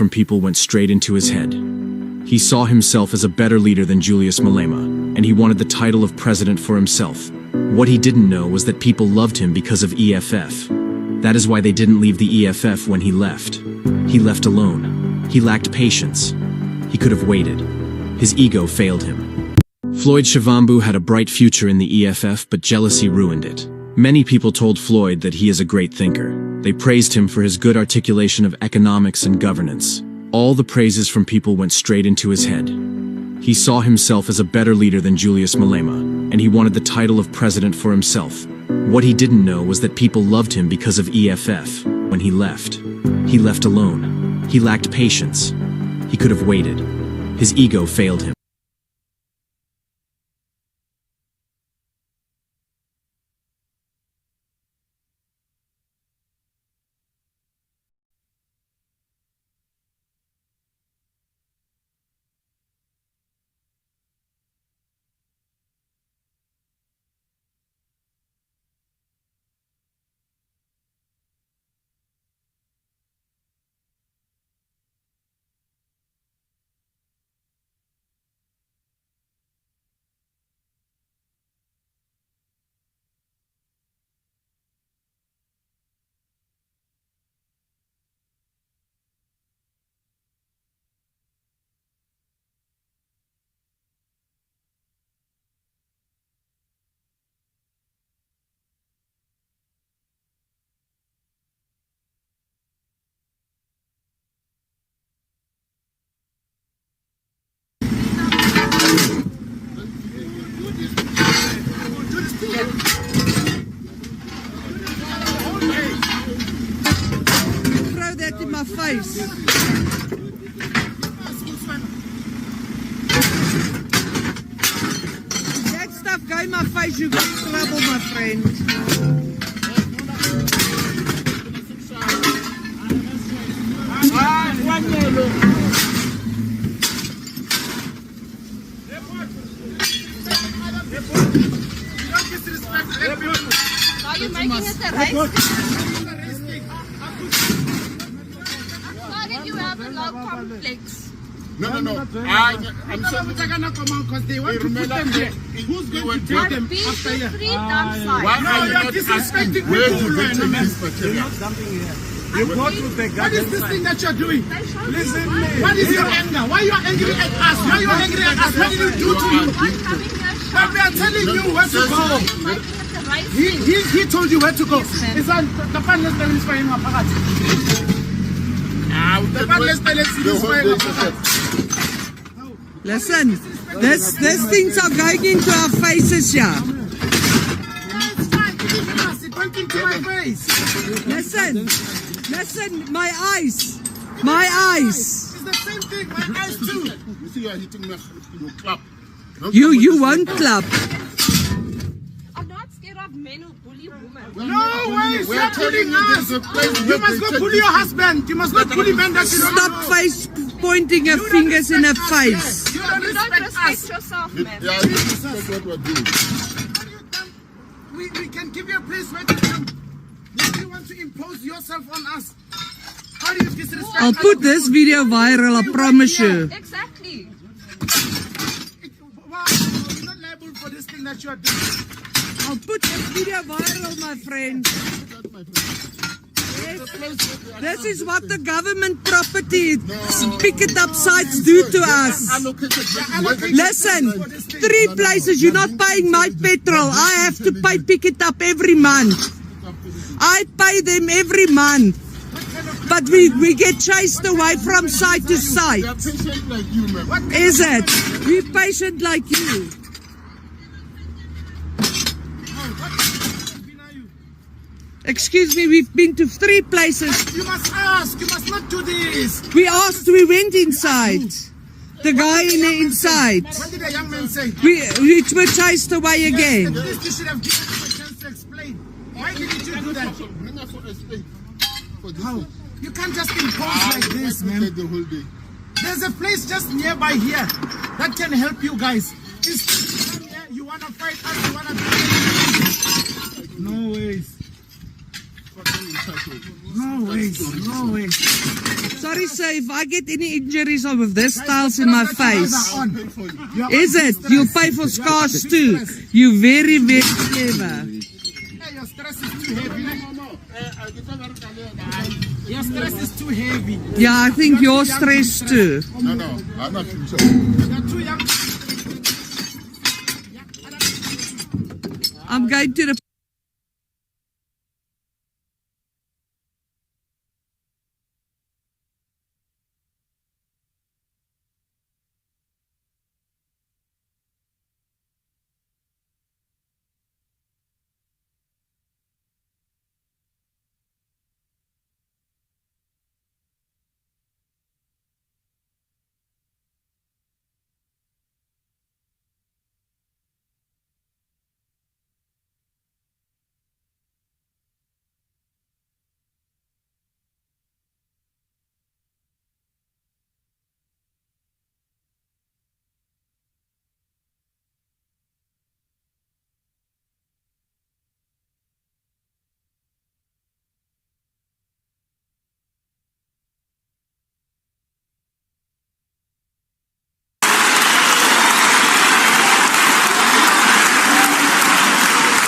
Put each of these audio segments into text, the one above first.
from people went straight into his head. He saw himself as a better leader than Julius Malema, and he wanted the title of president for himself. What he didn't know was that people loved him because of EFF. That is why they didn't leave the EFF when he left. He left alone. He lacked patience. He could have waited. His ego failed him. Floyd Shivambu had a bright future in the EFF, but jealousy ruined it. Many people told Floyd that he is a great thinker. They praised him for his good articulation of economics and governance. All the praises from people went straight into his head. He saw himself as a better leader than Julius Malema, and he wanted the title of president for himself. What he didn't know was that people loved him because of EFF. When he left alone. He lacked patience. He could have waited. His ego failed him. Throw that in my face. That stuff go in my face, you got trouble, my friend. Are you making it a race? Why did you have a love complex? No. I'm sure because they want to put them there. Who's going to take them after here? Three dump sites. Why are you not asking where you take this material? You go to the What is this thing that you're doing? Listen, What is your anger? Why are you angry at us? Why are you angry at us? What did we do to you? But we are telling you where to go. He told you where to go. It's on the panel is for him. The panel is for him. Listen, these things are going into our faces, yeah. It's fine. It went into my face. Listen, my eyes. It's the same thing. My eyes too. You see, you are hitting me. You clap. You won't clap. I'm not scared of men who bully women. No way! Stop bullying us! You must go bully your husband. You must not bully men that you don't Stop know. face pointing your fingers in her face. You don't You don't respect respect us. yourself, man. Yeah, this is what we're doing. We can give you a place where to come. If you want to impose yourself on us, how do you disrespect I'll put this video viral, I promise you. Exactly. Wow, you're not liable for this thing that you are doing. I'll put this video viral, my friend. Yes, this is what the government property pick it up sites do to us. Listen, 3 places, you're not paying my petrol. I have to pick it up every month. I pay them every month. But we get chased away from site to site. Is it? We're patient like you. Excuse me, we've been to 3 places. You must ask. You must not do this. We asked, we went inside. The guy in the inside. What did the young man say? We were chased away again. At least you should have given him a chance to explain. Why didn't you do that? How? You can't just impose like this, man. There's a place just nearby here that can help you guys. You want to fight us? You want to do it? No ways. No way, no way. Sorry, sir, if I get any injuries with this styles in my face, is it? You pay for scars too. You very, very clever. Hey, your stress is too heavy. Your stress is too heavy. Yeah, I think you're stressed too. No, I'm not sure. You're too young. I'm going to the...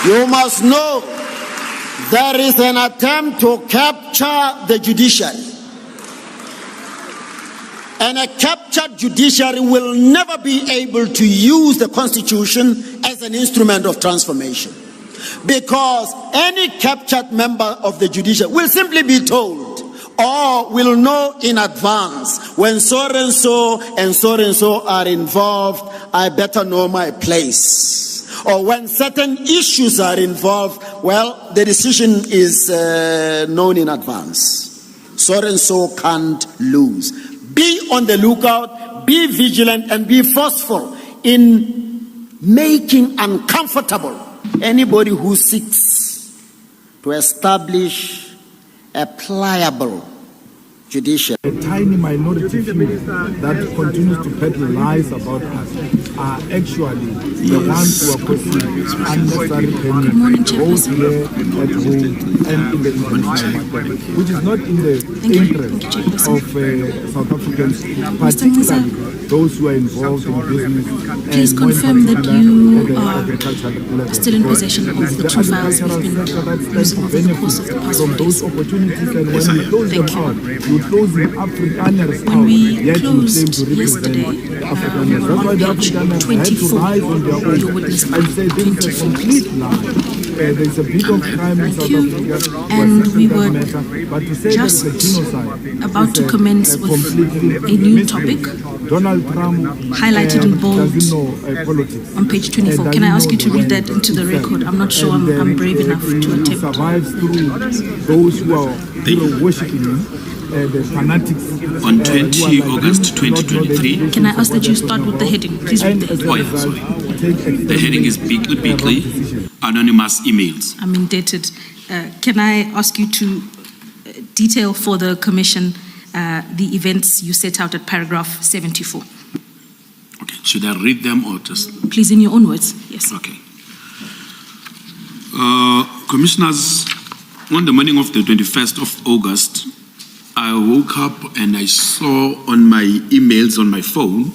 You must know there is an attempt to capture the judiciary. And a captured judiciary will never be able to use the Constitution as an instrument of transformation. Because any captured member of the judiciary will simply be told or will know in advance when so and so are involved, I better know my place. Or when certain issues are involved, well, the decision is known in advance. So and so can't lose. Be on the lookout, be vigilant, and be forceful in making uncomfortable anybody who seeks to establish a pliable judiciary. A tiny minority few that continues to peddle lies about us are actually the ones who are causing unnecessary panic, both here at home and in the international market, which is not in the interest of South Africans, particularly those who are involved in business. Please confirm that you are still in possession of the two files you've been using over the course of the past from those days. opportunities, and when we close them out, you close the Afrikaners out. When we Yet you closed claim to represent yesterday, Afrikaners. That's why the on page Afrikaners had to 24, rise on their own your witness and say this is a complete lie. There's a bit of crime in South Africa, And we were but to say just that it's a genocide about is to commence with completely a new mystery. topic Donald Trump highlighted in bold doesn't know politics. on page 24. Can I ask you to read that into the record? I'm not sure I'm brave enough to attempt. Survives through those who are worshipping him. The fanatics on 20 August 2023. Can I ask that you start with the heading? Please read the heading. Oh, yeah, sorry. The heading is Beatley, anonymous emails. I'm indebted. Can I ask you to detail for the Commission the events you set out at paragraph 74? Okay, should I read them or just? Please, in your own words, yes. Okay. Commissioners, on the morning of the 21st of August, I woke up and I saw on my emails on my phone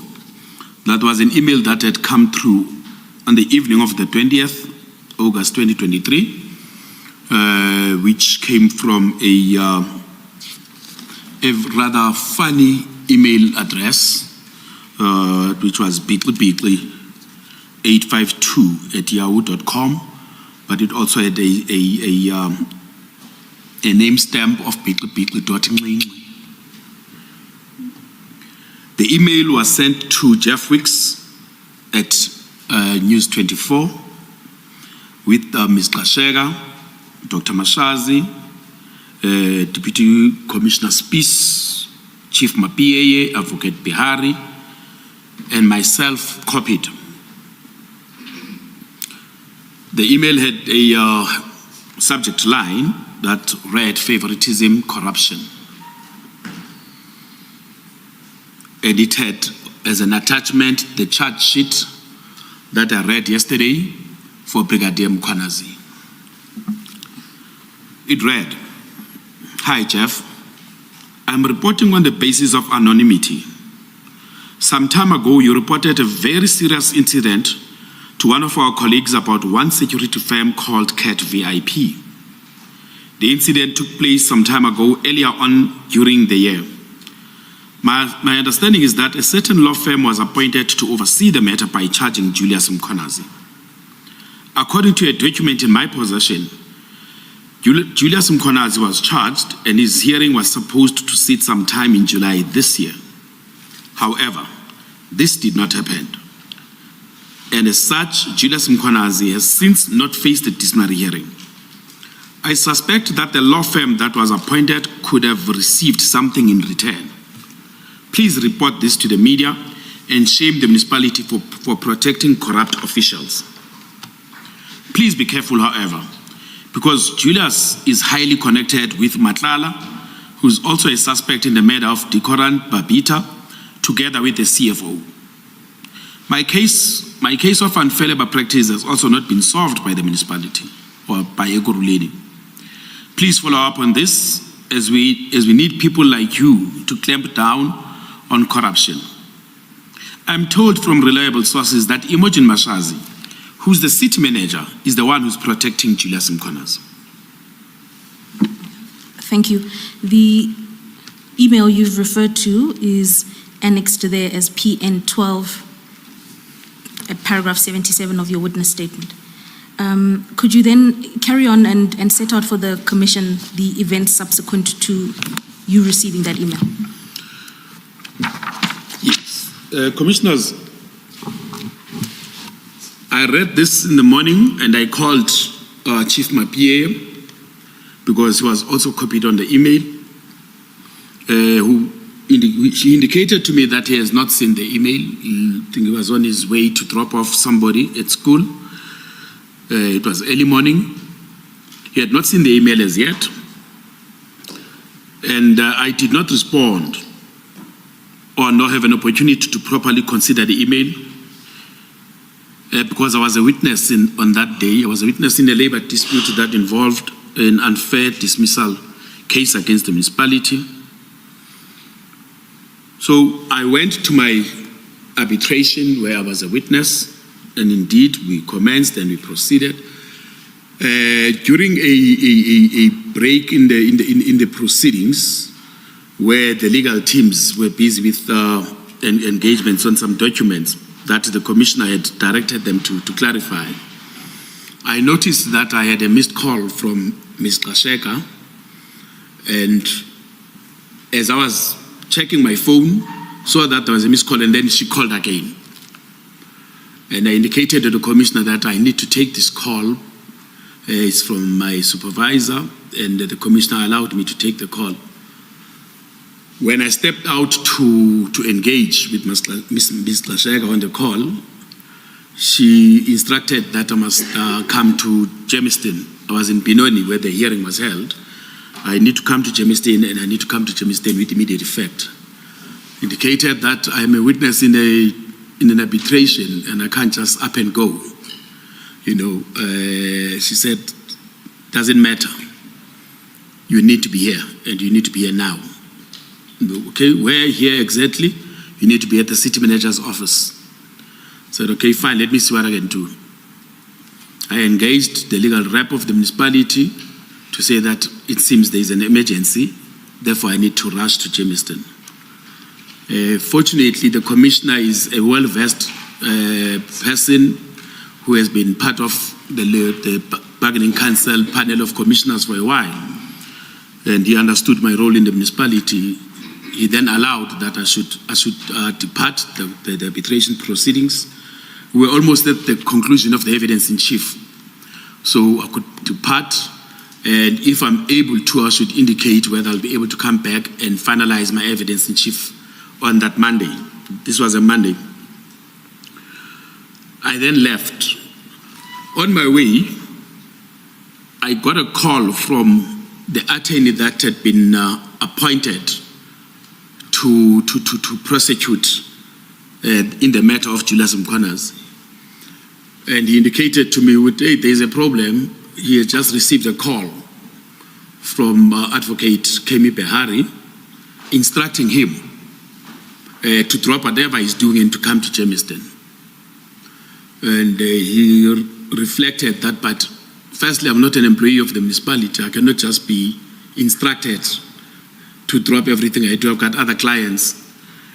that was an email that had come through on the evening of the 20th August 2023, which came from a rather funny email address, which was beatley852@yahoo.com, but it also had a name stamp of beatley.Nhlanhla. The email was sent to Jeff Wicks at News 24 with Ms. Kashega, Dr. Mashazi, Deputy Commissioner Spies, Chief Mapieye, Advocate Bihari, and myself copied. The email had a subject line that read favoritism, corruption. And it had as an attachment the charge sheet that I read yesterday for Brigadier Mkhwanazi. It read, Hi, Jeff. I'm reporting on the basis of anonymity. Some time ago, you reported a very serious incident to one of our colleagues about one security firm called Cat VIP. The incident took place some time ago, earlier on during the year. My understanding is that a certain law firm was appointed to oversee the matter by charging Julius Mkhwanazi. According to a document in my possession, Julius Mkhwanazi was charged and his hearing was supposed to sit sometime in July this year. However, this did not happen. And as such, Julius Mkhwanazi has since not faced a disciplinary hearing. I suspect that the law firm that was appointed could have received something in return. Please report this to the media and shame the municipality for protecting corrupt officials. Please be careful, however, because Julius is highly connected with Madlanga, who is also a suspect in the murder of Decoran Babita, together with the CFO. My case of unfair labor practice has also not been solved by the municipality or by Egoruleni. Please follow up on this as we need people like you to clamp down on corruption. I'm told from reliable sources that Imogen Mashazi, who's the city manager, is the one who's protecting Julius Mkhwanazi. Thank you. The email you've referred to is annexed there as PN12 at paragraph 77 of your witness statement. Could you then carry on and set out for the commission the events subsequent to you receiving that email? Yes. Commissioners, I read this in the morning and I called Chief Mapie because he was also copied on the email, she indicated to me that he has not seen the email. I think he was on his way to drop off somebody at school. It was early morning. He had not seen the email as yet. And I did not respond or not have an opportunity to properly consider the email because I was a witness on that day. I was a witness in a labor dispute that involved an unfair dismissal case against the municipality. So I went to my arbitration where I was a witness, and indeed we commenced and we proceeded. During a break in the proceedings, where the legal teams were busy with engagements on some documents that the commissioner had directed them to clarify, I noticed that I had a missed call from Ms. Kasheka, and as I was checking my phone, saw that there was a missed call, and then she called again. And I indicated to the commissioner that I need to take this call. It's from my supervisor, and the commissioner allowed me to take the call. When I stepped out to engage with Ms. Kasheka on the call, she instructed that I must come to Germiston. I was in Benoni where the hearing was held. I need to come to Germiston, and I need to come to Germiston with immediate effect. Indicated that I am a witness in an arbitration and I can't just up and go. You know, she said, doesn't matter. You need to be here, and you need to be here now. Okay, where here exactly? You need to be at the city manager's office. I said, okay, fine, let me see what I can do. I engaged the legal rep of the municipality to say that it seems there is an emergency, therefore I need to rush to Germiston. Fortunately, the commissioner is a well-versed person who has been part of the bargaining council panel of commissioners for a while, and he understood my role in the municipality. He then allowed that I should depart the arbitration proceedings. We were almost at the conclusion of the evidence in chief, so I could depart. And if I'm able to, I should indicate whether I'll be able to come back and finalize my evidence in chief on that Monday. This was a Monday. I then left. On my way, I got a call from the attorney that had been appointed to prosecute in the matter of Julius Mkhwanazi. And he indicated to me, hey, there's a problem. He had just received a call from Advocate Kemi Behari, instructing him to drop whatever he's doing and to come to Germiston. And he reflected that, but firstly, I'm not an employee of the municipality. I cannot just be instructed to drop everything I do. I've got other clients.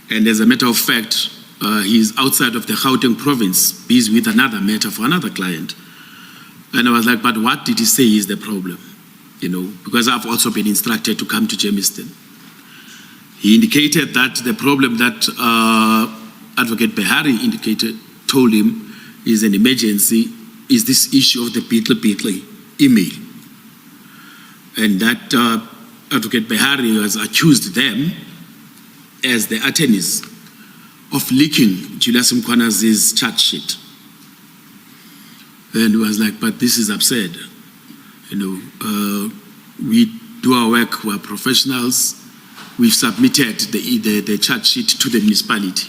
And as a matter of fact, he's outside of the Gauteng province, busy with another matter for another client. And I was like, but what did he say is the problem? You know, because I've also been instructed to come to Germiston. He indicated that the problem that Advocate Behari told him is an emergency, is this issue of the Beetle email. And that Advocate Behari has accused them as the attorneys of leaking Julius Mkhwanazi's charge sheet. And he was like, but this is absurd. You know, we do our work, we're professionals. We've submitted the charge sheet to the municipality.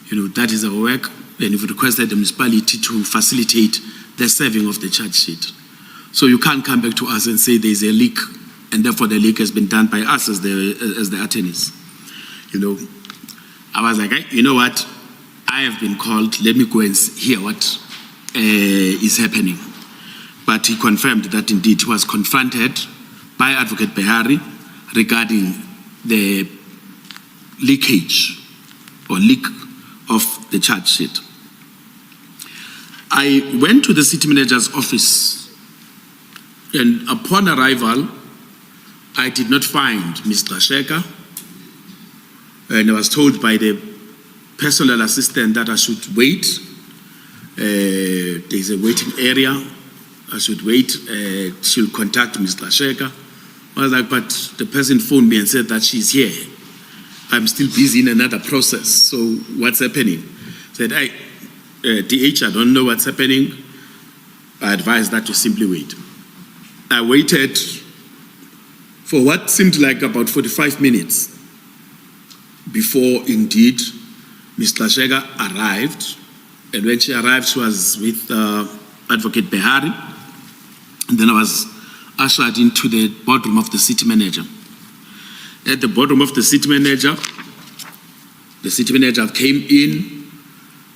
You know, that is our work, and we've requested the municipality to facilitate the serving of the charge sheet. So you can't come back to us and say there's a leak, and therefore the leak has been done by us as the attorneys. You know, I was like, hey, you know what? I have been called. Let me go and hear what is happening. But he confirmed that indeed he was confronted by Advocate Behari regarding the leakage or leak of the charge sheet. I went to the city manager's office, and upon arrival, I did not find Mr. Sheka, and I was told by the personal assistant that I should wait. There's a waiting area. I should wait. She'll contact Mr. Sheka. I was like, but the person phoned me and said that she's here. I'm still busy in another process, so what's happening? I said, DH, I don't know what's happening. I advised that to simply wait. I waited for what seemed like about 45 minutes before indeed Mr. Shega arrived. And when she arrived, she was with Advocate Behari. And then I was ushered into the boardroom of the city manager. At the boardroom of the city manager came in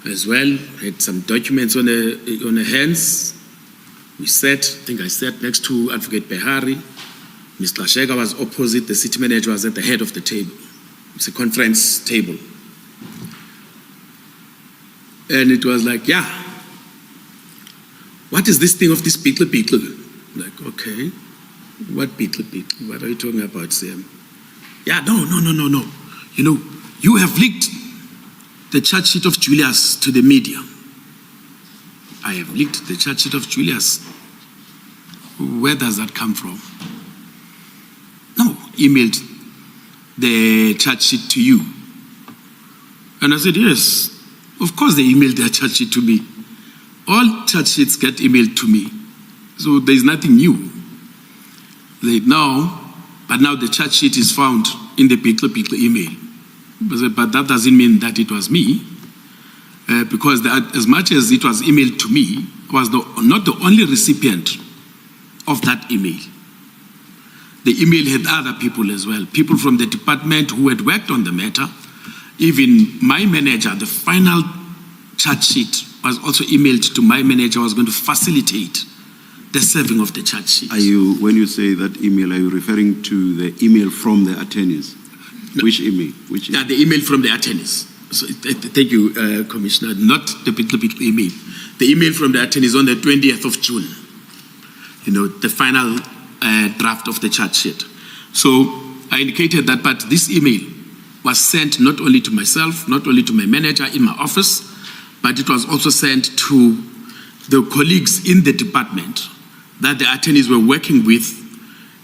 as well, had some documents on her hands. We sat, I think I sat next to Advocate Behari. Mr. Shega was opposite, the city manager was at the head of the table. It's a conference table. And it was like, yeah, what is this thing of this Beetle? Like, okay, what Beetle? What are you talking about, Sam? Yeah, no. You know, you have leaked the charge sheet of Julius to the media. I have leaked the charge sheet of Julius. Where does that come from? No, emailed the charge sheet to you. And I said, yes, of course they emailed their charge sheet to me. All charge sheets get emailed to me. So there's nothing new. They now, but now the charge sheet is found in the Beetle email. But that doesn't mean that it was me, because as much as it was emailed to me, I was not the only recipient of that email. The email had other people as well, people from the department who had worked on the matter. Even my manager, the final charge sheet was also emailed to my manager, was going to facilitate the serving of the charge sheet. When you say that email, are you referring to the email from the attorneys? No. Which email? Yeah, the email from the attorneys. So, thank you, Commissioner. Not the Beetle email. The email from the attorneys on the 20th of June. You know, the final draft of the charge sheet. So I indicated that, but this email was sent not only to myself, not only to my manager in my office, but it was also sent to the colleagues in the department that the attorneys were working with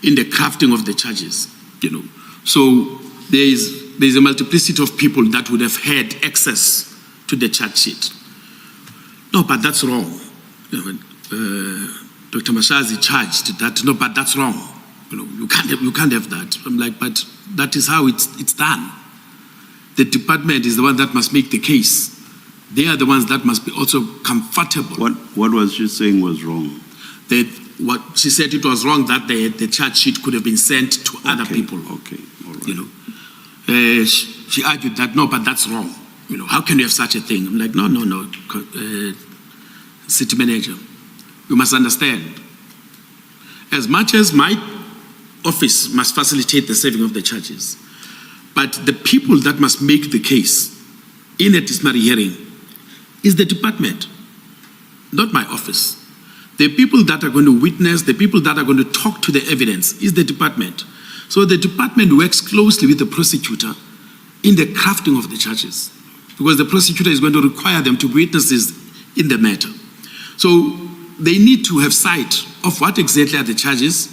in the crafting of the charges. You know, so there's a multiplicity of people that would have had access to the charge sheet. No, but that's wrong. You know, Dr. Mkhwanazi charged that. No, but that's wrong. You know, you can't have that. I'm like, but that is how it's done. The department is the one that must make the case. They are the ones that must be also comfortable. What was she saying was wrong? That what she said, it was wrong that the charge sheet could have been sent to other people. Okay, all right. You know, she argued that no, but that's wrong. You know, how can you have such a thing? I'm like, no, city manager, you must understand. As much as my office must facilitate the serving of the charges, but the people that must make the case in a disciplinary hearing is the department, not my office. The people that are going to witness, the people that are going to talk to the evidence is the department. So the department works closely with the prosecutor in the crafting of the charges, because the prosecutor is going to require them to be witnesses in the matter. So they need to have sight of what exactly are the charges,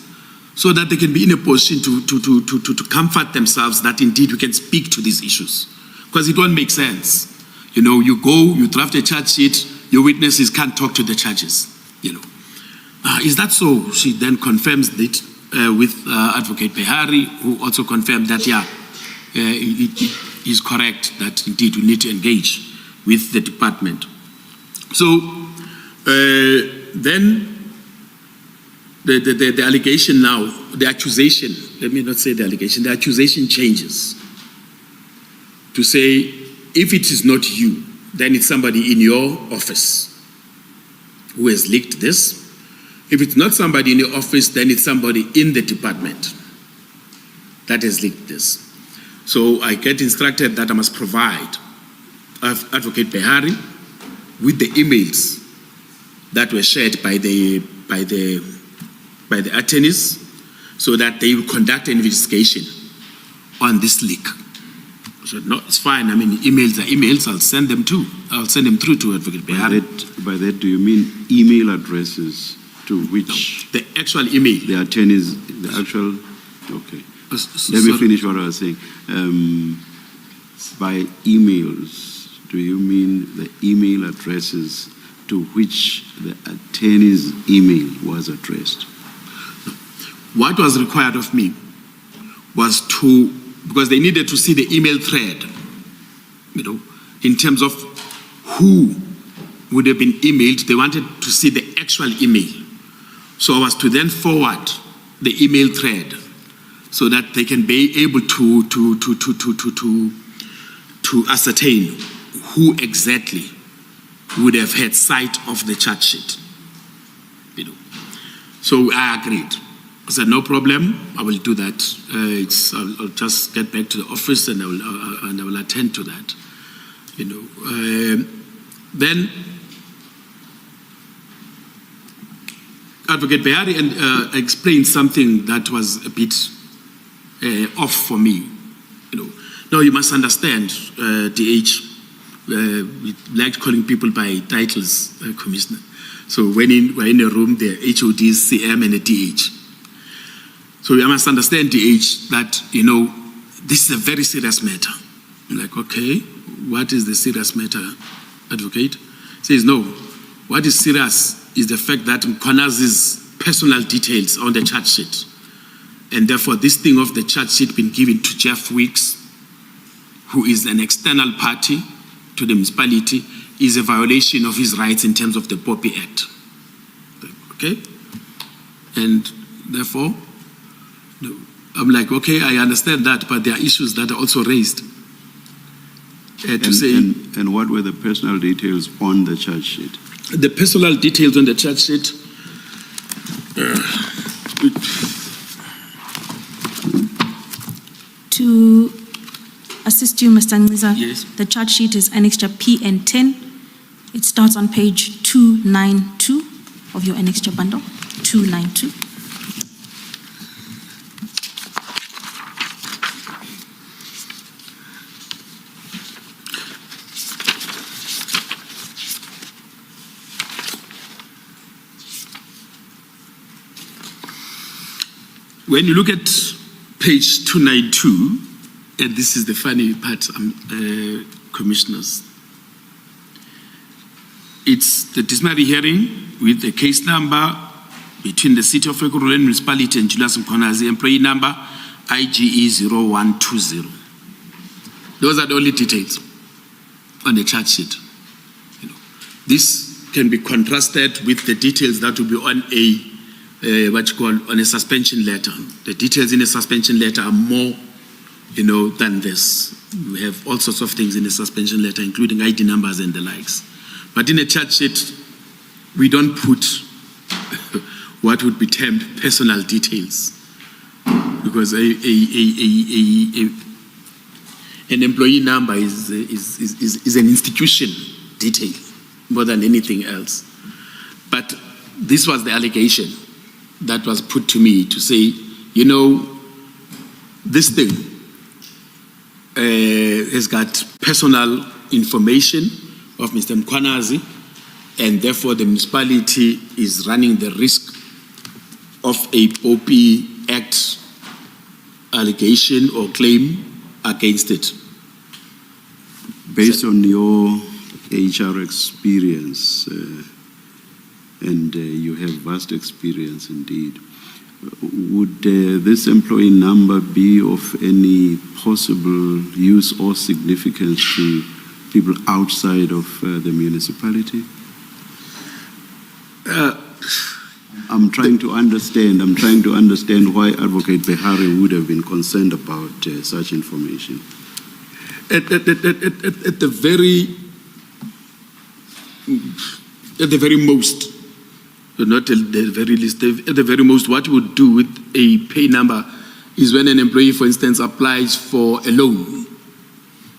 so that they can be in a position to comfort themselves that indeed we can speak to these issues. Because it won't make sense. You know, you go, you draft a charge sheet, your witnesses can't talk to the charges. You know, is that so? She then confirms it with Advocate Behari, who also confirmed that, yeah, it is correct that indeed we need to engage with the department. So then the allegation now, the accusation, let me not say the allegation, the accusation changes to say, if it is not you, then it's somebody in your office who has leaked this. If it's not somebody in your office, then it's somebody in the department that has leaked this. So I get instructed that I must provide Advocate Behari with the emails that were shared by the attorneys, so that they will conduct an investigation on this leak. So no, it's fine. I mean, emails are emails. I'll send them through to Advocate Behari. By that, do you mean email addresses to which? No, the actual email. The attorneys, the actual, okay. Let me finish what I was saying. By emails, do you mean the email addresses to which the attorney's email was addressed? What was required of me was to, because they needed to see the email thread, you know, in terms of who would have been emailed. They wanted to see the actual email. So I was to then forward the email thread so that they can be able to ascertain who exactly would have had sight of the charge sheet. You know. So I agreed. I said, no problem, I will do that. I'll just get back to the office and I will attend to that. You know, then Advocate Behari explained something that was a bit off for me. You know, now you must understand, DH, we like calling people by titles, Commissioner. So when we're in a room, there are HODs, CM, and a DH. So you must understand, DH, that, you know, this is a very serious matter. I'm like, okay, what is the serious matter, Advocate? He says, no, what is serious is the fact that Mkhwanazi's personal details on the charge sheet, and therefore this thing of the charge sheet being given to Jeff Weeks, who is an external party to the municipality, is a violation of his rights in terms of the Poppy Act. Okay? And therefore, I'm like, okay, I understand that, but there are issues that are also raised. And what were the personal details on the charge sheet? The personal details on the charge sheet, to assist you, Mr. Ngqiza, yes. The charge sheet is annexure PN10. It starts on page 292 of your annexure bundle, 292. When you look at page 292, and this is the funny part, commissioners, it's the disciplinary hearing with the case number between the City of Ekurhuleni Municipality and Julius Mkhwanazi, employee number IGE 0120. Those are the only details on the charge sheet. You know, this can be contrasted with the details that will be on a what you call on a suspension letter. The details in a suspension letter are more, than this. We have all sorts of things in a suspension letter, including ID numbers and the likes. But in a charge sheet, we don't put what would be termed personal details, because an employee number is an institution detail more than anything else. But this was the allegation that was put to me to say, this thing has got personal information of Mr. Mkhwanazi, and therefore the municipality is running the risk of a POP Act allegation or claim against it. Based on your HR experience, and you have vast experience indeed, would this employee number be of any possible use or significance to people outside of the municipality? I'm trying to understand why Advocate Behari would have been concerned about such information. At the very most, not at the very least, at the very most, what you would do with a pay number is when an employee, for instance, applies for a loan,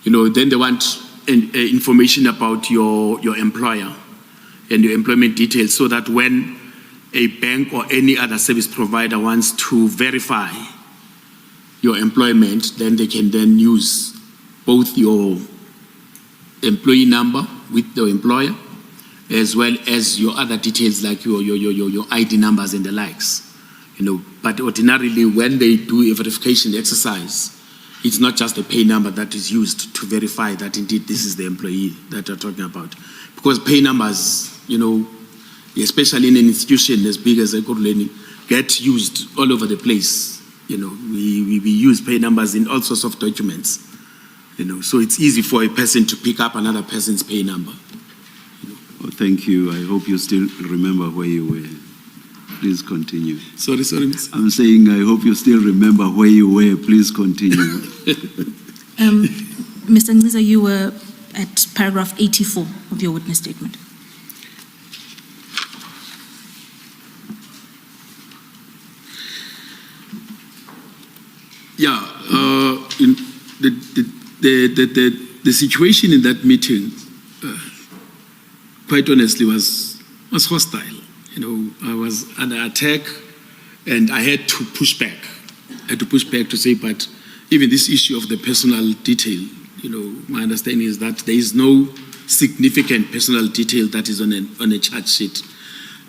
then they want information about your employer and your employment details, so that when a bank or any other service provider wants to verify your employment, then they can then use both your employee number with the employer, as well as your other details like your ID numbers and the likes. But ordinarily, when they do a verification exercise, it's not just a pay number that is used to verify that indeed this is the employee that you're talking about. Because pay numbers, especially in an institution as big as Ekurhuleni, get used all over the place. We use pay numbers in all sorts of documents. So it's easy for a person to pick up another person's pay number. Well, thank you. I hope you still remember where you were. Please continue. Sorry, miss. I'm saying I hope you still remember where you were. Please continue. Mr. Ngqiza, you were at paragraph 84 of your witness statement. Yeah, the situation in that meeting, quite honestly, was hostile. I was under attack, and I had to push back. To say, but even this issue of the personal detail, my understanding is that there is no significant personal detail that is on a charge sheet,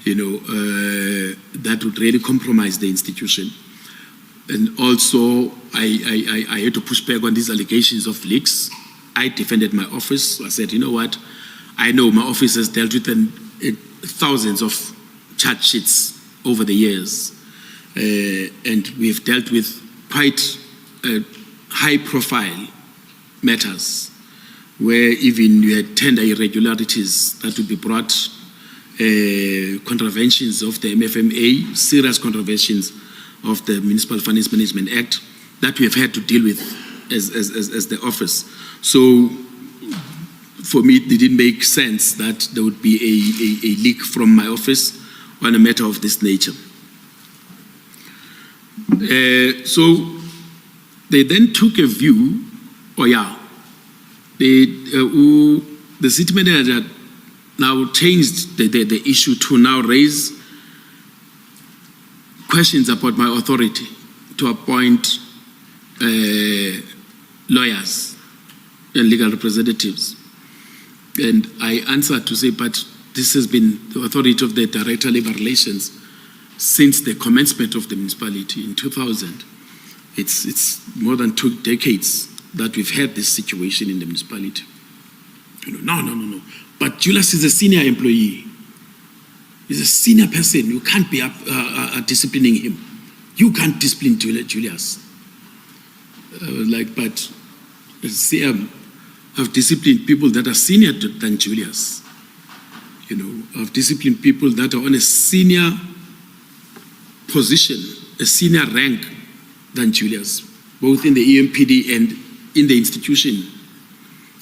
that would really compromise the institution. And also, I had to push back on these allegations of leaks. I defended my office. I said, what? I know my office has dealt with thousands of charge sheets over the years. And we've dealt with quite high-profile matters where even you had tender irregularities that would be brought, contraventions of the MFMA, serious contraventions of the Municipal Finance Management Act that we have had to deal with as the office. So for me, it didn't make sense that there would be a leak from my office on a matter of this nature. So they then took a view, the city manager now changed the issue to now raise questions about my authority to appoint lawyers and legal representatives. And I answered to say, but this has been the authority of the Director of Labor Relations since the commencement of the municipality in 2000. It's more than 2 decades that we've had this situation in the municipality. No. But Julius is a senior employee. He's a senior person. You can't be disciplining him. You can't discipline Julius. But I've disciplined people that are senior than Julius. I've disciplined people that are on a senior position, a senior rank than Julius, both in the EMPD and in the institution.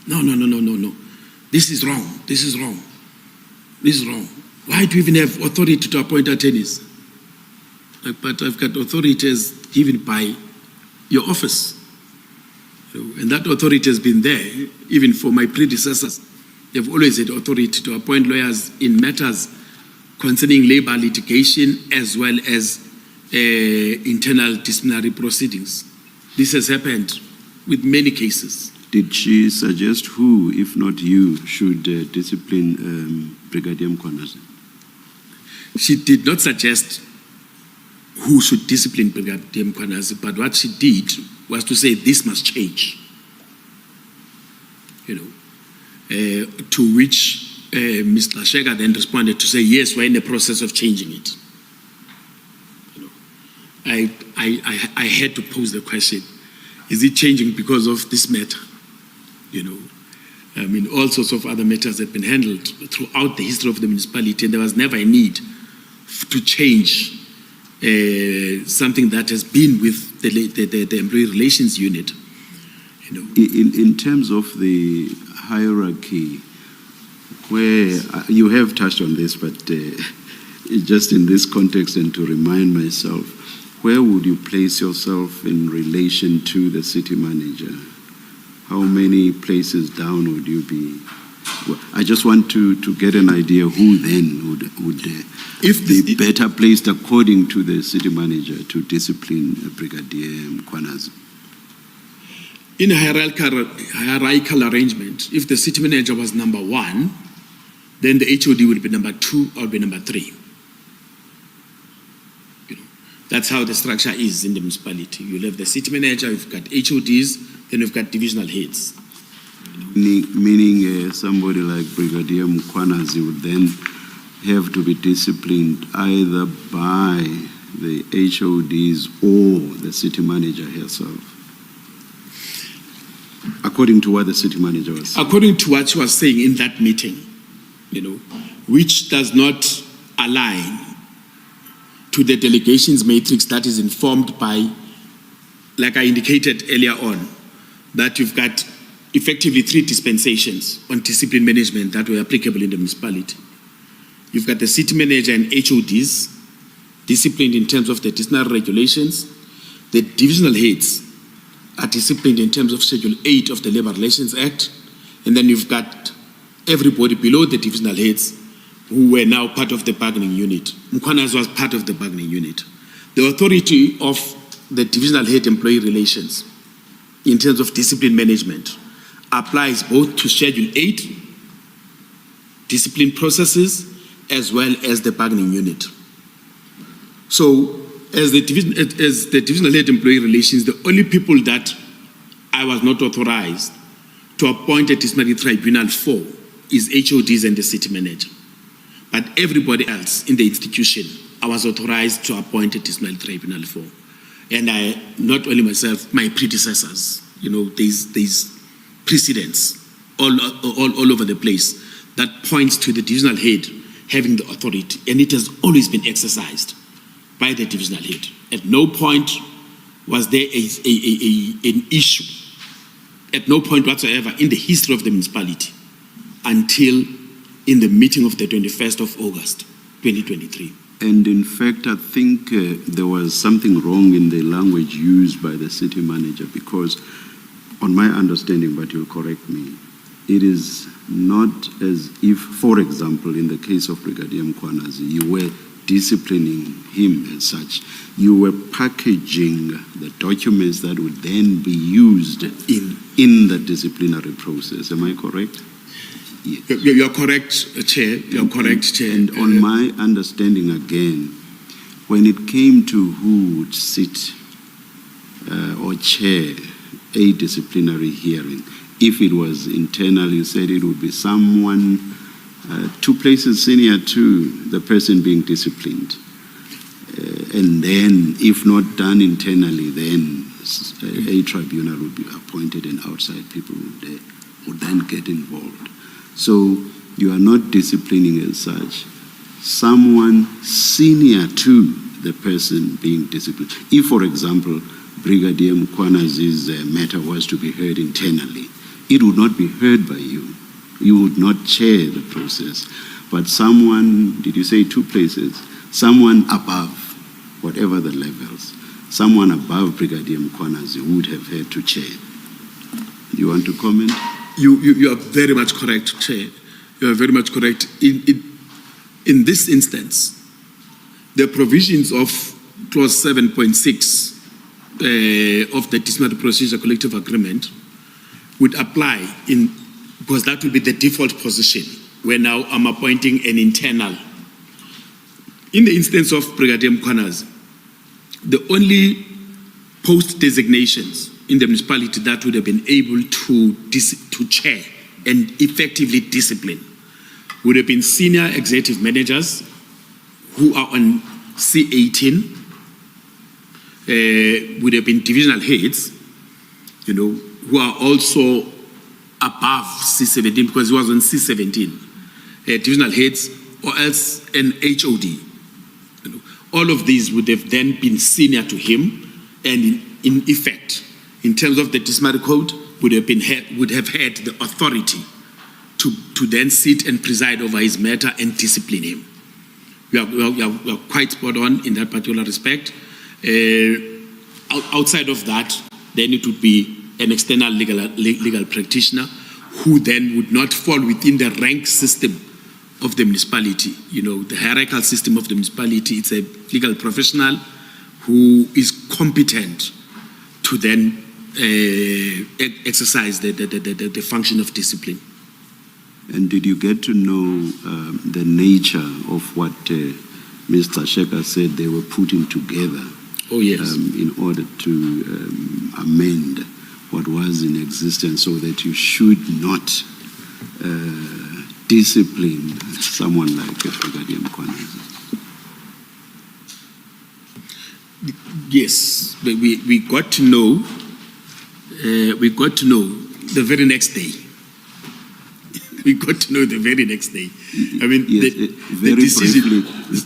No. This is wrong. This is wrong. This is wrong. Why do you even have authority to appoint attorneys? But I've got authorities given by your office. And that authority has been there, even for my predecessors. They've always had authority to appoint lawyers in matters concerning labor litigation as well as internal disciplinary proceedings. This has happened with many cases. Did she suggest who, if not you, should discipline Brigadier Mkhwanazi? She did not suggest who should discipline Brigadier Mkhwanazi, but what she did was to say this must change. To which Mr. Shega then responded to say, yes, we're in the process of changing it. I had to pose the question, is it changing because of this matter? All sorts of other matters have been handled throughout the history of the municipality, and there was never a need to change something that has been with the employee relations unit. In terms of the hierarchy, where you have touched on this, but just in this context and to remind myself, where would you place yourself in relation to the city manager? How many places down would you be? Well, I just want to get an idea who then would be better placed according to the city manager to discipline Brigadier Mkhwanazi. In a hierarchical arrangement, if the city manager was number 1, then the HOD would be number 2 or be number 3. That's how the structure is in the municipality. You'll have the city manager, you've got HODs, then you've got divisional heads. Meaning somebody like Brigadier Mkhwanazi would then have to be disciplined either by the HODs or the city manager herself, according to what the city manager was saying. According to what she was saying in that meeting, which does not align to the delegations matrix that is informed by, like I indicated earlier on, that you've got effectively 3 dispensations on discipline management that were applicable in the municipality. You've got the city manager and HODs disciplined in terms of the disciplinary regulations. The divisional heads are disciplined in terms of Schedule 8 of the Labor Relations Act. And then you've got everybody below the divisional heads who were now part of the bargaining unit. Mkhwanazi was part of the bargaining unit. The authority of the divisional head employee relations in terms of discipline management applies both to Schedule 8 discipline processes as well as the bargaining unit. So as the divisional head employee relations, the only people that I was not authorized to appoint a disciplinary tribunal for is HODs and the city manager. But everybody else in the institution, I was authorized to appoint a disciplinary tribunal for. And I, not only myself, my predecessors, there's precedents all over the place that points to the divisional head having the authority, and it has always been exercised by the divisional head. At no point was there an issue, at no point whatsoever in the history of the municipality until in the meeting of the 21st of August, 2023. And in fact, I think there was something wrong in the language used by the city manager, because on my understanding, but you'll correct me, it is not as if, for example, in the case of Brigadier Mkhwanazi, you were disciplining him as such. You were packaging the documents that would then be used in the disciplinary process. Am I correct? Yes. You're correct, Chair. You're correct, Chair. And on my understanding again, when it came to who would sit or chair a disciplinary hearing, if it was internal, you said it would be someone 2 places senior to the person being disciplined. And then, if not done internally, then a tribunal would be appointed and outside people would then get involved. So you are not disciplining as such someone senior to the person being disciplined. If, for example, Brigadier Mkhwanazi's matter was to be heard internally, it would not be heard by you. You would not chair the process. But someone, did you say 2 places? Someone above, whatever the levels, someone above Brigadier Mkhwanazi would have had to chair. You want to comment? You are very much correct, Chair. You are very much correct. In this instance, the provisions of clause 7.6 of the Disciplinary Procedure Collective Agreement would apply because that will be the default position where now I'm appointing an internal. In the instance of Brigadier Mkhwanazi, the only post designations in the municipality that would have been able to chair and effectively discipline would have been senior executive managers who are on C18, would have been divisional heads, who are also above C17 because he was on C17, divisional heads, or else an HOD. All of these would have then been senior to him, and in effect, in terms of the disciplinary code, would have had the authority to then sit and preside over his matter and discipline him. We are quite spot on in that particular respect. Outside of that, then it would be an external legal practitioner who then would not fall within the rank system of the municipality. The hierarchical system of the municipality, it's a legal professional who is competent to then exercise the function of discipline. And did you get to know the nature of what Mr. Sheka said they were putting together? Oh, yes. In order to amend what was in existence so that you should not discipline someone like Brigadier Mkhwanazi? Yes, we got to know. We got to know the very next day. We got to know the very next day. I mean, yes,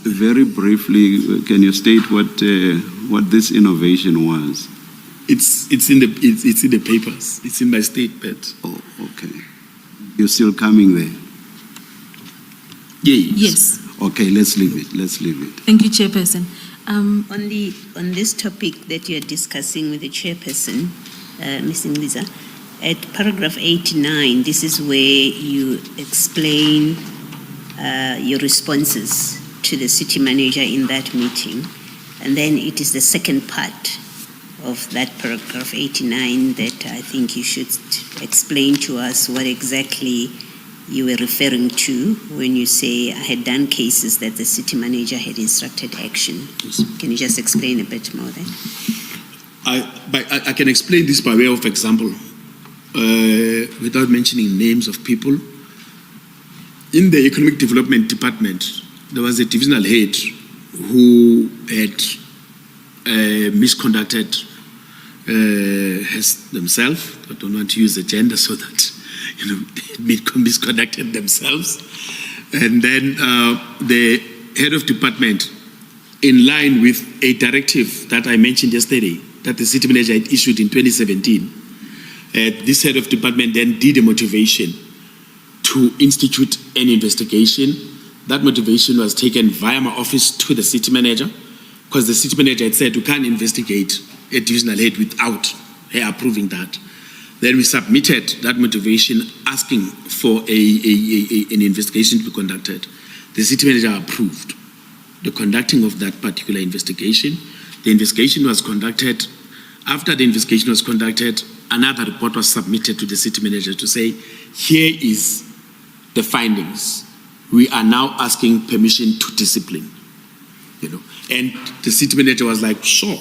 very briefly, can you state what this innovation was? It's in the papers. It's in my statement. Oh, okay. You're still coming there? Yes. Okay, let's leave it. Thank you, Chairperson. On this topic that you are discussing with the Chairperson, Ms. Ngliza, at paragraph 89, this is where you explain your responses to the city manager in that meeting. And then it is the second part of that paragraph 89 that I think you should explain to us what exactly you were referring to when you say I had done cases that the city manager had instructed action. Yes. Can you just explain a bit more there? I can explain this by way of example, without mentioning names of people. In the Economic Development Department, there was a divisional head who had misconducted themselves. I don't want to use the gender so that misconducted themselves. And then the head of department, in line with a directive that I mentioned yesterday, that the city manager had issued in 2017, this head of department then did a motivation to institute an investigation. That motivation was taken via my office to the city manager, because the city manager had said, we can't investigate a divisional head without her approving that. Then we submitted that motivation asking for an investigation to be conducted. The city manager approved the conducting of that particular investigation. The investigation was conducted. After the investigation was conducted, another report was submitted to the city manager to say, here is the findings. We are now asking permission to discipline. And the city manager was like, sure,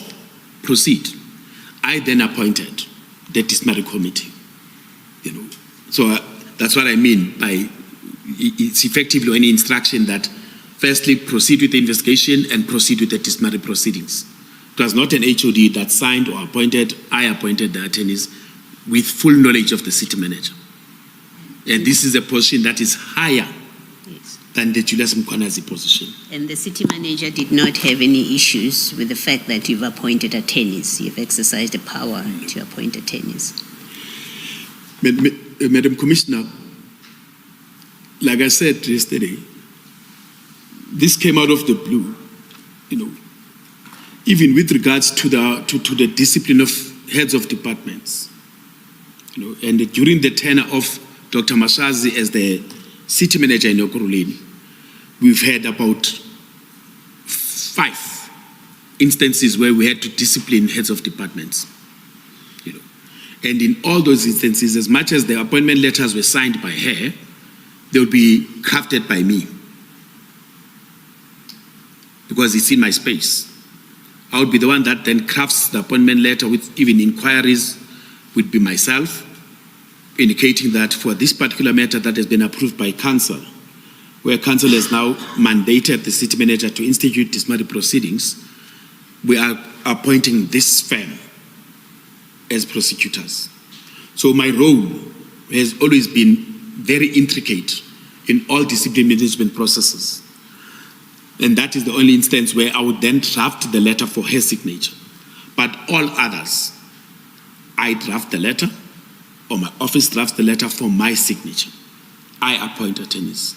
proceed. I then appointed the disciplinary committee. So that's what I mean by it's effectively any instruction that firstly proceed with the investigation and proceed with the disciplinary proceedings. It was not an HOD that signed or appointed. I appointed the attorneys with full knowledge of the city manager. And this is a position that is higher than the Julius Mkhwanazi position. And the city manager did not have any issues with the fact that you've appointed attorneys. You've exercised the power to appoint attorneys. Madam Commissioner, like I said yesterday, this came out of the blue, even with regards to the discipline of heads of departments. And during the tenure of Dr. Mkhwanazi as the city manager in Ekurhuleni, we've had about 5 instances where we had to discipline heads of departments. And in all those instances, as much as the appointment letters were signed by her, they would be crafted by me, because it's in my space. I would be the one that then crafts the appointment letter with even inquiries, would be myself, indicating that for this particular matter that has been approved by council, where council has now mandated the city manager to institute disciplinary proceedings, we are appointing this firm as prosecutors. So my role has always been very intricate in all discipline management processes. And that is the only instance where I would then draft the letter for her signature. But all others, I draft the letter, or my office drafts the letter for my signature. I appoint attorneys.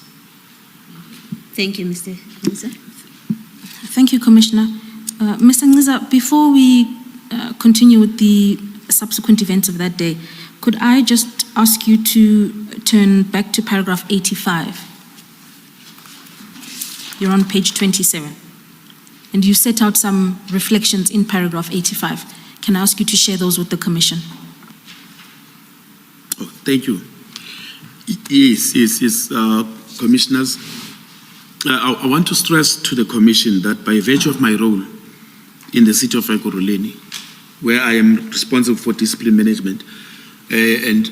Thank you, Mr. Ngqiza. Thank you, Commissioner. Mr. Ngqiza, before we continue with the subsequent events of that day, could I just ask you to turn back to paragraph 85? You're on page 27. And you set out some reflections in paragraph 85. Can I ask you to share those with the Commission? Oh, thank you. Yes, Commissioners. I want to stress to the Commission that by virtue of my role in the city of Ekurhuleni, where I am responsible for discipline management, and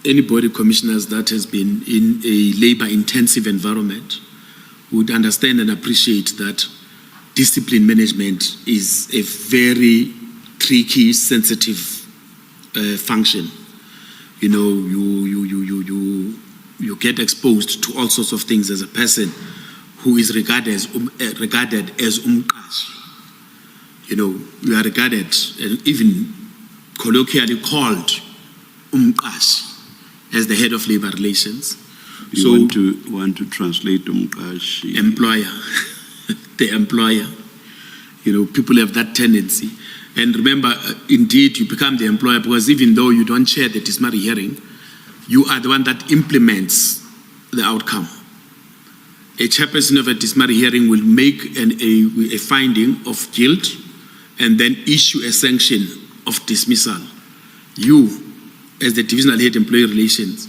anybody, commissioners, that has been in a labor-intensive environment would understand and appreciate that discipline management is a very tricky, sensitive function. You get exposed to all sorts of things as a person who is regarded as umqashi. You are regarded and even colloquially called umqashi as the head of labor relations. You want to translate umqashi? Employer, the employer. People have that tendency. And remember, indeed, you become the employer because even though you don't chair the disciplinary hearing, you are the one that implements the outcome. A chairperson of a disciplinary hearing will make a finding of guilt and then issue a sanction of dismissal. You, as the divisional head employee relations,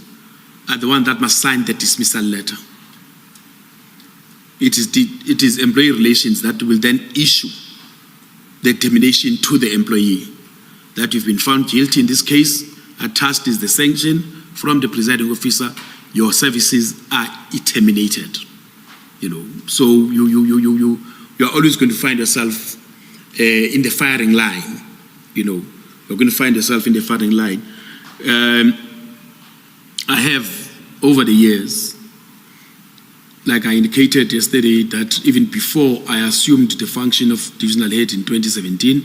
are the one that must sign the dismissal letter. It is employee relations that will then issue the termination to the employee that you've been found guilty in this case. Attached is the sanction from the presiding officer. Your services are terminated. So you're always going to find yourself in the firing line. You're going to find yourself in the firing line. I have, over the years, like I indicated yesterday, that even before I assumed the function of divisional head in 2017,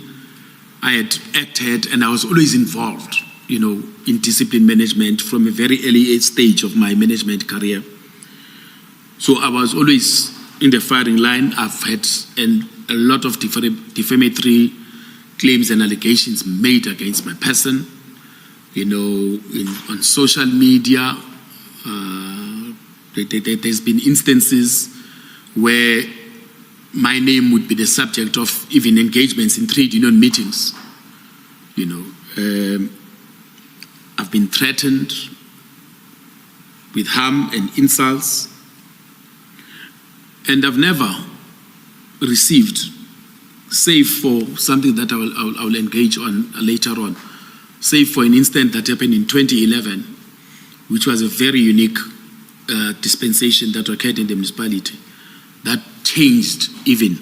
I had acted and I was always involved, in discipline management from a very early stage of my management career. So I was always in the firing line. I've had a lot of defamatory claims and allegations made against my person, on social media. There's been instances where my name would be the subject of even engagements in trade union meetings. I've been threatened with harm and insults, and I've never received, save for something that I will engage on later on, save for an incident that happened in 2011, which was a very unique dispensation that occurred in the municipality that changed even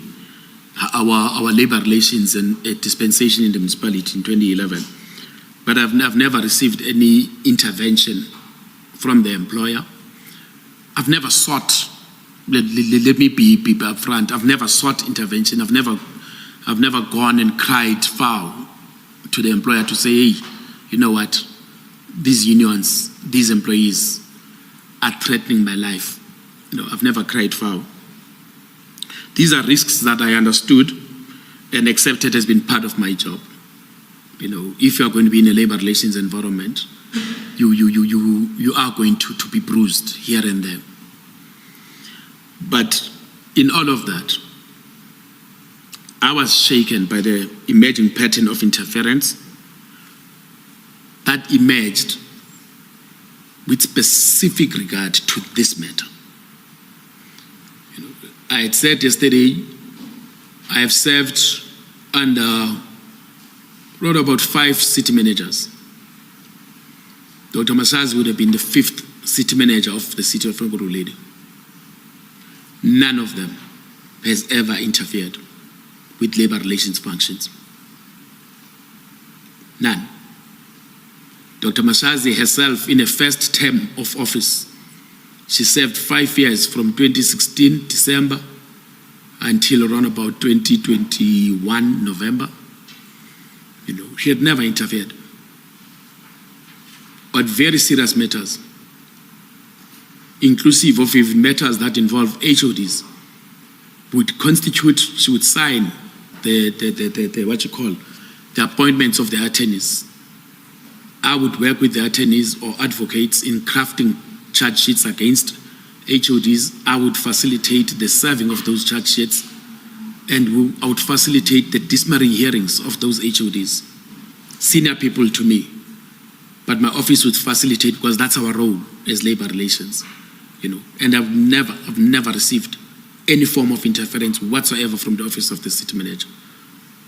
our labor relations and a dispensation in the municipality in 2011. But I've never received any intervention from the employer. I've never sought, let me be upfront, I've never sought intervention. I've never gone and cried foul to the employer to say, hey, you know what, these unions, these employees are threatening my life. I've never cried foul. These are risks that I understood and accepted as being part of my job. If you are going to be in a labor relations environment, you are going to be bruised here and there. But in all of that, I was shaken by the emerging pattern of interference that emerged with specific regard to this matter. I had said yesterday, I have served under around about 5 city managers. Dr. Mkhwanazi would have been the 5th city manager of the city of Ekurhuleni. None of them has ever interfered with labor relations functions. None. Dr. Mkhwanazi herself, in her first term of office, she served 5 years from 2016 December until around about 2021 November. She had never interfered on very serious matters, inclusive of even matters that involve HODs. She would sign the appointments of the attorneys. I would work with the attorneys or advocates in crafting charge sheets against HODs. I would facilitate the serving of those charge sheets, and I would facilitate the dismissing hearings of those HODs. Senior people to me, but my office would facilitate because that's our role as labor relations, And I've never received any form of interference whatsoever from the office of the city manager.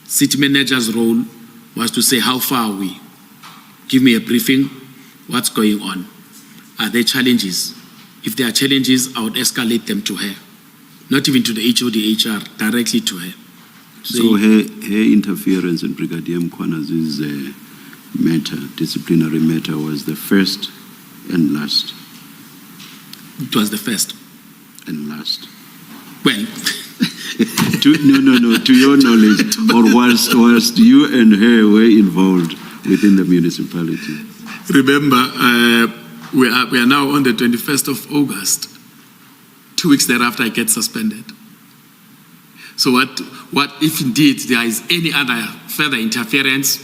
City manager's role was to say, how far are we? Give me a briefing, what's going on? Are there challenges? If there are challenges, I would escalate them to her. Not even to the HOD HR, directly to her. So her interference in Brigadier Mkhwanazi's disciplinary matter was the first and last? It was the first. And last? Well... to your knowledge, or whilst you and her were involved within the municipality? Remember, we are now on the 21st of August. 2 weeks thereafter, I get suspended. So what if indeed there is any other further interference,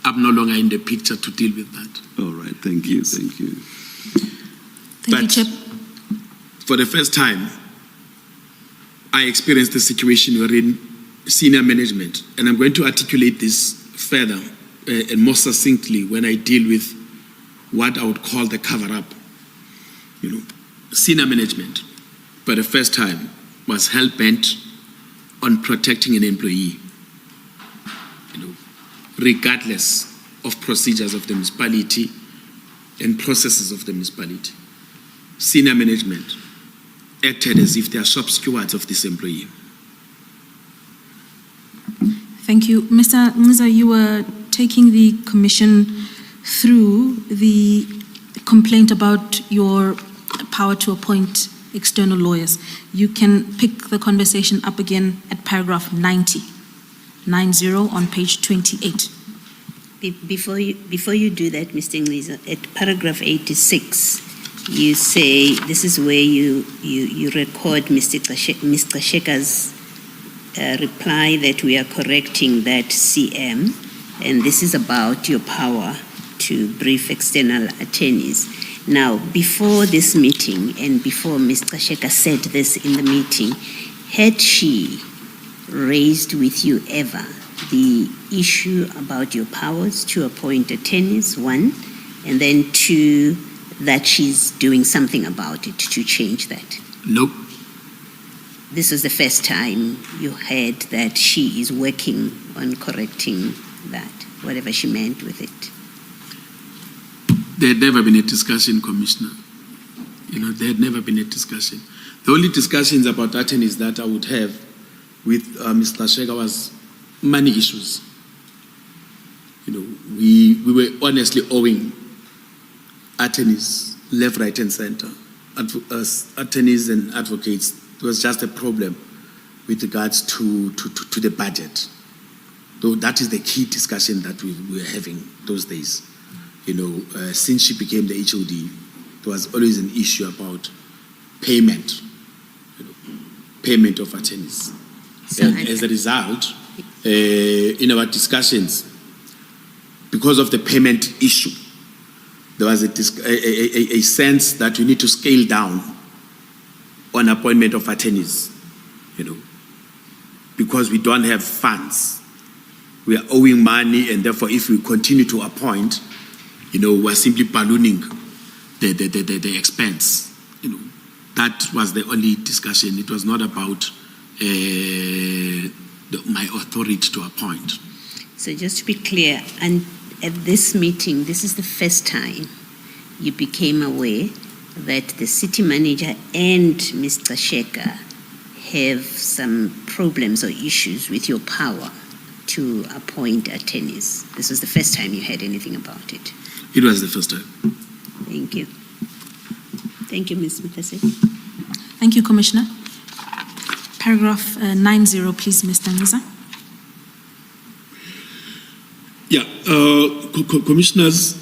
I'm no longer in the picture to deal with that. All right, thank you, Yes. thank you. Thank you, Chip. For the first time, I experienced the situation wherein senior management, and I'm going to articulate this further and more succinctly when I deal with what I would call the cover-up. Senior management, for the first time, was hell-bent on protecting an employee, regardless of procedures of the municipality and processes of the municipality. Senior management acted as if they are shop stewards of this employee. Thank you. Mr. Ngqiza, you were taking the commission through the complaint about your power to appoint external lawyers. You can pick the conversation up again at paragraph 90 on page 28. Before you do that, Mr. Ngqiza, at paragraph 86, you say this is where you record Mr. Qasheka's reply that we are correcting that CM, and this is about your power to brief external attorneys. Now, before this meeting and before Ms. Qasheka said this in the meeting, had she raised with you ever the issue about your powers to appoint attorneys, one, and then two, that she's doing something about it to change that? Nope. This was the first time you heard that she is working on correcting that, whatever she meant with it. There had never been a discussion, Commissioner. There had never been a discussion. The only discussions about attorneys that I would have with Ms. Qasheka was money issues. We were honestly owing attorneys left, right, and center. attorneys and advocates, there was just a problem with regards to the budget. So that is the key discussion that we were having those days. Since she became the HOD, there was always an issue about payment, payment of attorneys. And as a result, in our discussions, because of the payment issue, there was a sense that we need to scale down on appointment of attorneys, because we don't have funds. We are owing money, and therefore, if we continue to appoint, we're simply ballooning the expense. That was the only discussion. It was not about my authority to appoint. So just to be clear, and at this meeting, this is the first time you became aware that the city manager and Mr. Sheka have some problems or issues with your power to appoint attorneys. This was the first time you heard anything about it. It was the first time. Thank you. Thank you, Ms. Mkhwanazi. Thank you, Commissioner. Paragraph 90, please, Mr. Ngisa. Yeah, commissioners,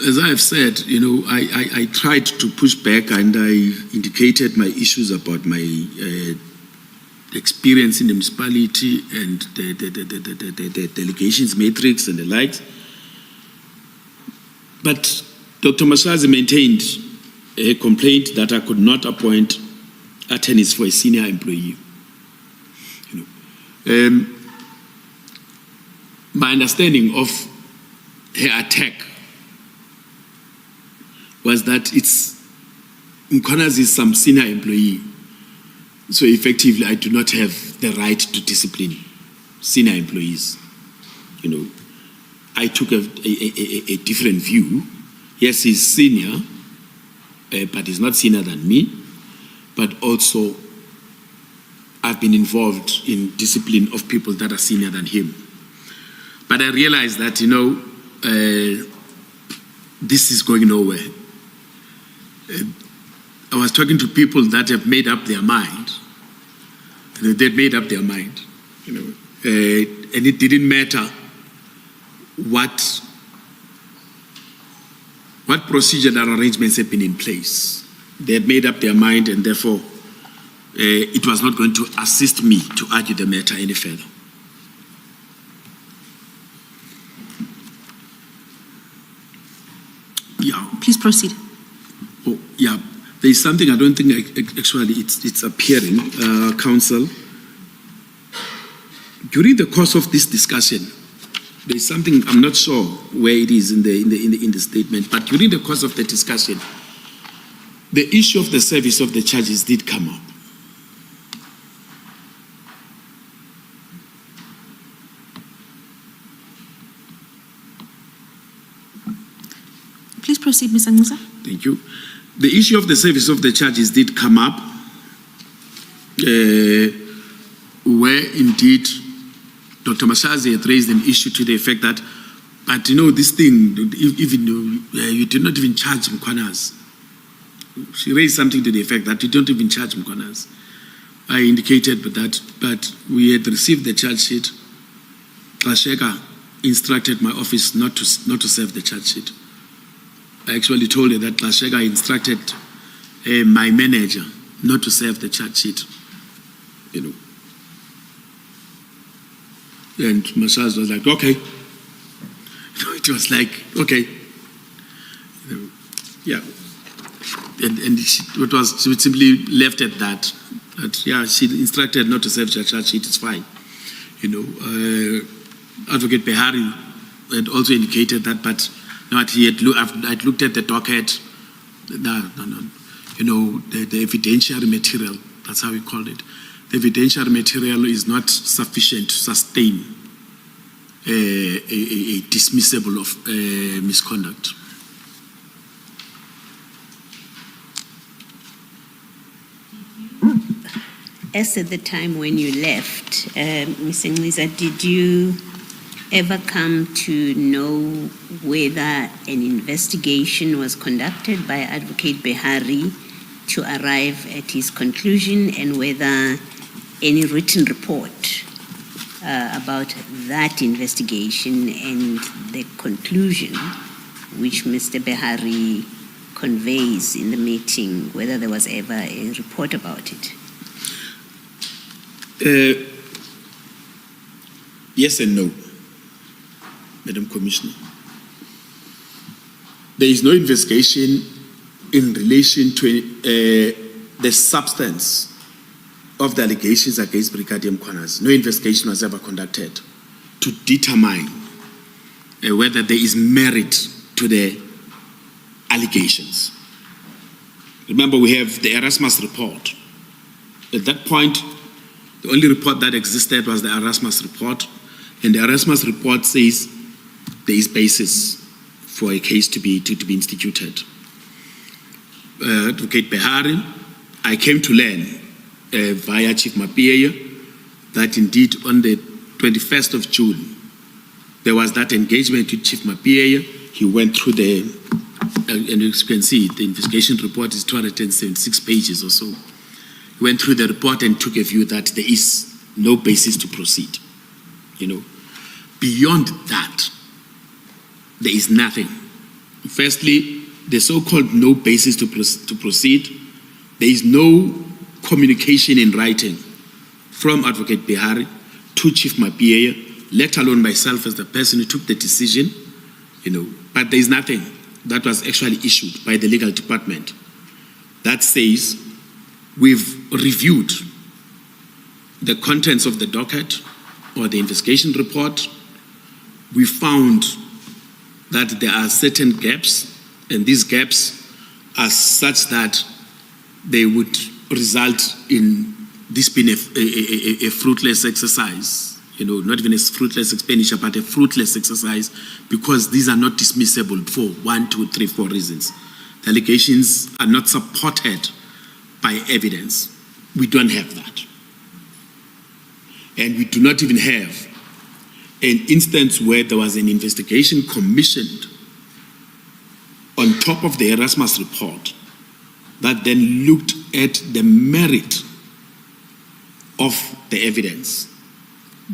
as I have said, I tried to push back, and I indicated my issues about my experience in the municipality and the delegations matrix and the likes. But Dr. Mkhwanazi maintained a complaint that I could not appoint attorneys for a senior employee. My understanding of her attack was that Mkhwanazi is some senior employee. So effectively, I do not have the right to discipline senior employees. I took a different view. Yes, he's senior, but he's not senior than me. But also, I've been involved in discipline of people that are senior than him. But I realized that, this is going nowhere. I was talking to people that have made up their mind. They've made up their mind, and it didn't matter what procedural arrangements have been in place. They had made up their mind, and therefore it was not going to assist me to argue the matter any further. Yeah. Please proceed. Oh, yeah. There is something I don't think actually it's appearing, Council. During the course of this discussion, there is something, I'm not sure where it is in the statement, but during the course of the discussion, the issue of the service of the charges did come up. Please proceed, Mr. Ngisa. Thank you. The issue of the service of the charges did come up, where indeed Dr. Mkhwanazi had raised an issue to the effect that, but this thing, even you did not even charge Mkhwanazi. She raised something to the effect that you don't even charge Mkhwanazi. I indicated that, but we had received the charge sheet. Sheka instructed my office not to serve the charge sheet. I actually told her that Sheka instructed my manager not to serve the charge sheet. And Mkhwanazi was like, okay. It was like, okay. Yeah. And she simply left at that. Yeah, she instructed not to serve the charge sheet, it's fine. Advocate Behari had also indicated that, but I'd looked at the docket. No. The evidentiary material, that's how we called it. The evidentiary material is not sufficient to sustain a dismissible of misconduct. As at the time when you left, Ms. Ngisa, did you ever come to know whether an investigation was conducted by Advocate Behari to arrive at his conclusion, and whether any written report about that investigation and the conclusion which Mr. Behari conveys in the meeting, whether there was ever a report about it. Yes and no, Madam Commissioner. There is no investigation in relation to the substance of the allegations against Brigadier Mkhwanazi. No investigation was ever conducted to determine whether there is merit to the allegations. Remember, we have the Erasmus report. At that point, the only report that existed was the Erasmus report, and the Erasmus report says there is basis for a case to be instituted. Advocate Behari, I came to learn via Chief Mapieya that indeed on the 21st of June, there was that engagement with Chief Mapieya. He went through and as you can see, the investigation report is 276 pages or so. He went through the report and took a view that there is no basis to proceed. Beyond that, there is nothing. Firstly, the so-called no basis to proceed, there is no communication in writing from Advocate Behari to Chief Mapieya, let alone myself as the person who took the decision, but there is nothing that was actually issued by the legal department that says we've reviewed the contents of the docket or the investigation report. We found that there are certain gaps, and these gaps are such that they would result in this being a fruitless exercise, not even a fruitless expenditure, but a fruitless exercise, because these are not dismissible for 1, 2, 3, 4 reasons. The allegations are not supported by evidence. We don't have that. And we do not even have an instance where there was an investigation commissioned on top of the Erasmus report that then looked at the merit of the evidence.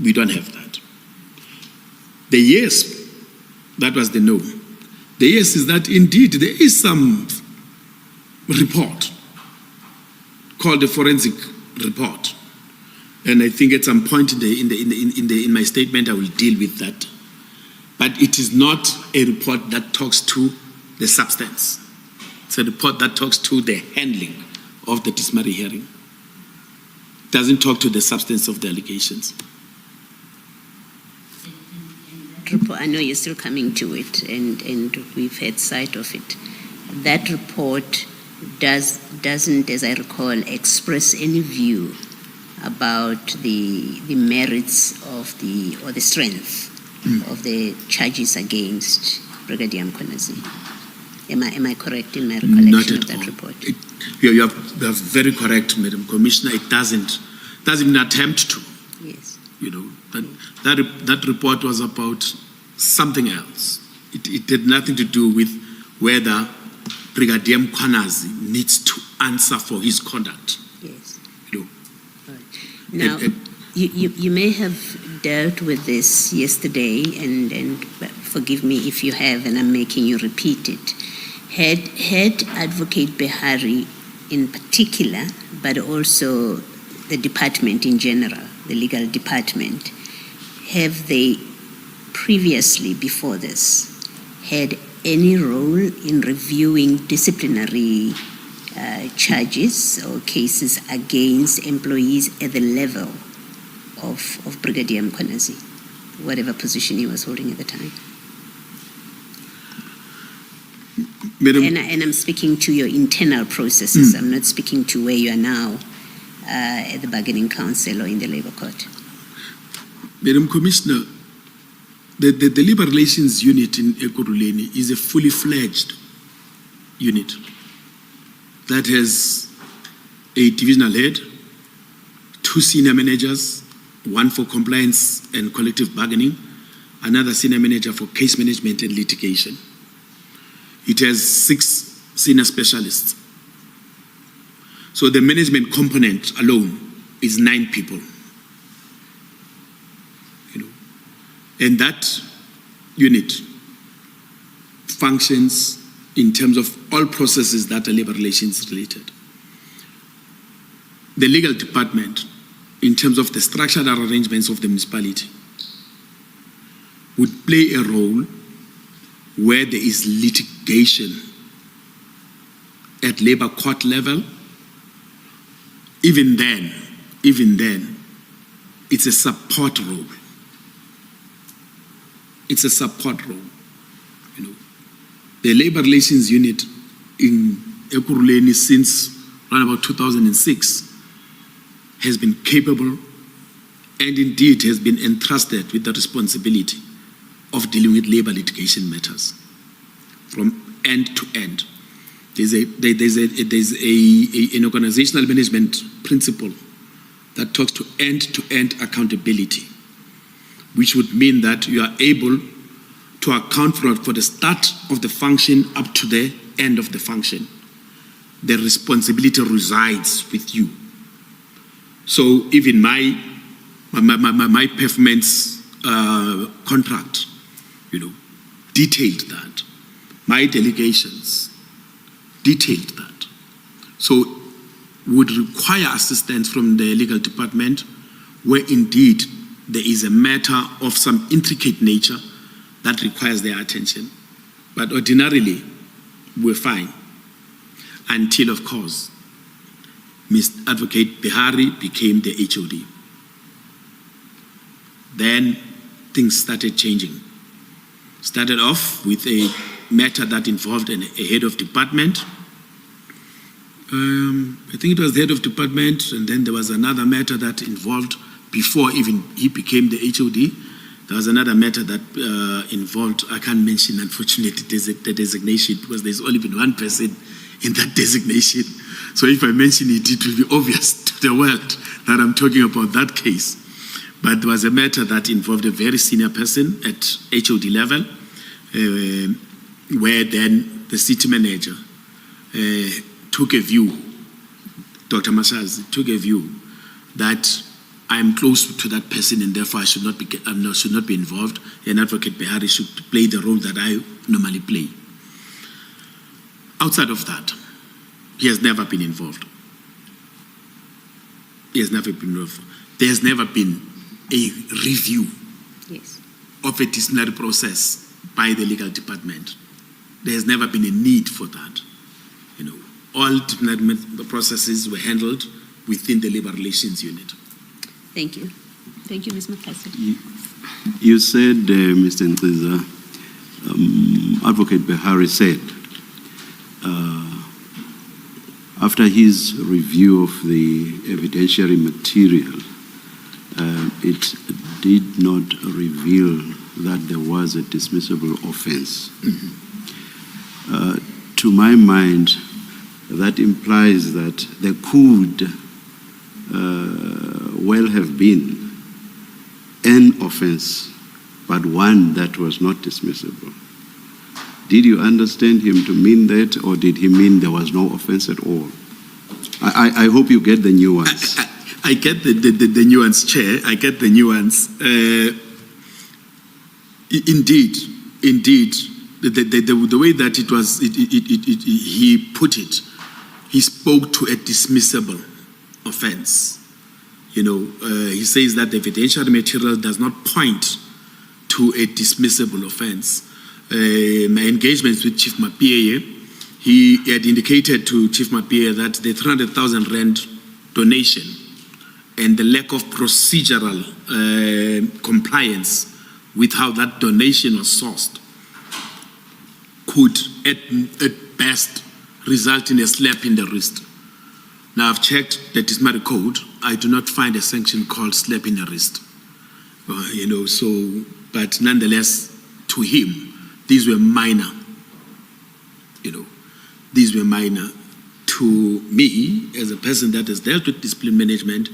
We don't have that. The yes, that was the no. The yes is that indeed there is some report called the forensic report. And I think at some point in my statement I will deal with that. But it is not a report that talks to the substance. It's a report that talks to the handling of the dismally hearing. It doesn't talk to the substance of the allegations. I know you're still coming to it, and we've had sight of it. That report doesn't, as I recall, express any view about the merits of or the strength of the charges against Brigadier Mkhwanazi. Am I correct in my recollection of that report? You are very correct, Madam Commissioner. It doesn't even attempt to. Yes. That report was about something else. It had nothing to do with whether Brigadier Mkhwanazi needs to answer for his conduct. Yes. Now, you may have dealt with this yesterday, and forgive me if you have, and I'm making you repeat it. Had Advocate Behari in particular, but also the department in general, the legal department, have they previously, before this, had any role in reviewing disciplinary charges or cases against employees at the level of Brigadier Mkhwanazi, whatever position he was holding at the time? Madam, and I'm speaking to your internal processes. I'm not speaking to where you are now at the bargaining council or in the labor court. Madam Commissioner, the Labor Relations Unit in Ekurhuleni is a fully fledged unit that has a divisional head, 2 senior managers, 1 for compliance and collective bargaining, another senior manager for case management and litigation. It has 6 senior specialists So the management component alone is 9 people. And that unit functions in terms of all processes that are labor relations related. The legal department, in terms of the structural arrangements of the municipality, would play a role where there is litigation at labor court level. Even then, it's a support role. It's a support role. The labor relations unit in Ekurhuleni since around about 2006 has been capable and indeed has been entrusted with the responsibility of dealing with labor litigation matters from end to end. There's an organizational management principle that talks to end-to-end accountability, which would mean that you are able to account for the start of the function up to the end of the function. The responsibility resides with you. So even my performance contract, detailed that. My delegations detailed that. So would require assistance from the legal department where indeed there is a matter of some intricate nature that requires their attention. But ordinarily, we're fine. Until, of course, Mr. Advocate Bihari became the HOD. Then things started changing. Started off with a matter that involved a head of department. I think it was the head of department, and then there was another matter that involved, before even he became the HOD, there was another matter that involved, I can't mention unfortunately the designation because there's only been one person in that designation. So if I mention it, it will be obvious to the world that I'm talking about that case. But there was a matter that involved a very senior person at HOD level, where then the city manager took a view, Dr. Mkhwanazi took a view that I'm close to that person and therefore I should not be involved, and Advocate Bihari should play the role that I normally play. Outside of that, he has never been involved. He has never been involved. There has never been a review of a disciplinary process by the legal department. There has never been a need for that. All disciplinary processes were handled within the labor relations unit. Thank you. Thank you, Ms. Mkhwanazi. You said, Mr. Nziza, Advocate Bihari said, after his review of the evidentiary material, it did not reveal that there was a dismissible offense. To my mind, that implies that there could well have been an offense, but one that was not dismissible. Did you understand him to mean that, or did he mean there was no offense at all? I hope you get the nuance. I get the nuance, Chair. I get the nuance. Indeed, the way that it was, he put it, he spoke to a dismissible offense. He says that the evidentiary material does not point to a dismissible offense. My engagements with Chief Mapie, he had indicated to Chief Mapie that the 300,000 rand donation and the lack of procedural compliance with how that donation was sourced could, at best, result in a slap in the wrist. Now, I've checked the disciplinary code. I do not find a sanction called slap in the wrist. But nonetheless, to him, these were minor. These were minor. To me, as a person that has dealt with discipline management,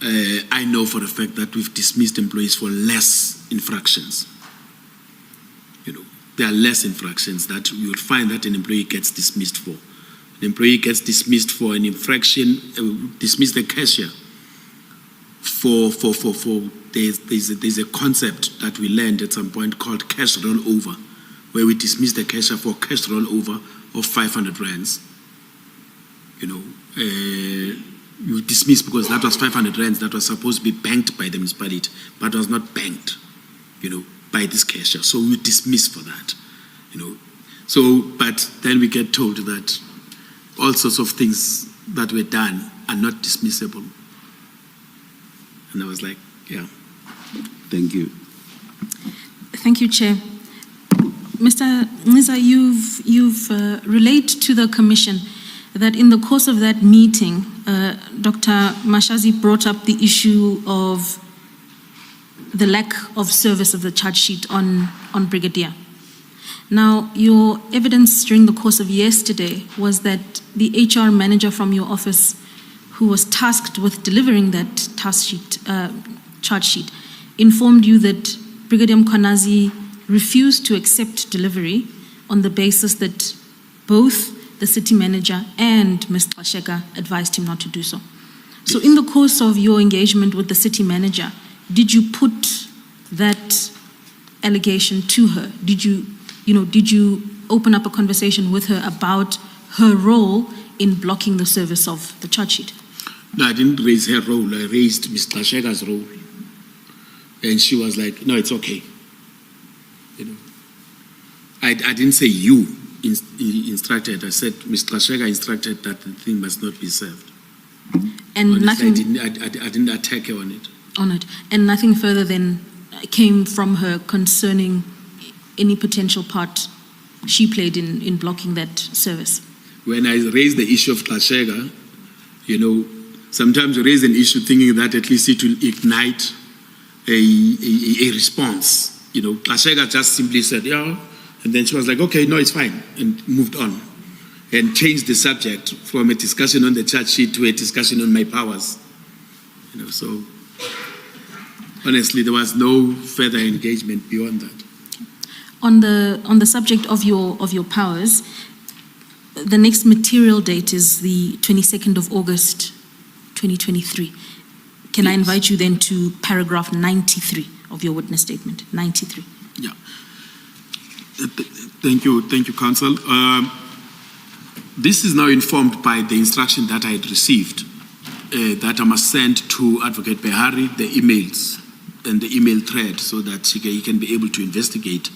I know for a fact that we've dismissed employees for less infractions. There are less infractions that you will find that an employee gets dismissed for. the employee gets dismissed for an infraction, dismiss the cashier there's a concept that we learned at some point called cash rollover, where we dismiss the cashier for cash rollover of 500 rands. You dismiss because that was 500 rands that was supposed to be banked by the municipality, but was not banked, by this cashier. So we dismiss for that, So, but then we get told that all sorts of things that were done are not dismissible. And I was like, yeah. Thank you. Thank you, Chair. Mr. Ngqiza, you've relayed to the Commission that in the course of that meeting, Dr. Mkhwanazi brought up the issue of the lack of service of the charge sheet on Brigadier. Now, your evidence during the course of yesterday was that the HR manager from your office, who was tasked with delivering that charge sheet, informed you that Brigadier Mkhwanazi refused to accept delivery on the basis that both the city manager and Mr. Xheka advised him not to do so. So in the course of your engagement with the city manager, did you put that allegation to her? Did you open up a conversation with her about her role in blocking the service of the charge sheet? No, I didn't raise her role. I raised Mr. Xheka's role. And she was like, no, it's okay. I didn't say you instructed. I said Mr. Xheka instructed that the thing must not be served. And honestly, nothing. I didn't attack her on it. And nothing further then came from her concerning any potential part she played in blocking that service. When I raised the issue of Xheka, sometimes you raise an issue thinking that at least it will ignite a response. Xheka just simply said, yeah, and then she was like, okay, no, it's fine, and moved on, and changed the subject from a discussion on the charge sheet to a discussion on my powers. So honestly, there was no further engagement beyond that. On the subject of your powers, the next material date is the 22nd of August, 2023. Can I invite you then to paragraph 93 of your witness statement? 93. Yeah. Thank you, Counsel. This is now informed by the instruction that I had received that I must send to Advocate Behari the emails and the email thread so that he can be able to investigate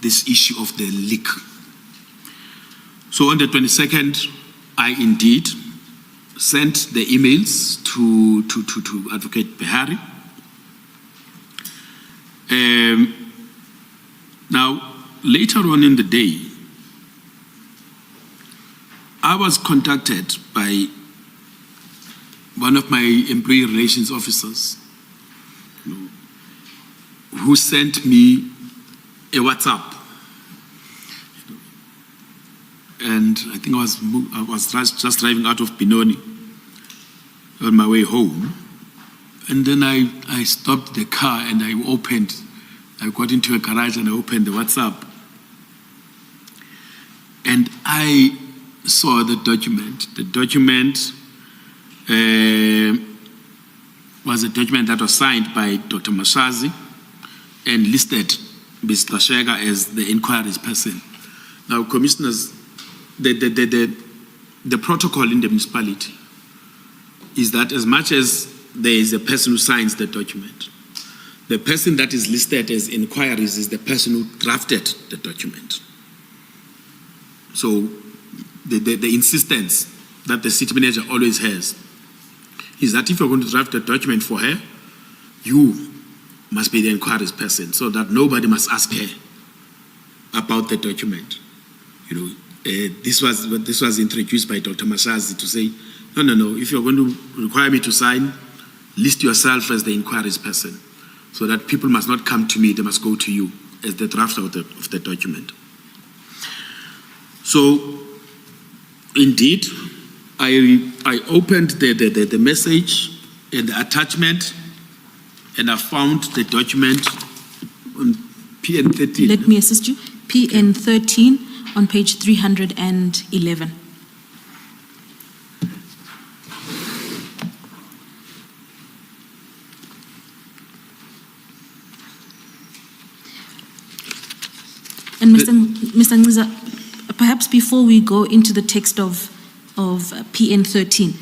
this issue of the leak. So on the 22nd, I indeed sent the emails to Advocate Behari. Now, later on in the day, I was contacted by one of my employee relations officers who sent me a WhatsApp. And I think I was just driving out of Benoni on my way home. And then I stopped the car and I got into a garage and I opened the WhatsApp. And I saw the document. The document was a document that was signed by Dr. Mkhwanazi and listed Mr. Xheka as the inquiries person. Now, commissioners, the protocol in the municipality is that as much as there is a person who signs the document, the person that is listed as inquiries is the person who drafted the document. So the insistence that the city manager always has is that if you're going to draft a document for her, you must be the inquiries person so that nobody must ask her about the document. This was introduced by Dr. Mkhwanazi to say, no, if you're going to require me to sign, list yourself as the inquiries person so that people must not come to me, they must go to you as the drafter of the document. So, indeed, I opened the message and the attachment and I found the document on PN 13. Let me assist you. PN 13 on page 311. And Mr. Ngqiza, perhaps before we go into the text of PN 13,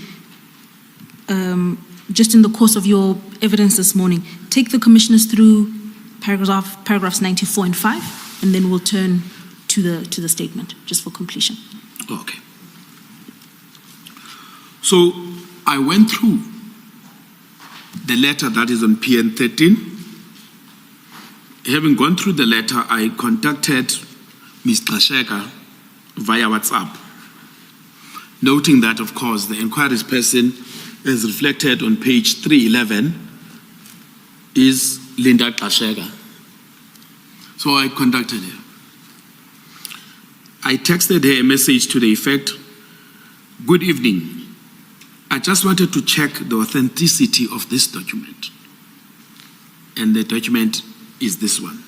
just in the course of your evidence this morning, take the commissioners through paragraphs 94 and 5, and then we'll turn to the statement, just for completion. Okay. So I went through the letter that is on PN 13. Having gone through the letter, I contacted Ms. Xhasheka via WhatsApp, noting that, of course, the inquiry's person, as reflected on page 311, is Linda Xhasheka. So I contacted her. I texted her a message to the effect, "Good evening. I just wanted to check the authenticity of this document." And the document is this one,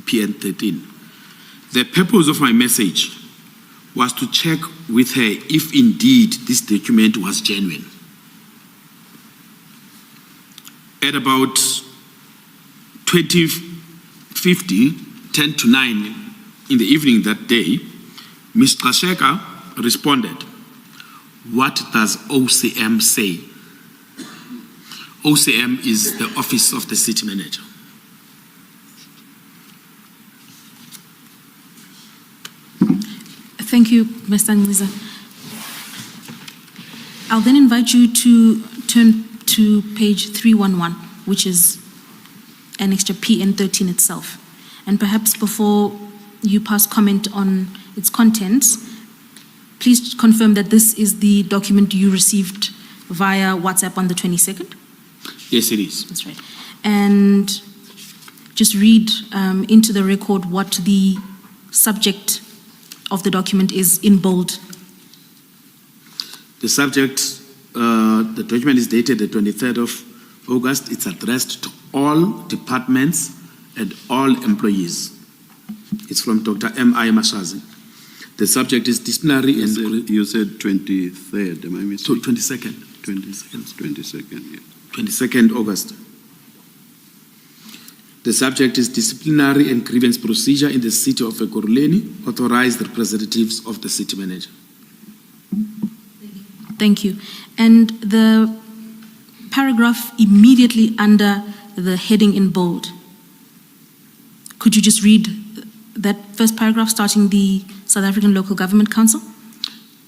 PN 13. The purpose of my message was to check with her if indeed this document was genuine. At about 20:50, 10 to 9 in the evening that day, Ms. Xhasheka responded, "What does OCM say?" OCM is the Office of the City Manager. Thank you, Mr. Ngqiza. I'll then invite you to turn to page 311, which is annexed to PN 13 itself. And perhaps before you pass comment on its contents, please confirm that this is the document you received via WhatsApp on the 22nd? Yes, it is. That's right. And just read into the record what the subject of the document is in bold. The subject, the document is dated the 23rd of August. It's addressed to all departments and all employees. It's from Dr. M.I. Mashazi. The subject is disciplinary and... You said 23rd, am I mistaken? 22nd. 22nd, yeah. 22nd August. The subject is disciplinary and grievance procedure in the city of Ekurhuleni, authorized representatives of the city manager. Thank you. And the paragraph immediately under the heading in bold, could you just read that first paragraph starting the South African Local Government Council?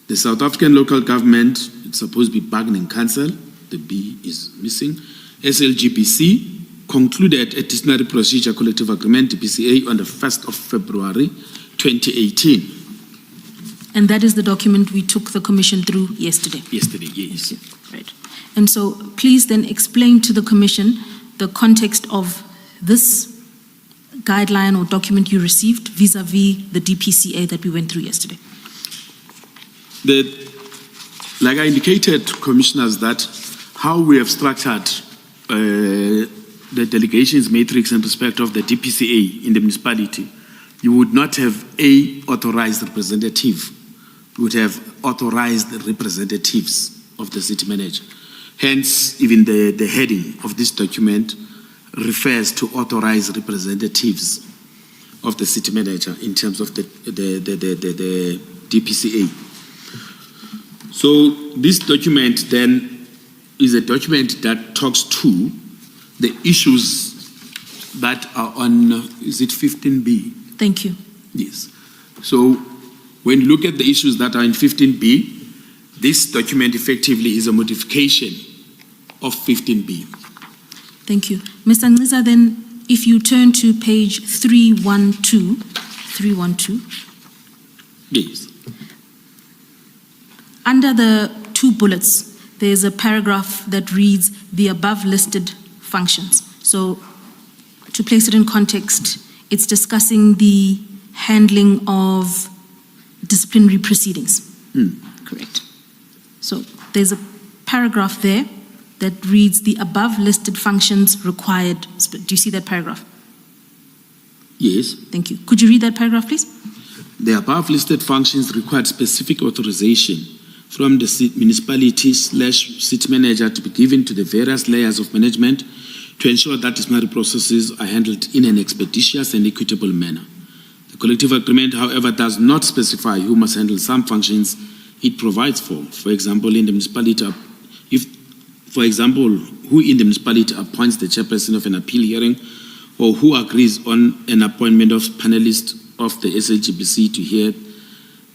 The South African Local Government, it's supposed to be Bargaining Council, the B is missing, SLGPC, concluded a disciplinary procedure collective agreement, DPCA, on the 1st of February 2018. And that is the document we took the commission through yesterday? Yesterday, yes. Right. And so please then explain to the commission the context of this guideline or document you received vis-a-vis the DPCA that we went through yesterday. Like I indicated, commissioners, that how we have structured the delegations matrix in respect of the DPCA in the municipality, you would not have a authorized representative. You would have authorized representatives of the city manager. Hence, even the heading of this document refers to authorized representatives of the city manager in terms of the DPCA. So this document then is a document that talks to the issues that are on, is it 15B? Thank you. Yes. So when you look at the issues that are in 15B, this document effectively is a modification of 15B. Thank you. Mr. Ngqiza, then, if you turn to page 312. Yes. Under the two bullets, there's a paragraph that reads the above listed functions. So to place it in context, it's discussing the handling of disciplinary proceedings. Correct. So there's a paragraph there that reads the above listed functions required. Do you see that paragraph? Yes. Thank you. Could you read that paragraph, please? The above listed functions required specific authorization from the municipality/city manager to be given to the various layers of management to ensure that disciplinary processes are handled in an expeditious and equitable manner. The collective agreement, however, does not specify who must handle some functions it provides for. For example, in the municipality, who in the municipality appoints the chairperson of an appeal hearing, or who agrees on an appointment of panelists of the SLGBC to hear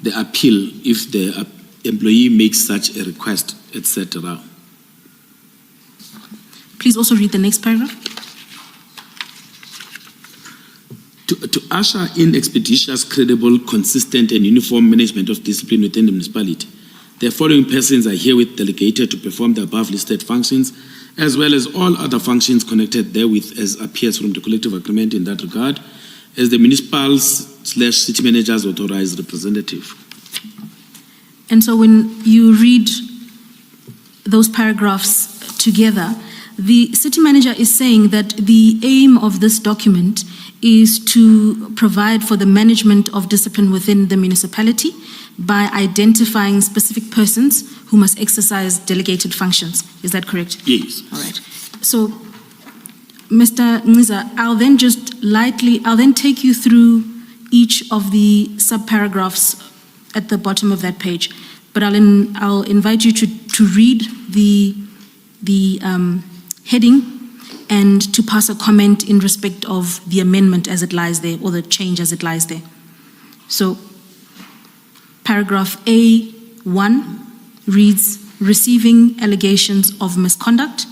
the appeal if the employee makes such a request, etc. Please also read the next paragraph. To usher in expeditious, credible, consistent, and uniform management of discipline within the municipality, the following persons are herewith delegated to perform the above listed functions, as well as all other functions connected therewith as appears from the collective agreement in that regard, as the municipal/city manager's authorized representative. And so when you read those paragraphs together, the city manager is saying that the aim of this document is to provide for the management of discipline within the municipality by identifying specific persons who must exercise delegated functions. Is that correct? Yes. All right. So, Mr. Ngqiza, I'll then take you through each of the subparagraphs at the bottom of that page. But I'll invite you to read the heading and to pass a comment in respect of the amendment as it lies there, or the change as it lies there. So, paragraph A1 reads, receiving allegations of misconduct,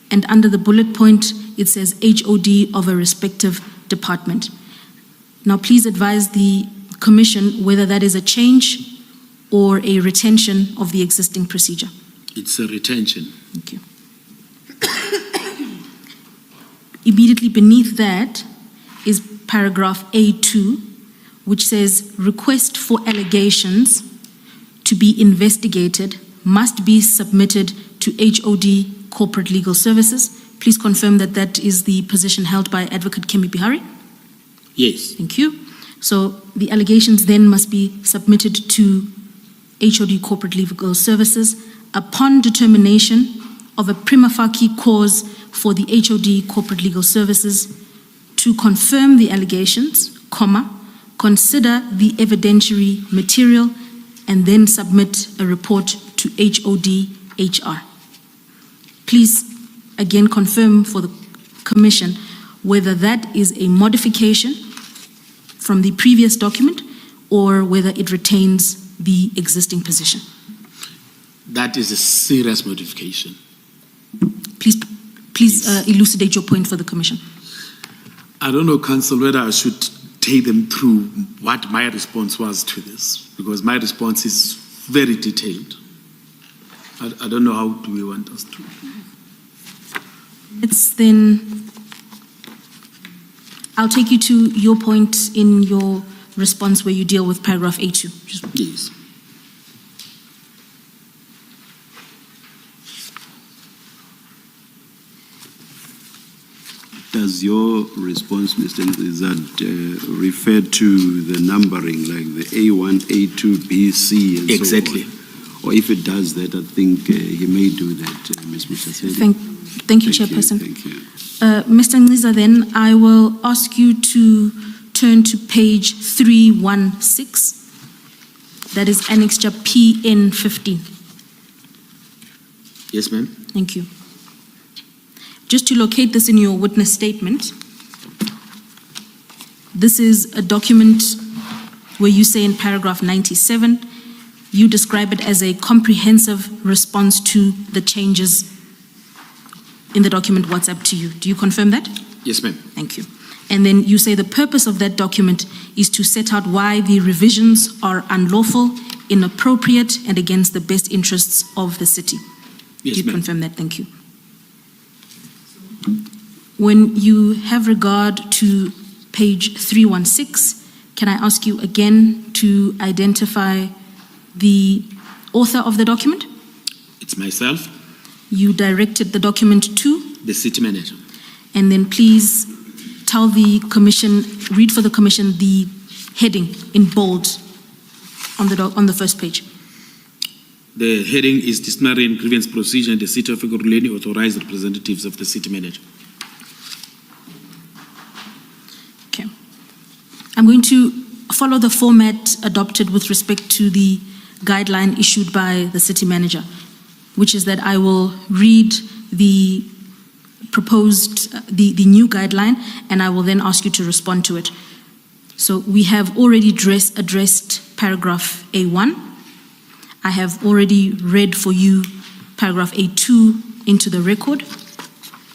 and under the bullet point, it says HOD of a respective department. Now, please advise the Commission whether that is a change or a retention of the existing procedure. It's a retention. Thank you. Immediately beneath that is paragraph A2, which says request for allegations to be investigated must be submitted to HOD Corporate Legal Services. Please confirm that that is the position held by Advocate Kemi Bihari. Yes. Thank you. So the allegations then must be submitted to HOD Corporate Legal Services upon determination of a prima facie cause for the HOD Corporate Legal Services to confirm the allegations, consider the evidentiary material, and then submit a report to HOD HR. Please again confirm for the Commission whether that is a modification from the previous document or whether it retains the existing position. That is a serious modification. Please elucidate your point for the Commission. I don't know, Council, whether I should take them through what my response was to this, because my response is very detailed. I don't know how do we want us to. It's then, I'll take you to your point in your response where you deal with paragraph A2. Yes. Does your response, Mr. Ngqiza, refer to the numbering, like the A1, A2, B, C, and exactly. so on? Or if it does that, I think he may do that, Ms. Mutlaseli. Thank you, Chairperson. Thank you. Mr. Ngqiza, then I will ask you to turn to page 316. That is annexure PN15. Yes, ma'am. Thank you. Just to locate this in your witness statement, this is a document where you say in paragraph 97, you describe it as a comprehensive response to the changes in the document What's Up to You. Do you confirm that? Yes, ma'am. Thank you. And then you say the purpose of that document is to set out why the revisions are unlawful, inappropriate, and against the best interests of the city. Yes, Do you ma'am. confirm that? Thank you. When you have regard to page 316, can I ask you again to identify the author of the document? It's myself, You directed the document to, the city manager. and then please tell the Commission, read for the Commission the heading in bold on the first page. The heading is Disciplinary and Grievance Procedure in the City of Ekurhuleni, authorized representatives of the city manager. Okay. I'm I'm going to follow the format adopted with respect to the guideline issued by the city manager, which is that I will read the proposed, the new guideline, and I will then ask you to respond to it. So we have already addressed paragraph A1. I have already read for you paragraph A2 into the record.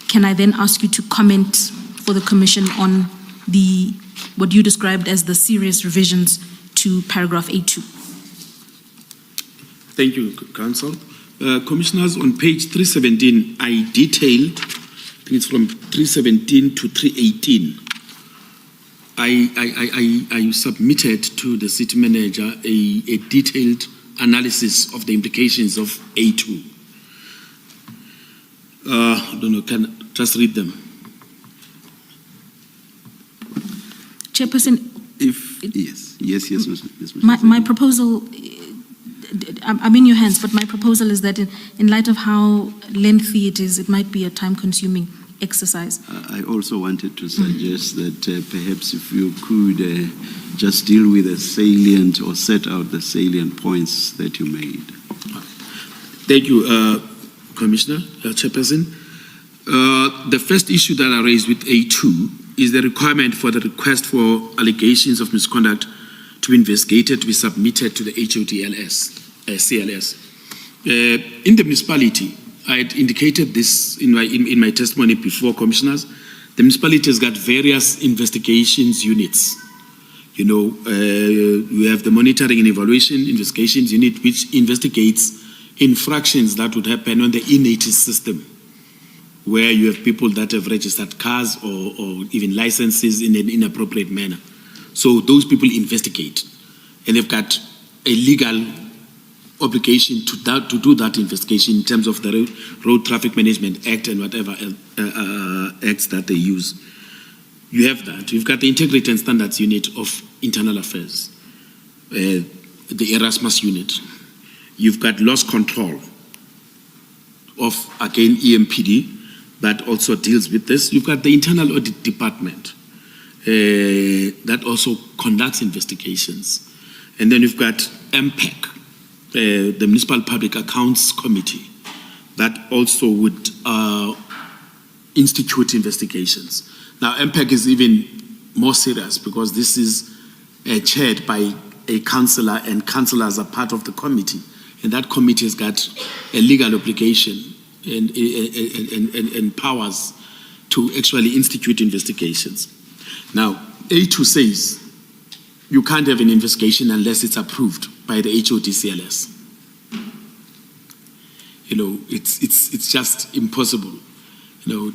Can I then ask you to comment for the Commission on what you described as the serious revisions to paragraph A2? Thank you, Council. Commissioners, on page 317, I detailed, I think it's from 317 to 318, I submitted to the city manager a detailed analysis of the implications of A2. I don't know, can I just read them? Chairperson, Yes, Mr. my proposal, I'm in your hands, but my proposal is that in light of how lengthy it is, it might be a time-consuming exercise. I also wanted to suggest that perhaps if you could just deal with the salient or set out the salient points that you made. Thank you, Commissioner, Chairperson. The first issue that I raised with A2 is the requirement for the request for allegations of misconduct to be investigated to be submitted to the HOTLS, CLS. In the municipality, I had indicated this in my testimony before, Commissioners. The municipality has got various investigations units. You know, we have the monitoring and evaluation investigations unit, which investigates infractions that would happen on the e-notice system, where you have people that have registered cars or even licenses in an inappropriate manner. So those people investigate, and they've got a legal obligation to do that investigation in terms of the Road Traffic Management Act and whatever acts that they use. You have that. You've got the Integrity and Standards Unit of Internal Affairs, the Erasmus unit. You've got loss control of, again, EMPD, that also deals with this. You've got the Internal Audit Department that also conducts investigations. And then you've got MPAC, the Municipal Public Accounts Committee, that also would institute investigations. Now, MPAC is even more serious because this is chaired by a councillor, and councillors are part of the committee. And that committee has got a legal obligation and powers to actually institute investigations. Now, A2 says you can't have an investigation unless it's approved by the HOTCLS. You know, it's just impossible. You know,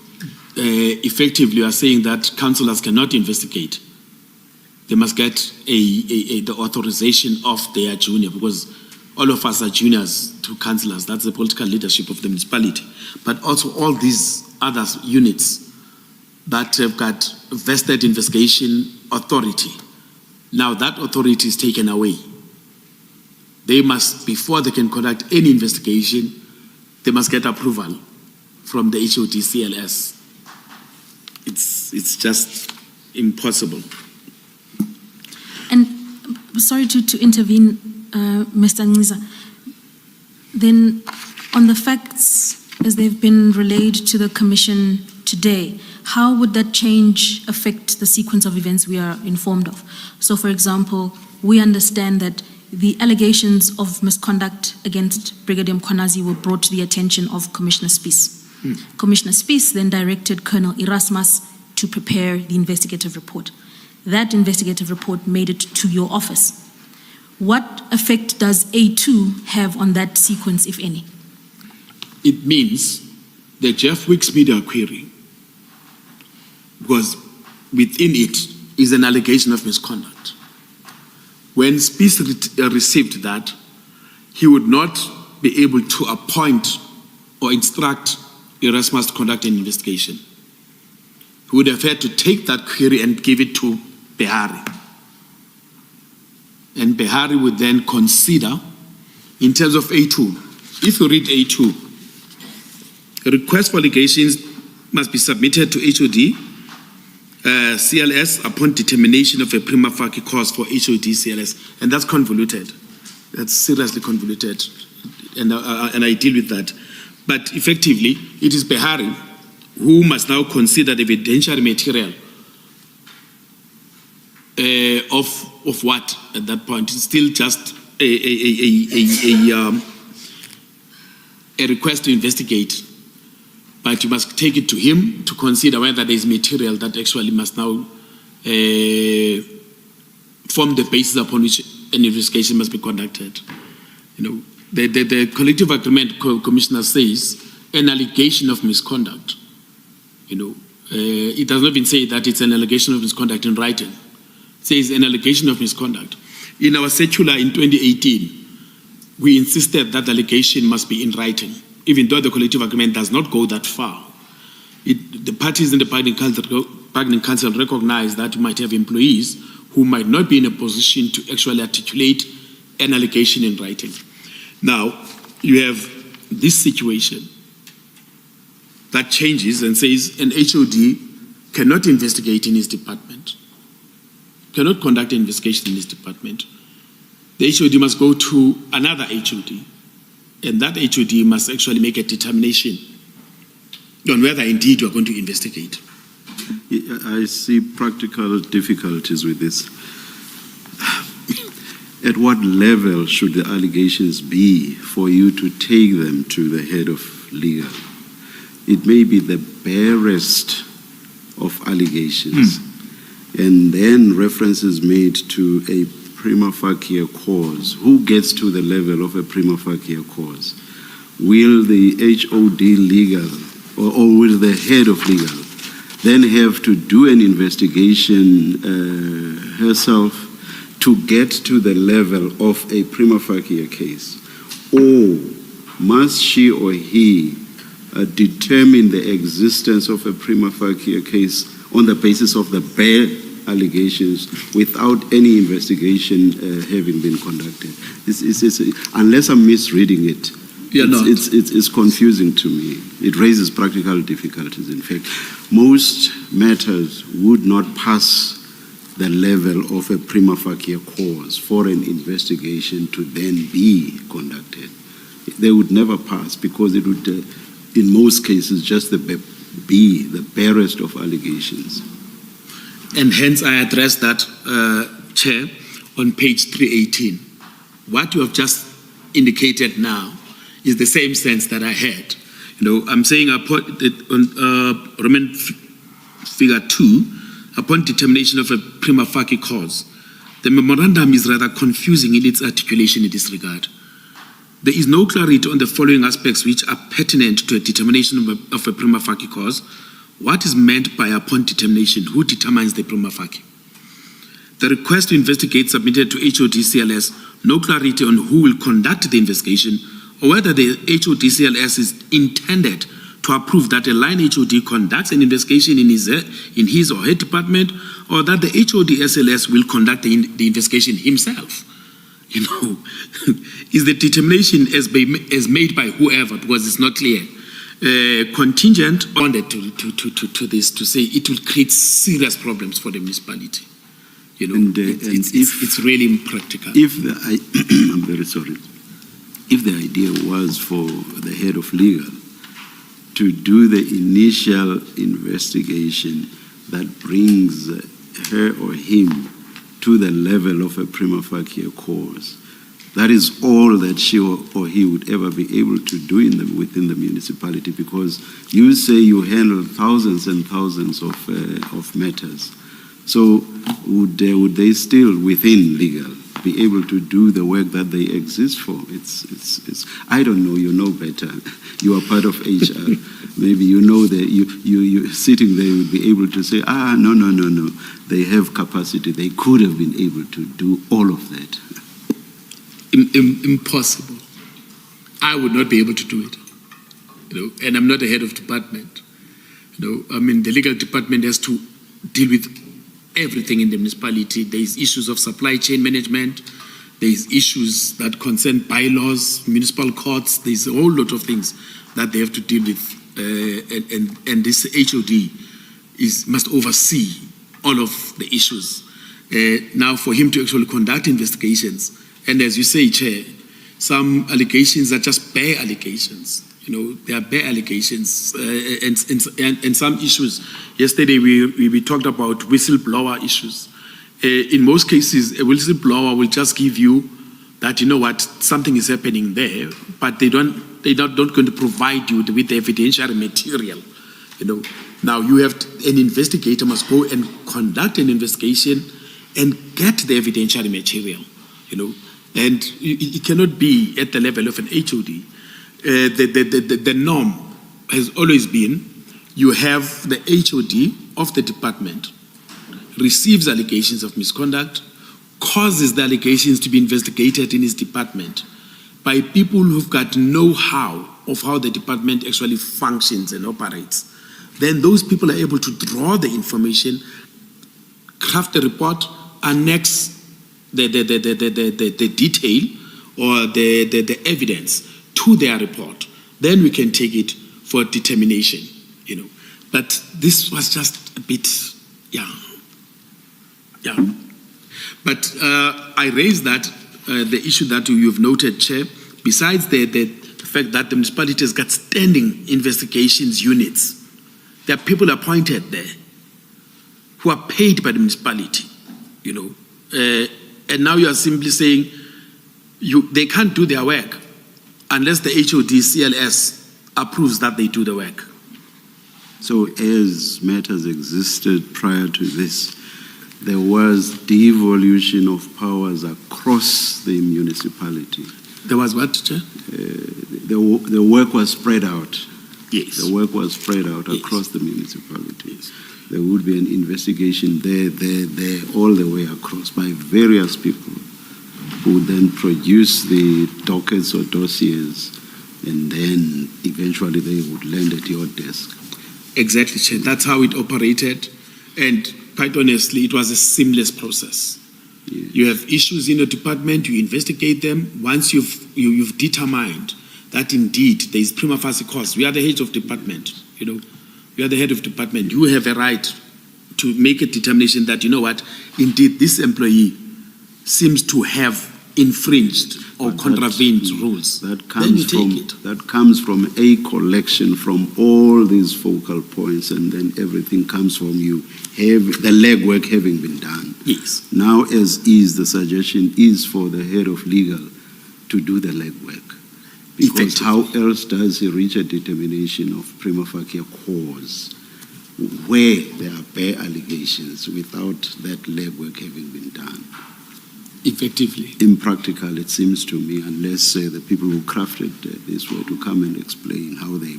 effectively, you are saying that councillors cannot investigate. They must get the authorization of their junior, because all of us are juniors to councillors. That's the political leadership of the municipality. But also all these other units that have got vested investigation authority. Now that authority is taken away. They must, before they can conduct any investigation, they must get approval from the HOTCLS. It's just impossible. And sorry to intervene, Mr. Ngqiza. Then on the facts as they've been relayed to the Commission today, how would that change affect the sequence of events we are informed of? So, for example, we understand that the allegations of misconduct against Brigadier Mkhwanazi were brought to the attention of Commissioner Spies. Commissioner Spies then directed Colonel Erasmus to prepare the investigative report. That investigative report made it to your office. What effect does A2 have on that sequence, if any? It means the Jeff Weeks media query, because within it is an allegation of misconduct. When Spies received that, he would not be able to appoint or instruct Erasmus to conduct an investigation. He would have had to take that query and give it to Behari. And Behari would then consider, in terms of A2, if you read A2, a request for allegations must be submitted to HOD. CLS upon determination of a prima facie cause for HOD CLS, and that's convoluted. That's seriously convoluted, and I deal with that. But effectively, it is Behari who must now consider the evidentiary material of what at that point. It's still just a request to investigate, but you must take it to him to consider whether there is material that actually must now form the basis upon which an investigation must be conducted. The collective agreement commissioner says an allegation of misconduct. It does not even say that it's an allegation of misconduct in writing. It says an allegation of misconduct. In our circular in 2018, we insisted that the allegation must be in writing, even though the collective agreement does not go that far. The parties in the bargaining council recognize that you might have employees who might not be in a position to actually articulate an allegation in writing. Now, you have this situation that changes and says an HOD cannot investigate in his department, cannot conduct an investigation in his department. The HOD must go to another HOD, and that HOD must actually make a determination on whether indeed you are going to investigate. I see practical difficulties with this. At what level should the allegations be for you to take them to the head of legal? It may be the barest of allegations, and then references made to a prima facie cause. Who gets to the level of a prima facie cause? Will the HOD legal or will the head of legal then have to do an investigation herself to get to the level of a prima facie case? Or must she or he determine the existence of a prima facie case on the basis of the bare allegations without any investigation having been conducted? Unless I'm misreading it, it's confusing to me. It raises practical difficulties. In fact, most matters would not pass the level of a prima facie cause for an investigation to then be conducted. They would never pass because it would, in most cases, just be the barest of allegations. And hence I address that, Chair, on page 318. What you have just indicated now is the same sense that I had. I'm saying upon Roman figure 2, upon determination of a prima facie cause, the memorandum is rather confusing in its articulation in this regard. There is no clarity on the following aspects which are pertinent to a determination of a prima facie cause. What is meant by upon determination? Who determines the prima facie? The request to investigate submitted to HOD CLS, no clarity on who will conduct the investigation or whether the HOD CLS is intended to approve that a line HOD conducts an investigation in his or her department, or that the HOD SLS will conduct the investigation himself. Is the determination as made by whoever, because it's not clear, contingent on to this, to say it will create serious problems for the municipality. It's really impractical. I'm very sorry. If the idea was for the head of legal to do the initial investigation that brings her or him to the level of a prima facie cause, that is all that she or he would ever be able to do within the municipality, because you say you handle thousands and thousands of matters. So would they still, within legal, be able to do the work that they exist for? It's I don't know, you know better. You are part of HR. Maybe you know that you sitting there would be able to say, no. They have capacity. They could have been able to do all of that. Impossible. I would not be able to do it. And I'm not the head of department. The legal department has to deal with everything in the municipality. There's issues of supply chain management. There's issues that concern bylaws, municipal courts. There's a whole lot of things that they have to deal with. And this HOD must oversee all of the issues. Now, for him to actually conduct investigations, and as you say, Chair, some allegations are just bare allegations. They are bare allegations, and some issues. Yesterday, we talked about whistleblower issues. In most cases, a whistleblower will just give you that, something is happening there, but they're not going to provide you with the evidentiary material. Now you have an investigator must go and conduct an investigation and get the evidentiary material. And it cannot be at the level of an HOD. The norm has always been you have the HOD of the department receives allegations of misconduct, causes the allegations to be investigated in his department by people who've got know-how of how the department actually functions and operates. Then those people are able to draw the information, craft the report, annex the detail or the evidence to their report. Then we can take it for determination, But this was just a bit, But I raised that, the issue that you've noted, Chair, besides the fact that the municipality has got standing investigations units. There are people appointed there who are paid by the municipality, and now you are simply saying they can't do their work unless the HOD CLS approves that they do the work. So as matters existed prior to this, there was devolution of powers across the municipality. There was what, Chair? The work was spread out. Yes. The work was spread out across the municipality. Yes. There would be an investigation there, all the way across by various people who would then produce the dockets or dossiers, and then eventually they would land at your desk. Exactly, Chair. That's how it operated, and quite honestly, it was a seamless process. Yeah. You have issues in the department, you investigate them. Once you've determined that indeed there is prima facie cause, we are the head of department, we are the head of department. You have a right to make a determination that, indeed this employee seems to have infringed or contravened rules. That comes from a collection from all these focal points, and then everything comes from you, the legwork having been done. Yes. Now, the suggestion is for the head of legal to do the legwork. Because how else does he reach a determination of prima facie cause where there are bare allegations without that legwork having been done? Effectively. Impractical, it seems to me, unless the people who crafted this were to come and explain how they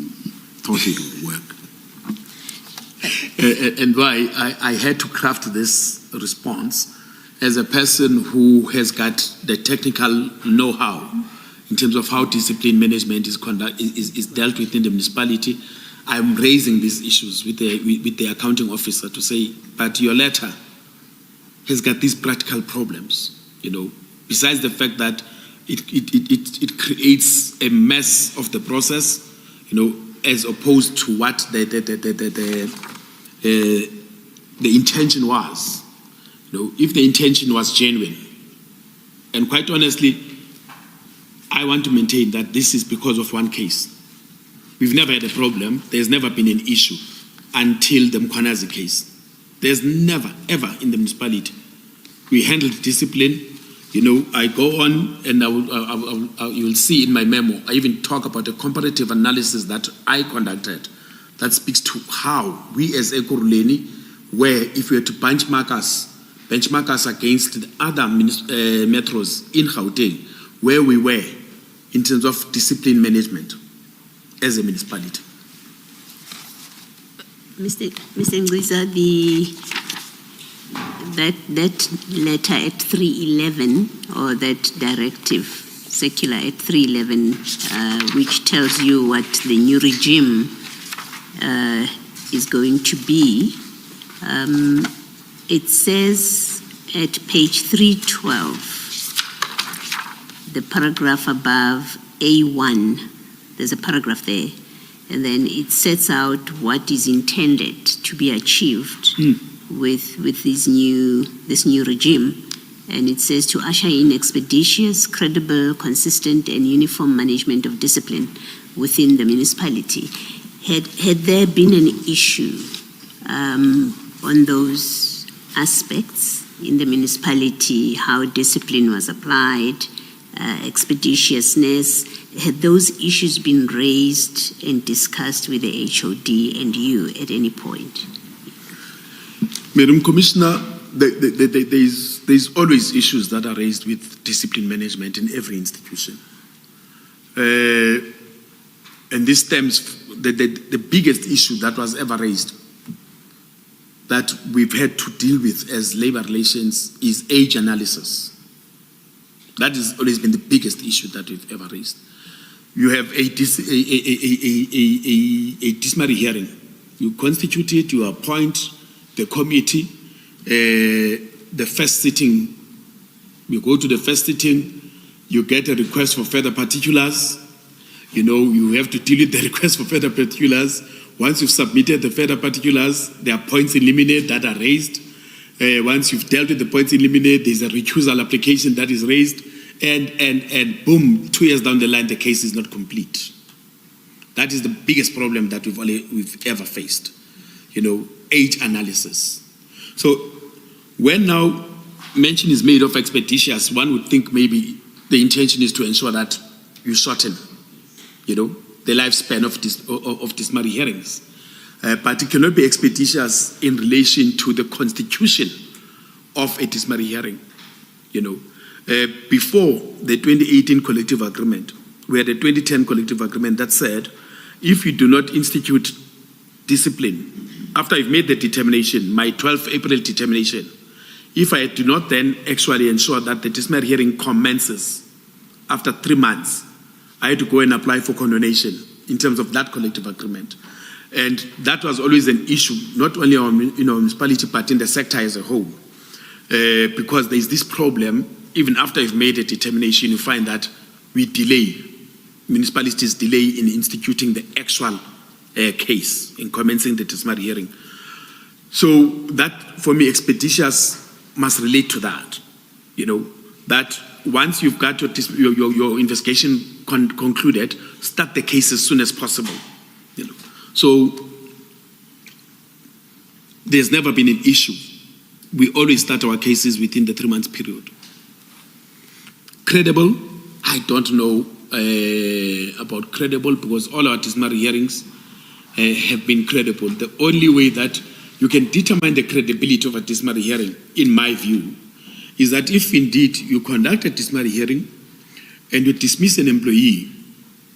thought it would work. And why I had to craft this response as a person who has got the technical know-how in terms of how discipline management is dealt with in the municipality. I'm raising these issues with the accounting officer to say, but your letter has got these practical problems. Besides the fact that it creates a mess of the process, as opposed to what the intention was. If the intention was genuine, and quite honestly, I want to maintain that this is because of one case. We've never had a problem. There's never been an issue until the Mkhwanazi case. There's never, ever in the municipality. We handled discipline. I go on and you will see in my memo, I even talk about a comparative analysis that I conducted that speaks to how we as Ekurhuleni, where if we were to benchmark us against the other metros in Gauteng, where we were in terms of discipline management as a municipality. Mr. Ngwiza, that letter at 311, or that directive circular at 311, which tells you what the new regime is going to be, it says at page 312, the paragraph above A1, there's a paragraph there, and then it sets out what is intended to be achieved with this new regime. And it says to usher in expeditious, credible, consistent, and uniform management of discipline within the municipality. Had there been an issue on those aspects in the municipality, how discipline was applied, expeditiousness, had those issues been raised and discussed with the HOD and you at any point? Madam Commissioner, there's always issues that are raised with discipline management in every institution. And this stems, the biggest issue that was ever raised that we've had to deal with as labor relations is age analysis. That has always been the biggest issue that we've ever raised. You have a disciplinary hearing. You constitute it, you appoint the committee, the first sitting, you go to the first sitting, you get a request for further particulars. You know, you have to deal with the request for further particulars. Once you've submitted the further particulars, there are points in limine that are raised. Once you've dealt with the points in limine, there's a recusal application that is raised, and boom, 2 years down the line, the case is not complete. That is the biggest problem that we've ever faced. You know, age analysis. So when now mention is made of expeditious, one would think maybe the intention is to ensure that you shorten, you know, the lifespan of disciplinary hearings. But it cannot be expeditious in relation to the constitution of a disciplinary hearing. You know, before the 2018 collective agreement, we had a 2010 collective agreement that said, if you do not institute discipline, after I've made the determination, my 12th April determination, if I do not then actually ensure that the disciplinary hearing commences after 3 months, I had to go and apply for condonation in terms of that collective agreement. And that was always an issue, not only on municipality, but in the sector as a whole. Because there's this problem, even after you've made a determination, you find that we delay, municipalities delay in instituting the actual case, in commencing the disciplinary hearing. So that, for me, expeditious must relate to that. You know, that once you've got your investigation concluded, start the case as soon as possible. You know, so there's never been an issue. We always start our cases within the 3 months period. Credible, I don't know about credible, because all our disciplinary hearings have been credible. The only way that you can determine the credibility of a disciplinary hearing, in my view, is that if indeed you conduct a disciplinary hearing and you dismiss an employee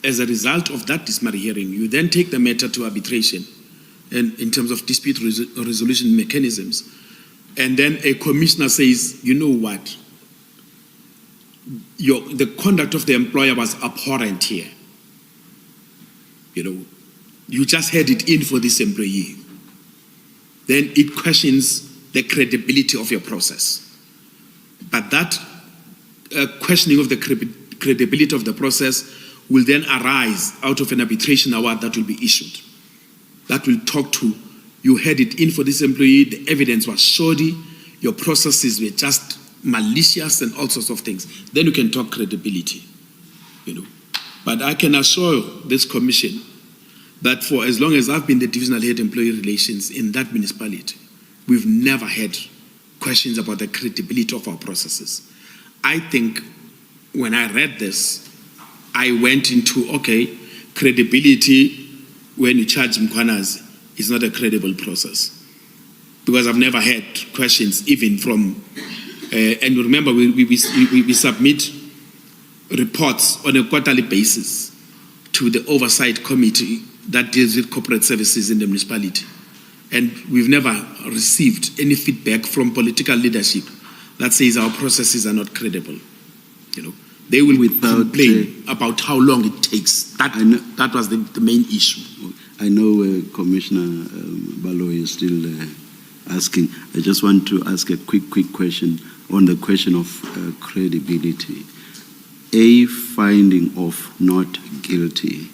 as a result of that disciplinary hearing, you then take the matter to arbitration and in terms of dispute resolution mechanisms. And then a commissioner says, you know what, the conduct of the employer was abhorrent here. You know, you just had it in for this employee. Then it questions the credibility of your process. But that questioning of the credibility of the process will then arise out of an arbitration award that will be issued. That will talk to, you had it in for this employee, the evidence was shoddy, your processes were just malicious and all sorts of things. Then you can talk credibility, you know. But I can assure this commission that for as long as I've been the divisional head employee relations in that municipality, we've never had questions about the credibility of our processes. I think when I read this, I went into, okay, credibility when you charge Mkhwanazi is not a credible process. Because I've never had questions even from, and remember we submit reports on a quarterly basis to the oversight committee that deals with corporate services in the municipality. And we've never received any feedback from political leadership that says our processes are not credible. You know, they will complain about how long it takes. That was the main issue. I know Commissioner Balo is still asking. I just want to ask a quick question on the question of credibility. A finding of not guilty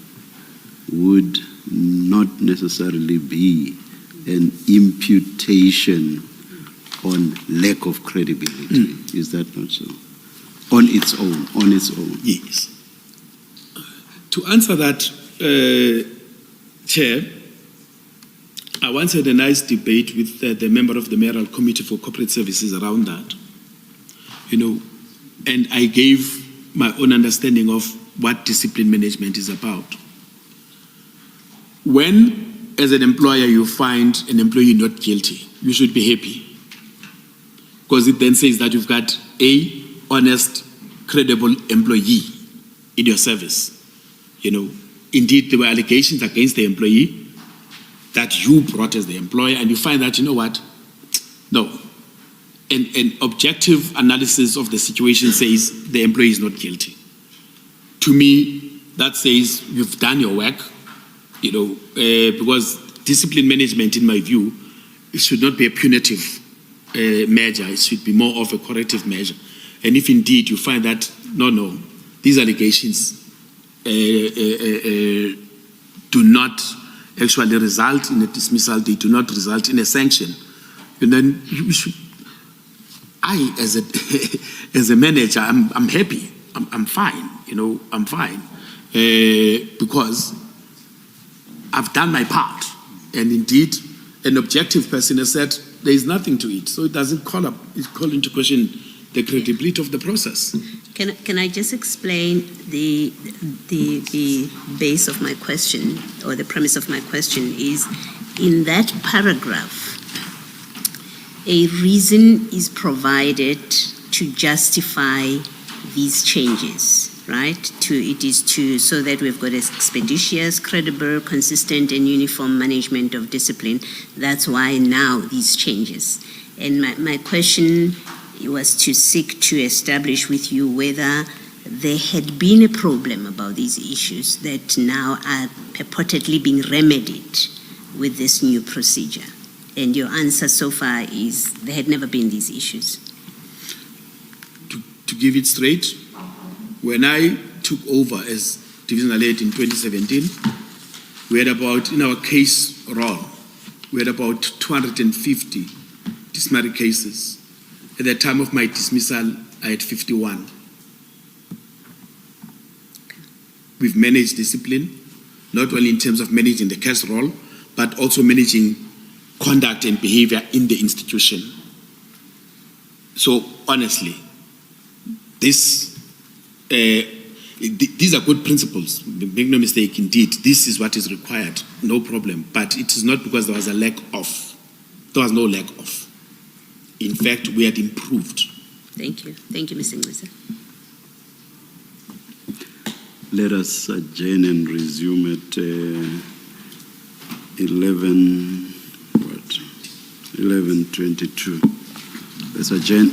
would not necessarily be an imputation on lack of credibility. Is that not so? On its own, Yes. To answer that, Chair, I once had a nice debate with the member of the Mayoral Committee for Corporate Services around that, and I gave my own understanding of what discipline management is about. When, as an employer, you find an employee not guilty, you should be happy, because it then says that you've got a honest, credible employee in your service. Indeed, there were allegations against the employee that you brought as the employer, and you find that, no. An objective analysis of the situation says the employee is not guilty. To me, that says you've done your work, because discipline management, in my view, it should not be a punitive measure. It should be more of a corrective measure. And if indeed you find that, no, these allegations do not actually result in a dismissal, they do not result in a sanction, and then you should, as a manager, I'm happy, I'm fine, I'm fine, because I've done my part, and indeed, an objective person has said there is nothing to it, so it doesn't call into question the credibility of the process. Can I just explain the base of my question, or the premise of my question is, in that paragraph, a reason is provided to justify these changes, right? So that we've got expeditious, credible, consistent, and uniform management of discipline. That's why now these changes. And my question was to seek to establish with you whether there had been a problem about these issues that now are purportedly being remedied with this new procedure. And your answer so far is there had never been these issues. To give it straight, when I took over as divisional head in 2017, we had about, in our case roll, we had about 250 disciplinary cases. At the time of my dismissal, I had 51. We've managed discipline, not only in terms of managing the case roll, but also managing conduct and behavior in the institution. So honestly, these are good principles. Make no mistake, indeed, this is what is required, no problem. But it is not because there was a lack of. There was no lack of. In fact, we had improved. Thank you. Thank you, Mr. Ngwisa. Let us adjourn and resume at 11:22. Let's adjourn.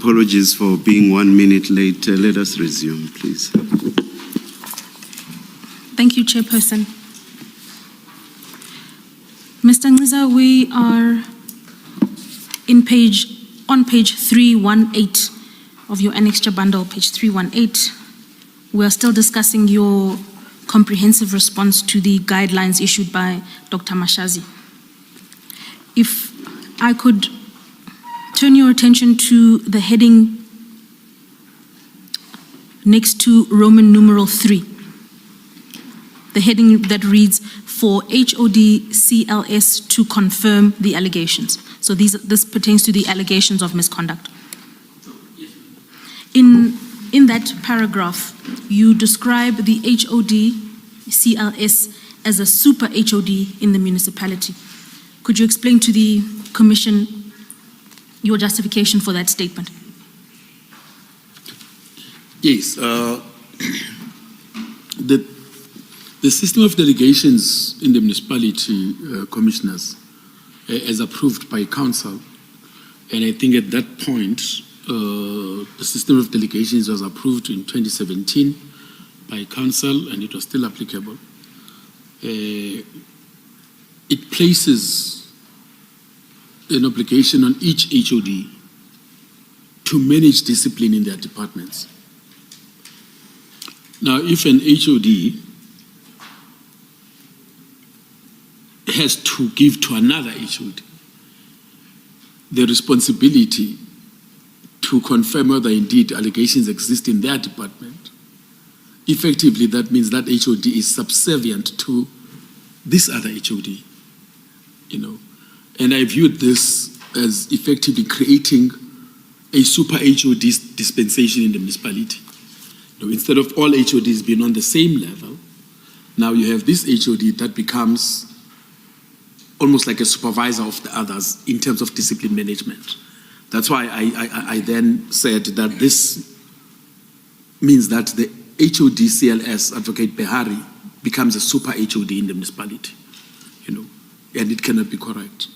Apologies for being 1 minute late. Let us resume, please. Thank you, Chairperson. Mr. Ngqiza, we are on page 318 of your annexure bundle, page 318. We are still discussing your comprehensive response to the guidelines issued by Dr. Mkhwanazi. If I could turn your attention to the heading next to Roman numeral 3. The heading that reads, for HOD CLS to confirm the allegations. So this pertains to the allegations of misconduct. In that paragraph, you describe the HOD CLS as a super HOD in the municipality. Could you explain to the Commission your justification for that statement? Yes. The system of delegations in the municipality, commissioners, as approved by council, and I think at that point, the system of delegations was approved in 2017 by council, and it was still applicable. It places an obligation on each HOD to manage discipline in their departments. Now, if an HOD has to give to another HOD the responsibility to confirm whether indeed allegations exist in their department, effectively that means that HOD is subservient to this other HOD, And I viewed this as effectively creating a super HOD dispensation in the municipality. Instead of all HODs being on the same level, now you have this HOD that becomes almost like a supervisor of the others in terms of discipline management. That's why I then said that this means that the HOD CLS, Advocate Behari, becomes a super HOD in the municipality, and it cannot be correct.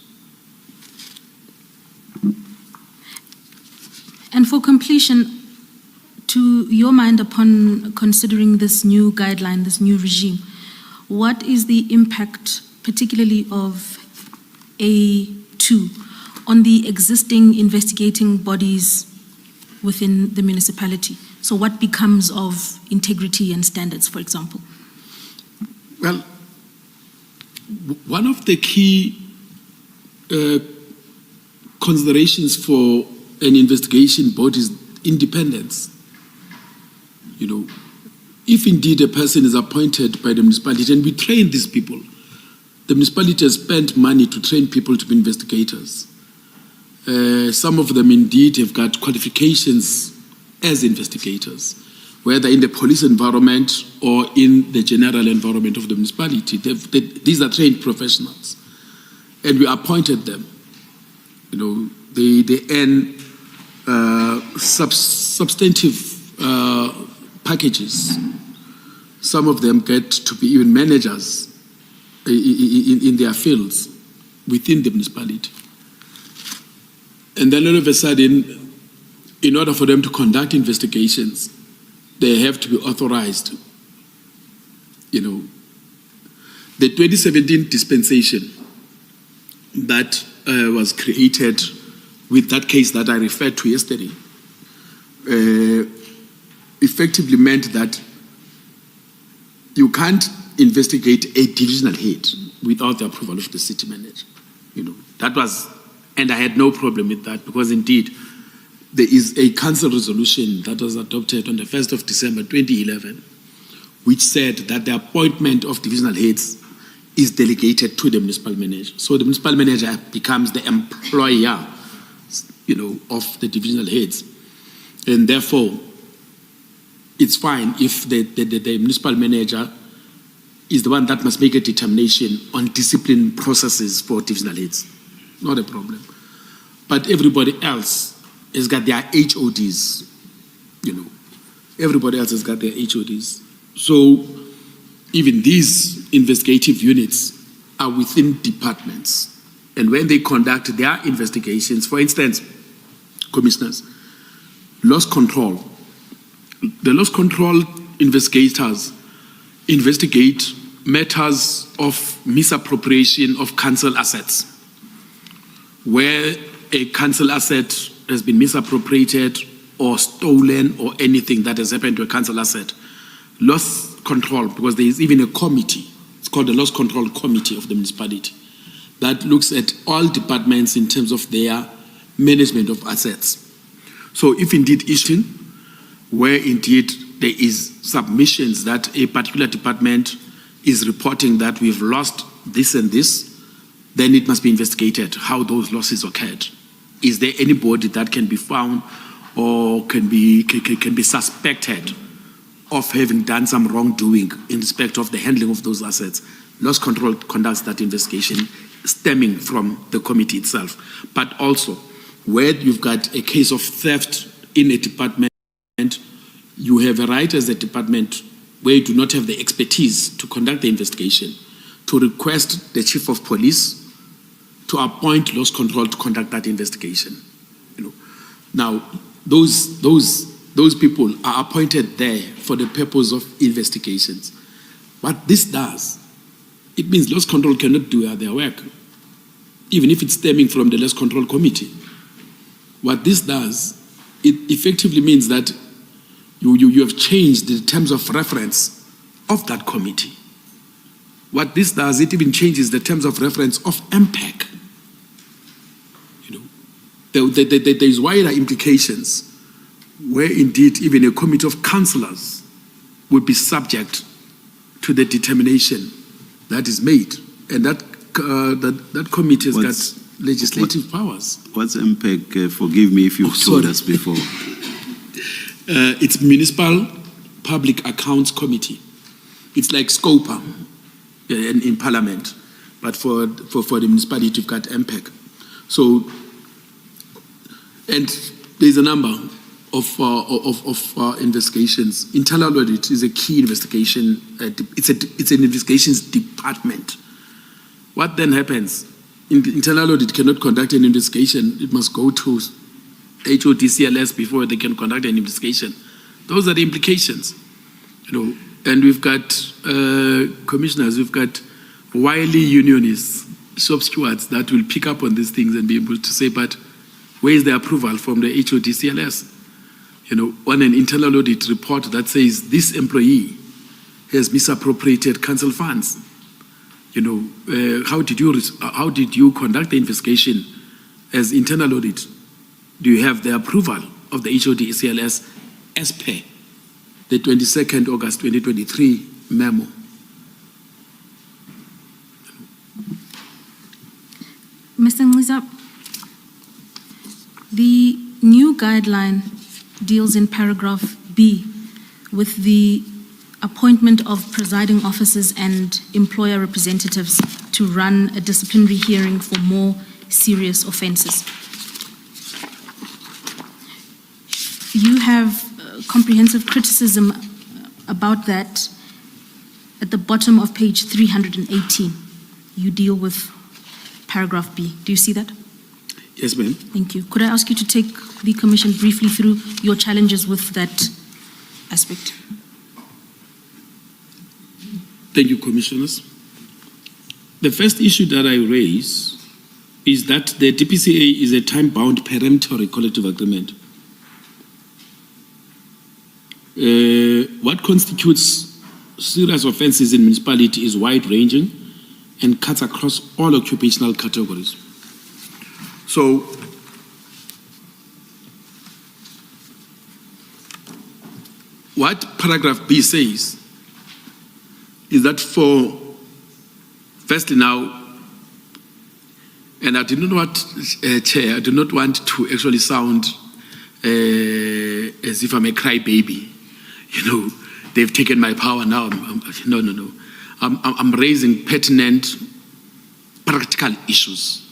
And for completion, to your mind, upon considering this new guideline, this new regime, what is the impact, particularly of A2, on the existing investigating bodies within the municipality? So what becomes of integrity and standards, for example? Well, one of the key considerations for an investigation body is independence. If indeed a person is appointed by the municipality, and we train these people, the municipality has spent money to train people to be investigators. Some of them indeed have got qualifications as investigators, whether in the police environment or in the general environment of the municipality. These are trained professionals, and we appointed them. They earn substantive packages. Some of them get to be even managers in their fields within the municipality. And then all of a sudden, in order for them to conduct investigations, they have to be authorized. The 2017 dispensation that was created with that case that I referred to yesterday effectively meant that you can't investigate a divisional head without the approval of the city manager. That was, and I had no problem with that, because indeed there is a council resolution that was adopted on the 1st of December 2011, which said that the appointment of divisional heads is delegated to the municipal manager. So the municipal manager becomes the employer, of the divisional heads. And therefore, it's fine if the municipal manager is the one that must make a determination on discipline processes for divisional heads. Not a problem. But everybody else has got their HODs, Everybody else has got their HODs. So even these investigative units are within departments. And when they conduct their investigations, for instance, commissioners, loss control. The loss control investigators investigate matters of misappropriation of council assets, where a council asset has been misappropriated or stolen or anything that has happened to a council asset. Loss control, because there is even a committee, it's called the Loss Control Committee of the municipality, that looks at all departments in terms of their management of assets. So if indeed issuing, where indeed there is submissions that a particular department is reporting that we've lost this and this, then it must be investigated how those losses occurred. Is there anybody that can be found or can be suspected of having done some wrongdoing in respect of the handling of those assets? Loss control conducts that investigation stemming from the committee itself. But also, where you've got a case of theft in a department, you have a right as a department where you do not have the expertise to conduct the investigation, to request the chief of police to appoint loss control to conduct that investigation. Now, those people are appointed there for the purpose of investigations. What this does, it means loss control cannot do their work, even if it's stemming from the loss control committee. What this does, it effectively means that you have changed the terms of reference of that committee. What this does, it even changes the terms of reference of MPEC. There is wider implications where indeed even a committee of councillors would be subject to the determination that is made, and that committee has got legislative powers. What's MPEC? Forgive me if you've told us before. It's Municipal Public Accounts Committee. It's like SCOPA in Parliament, but for the municipality, you've got MPEC. So, and there's a number of investigations. Internal audit is a key investigation. It's an investigations department. What then happens? Internal audit cannot conduct an investigation. It must go to HODCLS before they can conduct an investigation. Those are the implications, And we've got commissioners, we've got wily unionists, shop stewards that will pick up on these things and be able to say, but where is the approval from the HODCLS? On an internal audit report that says this employee has misappropriated council funds. How did you conduct the investigation as internal audit? Do you have the approval of the HODCLS as per the 22nd August 2023 memo? Mr. Nhlanhla, the new guideline deals in paragraph B with the appointment of presiding officers and employer representatives to run a disciplinary hearing for more serious offences. You have comprehensive criticism about that at the bottom of page 318. You deal with paragraph B. Do you see that? Yes, ma'am. Thank you. Could I ask you to take the Commission briefly through your challenges with that aspect? Thank you, Commissioners. The first issue that I raise is that the DPCA is a time-bound peremptory collective agreement. What constitutes serious offences in municipality is wide-ranging and cuts across all occupational categories. So, what paragraph B says is that firstly now, and I do not want, Chair, I do not want to actually sound as if I'm a crybaby. They've taken my power now. No. I'm raising pertinent practical issues.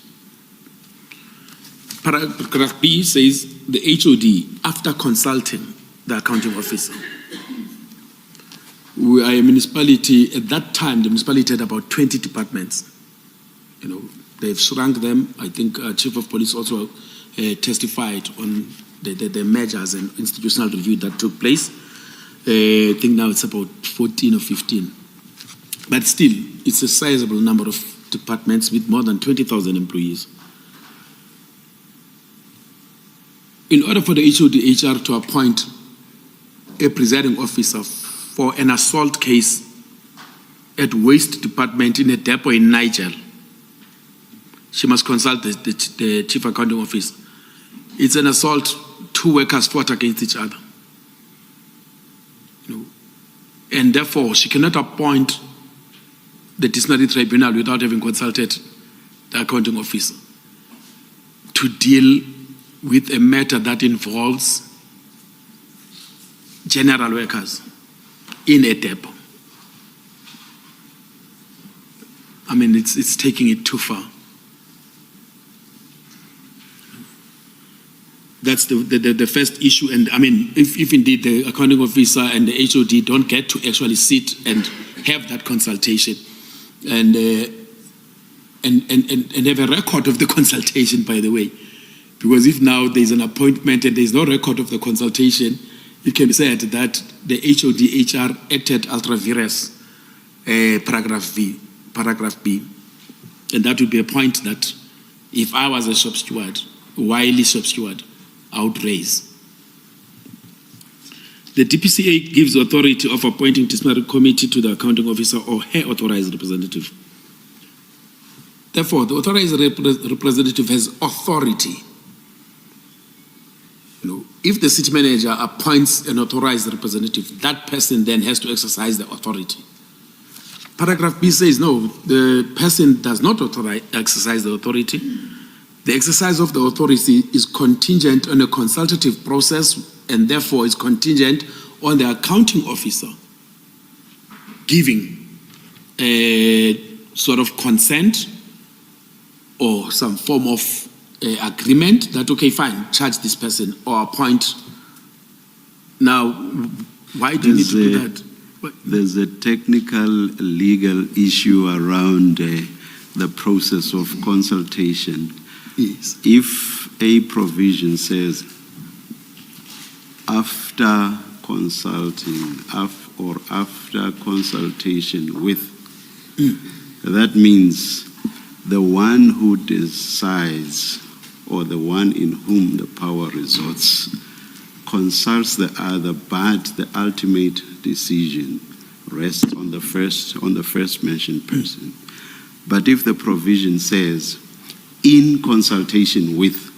Paragraph B says the HOD, after consulting the accounting officer, we are a municipality. At that time, the municipality had about 20 departments. They've shrunk them. I think Chief of Police also testified on the measures and institutional review that took place. I think now it's about 14 or 15. But still, it's a sizable number of departments with more than 20,000 employees. In order for the HOD-HR to appoint a presiding officer for an assault case at Waste Department in a depot in Niger, she must consult the Chief Accounting Officer. It's an assault, 2 workers fought against each other. And therefore, she cannot appoint the disciplinary tribunal without having consulted the accounting officer to deal with a matter that involves general workers in a depot. I mean, it's taking it too far. That's the first issue. And I mean, if indeed the accounting officer and the HOD don't get to actually sit and have that consultation and have a record of the consultation, by the way, because if now there's an appointment and there's no record of the consultation, it can be said that the HOD-HR acted ultra vires, paragraph B. And that would be a point that if I was a shop steward, wily shop steward, I would raise. The DPCA gives authority of appointing disciplinary committee to the accounting officer or her authorized representative. Therefore, the authorized representative has authority. If the city manager appoints an authorized representative, that person then has to exercise the authority. Paragraph B says, no, the person does not exercise the authority. The exercise of the authority is contingent on a consultative process and therefore is contingent on the accounting officer giving a sort of consent or some form of agreement that, okay, fine, charge this person or appoint. Now, why do you need to do that? There's a technical legal issue around the process of consultation. Yes. If a provision says after consulting or after consultation with, that means the one who decides or the one in whom the power resorts consults the other, but the ultimate decision rests on the first mentioned person. But if the provision says in consultation with,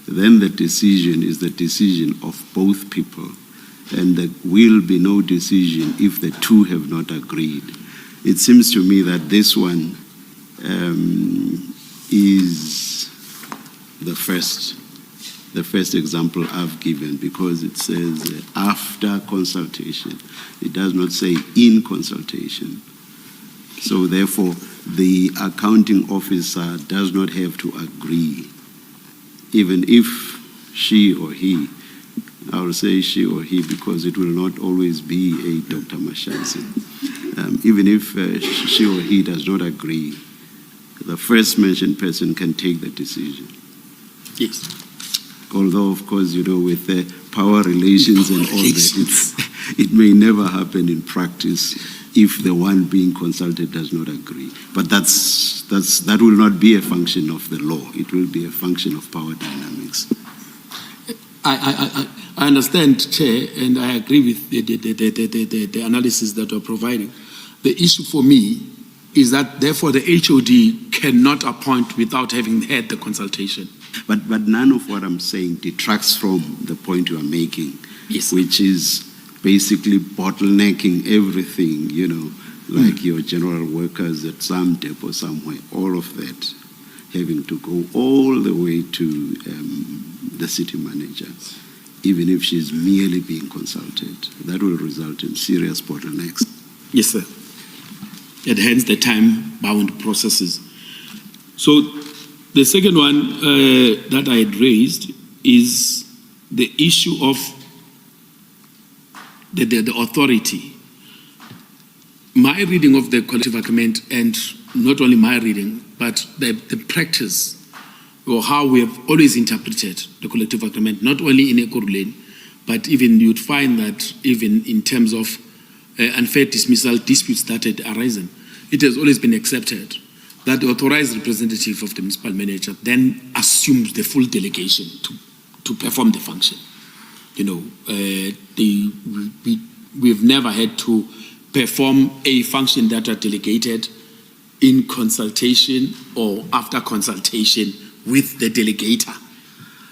then the decision is the decision of both people, and there will be no decision if the two have not agreed. It seems to me that this one is the first example I've given, because it says after consultation. It does not say in consultation. So therefore, the accounting officer does not have to agree, even if she or he, I will say she or he because it will not always be a Dr. Mashansi. Even if she or he does not agree, the first mentioned person can take the decision. Yes. Although, of course, with the power relations and all that, it may never happen in practice if the one being consulted does not agree. But that will not be a function of the law. It will be a function of power dynamics. I understand, Chair, and I agree with the analysis that you're providing. The issue for me is that, therefore, the HOD cannot appoint without having had the consultation. But none of what I'm saying detracts from the point you are making, yes, which is basically bottlenecking everything, like your general workers at some depot somewhere, all of that having to go all the way to the city manager, even if she's merely being consulted. That will result in serious bottlenecks. Yes, sir. And hence the time-bound processes. So the second one that I had raised is the issue of the authority. My reading of the collective agreement, and not only my reading, but the practice or how we have always interpreted the collective agreement, not only in Ekurhuleni, but even you'd find that even in terms of unfair dismissal disputes that had arisen, it has always been accepted that the authorized representative of the municipal manager then assumes the full delegation to perform the function. You know, we've never had to perform a function that are delegated in consultation or after consultation with the delegator.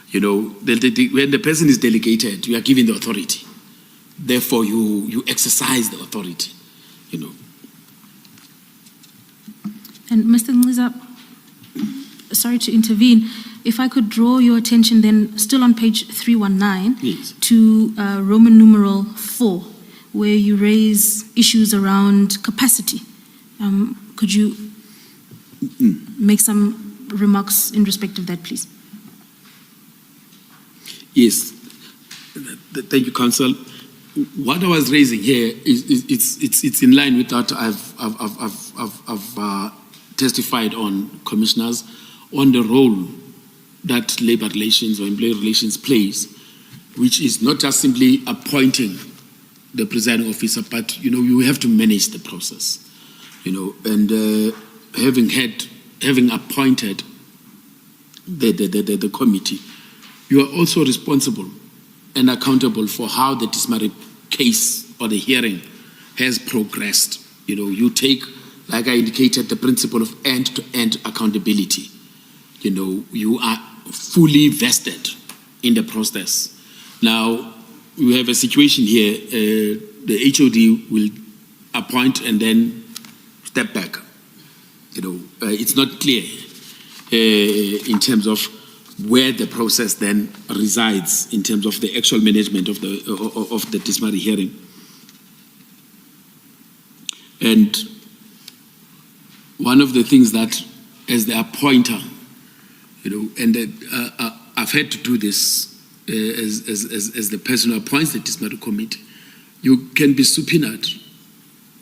You know, when the person is delegated, you are given the authority. Therefore, you exercise the authority, you know. And Mr. Ngqiza, sorry to intervene. If I could draw your attention then, still on page 319, yes, to Roman numeral 4, where you raise issues around capacity. Could you make some remarks in respect of that, please? Yes, thank you, Council. What I was raising here it's in line with that I've testified on, commissioners, on the role that labor relations or employee relations plays, which is not just simply appointing the presiding officer, but you have to manage the process, and having appointed the committee, you are also responsible and accountable for how the dismally case or the hearing has progressed. You take, like I indicated, the principle of end-to-end accountability. You are fully vested in the process. Now, we have a situation here, the HOD will appoint and then step back. It's not clear in terms of where the process then resides in terms of the actual management of the dismally hearing. And one of the things that, as the appointer, and I've had to do this as the person who appoints the dismally committee, you can be subpoenaed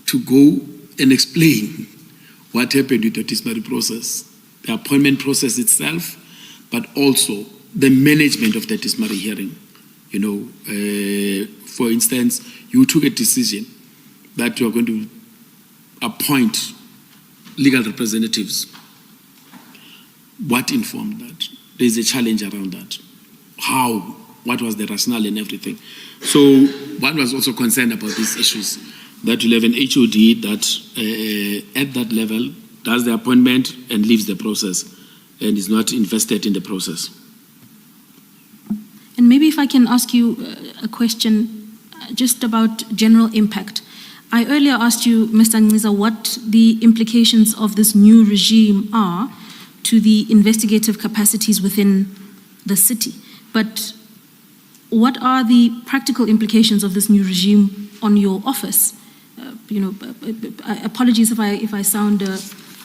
to go and explain what happened with the dismally process, the appointment process itself, but also the management of the dismally hearing. For instance, you took a decision that you are going to appoint legal representatives. What informed that? There's a challenge around that. How? What was the rationale and everything? So one was also concerned about these issues, that you'll have an HOD that at that level does the appointment and leaves the process and is not invested in the process. And maybe if I can ask you a question just about general impact. I earlier asked you, Mr. Ngqiza, what the implications of this new regime are to the investigative capacities within the city. But what are the practical implications of this new regime on your office? Apologies if I sound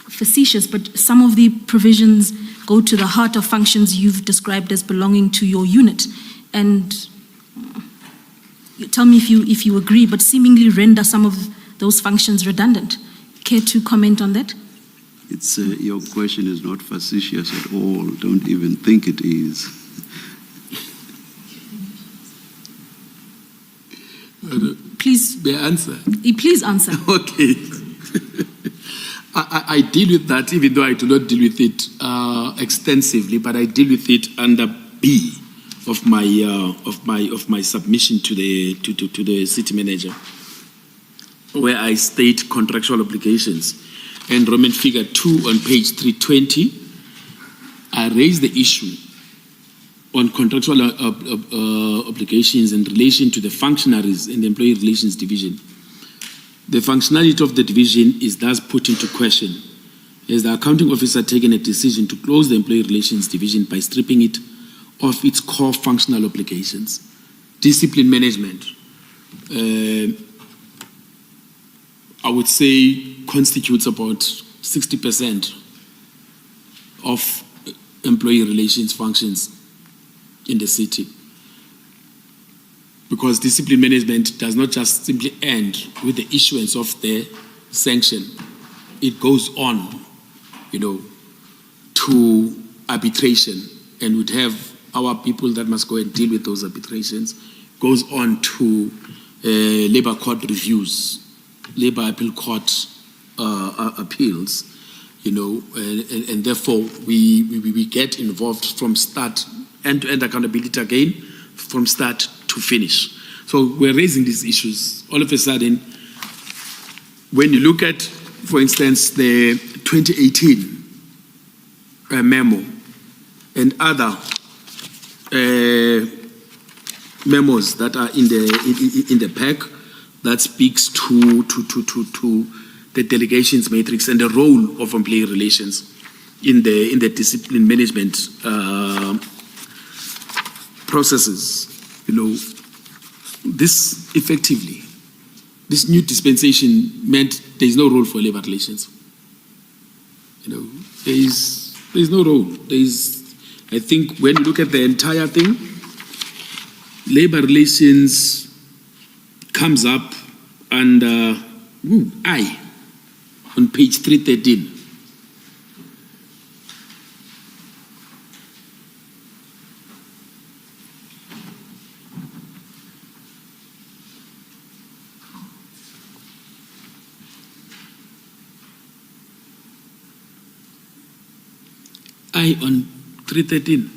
facetious, but some of the provisions go to the heart of functions you've described as belonging to your unit. And tell me if you agree, but seemingly render some of those functions redundant. Care to comment on that? It's your question is not facetious at all. Don't even think it is. Please. May I answer? Please answer. Okay. I deal with that, even though I do not deal with it extensively, but I deal with it under B of my submission to the city manager, where I state contractual obligations. And Roman figure 2 on page 320, I raise the issue on contractual obligations in relation to the functionaries in the Employee Relations Division. The functionality of the division is thus put into question, as the accounting officer taken a decision to close the Employee Relations Division by stripping it of its core functional obligations. Discipline management, I would say, constitutes about 60% of employee relations functions in the city. Because discipline management does not just simply end with the issuance of the sanction. It goes on, to arbitration and would have our people that must go and deal with those arbitrations, goes on to labor court reviews, labor appeal court appeals, and therefore we get involved from start, end-to-end accountability again, from start to finish. So we're raising these issues. All of a sudden, when you look at, for instance, the 2018 memo and other memos that are in the pack that speaks to the delegations matrix and the role of employee relations in the discipline management processes. This effectively, this new dispensation meant there is no role for labor relations. There is no role. I think when you look at the entire thing, labor relations comes up under I on page 313. I on 313.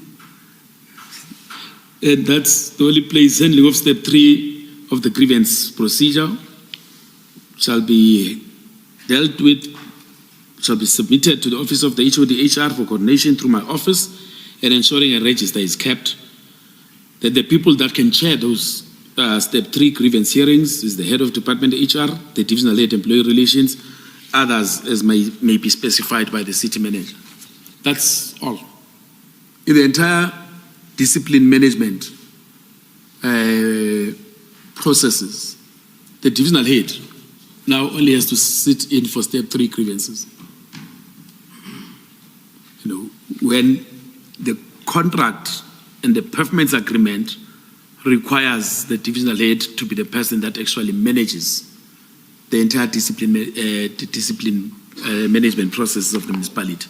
And that's the only place. Handling of step 3 of the grievance procedure shall be dealt with, shall be submitted to the office of the HOD-HR for coordination through my office, and ensuring a register is kept. That the people that can chair those step 3 grievance hearings is the head of department HR, the divisional head employee relations, others as may be specified by the city manager. That's all. In the entire discipline management processes, the divisional head now only has to sit in for step 3 grievances. When the contract and the performance agreement requires the divisional head to be the person that actually manages the entire discipline management processes of the municipality.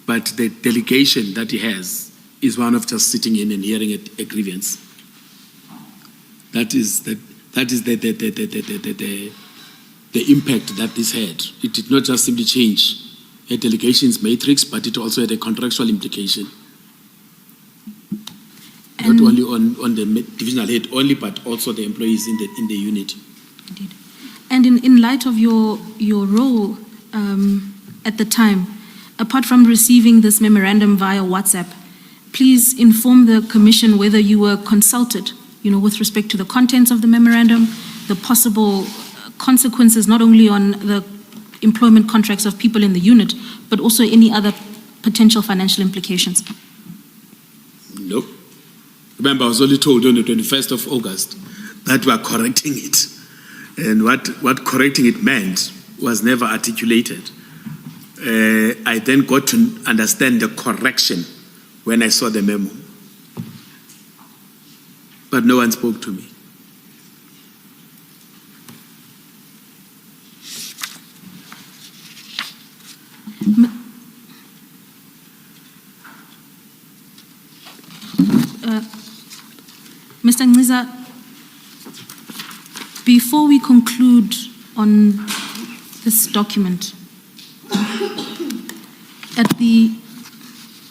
But the delegation that he has is one of just sitting in and hearing a grievance. That is the impact that this had. It did not just simply change a delegation's matrix, but it also had a contractual implication. And not only on the divisional head only, but also the employees in the unit. Indeed. And in light of your role at the time, apart from receiving this memorandum via WhatsApp, please inform the Commission whether you were consulted, with respect to the contents of the memorandum, the possible consequences not only on the employment contracts of people in the unit, but also any other potential financial implications. Nope. Remember, I was only told on the 21st of August that we are correcting it. And what correcting it meant was never articulated. I then got to understand the correction when I saw the memo. But no one spoke to me. Mr. Ngciza, before we conclude on this document, at the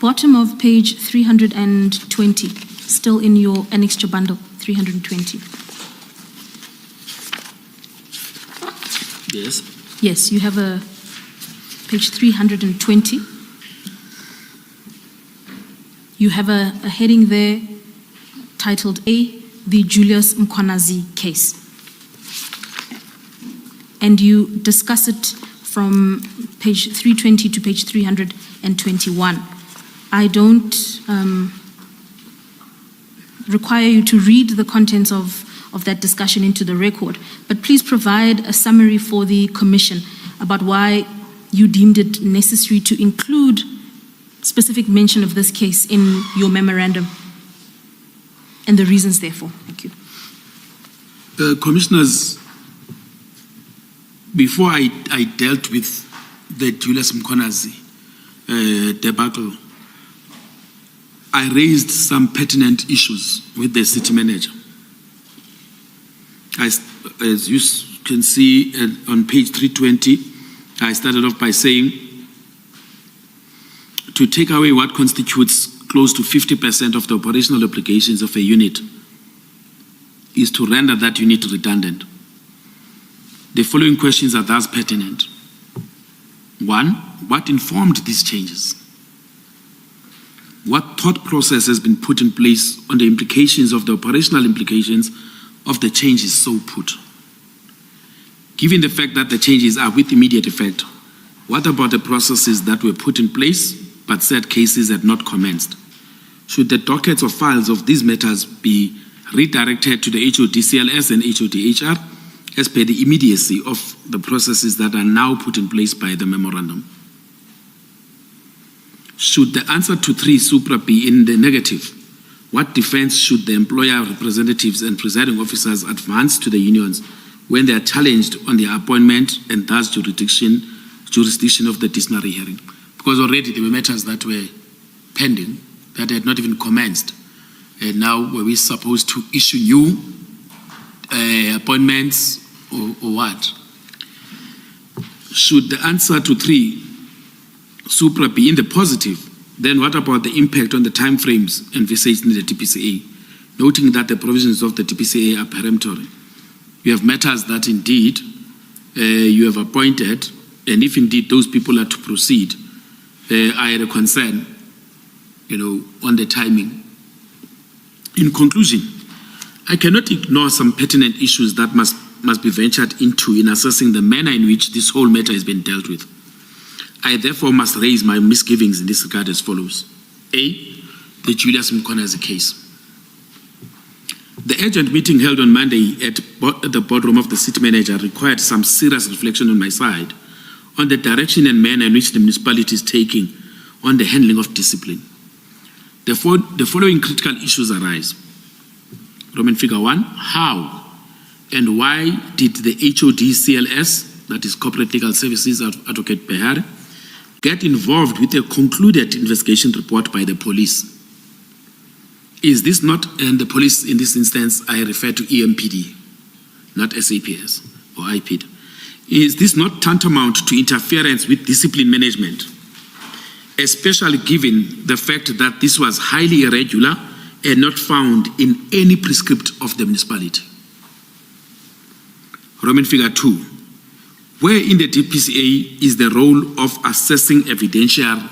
bottom of page 320, still in your annexure bundle, 320. Yes. Yes, you have a page 320. You have a heading there titled A, the Julius Mkhwanazi case. And you discuss it from page 320 to page 321. I don't require you to read the contents of that discussion into the record, but please provide a summary for the Commission about why you deemed it necessary to include specific mention of this case in your memorandum and the reasons therefore. Thank you. Commissioners, before I dealt with the Julius Mkhwanazi debacle, I raised some pertinent issues with the city manager. As you can see on page 320, I started off by saying, to take away what constitutes close to 50% of the operational obligations of a unit is to render that unit redundant. The following questions are thus pertinent. 1, what informed these changes? What thought process has been put in place on the implications of the operational implications of the changes so put? Given the fact that the changes are with immediate effect, what about the processes that were put in place but said cases had not commenced? Should the dockets or files of these matters be redirected to the HODCLS and HODHR as per the immediacy of the processes that are now put in place by the memorandum? Should the answer to 3 supra be in the negative, what defense should the employer representatives and presiding officers advance to the unions when they are challenged on their appointment and thus jurisdiction of the disciplinary hearing? Because already there were matters that were pending that had not even commenced. And now were we supposed to issue new appointments or what? Should the answer to 3 supra be in the positive, then what about the impact on the timeframes envisaged in the TPCA, noting that the provisions of the TPCA are peremptory? You have matters that indeed you have appointed, and if indeed those people are to proceed, I had a concern, on the timing. In conclusion, I cannot ignore some pertinent issues that must be ventured into in assessing the manner in which this whole matter has been dealt with. I therefore must raise my misgivings in this regard as follows. A, the Julius Mkhwanazi case. The urgent meeting held on Monday at the boardroom of the city manager required some serious reflection on my side on the direction and manner in which the municipality is taking on the handling of discipline. The following critical issues arise. Roman figure 1, how and why did the HODCLS, that is Corporate Legal Services Advocate Behar, get involved with a concluded investigation report by the police? Is this not, and the police in this instance, I refer to EMPD, not SAPS or IPID. Is this not tantamount to interference with discipline management, especially given the fact that this was highly irregular and not found in any prescript of the municipality? Roman figure 2, where in the DPCA is the role of assessing evidentiary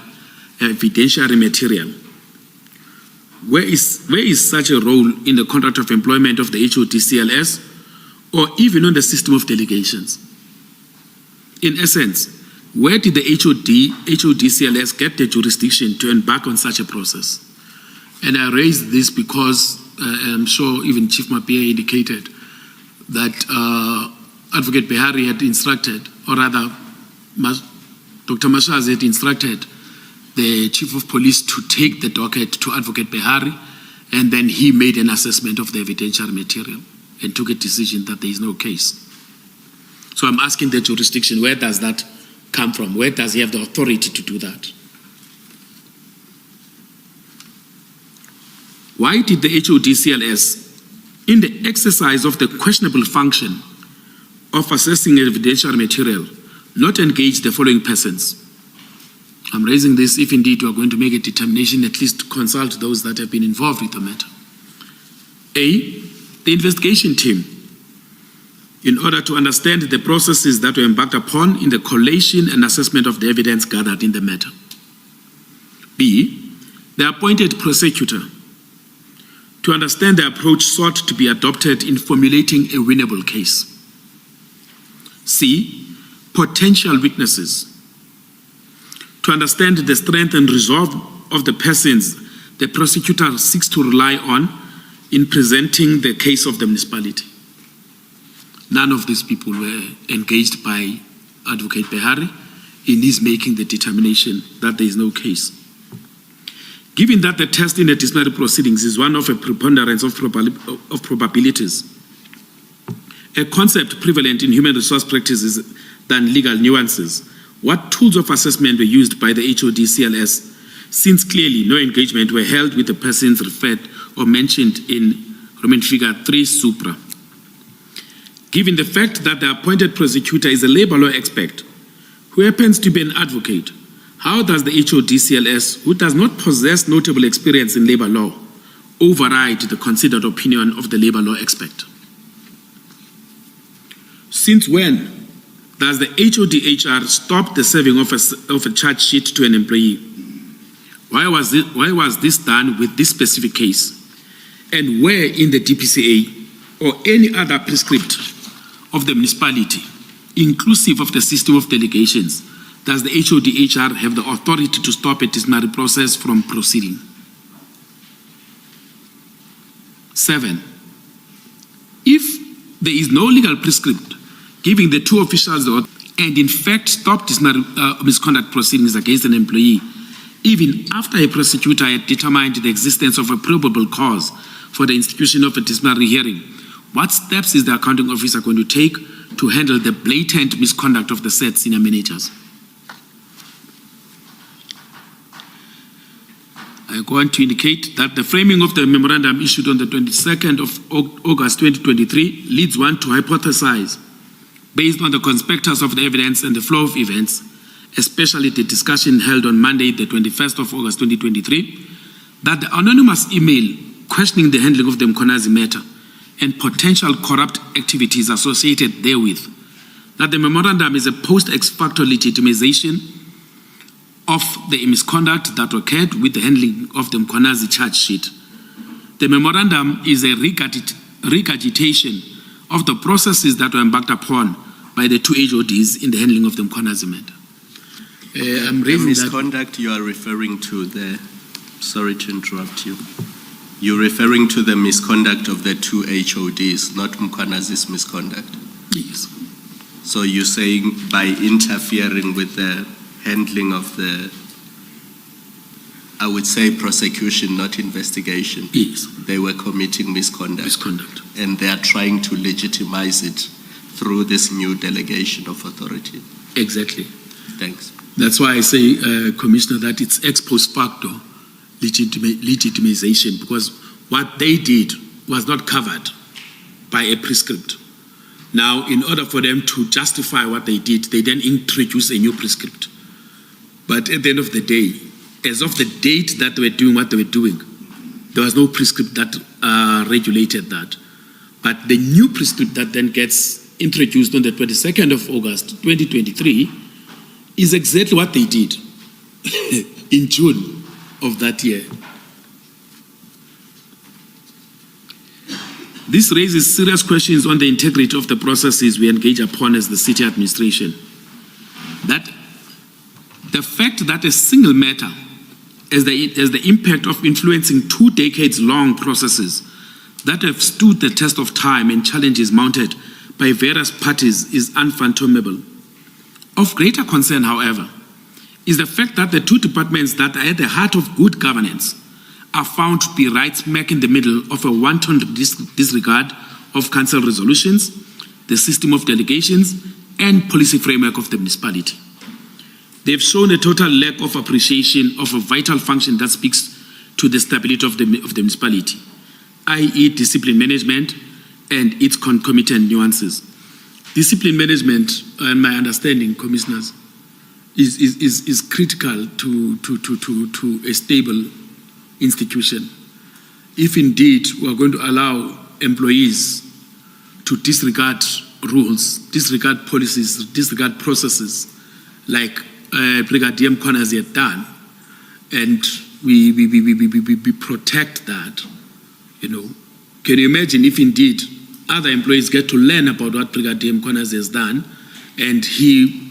material? Where is such a role in the contract of employment of the HODCLS or even on the system of delegations? In essence, where did the HODCLS get the jurisdiction to embark on such a process? And I raise this because I'm sure even Chief Mapia indicated that Advocate Behari had instructed, or rather Dr. Mashaz had instructed the Chief of Police to take the docket to Advocate Behari, and then he made an assessment of the evidentiary material and took a decision that there is no case. So I'm asking the jurisdiction, where does that come from? Where does he have the authority to do that? Why did the HODCLS, in the exercise of the questionable function of assessing evidentiary material, not engage the following persons? I'm raising this if indeed you are going to make a determination, at least consult those that have been involved with the matter. A, the investigation team, in order to understand the processes that were embarked upon in the collation and assessment of the evidence gathered in the matter. B, the appointed prosecutor, to understand the approach sought to be adopted in formulating a winnable case. C, potential witnesses, to understand the strength and resolve of the persons the prosecutor seeks to rely on in presenting the case of the municipality. None of these people were engaged by Advocate Behari in his making the determination that there is no case. Given that the test in the disciplinary proceedings is one of a preponderance of probabilities, a concept prevalent in human resource practices than legal nuances, what tools of assessment were used by the HODCLS since clearly no engagement were held with the persons referred or mentioned in Roman figure 3 supra. Given the fact that the appointed prosecutor is a labor law expert who happens to be an advocate, how does the HODCLS, who does not possess notable experience in labor law, override the considered opinion of the labor law expert? Since when does the HODHR stop the serving of a charge sheet to an employee? Why was this done with this specific case? And where in the DPCA or any other prescript of the municipality, inclusive of the system of delegations, does the HODHR have the authority to stop a disciplinary process from proceeding? 7. If there is no legal prescript giving the two officials and in fact stop disciplinary misconduct proceedings against an employee, even after a prosecutor had determined the existence of a probable cause for the institution of a disciplinary hearing, what steps is the accounting officer going to take to handle the blatant misconduct of the said senior managers? I go on to indicate that the framing of the memorandum issued on the 22nd of August 2023 leads one to hypothesize, based on the conspectus of the evidence and the flow of events, especially the discussion held on Monday, the 21st of August 2023, that the anonymous email questioning the handling of the Mkhwanazi matter and potential corrupt activities associated therewith, that the memorandum is a post-ex facto legitimization of the misconduct that occurred with the handling of the Mkhwanazi charge sheet. The memorandum is a regurgitation of the processes that were embarked upon by the two HODs in the handling of the Mkhwanazi matter. I'm raising the misconduct that you are referring to there, sorry to interrupt you. You're referring to the misconduct of the two HODs, not Mkhwanazi's misconduct. Yes. So you're saying by interfering with the handling of the, I would say prosecution, not investigation. Yes. They were committing misconduct. Misconduct. And they are trying to legitimize it through this new delegation of authority. Exactly. Thanks. That's why I say, Commissioner, that it's ex post facto legitimization, because what they did was not covered by a prescript. Now, in order for them to justify what they did, they then introduce a new prescript. But at the end of the day, as of the date that they were doing what they were doing, there was no prescript that regulated that. But the new prescript that then gets introduced on the 22nd of August 2023 is exactly what they did in June of that year. This raises serious questions on the integrity of the processes we engage upon as the city administration. That the fact that a single matter has the impact of influencing 2 decades-long processes that have stood the test of time and challenges mounted by various parties is unfathomable. Of greater concern, however, is the fact that the two departments that are at the heart of good governance are found to be right smack in the middle of a wanton disregard of council resolutions, the system of delegations, and policy framework of the municipality. They've shown a total lack of appreciation of a vital function that speaks to the stability of the municipality, i.e. discipline management and its concomitant nuances. Discipline management, in my understanding, commissioners, is critical to a stable institution. If indeed we are going to allow employees to disregard rules, disregard policies, disregard processes like Brigadier Mkhwanazi had done, and we protect that, can you imagine if indeed other employees get to learn about what Brigadier Mkhwanazi has done and he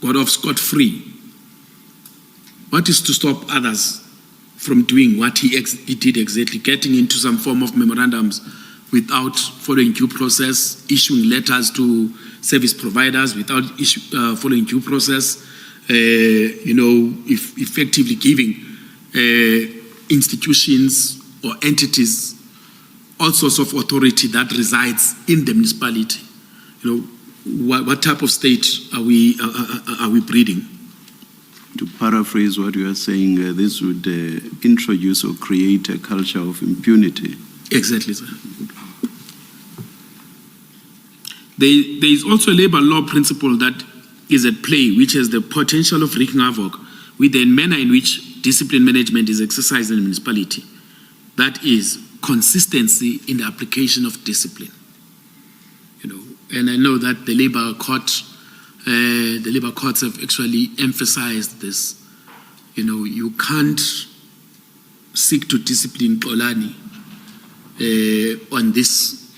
got off scot-free? What is to stop others from doing what he did exactly, getting into some form of memorandums without following due process, issuing letters to service providers without following due process, effectively giving institutions or entities all sorts of authority that resides in the municipality? What type of state are we breeding? to paraphrase what you are saying, this would introduce or create a culture of impunity. Exactly, sir. There is also a labor law principle that is at play, which has the potential of wreaking havoc with the manner in which discipline management is exercised in a municipality. That is consistency in the application of discipline. And I know that the labor courts have actually emphasized this. You can't seek to discipline Xolani on this,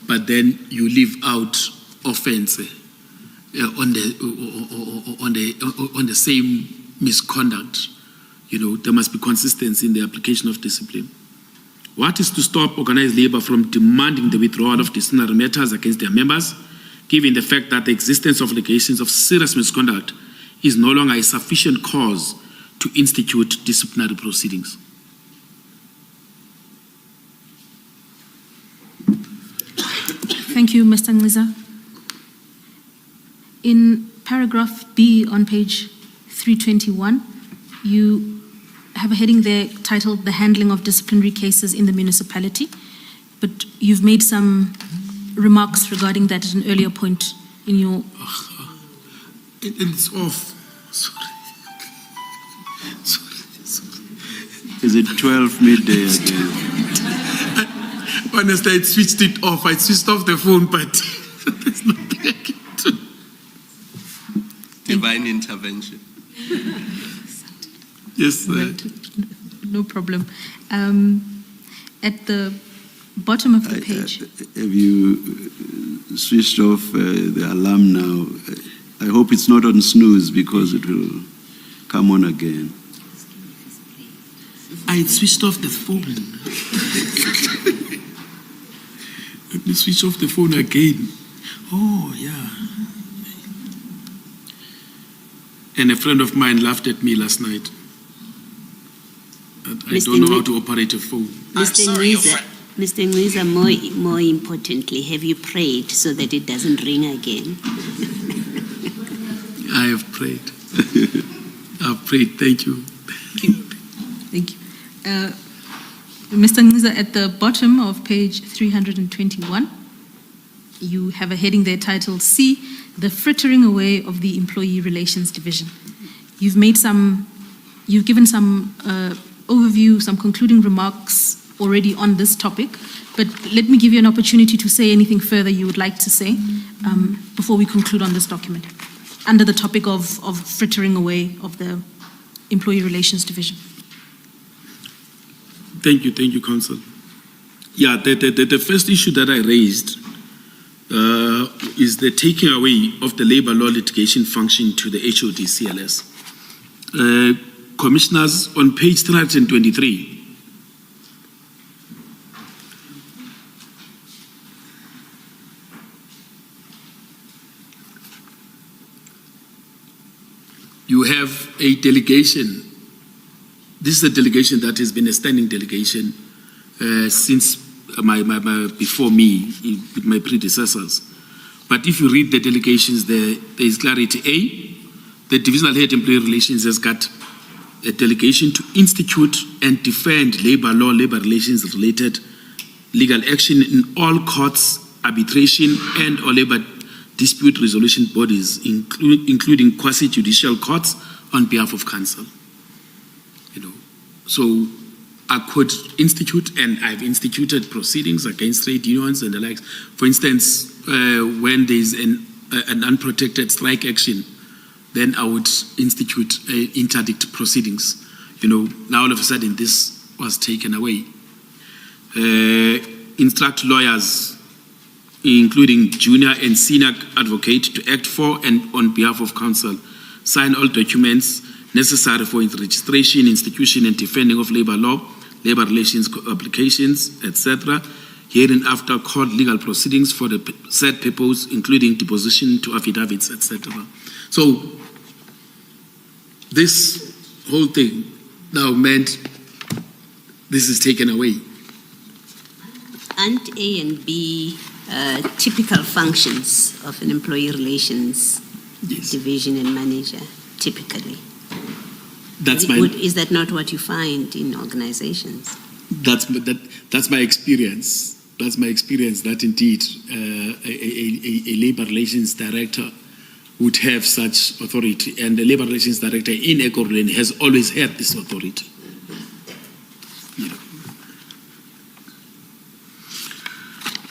but then you leave out offense on the same misconduct. There must be consistency in the application of discipline. What is to stop organized labor from demanding the withdrawal of disciplinary matters against their members, given the fact that the existence of allegations of serious misconduct is no longer a sufficient cause to institute disciplinary proceedings? Thank you, Mr. Ngliza. In paragraph B on page 321, you have a heading there titled "The Handling of Disciplinary Cases in the Municipality," but you've made some remarks regarding that at an earlier point in your... It's off. Sorry. Is it 12 midday again? Honestly, I switched it off. I switched off the phone, but there's nothing I can do. Divine intervention. Yes, no problem. At the bottom of the page... Have you switched off the alarm now? I hope it's not on snooze because it will come on again. I switched off the phone. Let me switch off the phone again. Oh, yeah. And a friend of mine laughed at me last night. I don't know how to operate a phone. Mr. Ngliza, more importantly, have you prayed so that it doesn't ring again? I have prayed. I've prayed. Thank you. Thank you. Mr. Ngliza, at the bottom of page 321, you have a heading there titled "C, the frittering away of the Employee Relations Division." You've given some overview, some concluding remarks already on this topic, but let me give you an opportunity to say anything further you would like to say before we conclude on this document, under the topic of frittering away of the Employee Relations Division. Thank you, Council. Yeah, the first issue that I raised is the taking away of the labor law litigation function to the HOD-CLS. Commissioners, on page 323, you have a delegation. This is a delegation that has been a standing delegation since before me, with my predecessors. But if you read the delegations, there is clarity. A, the Divisional Head Employee Relations has got a delegation to institute and defend labor law, labor relations related legal action in all courts, arbitration and or labor dispute resolution bodies, including quasi-judicial courts on behalf of council. So I could institute, and I've instituted proceedings against trade unions and the likes. For instance, when there's an unprotected strike action, then I would institute interdict proceedings. Now all of a sudden this was taken away. Instruct lawyers, including junior and senior advocate, to act for and on behalf of counsel, sign all documents necessary for its registration, institution, and defending of labor law, labor relations applications, etc. Hereinafter called legal proceedings for the said purpose, including deposition to affidavits, etc. So this whole thing now meant this is taken away. Aren't A and B typical functions of an employee relations division and manager, typically? Is that not what you find in organizations? That's my experience. That's my experience, that indeed a labor relations director would have such authority, and the labor relations director in Ekurhuleni has always had this authority. You know.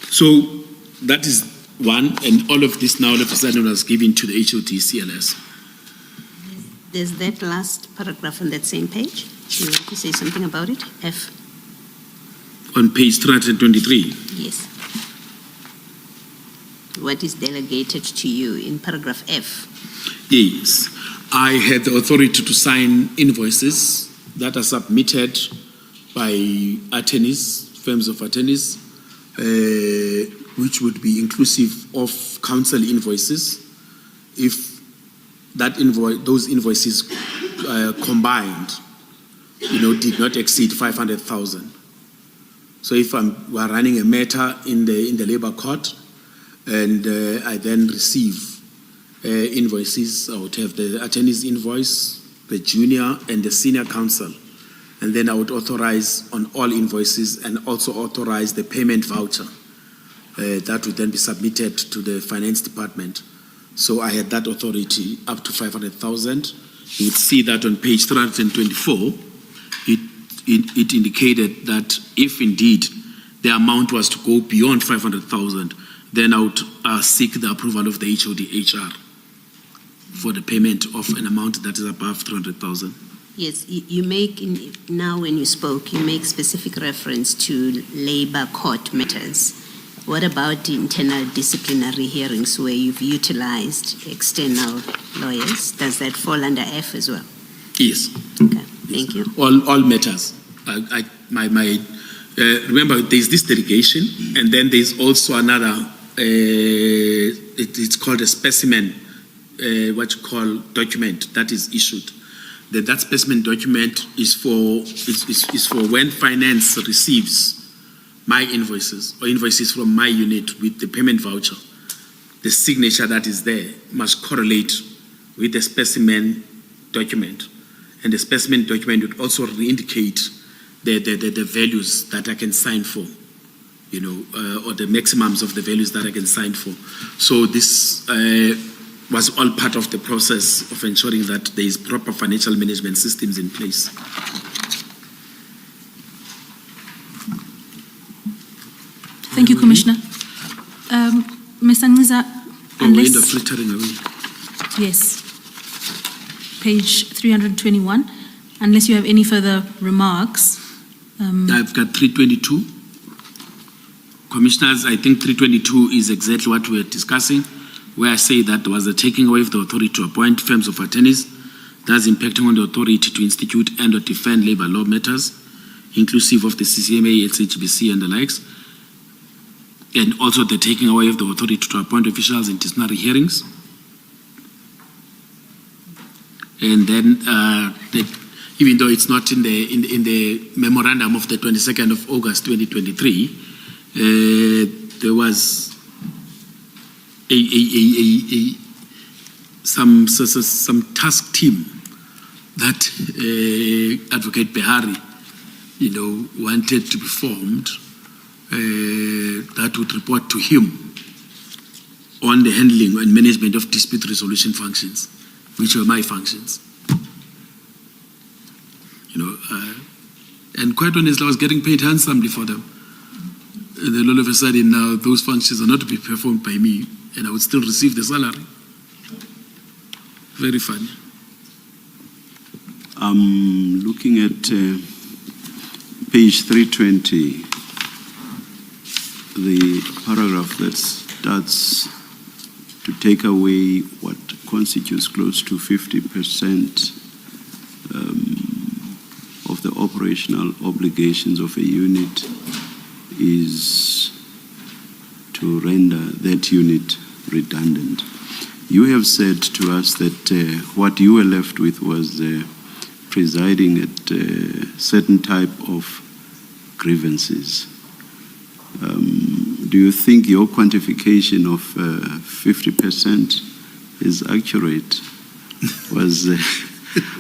So that is one, and all of this now all of a sudden was given to the HOD CLS. There's that last paragraph on that same page. Do you want to say something about it? F. On page 323. Yes. What is delegated to you in paragraph F? Yes. I had the authority to sign invoices that are submitted by attorneys, firms of attorneys, which would be inclusive of council invoices. If that those invoices combined, did not exceed 500,000. So if we're running a matter in the labor court, and I then receive invoices, I would have the attorney's invoice, the junior and the senior counsel, and then I would authorize on all invoices and also authorize the payment voucher that would then be submitted to the finance department. So I had that authority up to 500,000. You would see that on page 324, it indicated that if indeed the amount was to go beyond 500,000, then I would seek the approval of the HOD-HR for the payment of an amount that is above 300,000. Yes, you make, now when you spoke, you make specific reference to labor court matters. What about internal disciplinary hearings where you've utilized external lawyers? Does that fall under F as well? Yes. Okay, thank you. All matters. Remember, there's this delegation, and then there's also another, it's called a specimen, what you call document that is issued. That specimen document is for when finance receives my invoices or invoices from my unit with the payment voucher. The signature that is there must correlate with the specimen document. And the specimen document would also indicate the values that I can sign for, or the maximums of the values that I can sign for. So this was all part of the process of ensuring that there is proper financial management systems in place. Thank you, Commissioner. Mr. Ngqiza, End of flittering away. Yes, page 321. Unless you have any further remarks. I've got 322. Commissioners, I think 322 is exactly what we're discussing, where I say that there was a taking away of the authority to appoint firms of attorneys, thus impacting on the authority to institute and or defend labor law matters, inclusive of the CCMA, SHBC, and the likes, and also the taking away of the authority to appoint officials in disciplinary hearings. And then, even though it's not in the memorandum of the 22nd of August 2023, there was some task team that Advocate Behari, wanted to be formed, that would report to him on the handling and management of dispute resolution functions, which were my functions. And quite honestly, I was getting paid handsomely for them. And then all of a sudden now, those functions are not to be performed by me, and I would still receive the salary. Very funny. I'm looking at page 320, the paragraph that starts to take away what constitutes close to 50% of the operational obligations of a unit is to render that unit redundant. You have said to us that what you were left with was presiding at certain type of grievances. Do you think your quantification of 50% is accurate?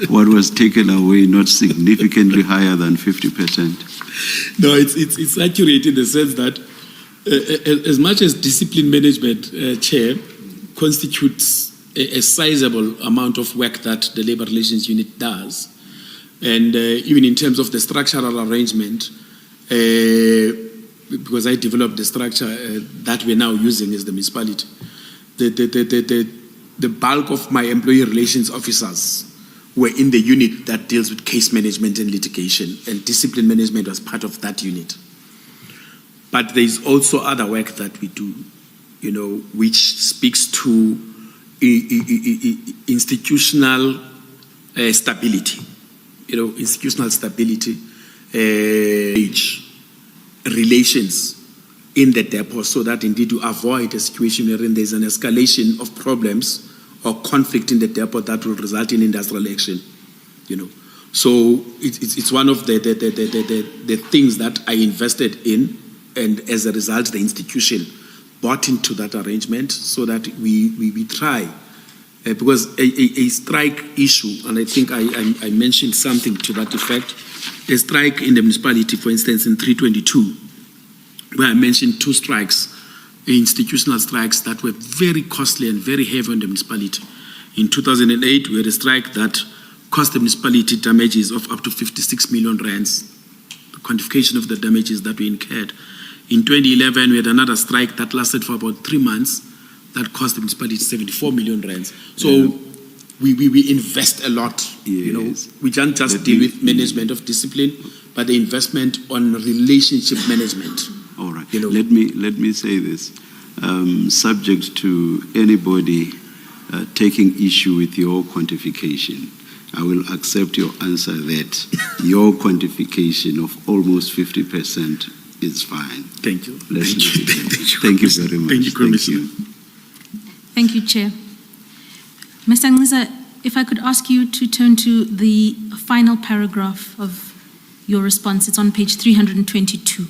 what was taken away not significantly higher than 50%? No, it's accurate in the sense that as much as discipline management, Chair, constitutes a sizable amount of work that the Labour Relations Unit does, and even in terms of the structural arrangement, because I developed the structure that we're now using as the municipality, the bulk of my employee relations officers were in the unit that deals with case management and litigation, and discipline management was part of that unit. But there is also other work that we do, which speaks to institutional stability, institutional stability, relations in the depot, so that indeed you avoid a situation wherein there's an escalation of problems or conflict in the depot that will result in industrial action. So it's one of the things that I invested in, and as a result, the institution bought into that arrangement so that we try, because a strike issue, and I think I mentioned something to that effect, a strike in the municipality, for instance, in 322, where I mentioned 2 strikes, institutional strikes that were very costly and very heavy on the municipality. In 2008, we had a strike that cost the municipality damages of up to 56 million rands, the quantification of the damages that we incurred. In 2011, we had another strike that lasted for about 3 months that cost the municipality 74 million rands. So we invest a lot, Yes. We don't just deal with management of discipline, but the investment on relationship management. All right. Let me say this. Subject to anybody taking issue with your quantification, I will accept your answer that your quantification of almost 50% is fine. Thank you. Thank you very much. Thank you, Commissioner. Thank you, Chair. Mr. Ngqiza, if I could ask you to turn to the final paragraph of your response. It's on page 322.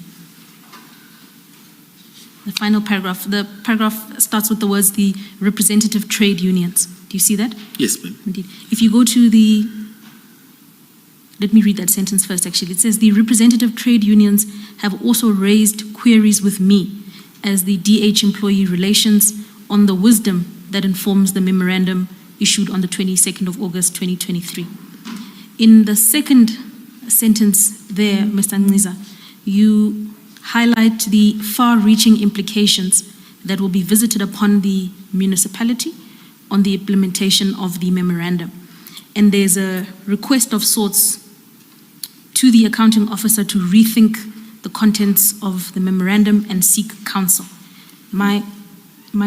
The final paragraph. The paragraph starts with the words, the representative trade unions. Do you see that? Yes, ma'am. Indeed. If you go to the, let me read that sentence first, actually. It says, the representative trade unions have also raised queries with me as the DH employee relations on the wisdom that informs the memorandum issued on the 22nd of August 2023. In the second sentence there, Mr. Ngqiza, you highlight the far-reaching implications that will be visited upon the municipality on the implementation of the memorandum. And there's a request of sorts to the accounting officer to rethink the contents of the memorandum and seek counsel. My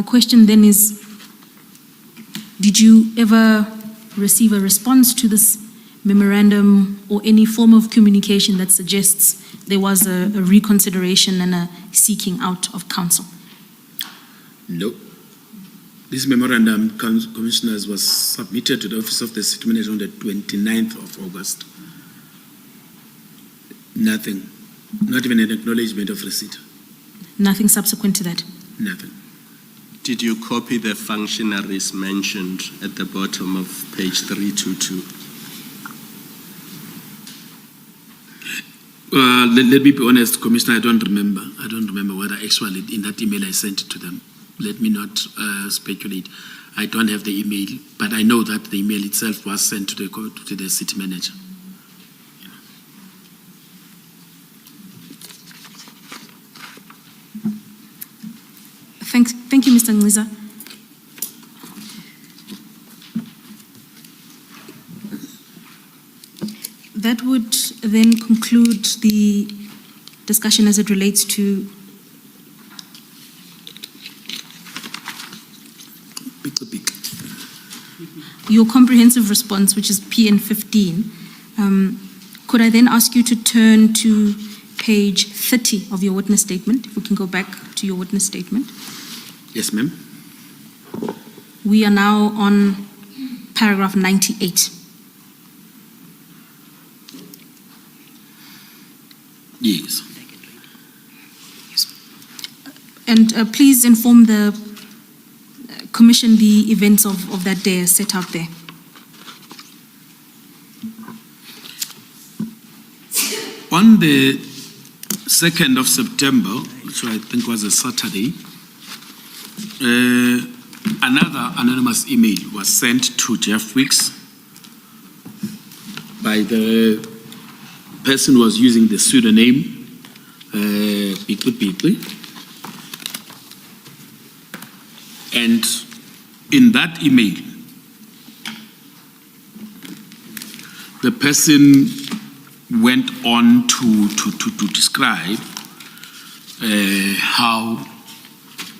question then is, did you ever receive a response to this memorandum or any form of communication that suggests there was a reconsideration and a seeking out of counsel? No. This memorandum, Commissioners, was submitted to the Office of the City Manager on the 29th of August. Nothing. Not even an acknowledgement of receipt. Nothing subsequent to that? Nothing. Did you copy the functionaries mentioned at the bottom of page 322? Let me be honest, Commissioner, I don't remember. I don't remember whether actually in that email I sent it to them. Let me not speculate. I don't have the email, but I know that the email itself was sent to the city manager. Thank you, Mr. Ngqiza. That would then conclude the discussion as it relates to your comprehensive response, which is PN 15. Could I then ask you to turn to page 30 of your witness statement, if we can go back to your witness statement? Yes, ma'am. We are now on paragraph 98. Yes. And please inform the Commission the events of that day as set out there. On the 2nd of September, which I think was a Saturday, another anonymous email was sent to Jeff Weeks by the person who was using the pseudonym Beatley. And in that email, the person went on to describe how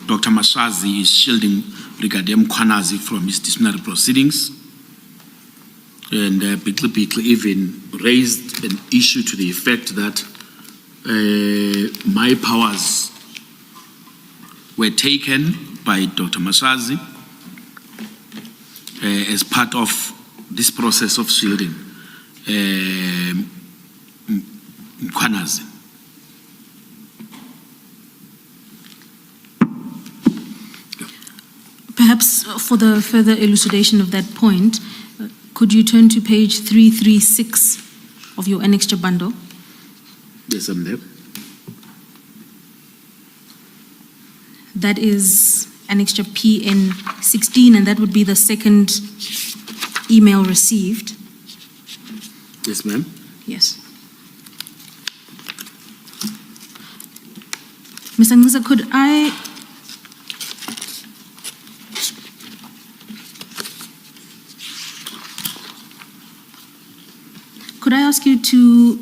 Dr. Mkhwanazi is shielding Brigadier Mkhwanazi from his disciplinary proceedings. And Beatley even raised an issue to the effect that my powers were taken by Dr. Mkhwanazi as part of this process of shielding Mkhwanazi. Perhaps for the further elucidation of that point, could you turn to page 336 of your annexure bundle? Yes, I'm there. That is annexure PN 16, and that would be the second email received. Yes, ma'am. Yes. Ms. Ngisa, could I ask you to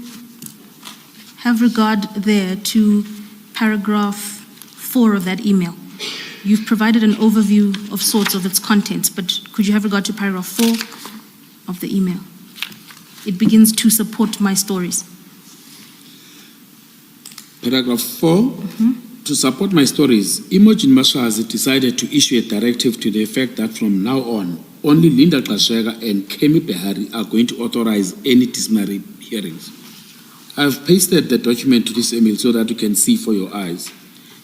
have regard there to paragraph 4 of that email? You've provided an overview of sorts of its contents, but could you have regard to paragraph 4 of the email? It begins to support my stories. Paragraph 4, to support my stories, Imogen Mkhwanazi decided to issue a directive to the effect that from now on, only Linda Kashega and Kemi Behari are going to authorize any disciplinary hearings. I've pasted the document to this email so that you can see for your eyes.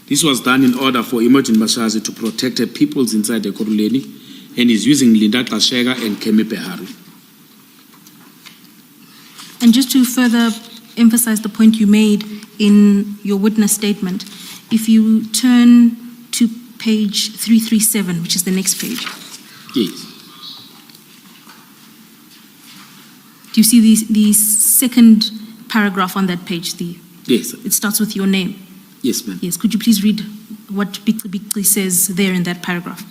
This was done in order for Imogen Mkhwanazi to protect her peoples inside the Ekurhuleni, and is using Linda Kashega and Kemi Behari. And just to further emphasize the point you made in your witness statement, if you turn to page 337, which is the next page. Yes. Do you see the second paragraph on that page? Yes. It starts with your name. Yes, ma'am. Yes. Could you please read what Beatley says there in that paragraph?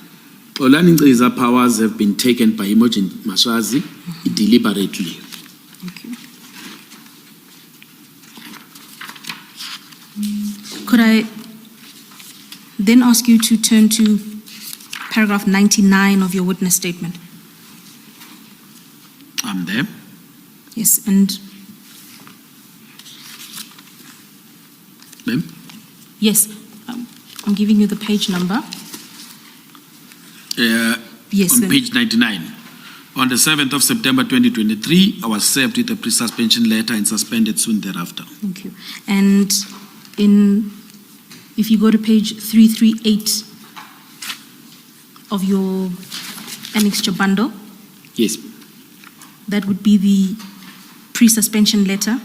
Olaninqi's powers have been taken by Imogen Mkhwanazi deliberately. Thank you. Could I then ask you to turn to paragraph 99 of your witness statement? I'm there. Yes, and Ma'am? yes, I'm giving you the page number. Yes. On page 99. On the 7th of September 2023, I was served with a pre-suspension letter and suspended soon thereafter. Thank you. And if you go to page 338 of your annexure bundle, yes, that would be the pre-suspension letter.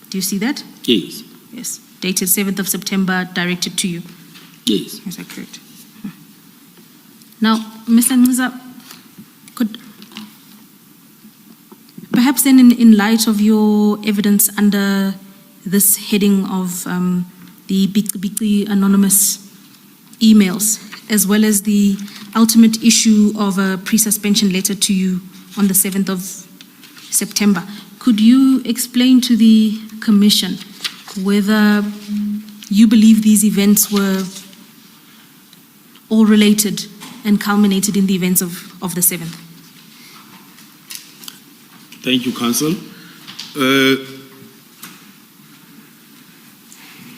Do you see that? Yes. Yes. Dated 7th of September, directed to you. Yes. Is that correct? Now, Mr. Ngisa, could perhaps then in light of your evidence under this heading of the Beatley anonymous emails, as well as the ultimate issue of a pre-suspension letter to you on the 7th of September, could you explain to the Commission whether you believe these events were all related and culminated in the events of the 7th? Thank you, Counsel.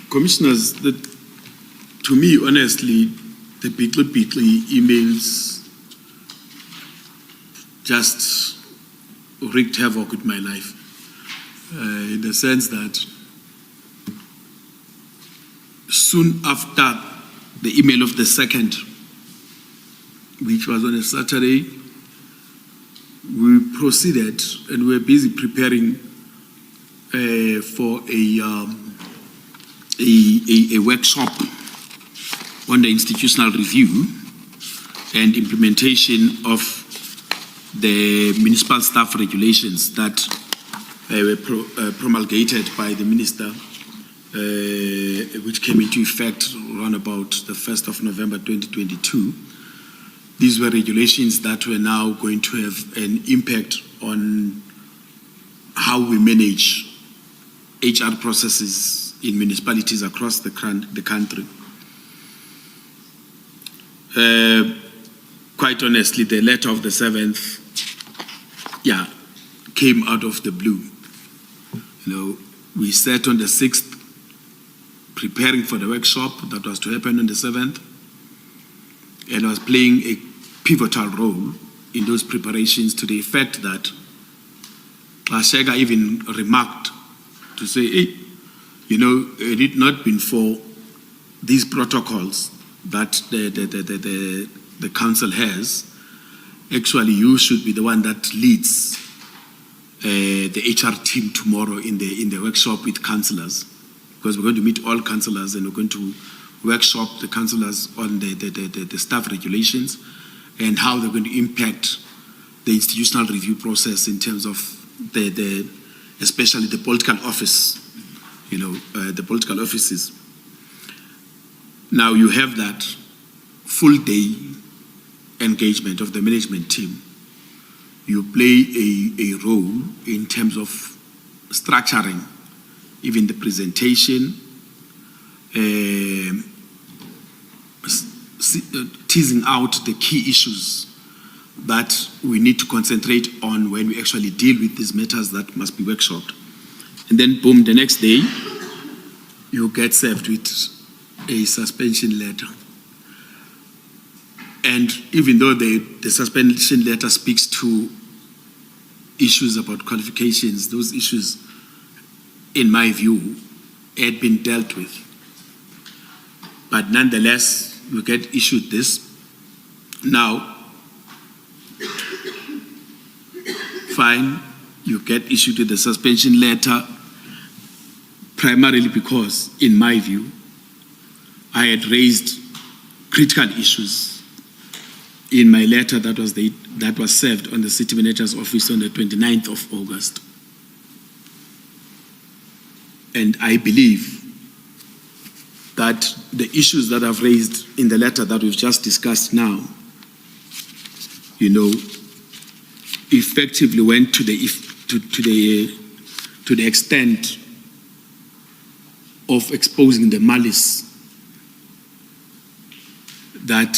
Commissioners, to me, honestly, the Beatley emails just wreaked havoc with my life, in the sense that soon after the email of the 2nd, which was on a Saturday, we proceeded and we were busy preparing for a workshop on the institutional review and implementation of the municipal staff regulations that were promulgated by the minister, which came into effect around about the 1st of November 2022. These were regulations that were now going to have an impact on how we manage HR processes in municipalities across the country. Quite honestly, the letter of the 7th, came out of the blue. You know, we sat on the 6th preparing for the workshop that was to happen on the 7th, and I was playing a pivotal role in those preparations to the effect that Shega even remarked to say, hey, you know, had it not been for these protocols that the council has, actually you should be the one that leads the HR team tomorrow in the workshop with councillors, because we're going to meet all councillors and we're going to workshop the councillors on the staff regulations and how they're going to impact the institutional review process in terms of especially the political office, you know, the political offices. Now you have that full day engagement of the management team. You play a role in terms of structuring even the presentation, teasing out the key issues that we need to concentrate on when we actually deal with these matters that must be workshopped. And then boom, the next day, you get served with a suspension letter. And even though the suspension letter speaks to issues about qualifications, those issues, in my view, had been dealt with. But nonetheless, we get issued this. Now, fine, you get issued with the suspension letter, primarily because, in my view, I had raised critical issues in my letter that was served on the city manager's office on the 29th of August. And I believe that the issues that I've raised in the letter that we've just discussed now, you know, effectively went to the extent of exposing the malice that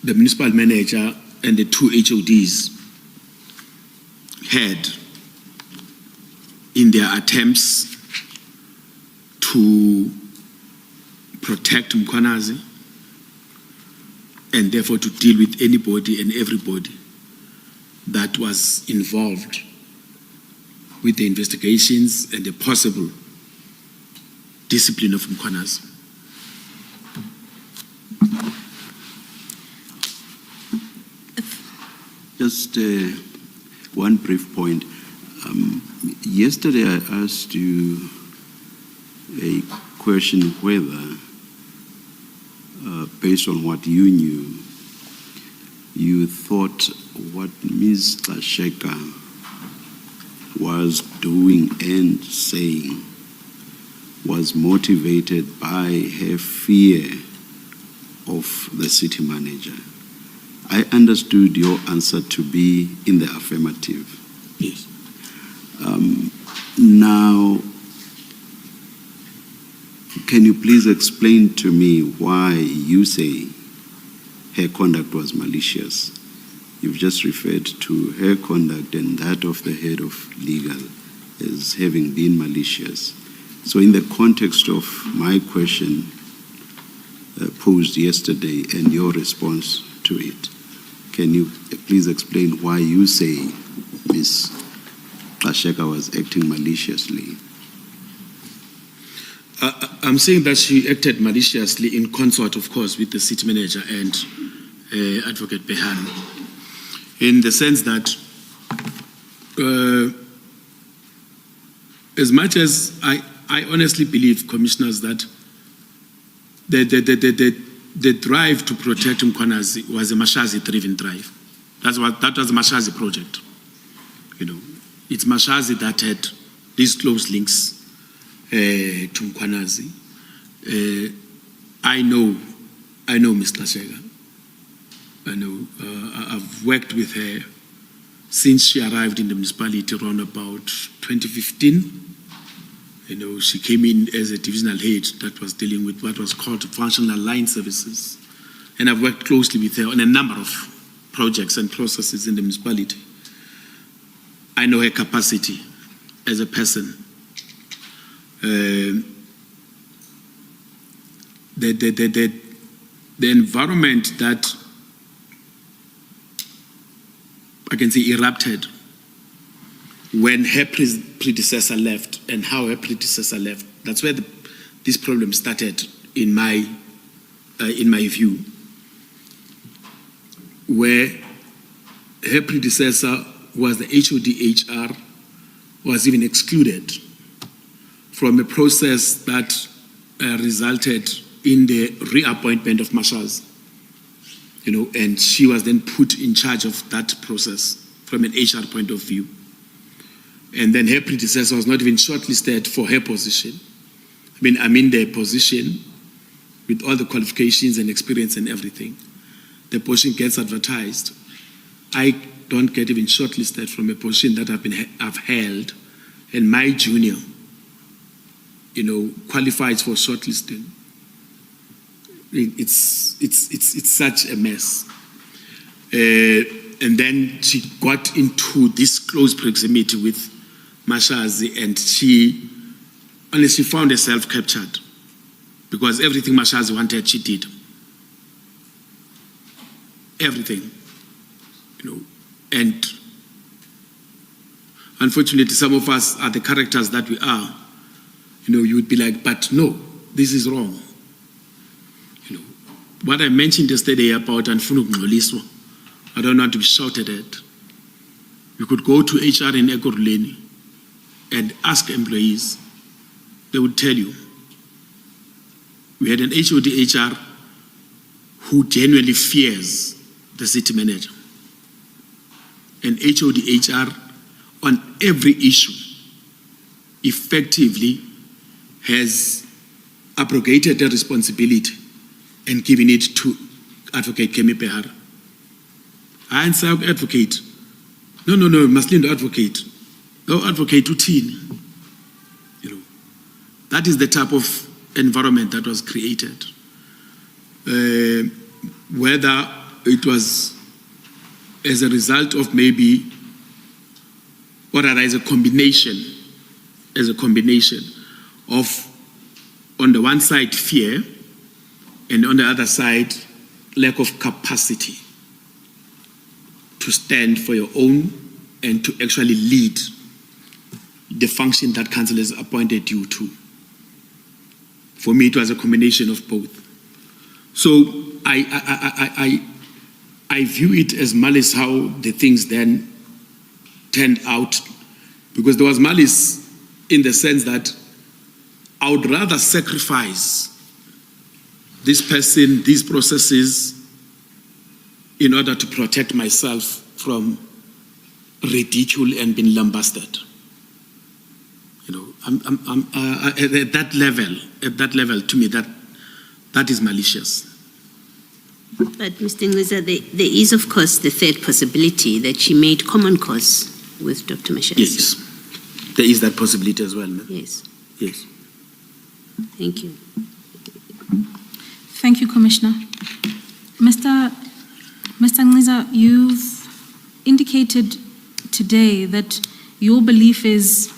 the municipal manager and the two HODs had in their attempts to protect Mkhwanazi and therefore to deal with anybody and everybody that was involved with the investigations and the possible discipline of Mkhwanazi. Just one brief point. Yesterday I asked you a question whether, based on what you knew, you thought what Ms. Tlasheka was doing and saying was motivated by her fear of the city manager. I understood your answer to be in the affirmative. Yes. Now, can you please explain to me why you say her conduct was malicious? You've just referred to her conduct and that of the head of legal as having been malicious. So in the context of my question posed yesterday and your response to it, can you please explain why you say Ms. Tlasheka was acting maliciously? I'm saying that she acted maliciously in consort, of course, with the city manager and Advocate Behani, in the sense that as much as I honestly believe, commissioners, that the drive to protect Mkhwanazi was a Mashazi-driven drive. That was the Mashazi project. You know, it's Mashazi that had these close links to Mkhwanazi. I know Ms. Lashega. I know, I've worked with her since she arrived in the municipality around about 2015. You know, she came in as a divisional head that was dealing with what was called functional line services. And I've worked closely with her on a number of projects and processes in the municipality. I know her capacity as a person. The environment that I can say erupted when her predecessor left and how her predecessor left. That's where this problem started in my view, where her predecessor was the HOD-HR, was even excluded from a process that resulted in the reappointment of marshals. You know, and she was then put in charge of that process from an HR point of view. And then her predecessor was not even shortlisted for her position. I mean, I'm in the position with all the qualifications and experience and everything. The position gets advertised. I don't get even shortlisted from a position that I've held, and my junior, you know, qualifies for shortlisting. It's such a mess. And then she got into this close proximity with Mashazi, and she found herself captured because everything Mashazi wanted, she did. Everything, you know. And unfortunately, some of us are the characters that we are. You know, you would be like, but no, this is wrong. You know, what I mentioned yesterday about Anfunu Ngcoliswa, I don't want to be shouted at. You could go to HR in Ekurhuleni and ask employees. They would tell you. We had an HOD-HR who genuinely fears the city manager. An HOD-HR on every issue effectively has abrogated the responsibility and given it to Advocate Kemi Pehara. I answer advocate. No, Maslindo advocate. No advocate uthini. You know, that is the type of environment that was created. Whether it was as a result of maybe, or rather as a combination of, on the one side, fear, and on the other side, lack of capacity to stand for your own and to actually lead the function that council has appointed you to. For me, it was a combination of both. So I view it as malice how the things then turned out, because there was malice in the sense that I would rather sacrifice this person, these processes, in order to protect myself from ridicule and being lambasted. You know, I'm at that level, to me, that is malicious. But Mr. Ngliza, there is, of course, the third possibility that she made common cause with Dr. Mashazi. Yes, there is that possibility as well, ma'am. Yes. Yes. Thank you. Thank you, Commissioner. Mr. Ngliza, you've indicated today that your belief is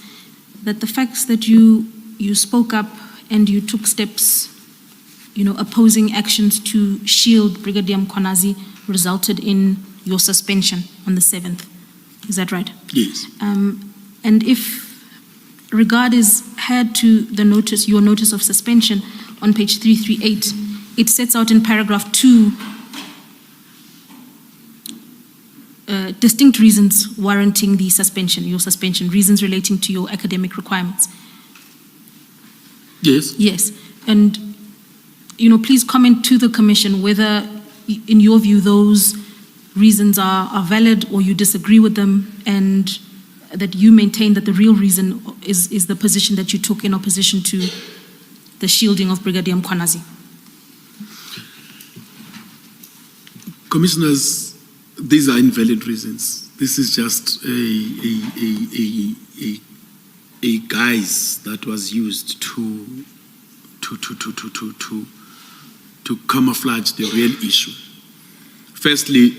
that the facts that you spoke up and you took steps, you know, opposing actions to shield Brigadier Mkhwanazi resulted in your suspension on the 7th. Is that right? Yes. And if regard is had to the notice, your notice of suspension on page 338, it sets out in paragraph 2 distinct reasons warranting the suspension, your suspension, reasons relating to your academic requirements. Yes. Yes, and please comment to the Commission whether, in your view, those reasons are valid or you disagree with them, and that you maintain that the real reason is the position that you took in opposition to the shielding of Brigadier Mkhwanazi. Commissioners, these are invalid reasons. This is just a guise that was used to camouflage the real issue. Firstly,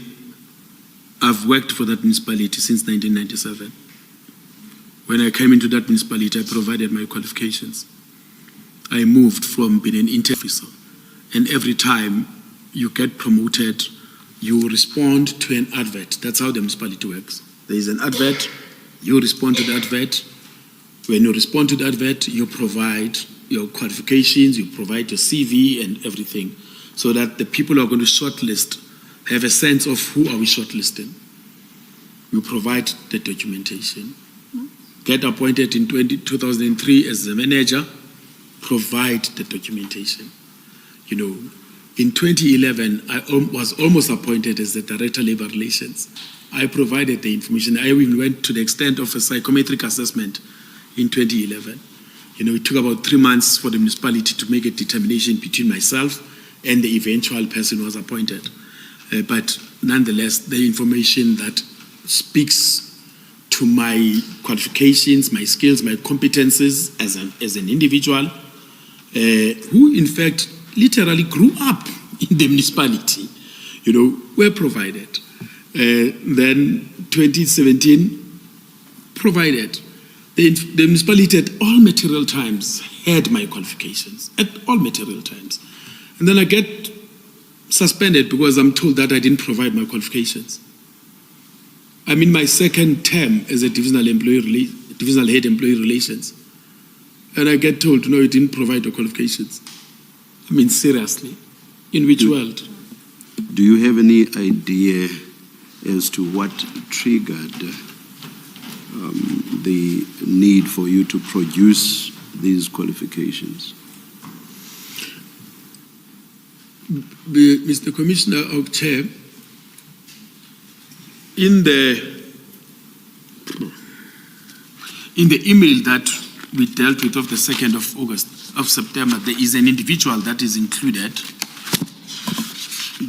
I've worked for that municipality since 1997. When I came into that municipality, I provided my qualifications. I moved from being an intern officer, and every time you get promoted, you respond to an advert. That's how the municipality works. There is an advert, you respond to the advert. When you respond to the advert, you provide your qualifications, you provide your CV and everything, so that the people who are going to shortlist have a sense of who are we shortlisting. You provide the documentation. Get appointed in 2003 as the manager, provide the documentation. In 2011, I was almost appointed as the Director of Labor Relations. I provided the information. I even went to the extent of a psychometric assessment in 2011. It took about 3 months for the municipality to make a determination between myself and the eventual person who was appointed. But nonetheless, the information that speaks to my qualifications, my skills, my competences as an individual, who in fact literally grew up in the municipality, were provided. Then 2017, provided. The municipality at all material times had my qualifications, at all material times. And then I get suspended because I'm told that I didn't provide my qualifications. I'm in my second term as a divisional head employee relations. And I get told, no, you didn't provide your qualifications. I mean, seriously, in which world? Do you have any idea as to what triggered the need for you to produce these qualifications? Mr. Commissioner or Chair, in the email that we dealt with of the 2nd of September, there is an individual that is included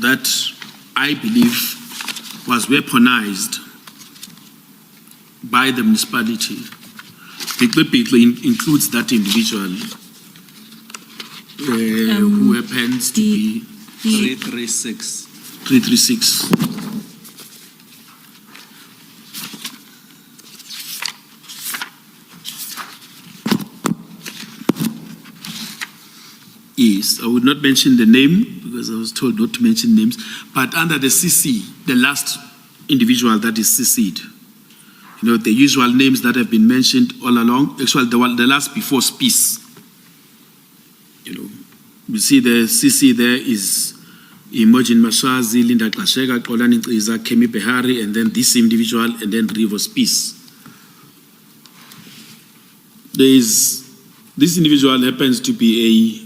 that I believe was weaponized by the municipality. It includes that individual who happens to be 336. 336. Yes, I would not mention the name because I was told not to mention names, but under the CC, the last individual that is CC'd, the usual names that have been mentioned all along, actually the last before Peace. You see the CC there is Imogen Mashazi, Linda Klashega, Kolani Iza, Kemi Behari, and then this individual, and then Rivers Peace. This individual happens to be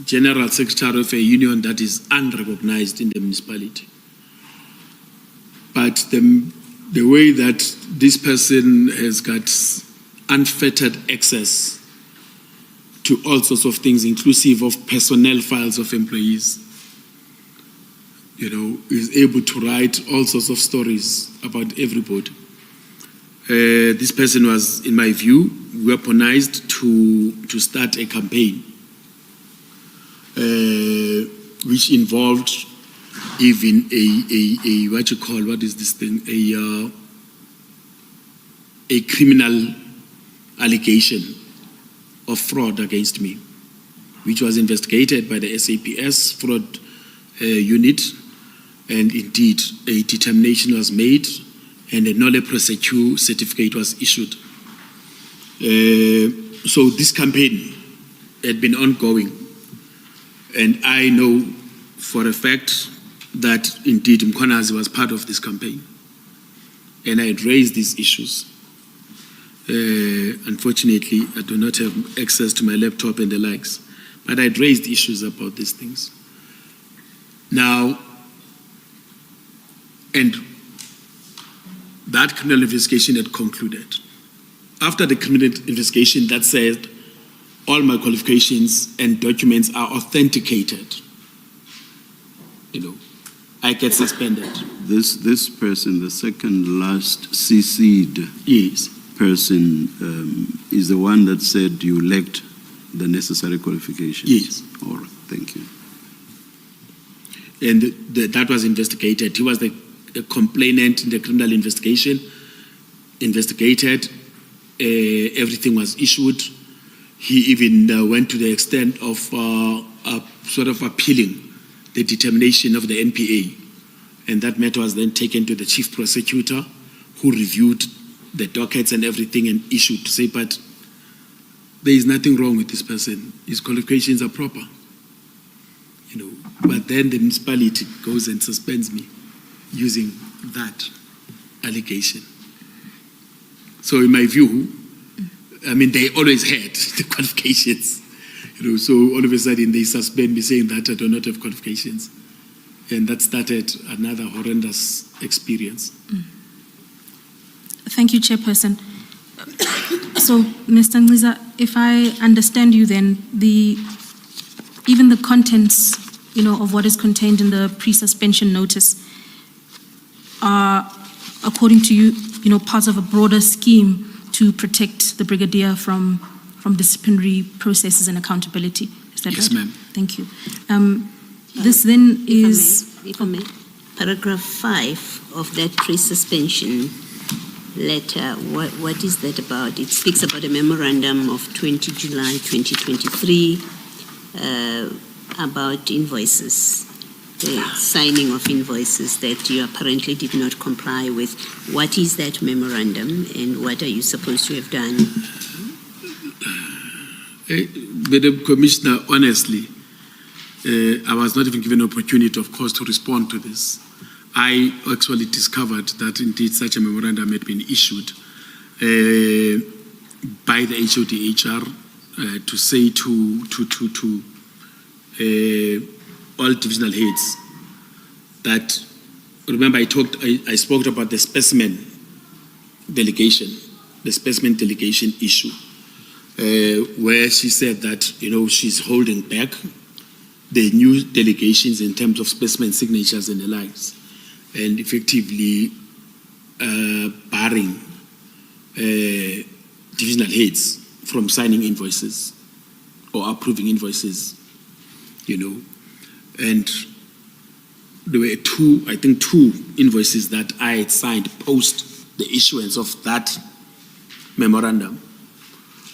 a General Secretary of a union that is unrecognized in the municipality. But the way that this person has got unfettered access to all sorts of things, inclusive of personnel files of employees, is able to write all sorts of stories about everybody. This person was, in my view, weaponized to start a campaign, which involved even a criminal allegation of fraud against me, which was investigated by the SAPS fraud unit, and indeed a determination was made and a nolle prosequi certificate was issued. So this campaign had been ongoing, and I know for a fact that indeed Mkhwanazi was part of this campaign. and I had raised these issues. Unfortunately, I do not have access to my laptop and the likes, but I had raised issues about these things. Now, and that criminal investigation had concluded. After the criminal investigation that said all my qualifications and documents are authenticated, I get suspended. This person, the second last CC'd person, is the one that said you lacked the necessary qualifications? Yes. All right, thank you. And that was investigated. He was the complainant in the criminal investigation, investigated, everything was issued. He even went to the extent of sort of appealing the determination of the NPA. And that matter was then taken to the chief prosecutor, who reviewed the dockets and everything and issued to say, but there is nothing wrong with this person. His qualifications are proper. But then the municipality goes and suspends me using that allegation. So in my view, they always had the qualifications. So all of a sudden they suspend me saying that I do not have qualifications. And that started another horrendous experience. Thank you, Chairperson. So, Mr. Ngqiza, if I understand you then, even the contents, of what is contained in the pre-suspension notice are, according to you, parts of a broader scheme to protect the brigadier from disciplinary processes and accountability. Is that right? Yes, ma'am. Thank you. This then is... If I may, paragraph 5 of that pre-suspension letter, what is that about? It speaks about a memorandum of 20 July 2023 about invoices, the signing of invoices that you apparently did not comply with. What is that memorandum and what are you supposed to have done? Madam Commissioner, honestly, I was not even given an opportunity, of course, to respond to this. I actually discovered that indeed such a memorandum had been issued by the HODHR to say to all divisional heads that, remember I spoke about the specimen delegation issue, where she said that, she's holding back the new delegations in terms of specimen signatures and the likes, and effectively barring divisional heads from signing invoices or approving invoices, and there were two invoices that I had signed post the issuance of that memorandum.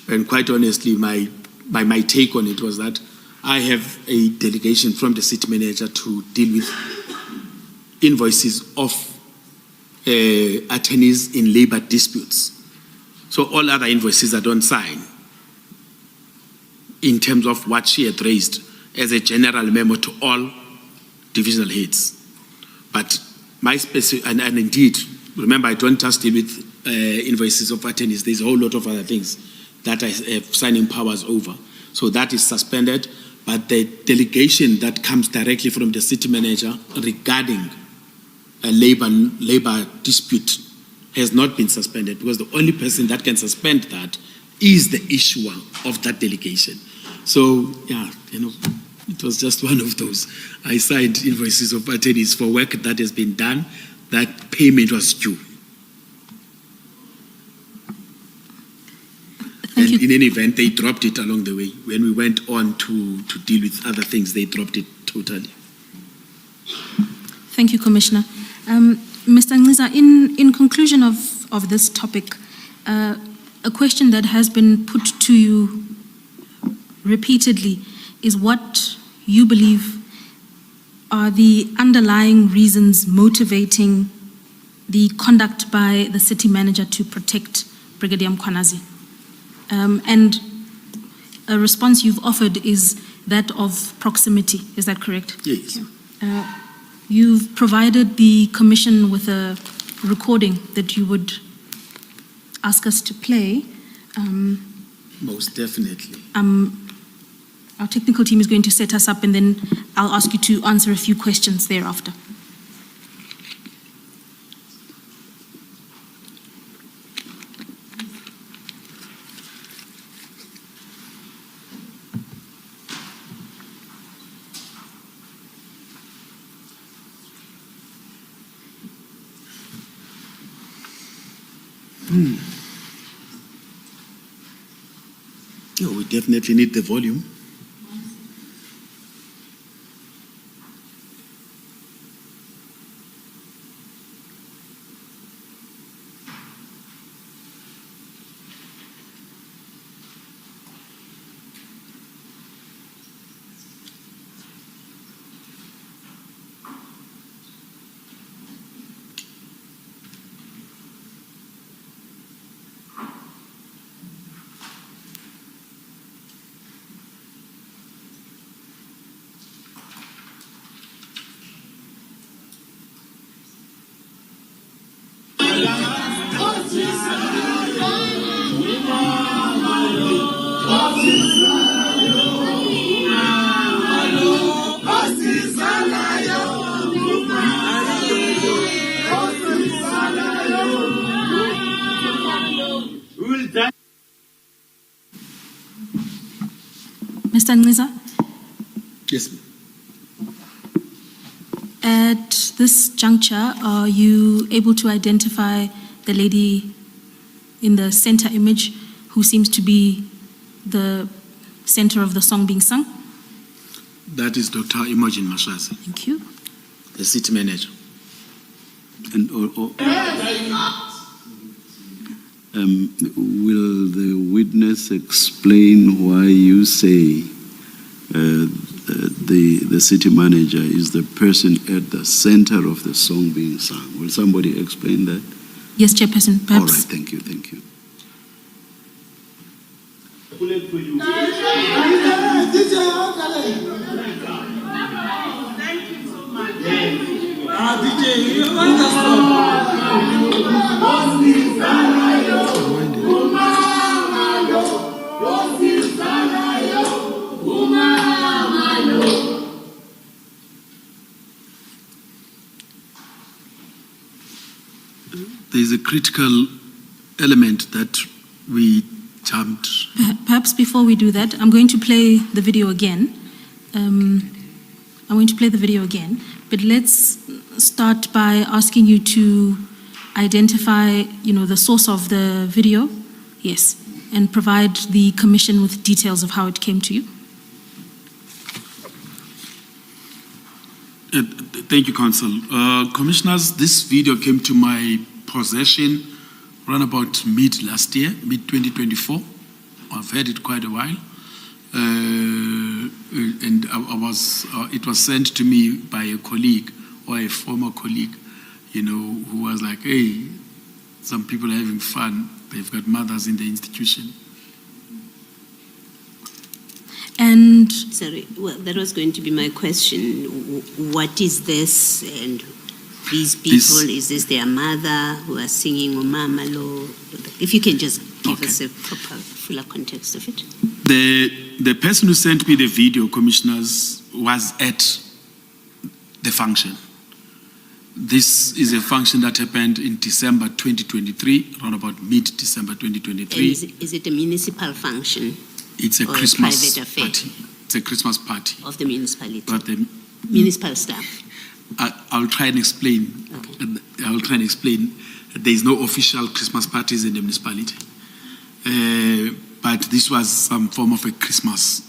And quite honestly, my take on it was that I have a delegation from the city manager to deal with invoices of attorneys in labor disputes. So all other invoices I don't sign in terms of what she had raised as a general memo to all divisional heads. But my specific, and indeed, remember I don't just deal with invoices of attorneys, there's a whole lot of other things that I have signing powers over. So that is suspended, but the delegation that comes directly from the city manager regarding a labor dispute has not been suspended, because the only person that can suspend that is the issuer of that delegation. So, yeah, it was just one of those. I signed invoices of attorneys for work that has been done, that payment was due. And in any event, they dropped it along the way. When we went on to deal with other things, they dropped it totally. Thank you, Commissioner. Mr. Ngqiza, in conclusion of this topic, a question that has been put to you repeatedly is what you believe are the underlying reasons motivating the conduct by the city manager to protect Brigadier Mkhwanazi. And a response you've offered is that of proximity. Is that correct? Yes. You've provided the Commission with a recording that you would ask us to play. Most definitely. Our technical team is going to set us up, and then I'll ask you to answer a few questions thereafter. Oh, we definitely need the volume. Mr. Ngiza, Yes. at this juncture, are you able to identify the lady in the center image who seems to be the center of the song being sung? That is Dr. Imogen Mashasi. Thank you. The city manager. And will the witness explain why you say the city manager is the person at the center of the song being sung? Will somebody explain that? Yes, Chairperson, perhaps. All right, thank you, thank you. There is a critical element that we jumped. Perhaps before we do that, I'm going to play the video again. But let's start by asking you to identify, the source of the video, yes, and provide the commission with details of how it came to you. Thank you, Council. Commissioners, this video came to my possession around about mid last year, mid 2024. I've had it quite a while. And it was sent to me by a colleague or a former colleague, who was like, hey, some people are having fun. They've got mothers in the institution. And Sorry, well, that was going to be my question. What is this? And these people, is this their mother who are singing Umama Lo? If you can just give us a proper, fuller context of it. The person who sent me the video, Commissioners, was at the function. This is a function that happened in December 2023, around about mid-December 2023. And is it a municipal function? It's a or Christmas private affair? party. It's a Christmas party. Of the municipality? But the municipal staff? I'll try and explain. Okay. I will try and explain. There is no official Christmas parties in the municipality. But this was some form of a Christmas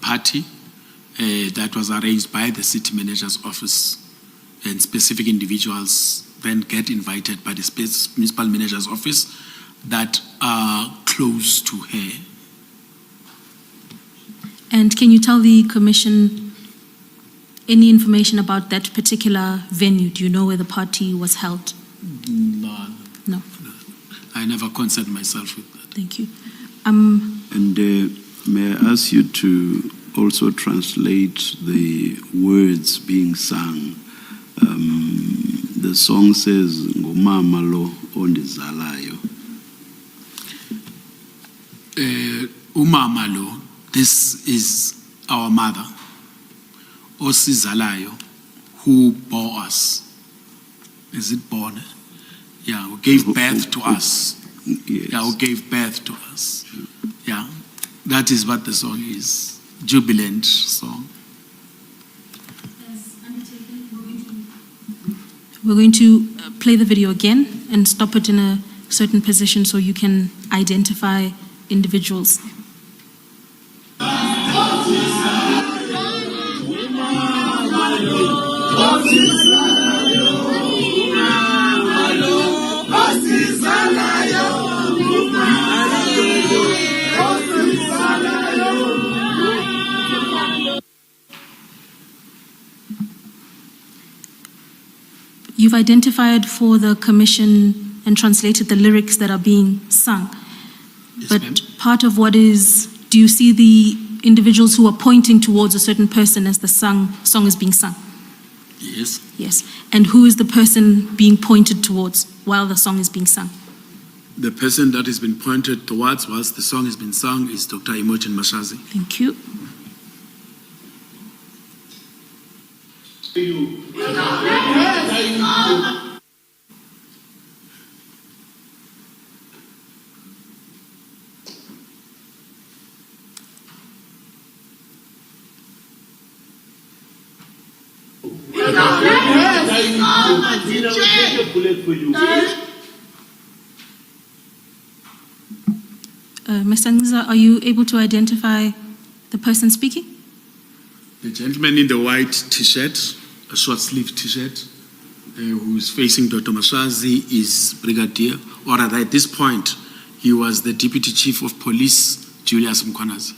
party that was arranged by the city manager's office, and specific individuals then get invited by the municipal manager's office that are close to her. And can you tell the commission any information about that particular venue? Do you know where the party was held? No. No. I never concerned myself with that. Thank you. And may I ask you to also translate the words being sung? The song says, umama lo ondizalayo. Umama lo, this is our mother, osizalayo, who bore us. Is it born? Yeah, who gave birth to us. Yes. Yeah, who gave birth to us. Yeah, that is what the song is. Jubilant song. We're going to play the video again and stop it in a certain position so you can identify individuals. You've identified for the commission and translated the lyrics that are being sung. Yes, But ma'am. part of what is, do you see the individuals who are pointing towards a certain person as the song is being sung? Yes. Yes. And who is the person being pointed towards while the song is being sung? The person that has been pointed towards whilst the song has been sung is Dr. Imogen Mashazi. Thank you. Mr. Ngza, are you able to identify the person speaking? The gentleman in the white t-shirt, a short-sleeved t-shirt, who is facing Dr. Mashazi is Brigadier, or rather at this point, he was the Deputy Chief of Police, Julius Mkhwanazi.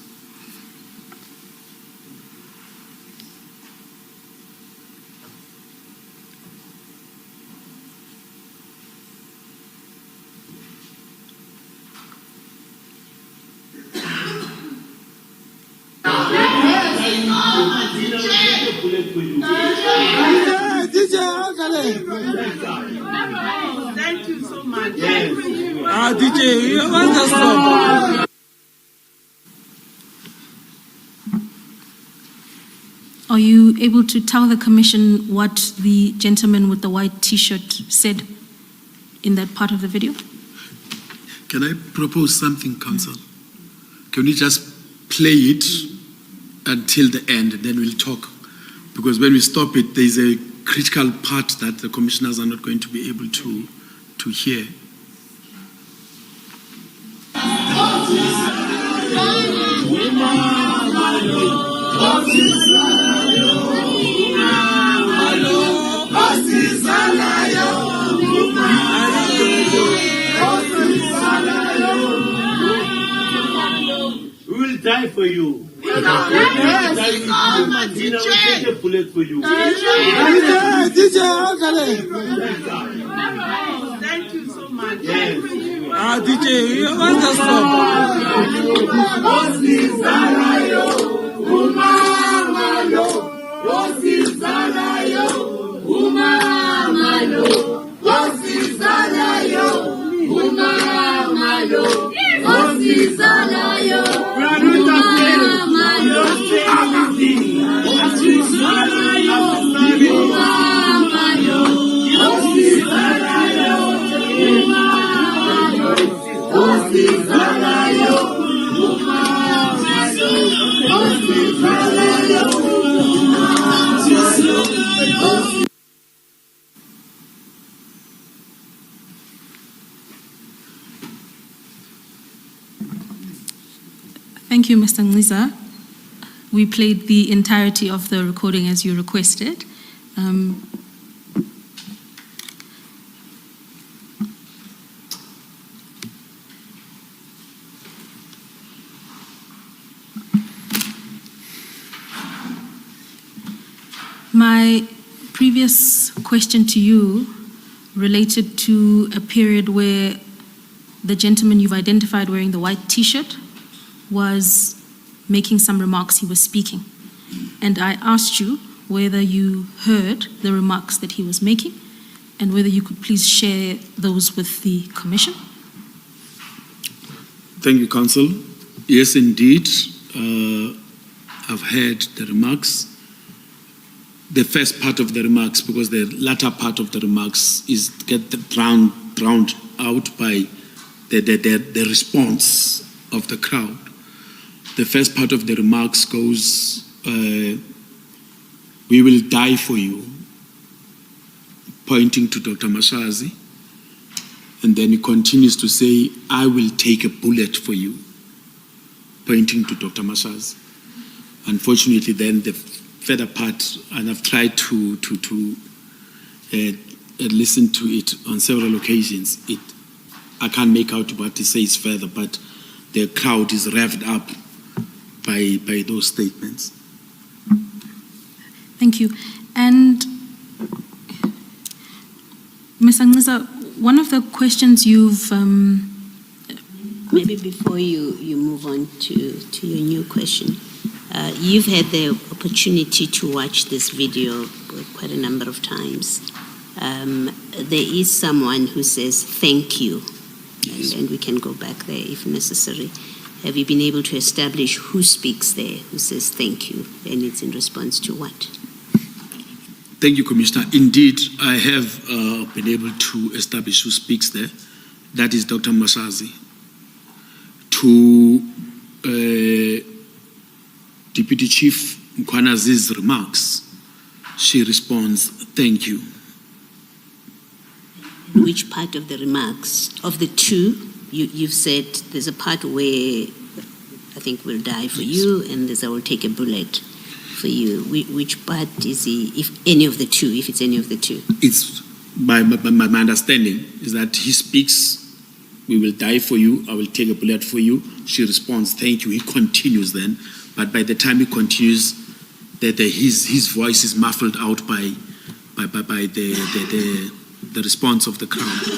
Thank you so much. DJ, you want to stop? Are you able to tell the commission what the gentleman with the white t-shirt said in that part of the video? Can I propose something, Council? Can we just play it until the end, and then we'll talk? Because when we stop it, there's a critical part that the commissioners are not going to be able to hear. We will die for you. We will take a bullet for you. Thank you so much. DJ, you want to stop? Thank you, Mr. Ngza. We played the entirety of the recording as you requested. My previous question to you related to a period where the gentleman you've identified wearing the white t-shirt was making some remarks. He was speaking. And I asked you whether you heard the remarks that he was making and whether you could please share those with the Commission. Thank you, Council. Yes, indeed. I've heard the remarks. The first part of the remarks, because the latter part of the remarks is drowned out by the response of the crowd. The first part of the remarks goes, we will die for you, pointing to Dr. Mkhwanazi. And then he continues to say, I will take a bullet for you, pointing to Dr. Mkhwanazi. Unfortunately, then the further part, and I've tried to listen to it on several occasions, I can't make out what he says further, but the crowd is revved up by those statements. Thank you. And Ms. Ngqiza, one of the questions you've... Maybe before you move on to your new question, you've had the opportunity to watch this video quite a number of times. There is someone who says thank you, and we can go back there if necessary. Have you been able to establish who speaks there, who says thank you, and it's in response to what? Thank you, Commissioner. Indeed, I have been able to establish who speaks there. That is Dr. Mkhwanazi. To Deputy Chief Mkhwanazi's remarks, she responds, thank you. Which part of the remarks? Of the two, you've said there's a part where I think we'll die for you, and there's I will take a bullet for you. Which part is he, if any of the two, if it's any of the two? It's my understanding is that he speaks, we will die for you, I will take a bullet for you. She responds, thank you. He continues then, but by the time he continues, his voice is muffled out by the response of the crowd.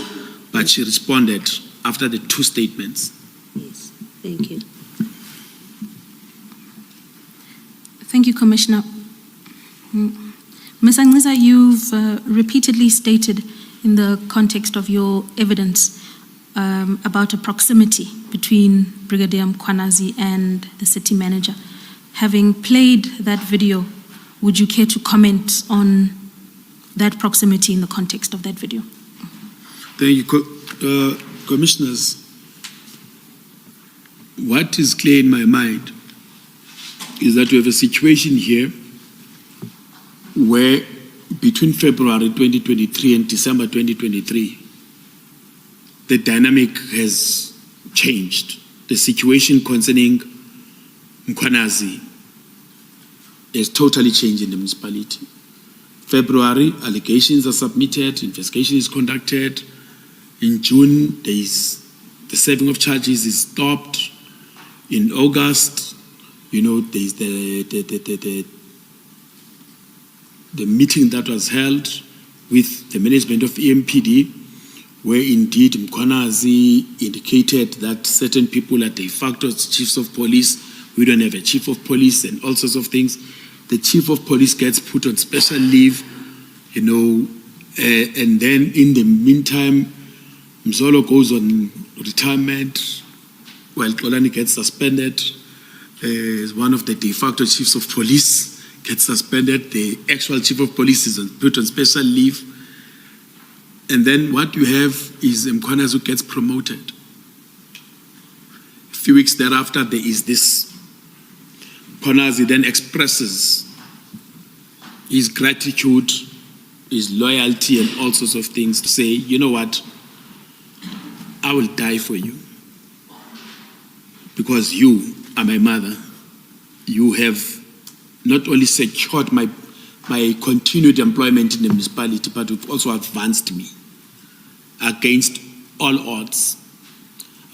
But she responded after the two statements. Yes, thank you. Thank you, Commissioner. Ms. Ngqiza, you've repeatedly stated in the context of your evidence about a proximity between Brigadier Mkhwanazi and the city manager. Having played that video, would you care to comment on that proximity in the context of that video? Thank you, Commissioners. What is clear in my mind is that we have a situation here where between February 2023 and December 2023, the dynamic has changed. The situation concerning Mkhwanazi has totally changed in the municipality. February, allegations are submitted, investigation is conducted. In June, the serving of charges is stopped. In August, there's the meeting that was held with the management of EMPD, where indeed Mkhwanazi indicated that certain people are de facto chiefs of police. We don't have a chief of police and all sorts of things. The chief of police gets put on special leave, and then in the meantime, Mzolo goes on retirement while Xolani gets suspended. One of the de facto chiefs of police gets suspended. The actual chief of police is put on special leave. And then what you have is Mkhwanazi who gets promoted. A few weeks thereafter, there is this. Mkhwanazi then expresses his gratitude, his loyalty, and all sorts of things to say, you know what, I will die for you. Because you are my mother. You have not only secured my continued employment in the municipality, but you've also advanced me against all odds,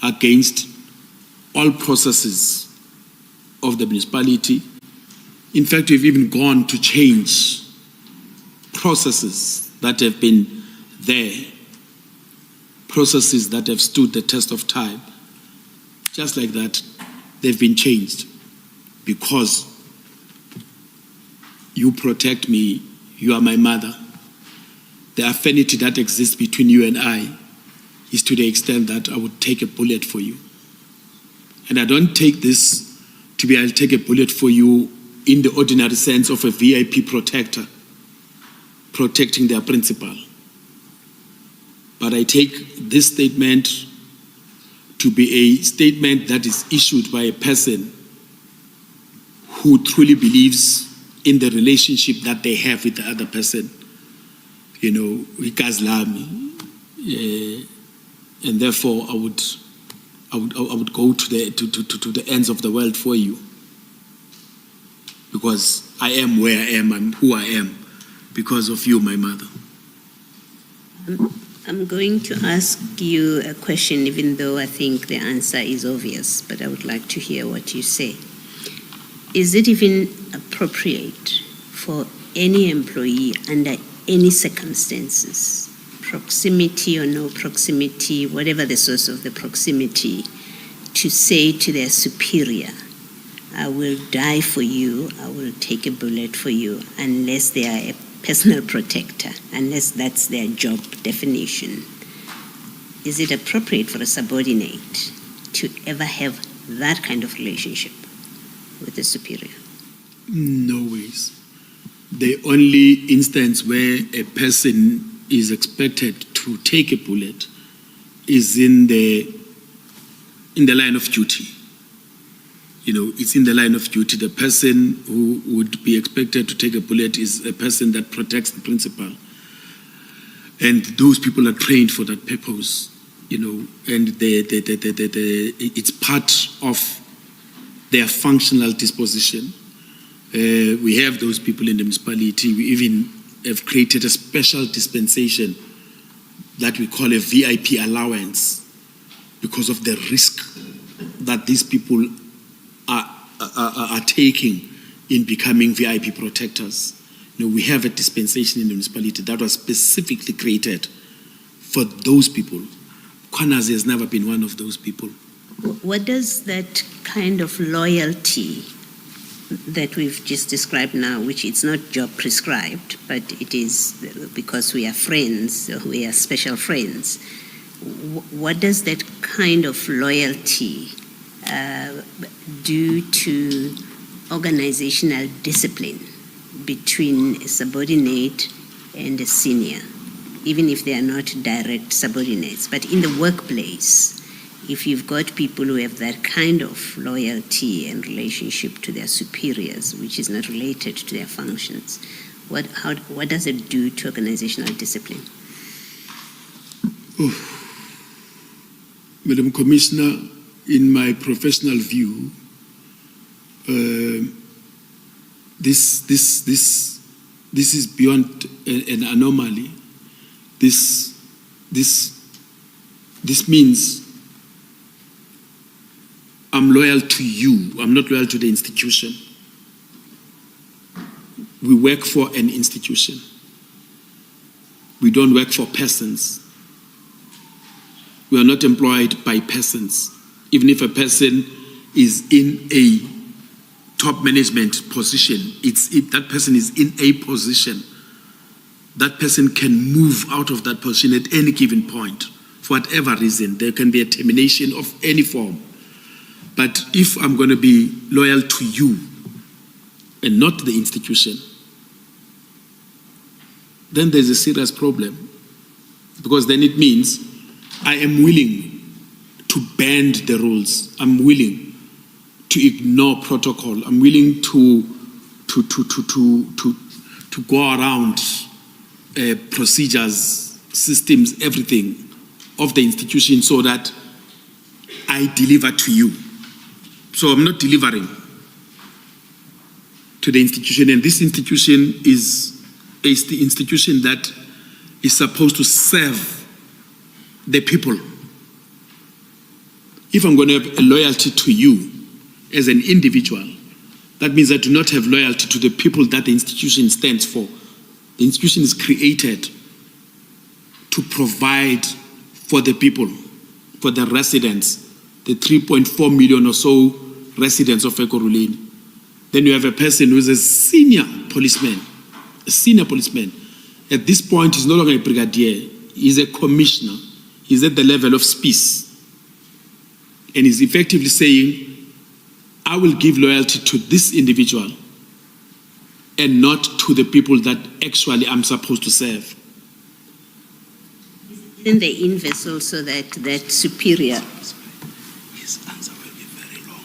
against all processes of the municipality. In fact, we've even gone to change processes that have been there, processes that have stood the test of time. Just like that, they've been changed because you protect me, you are my mother. the affinity that exists between you and I is to the extent that I would take a bullet for you. And I don't take this to be I'll take a bullet for you in the ordinary sense of a VIP protector, protecting their principal. But I take this statement to be a statement that is issued by a person who truly believes in the relationship that they have with the other person. You know, and therefore I would go to the ends of the world for you, because I am where I am and who I am because of you, my mother. I'm going to ask you a question, even though I think the answer is obvious, but I would like to hear what you say. Is it even appropriate for any employee under any circumstances, proximity or no proximity, whatever the source of the proximity, to say to their superior, I will die for you, I will take a bullet for you, unless they are a personal protector, unless that's their job definition? Is it appropriate for a subordinate to ever have that kind of relationship with the superior? No ways. The only instance where a person is expected to take a bullet is in the line of duty. You know, it's in the line of duty. The person who would be expected to take a bullet is a person that protects the principal. And those people are trained for that purpose, you know, and it's part of their functional disposition. We have those people in the municipality. We even have created a special dispensation that we call a VIP allowance because of the risk that these people are taking in becoming VIP protectors. You know, we have a dispensation in the municipality that was specifically created for those people. Mkhwanazi has never been one of those people. What does that kind of loyalty that we've just described now, which it's not job prescribed, but it is because we are friends, we are special friends, what does that kind of loyalty due to organizational discipline between a subordinate and a senior, even if they are not direct subordinates? But in the workplace, if you've got people who have that kind of loyalty and relationship to their superiors, which is not related to their functions, what does it do to organizational discipline? Madam Commissioner, in my professional view, this is beyond an anomaly. This means I'm loyal to you. I'm not loyal to the institution. We work for an institution. We don't work for persons. We are not employed by persons. Even if a person is in a top management position, if that person is in a position, that person can move out of that position at any given point for whatever reason. There can be a termination of any form. But if I'm going to be loyal to you and not the institution, then there's a serious problem, because then it means I am willing to bend the rules. I'm willing to ignore protocol. I'm willing to go around procedures, systems, everything of the institution so that I deliver to you. So I'm not delivering to the institution, and this institution is the institution that is supposed to serve the people. If I'm going to have a loyalty to you as an individual, that means I do not have loyalty to the people that the institution stands for. The institution is created to provide for the people, for the residents, the 3.4 million or so residents of Ekurhuleni. Then you have a person who is a senior policeman At this point, he's no longer a brigadier. He's a commissioner. He's at the level of SPIS. And he's effectively saying, I will give loyalty to this individual and not to the people that actually I'm supposed to serve. In the inverse also that superior. His answer will be very long.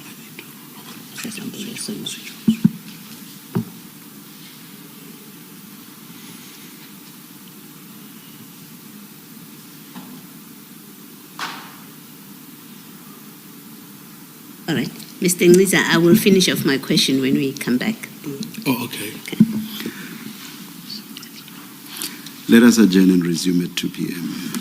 All right. Mr. Ngliza, I will finish off my question when we come back. Oh, okay. Let us adjourn and resume at 2 p.m.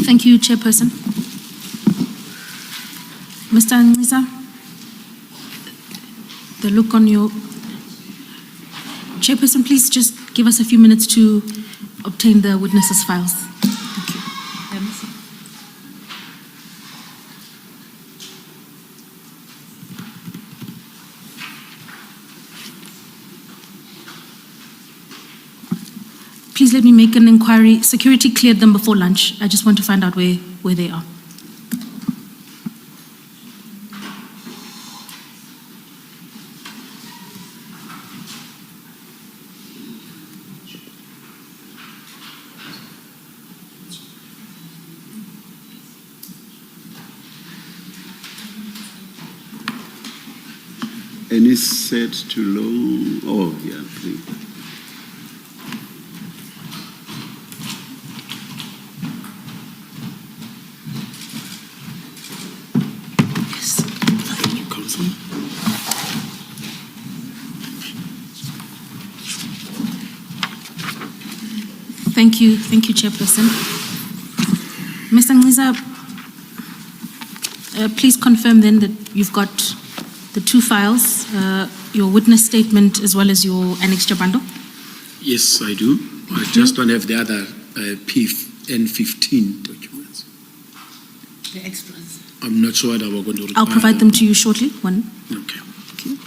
Thank you, Chairperson. Mr. Ngisa, the look on your... Chairperson, please just give us a few minutes to obtain the witnesses' files. Thank you. Please let me make an inquiry. Security cleared them before lunch. I just want to find out where they are. Any set too long? Oh, yeah, please. Yes. Thank you, Council. Thank you, Chairperson. Mr. Ngisa, please confirm then that you've got the two files, your witness statement as well as your annexed bundle? Yes, I do. I just don't have the other N15 documents. The extras. I'm not sure whether we're going to require I'll provide them to you shortly. One. Okay. Thank you.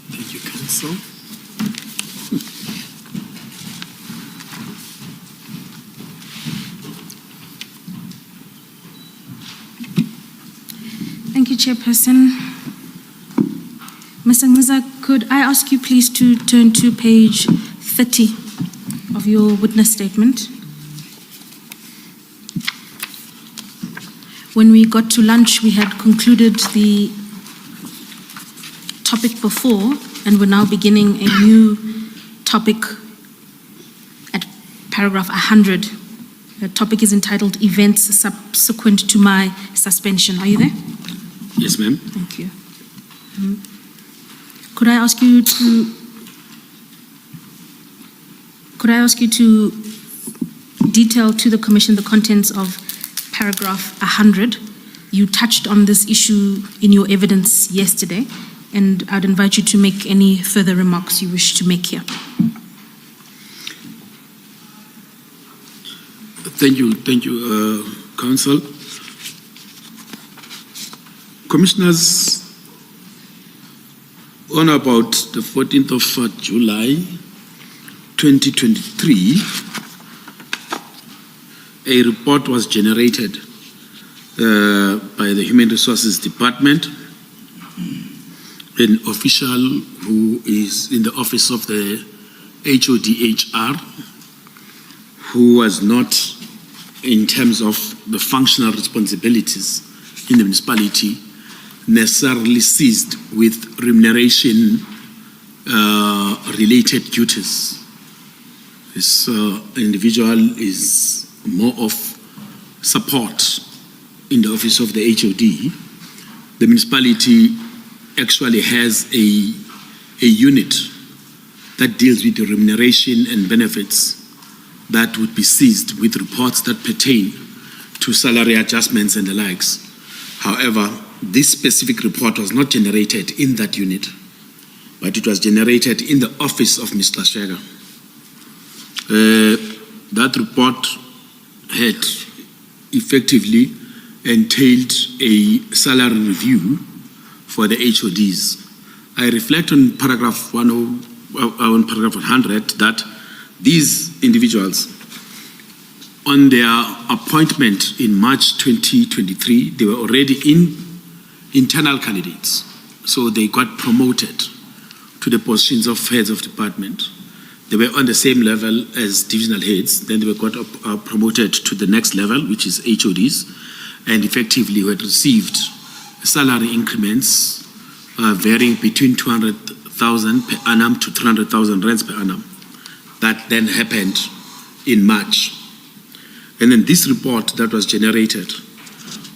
Thank you, Council. Thank you, Chairperson. Mr. Ngisa, could I ask you please to turn to page 30 of your witness statement? When we got to lunch, we had concluded the topic before, and we're now beginning a new topic at paragraph 100. The topic is entitled Events Subsequent to My Suspension. Are you there? Yes, ma'am. Thank you. Could I ask you to detail to the Commission the contents of paragraph 100? You touched on this issue in your evidence yesterday, and I'd invite you to make any further remarks you wish to make here. Thank you, Council. Commissioners, on about the 14th of July 2023, a report was generated by the Human Resources Department. An official who is in the office of the HODHR, who was not, in terms of the functional responsibilities in the municipality, necessarily seized with remuneration related duties. This individual is more of support in the office of the HOD. The municipality actually has a unit that deals with the remuneration and benefits that would be seized with reports that pertain to salary adjustments and the likes. However, this specific report was not generated in that unit, but it was generated in the office of Mr. Shega. That report had effectively entailed a salary review for the HODs. I reflect on paragraph 100 that these individuals, on their appointment in March 2023, they were already internal candidates. So they got promoted to the positions of heads of department. They were on the same level as divisional heads. Then they got promoted to the next level, which is HODs, and effectively had received salary increments varying between 200,000 per annum to 300,000 rands per annum. That then happened in March And then this report that was generated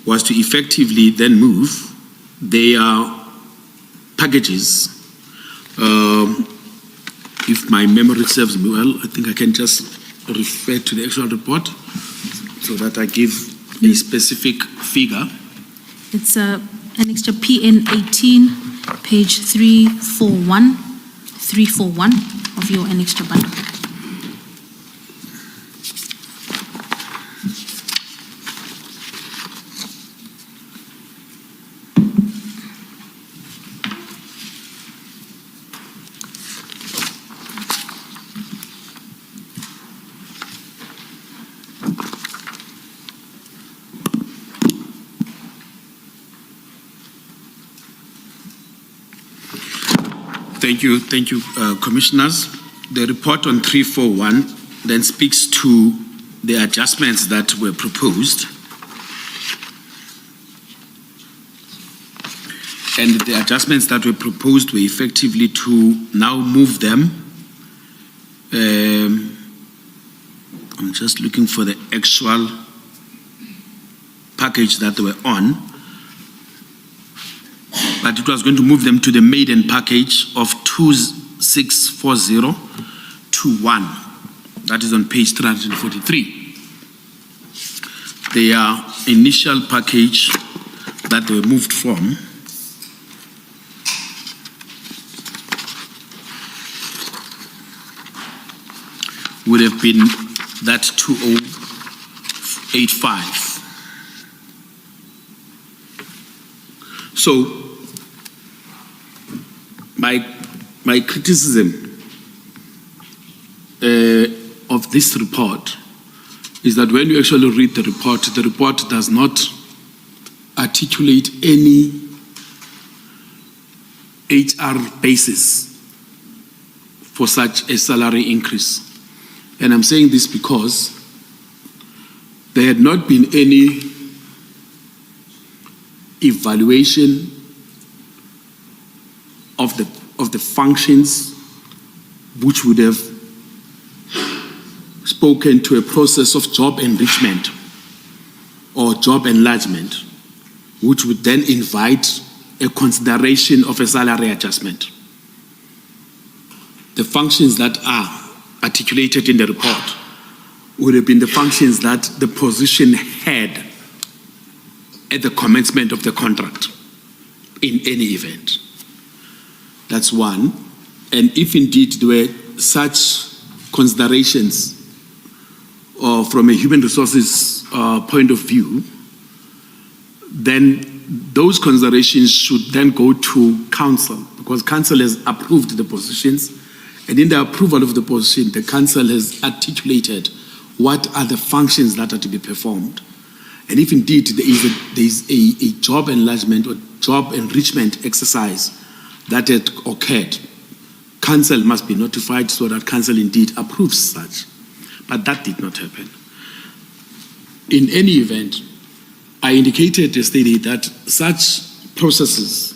was to effectively then move their packages. If my memory serves me well, I think I can just refer to the actual report so that I give a specific figure. It's Annex to PN 18, page 341 of your Annex to bundle. Thank you, Commissioners. The report on 341 then speaks to the adjustments that were proposed. And the adjustments that were proposed were effectively to now move them. I'm just looking for the actual package that they were on. But it was going to move them to the maiden package of 264021. That is on page 343. Their initial package that they were moved from would have been that 2085. So my criticism of this report is that when you actually read the report does not articulate any HR basis for such a salary increase. And I'm saying this because there had not been any evaluation of the functions which would have spoken to a process of job enrichment or job enlargement, which would then invite a consideration of a salary adjustment. The functions that are articulated in the report would have been the functions that the position had at the commencement of the contract in any event. That's one. And if indeed there were such considerations from a human resources point of view, then those considerations should then go to council, because council has approved the positions, and in the approval of the position, the council has articulated what are the functions that are to be performed. And if indeed there is a job enlargement or job enrichment exercise that had occurred, council must be notified so that council indeed approves such. But that did not happen. In any event, I indicated yesterday that such processes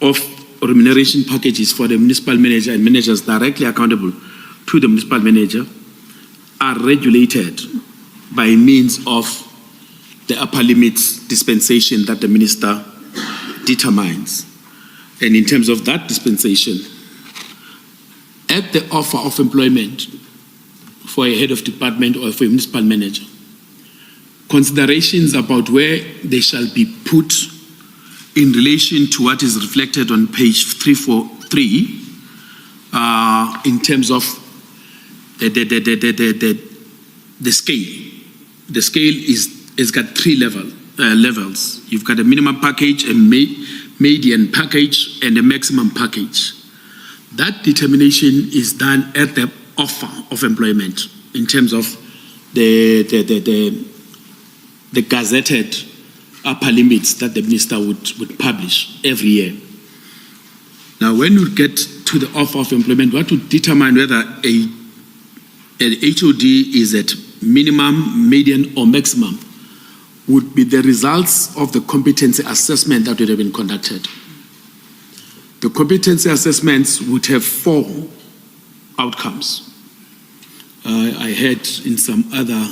of remuneration packages for the municipal manager and managers directly accountable to the municipal manager are regulated by means of the upper limits dispensation that the minister determines. And in terms of that dispensation, at the offer of employment for a head of department or for a municipal manager, considerations about where they shall be put in relation to what is reflected on page 343 in terms of the scale. The scale is got three levels. You've got a minimum package, a median package, and a maximum package. That determination is done at the offer of employment in terms of the gazetted upper limits that the minister would publish every year. Now, when you get to the offer of employment, what would determine whether an HOD is at minimum, median, or maximum would be the results of the competency assessment that would have been conducted. The competency assessments would have 4 outcomes. I heard in some other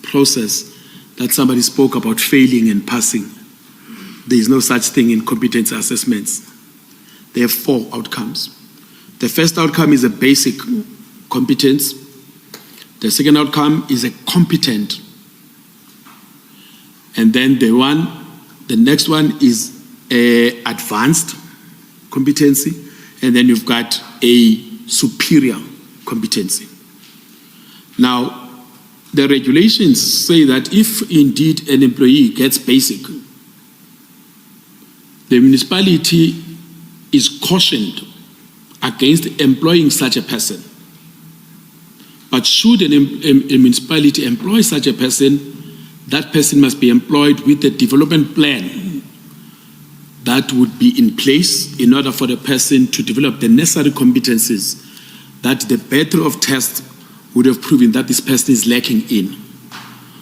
process that somebody spoke about failing and passing. There is no such thing in competence assessments. There are 4 outcomes. The first outcome is a basic competence. The second outcome is a competent. And then the next one is a advanced competency. And then you've got a superior competency. Now, the regulations say that if indeed an employee gets basic, the municipality is cautioned against employing such a person. But should a municipality employ such a person, that person must be employed with a development plan that would be in place in order for the person to develop the necessary competencies that the better of tests would have proven that this person is lacking in.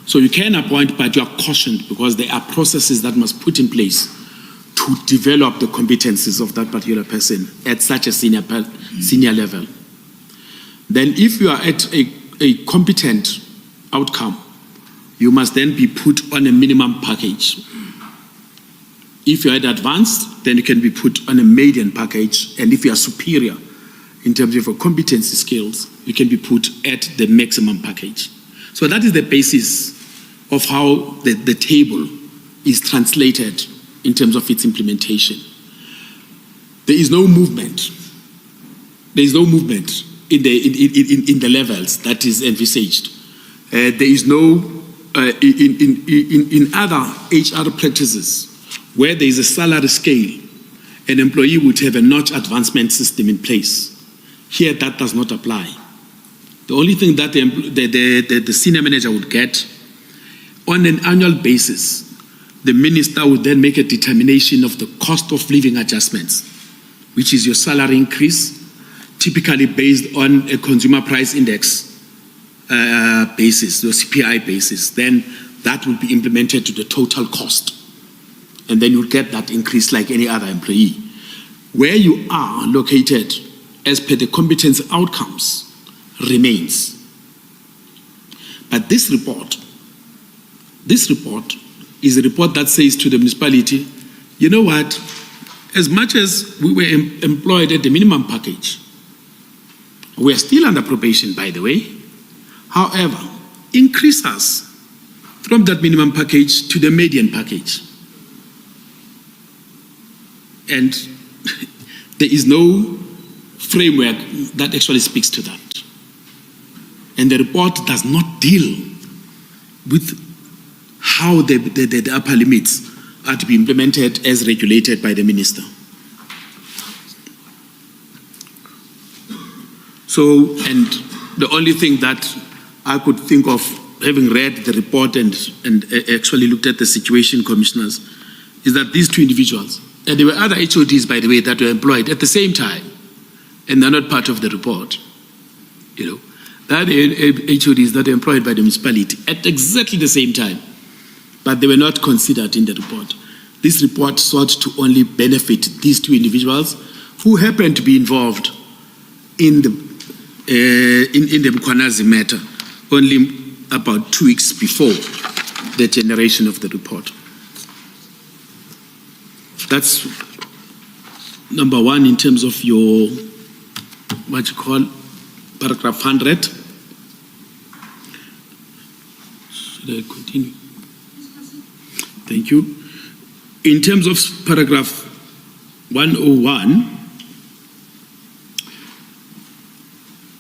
So you can appoint, but you are cautioned because there are processes that must put in place to develop the competencies of that particular person at such a senior level. Then if you are at a competent outcome, you must then be put on a minimum package. If you are at advanced, then you can be put on a median package. And if you are superior in terms of your competency skills, you can be put at the maximum package. So that is the basis of how the table is translated in terms of its implementation. There is no movement. There is no movement in the levels that is envisaged. There is no, in other HR practices, where there is a salary scale, an employee would have a notch advancement system in place. Here, that does not apply. The only thing that the senior manager would get, on an annual basis, the minister would then make a determination of the cost of living adjustments, which is your salary increase, typically based on a consumer price index basis, the CPI basis. Then that will be implemented to the total cost. And then you'll get that increase like any other employee. Where you are located as per the competence outcomes remains. But this report is a report that says to the municipality, you know what, as much as we were employed at the minimum package, we are still under probation, by the way. However, increase us from that minimum package to the median package. And there is no framework that actually speaks to that. And the report does not deal with how the upper limits are to be implemented as regulated by the minister. So, and the only thing that I could think of, having read the report and actually looked at the situation commissioners, is that these 2 individuals, and there were other HODs, by the way, that were employed at the same time, and they're not part of the report. You know, there are HODs that are employed by the municipality at exactly the same time, but they were not considered in the report. This report sought to only benefit these 2 individuals who happened to be involved in the Mkhwanazi matter only about 2 weeks before the generation of the report. That's number 1 in terms of your, what you call, paragraph 100. Should I continue? Thank you. In terms of paragraph 101,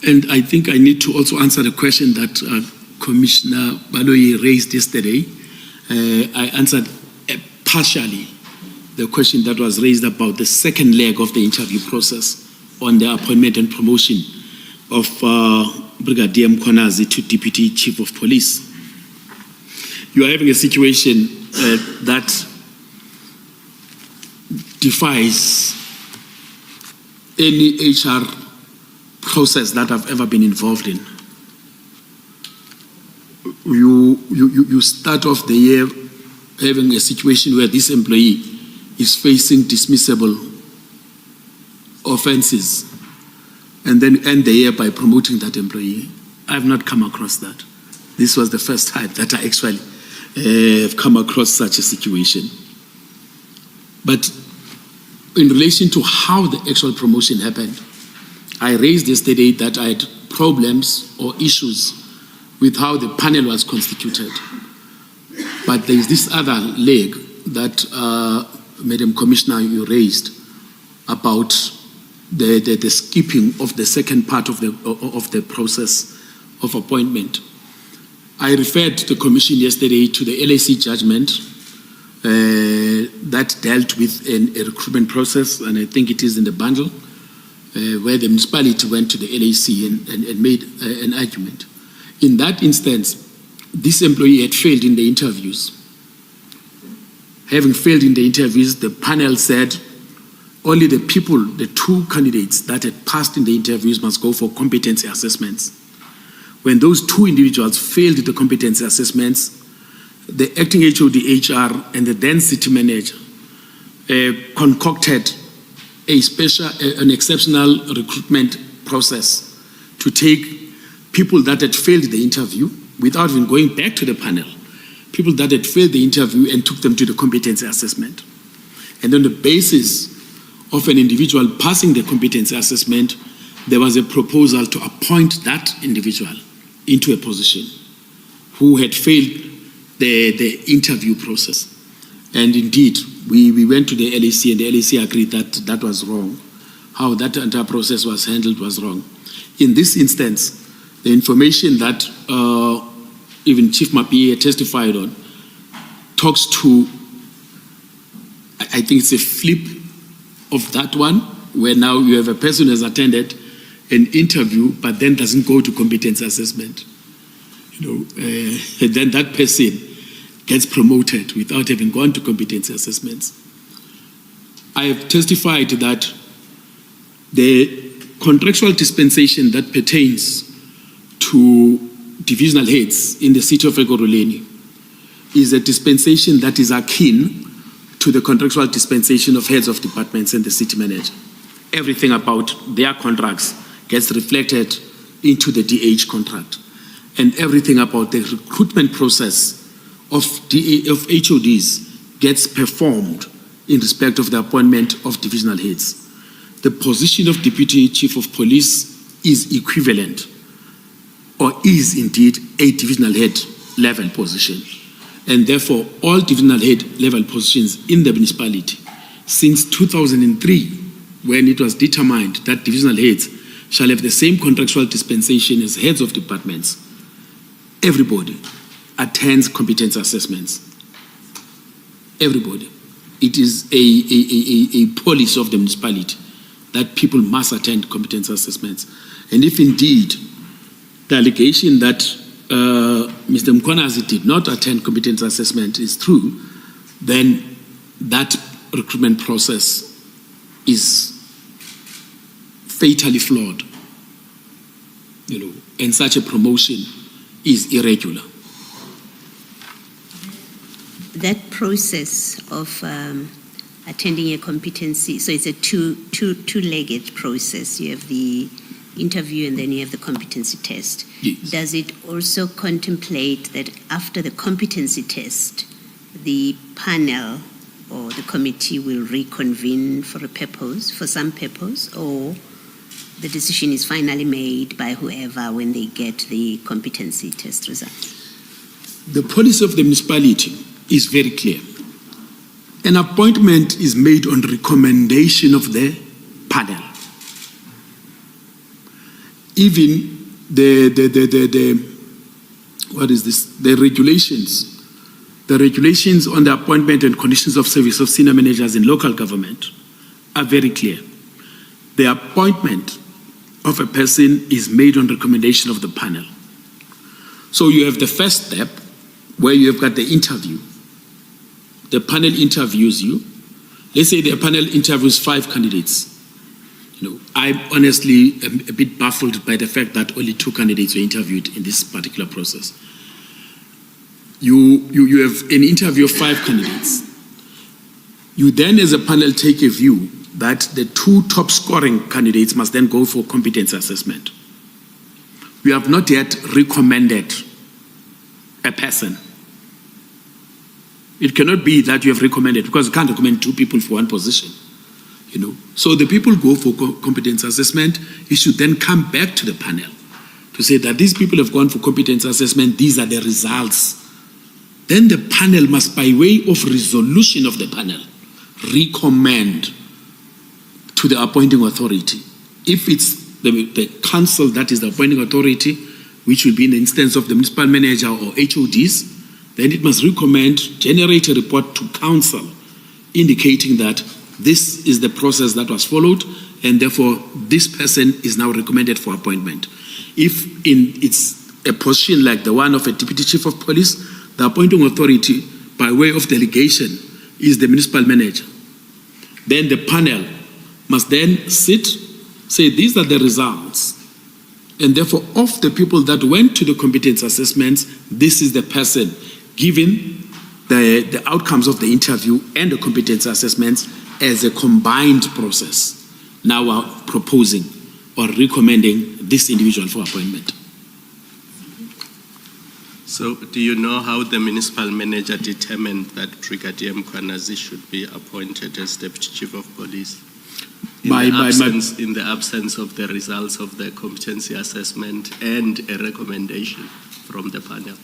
and I think I need to also answer the question that Commissioner Baloyi raised yesterday. I answered partially the question that was raised about the second leg of the interview process on the appointment and promotion of Brigadier Mkhwanazi to Deputy Chief of Police. You are having a situation that defies any HR process that I've ever been involved in. You start off the year having a situation where this employee is facing dismissible offenses and then end the year by promoting that employee. I've not come across that. This was the first time that I actually have come across such a situation. But in relation to how the actual promotion happened, I raised yesterday that I had problems or issues with how the panel was constituted. But there is this other leg that, Madam Commissioner, you raised about the skipping of the second part of the process of appointment. I referred the Commission yesterday to the LAC judgment that dealt with a recruitment process, and I think it is in the bundle, where the municipality went to the LAC and made an argument. In that instance, this employee had failed in the interviews. Having failed in the interviews, the panel said only the people, the two candidates that had passed in the interviews must go for competency assessments. When those two individuals failed the competency assessments, the acting HOD HR and the then city manager concocted an exceptional recruitment process to take people that had failed the interview without even going back to the panel, people that had failed the interview, and took them to the competency assessment. And on the basis of an individual passing the competency assessment, there was a proposal to appoint that individual into a position who had failed the interview process. And indeed, we went to the LAC, and the LAC agreed that that was wrong. How that entire process was handled was wrong. In this instance, the information that even Chief Mapie testified on talks to, I think it's a flip of that one, where now you have a person who has attended an interview but then doesn't go to competency assessment. And then that person gets promoted without having gone to competency assessments. I have testified that the contractual dispensation that pertains to divisional heads in the city of Ekurhuleni is a dispensation that is akin to the contractual dispensation of heads of departments and the city manager. Everything about their contracts gets reflected into the DH contract, and everything about the recruitment process of HODs gets performed in respect of the appointment of divisional heads. The position of Deputy Chief of Police is equivalent, or is indeed a divisional head level position. And therefore, all divisional head level positions in the municipality since 2003, when it was determined that divisional heads shall have the same contractual dispensation as heads of departments, everybody attends competency assessments. Everybody. It is a policy of the municipality that people must attend competency assessments. And if indeed the allegation that Mr. Mkhwanazi did not attend competency assessment is true, then that recruitment process is fatally flawed, and such a promotion is irregular. That process of attending a competency, so it's a two-legged process. You have the interview and then you have the competency test. Yes. Does it also contemplate that after the competency test, the panel or the committee will reconvene for some purpose, or the decision is finally made by whoever when they get the competency test results? The policy of the municipality is very clear. An appointment is made on recommendation of the panel. Even the regulations on the appointment and conditions of service of senior managers in local government are very clear. The appointment of a person is made on recommendation of the panel. So you have the first step where you have got the interview. The panel interviews you. Let's say the panel interviews 5 candidates. I honestly am a bit baffled by the fact that only 2 candidates were interviewed in this particular process. You have an interview of 5 candidates. You then, as a panel, take a view that the 2 top scoring candidates must then go for competency assessment. We have not yet recommended a person. It cannot be that you have recommended, because you can't recommend 2 people for one position. So the people go for competence assessment. It should then come back to the panel to say that these people have gone for competence assessment, these are the results. Then the panel must, by way of resolution of the panel, recommend to the appointing authority. If it's the council that is the appointing authority, which will be in the instance of the municipal manager or HODs, then it must recommend, generate a report to council indicating that this is the process that was followed, and therefore this person is now recommended for appointment. If it's a position like the one of a deputy chief of police, the appointing authority by way of delegation is the municipal manager. Then the panel must then sit, say these are the results, and therefore of the people that went to the competence assessments, this is the person, given the outcomes of the interview and the competence assessments as a combined process. Now we're proposing or recommending this individual for appointment. So do you know how the municipal manager determined that Brigadier Mkhwanazi should be appointed as Deputy Chief of Police? In the absence of the results of the competency assessment and a recommendation from the panel?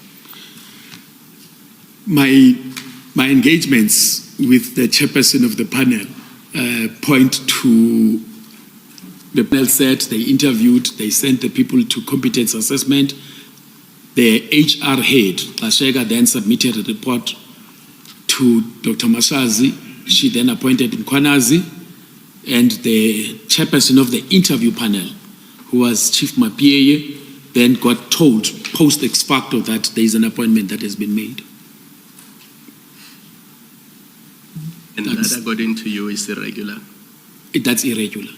My engagements with the chairperson of the panel point to the panel said they interviewed, they sent the people to competence assessment. The HR head, Lashega, then submitted a report to Dr. Mashazi. She then appointed Mkhwanazi, and the chairperson of the interview panel, who was Chief Mapieye, then got told post ex facto that there is an appointment that has been made. And that, according to you, is irregular? That's irregular.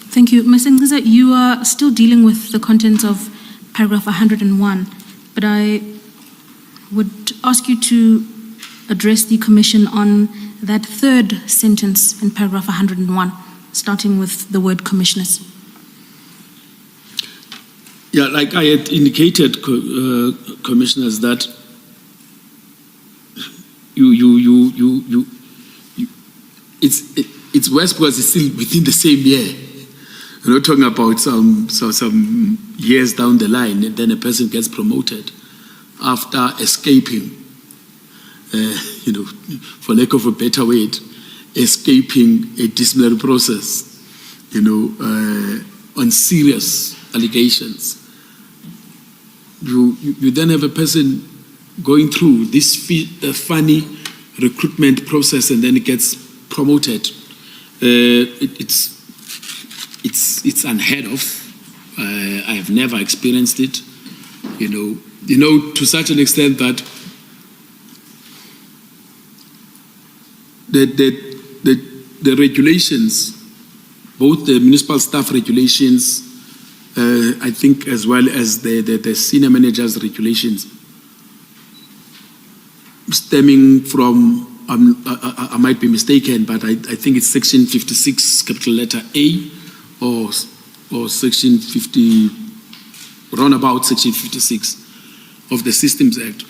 Thank you. Ms. Ngqiza, you are still dealing with the contents of paragraph 101, but I would ask you to address the Commission on that third sentence in paragraph 101, starting with the word commissioners. Yeah, like I had indicated, commissioners, that it's worse because it's still within the same year. We're not talking about some years down the line, and then a person gets promoted after escaping, for lack of a better word, escaping a disciplinary process, on serious allegations. You then have a person going through this funny recruitment process, and then it gets promoted. It's unheard of. I have never experienced it. To such an extent that the regulations, both the municipal staff regulations, I think, as well as the senior managers regulations, stemming from, I might be mistaken, but I think it's section 56, capital letter A, or section 50, roundabout section 56 of the Systems Act.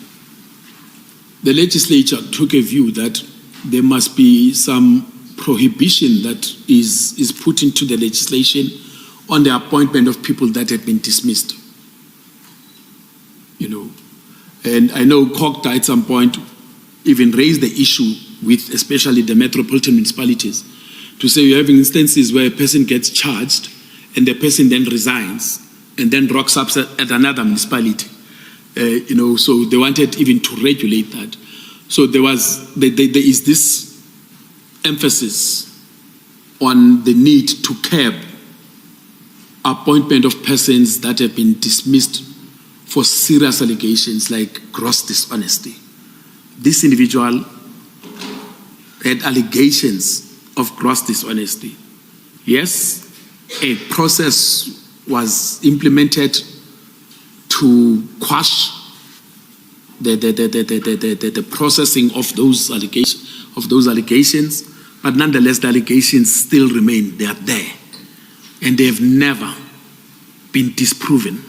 The legislature took a view that there must be some prohibition that is put into the legislation on the appointment of people that had been dismissed. And I know COGTA at some point even raised the issue with especially the metropolitan municipalities to say you're having instances where a person gets charged and the person then resigns and then rocks up at another municipality. So they wanted even to regulate that. So there is this emphasis on the need to curb appointment of persons that have been dismissed for serious allegations like gross dishonesty. This individual had allegations of gross dishonesty. Yes, a process was implemented to quash the processing of those allegations, but nonetheless the allegations still remain. They are there, and they have never been disproven.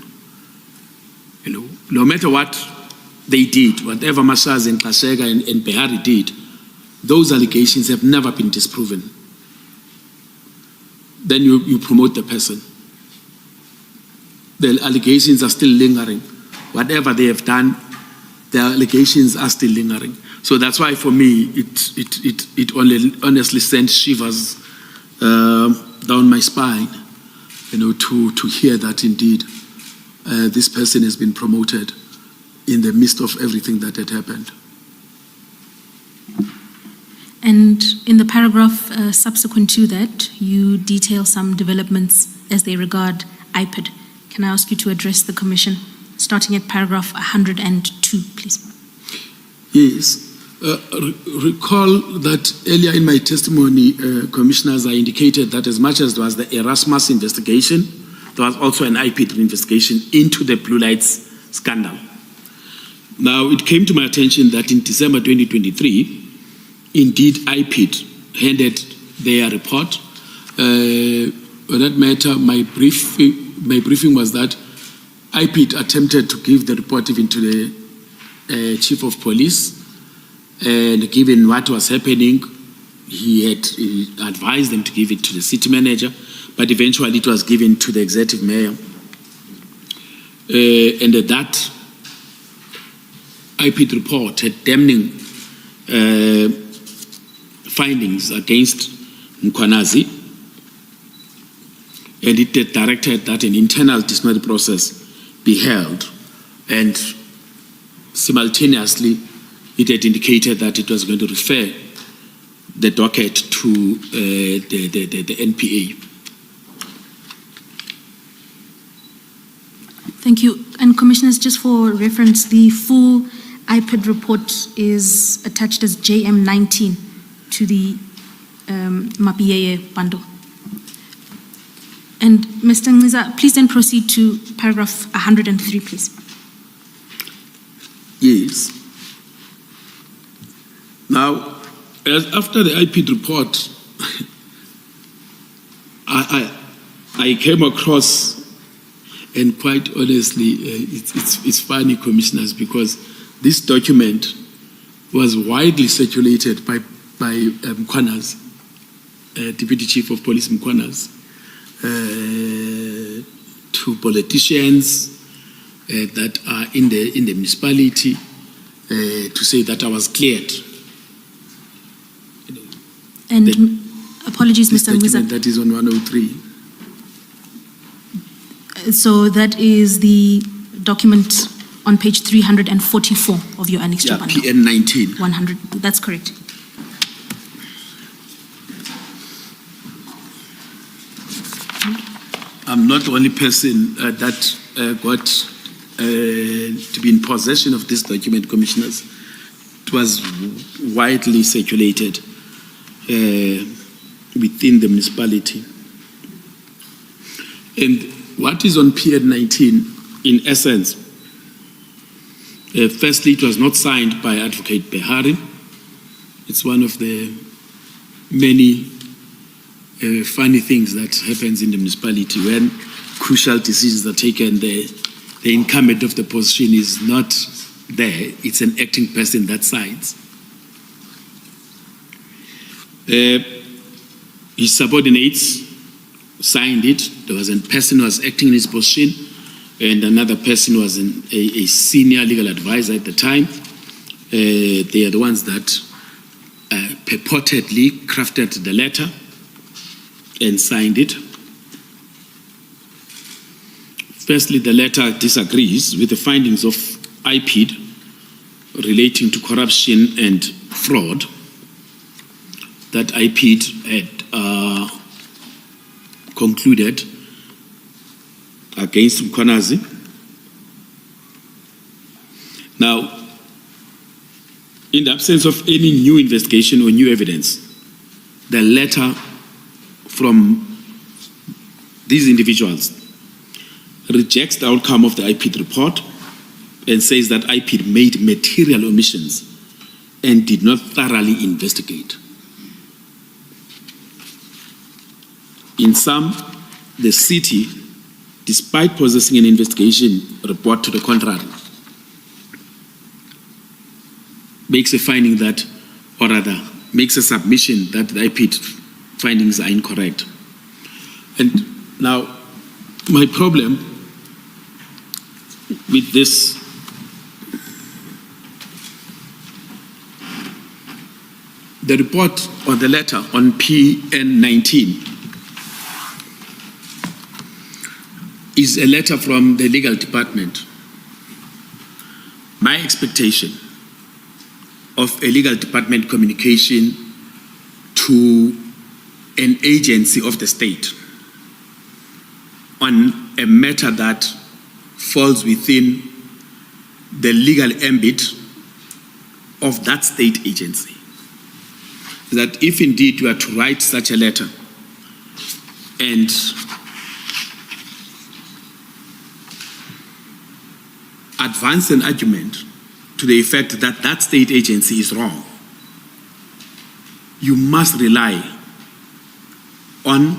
You know, no matter what they did, whatever Mkhwanazi and Kasega and Behari did, those allegations have never been disproven. Then you promote the person. The allegations are still lingering. Whatever they have done, the allegations are still lingering. So that's why, for me, it only honestly sends shivers down my spine, you know, to hear that indeed this person has been promoted in the midst of everything that had happened. And in the paragraph subsequent to that, you detail some developments as they regard IPID. Can I ask you to address the Commission, starting at paragraph 102, please? Yes. Recall that earlier in my testimony, Commissioners, I indicated that as much as there was the Erasmus investigation, there was also an IPID investigation into the Blue Lights scandal. Now, it came to my attention that in December 2023, indeed, IPID handed their report. For that matter, my briefing was that IPID attempted to give the report even to the Chief of Police, and given what was happening, he advised them to give it to the city manager, but eventually it was given to the executive mayor. And that IPID report had damning findings against Mkhwanazi, and it had directed that an internal disciplinary process be held, and simultaneously it had indicated that it was going to refer the docket to the NPA. Thank you. And Commissioners, just for reference, the full IPID report is attached as JM19 to the Mapiyeye bundle. And Mr. Ngqiza, please then proceed to paragraph 103, please. Yes. Now, after the IPID report, I came across, and quite honestly, it's funny, Commissioners, because this document was widely circulated by Mkhwanazi, Deputy Chief of Police Mkhwanazi, to politicians that are in the municipality to say that I was cleared. And apologies, Mr. Ngqiza. That is on 103. So that is the document on page 344 of your annexed bundle. PN 19. 100. That's correct. I'm not the only person that got to be in possession of this document, Commissioners. It was widely circulated within the municipality. And what is on PN 19, in essence, firstly, it was not signed by Advocate Behari. It's one of the many funny things that happens in the municipality when crucial decisions are taken. The incumbent of the position is not there. It's an acting person that signs. His subordinates signed it. There was a person who was acting in his position, and another person was a senior legal advisor at the time. They are the ones that purportedly crafted the letter and signed it. Firstly, the letter disagrees with the findings of IPID relating to corruption and fraud that IPID had concluded against Mkhwanazi. Now, in the absence of any new investigation or new evidence, the letter from these individuals rejects the outcome of the IPID report and says that IPID made material omissions and did not thoroughly investigate. In sum, the city despite possessing an investigation report to the contrary, makes a finding that, or rather, makes a submission that the IPID findings are incorrect. And now, my problem with this the report or the letter on PN19 is a letter from the legal department. My expectation of a legal department communication to an agency of the state on a matter that falls within the legal ambit of that state agency, that if indeed you are to write such a letter and advance an argument to the effect that that state agency is wrong, you must rely on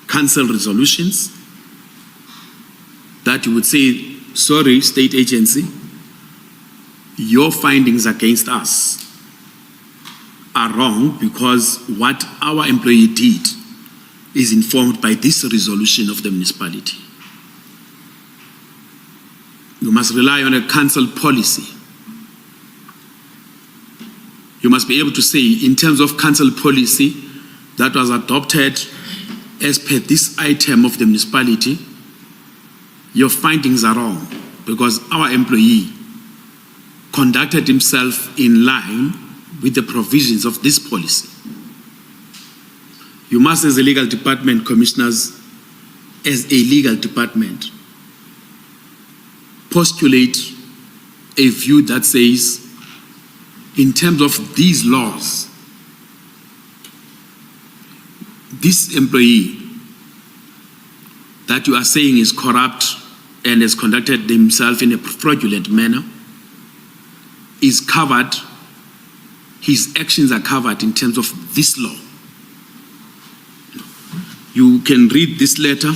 council resolutions that you would say, sorry, state agency, your findings against us are wrong because what our employee did is informed by this resolution of the municipality. You must rely on a council policy. You must be able to say, in terms of council policy that was adopted as per this item of the municipality, your findings are wrong because our employee conducted himself in line with the provisions of this policy. You must, as a legal department, commissioners, as a legal department, postulate a view that says, in terms of these laws, this employee that you are saying is corrupt and has conducted himself in a fraudulent manner is covered, his actions are covered in terms of this law. You can read this letter.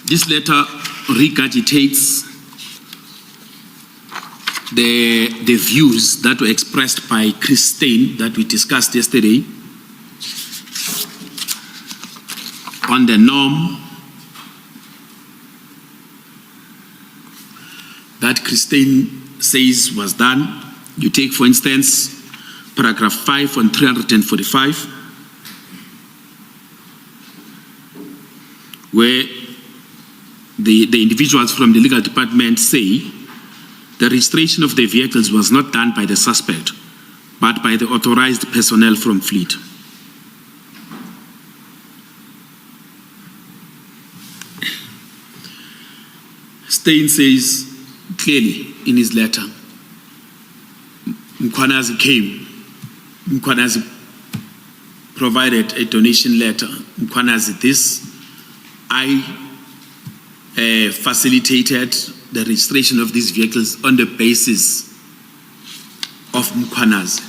This letter regurgitates the views that were expressed by Chris Stein that we discussed yesterday on the norm that Chris Stein says was done. You take, for instance, paragraph 5 on 345, where the individuals from the legal department say the registration of the vehicles was not done by the suspect, but by the authorized personnel from Fleet. Stein says clearly in his letter, Mkhwanazi came, Mkhwanazi provided a donation letter, Mkhwanazi this, I facilitated the registration of these vehicles on the basis of Mkhwanazi.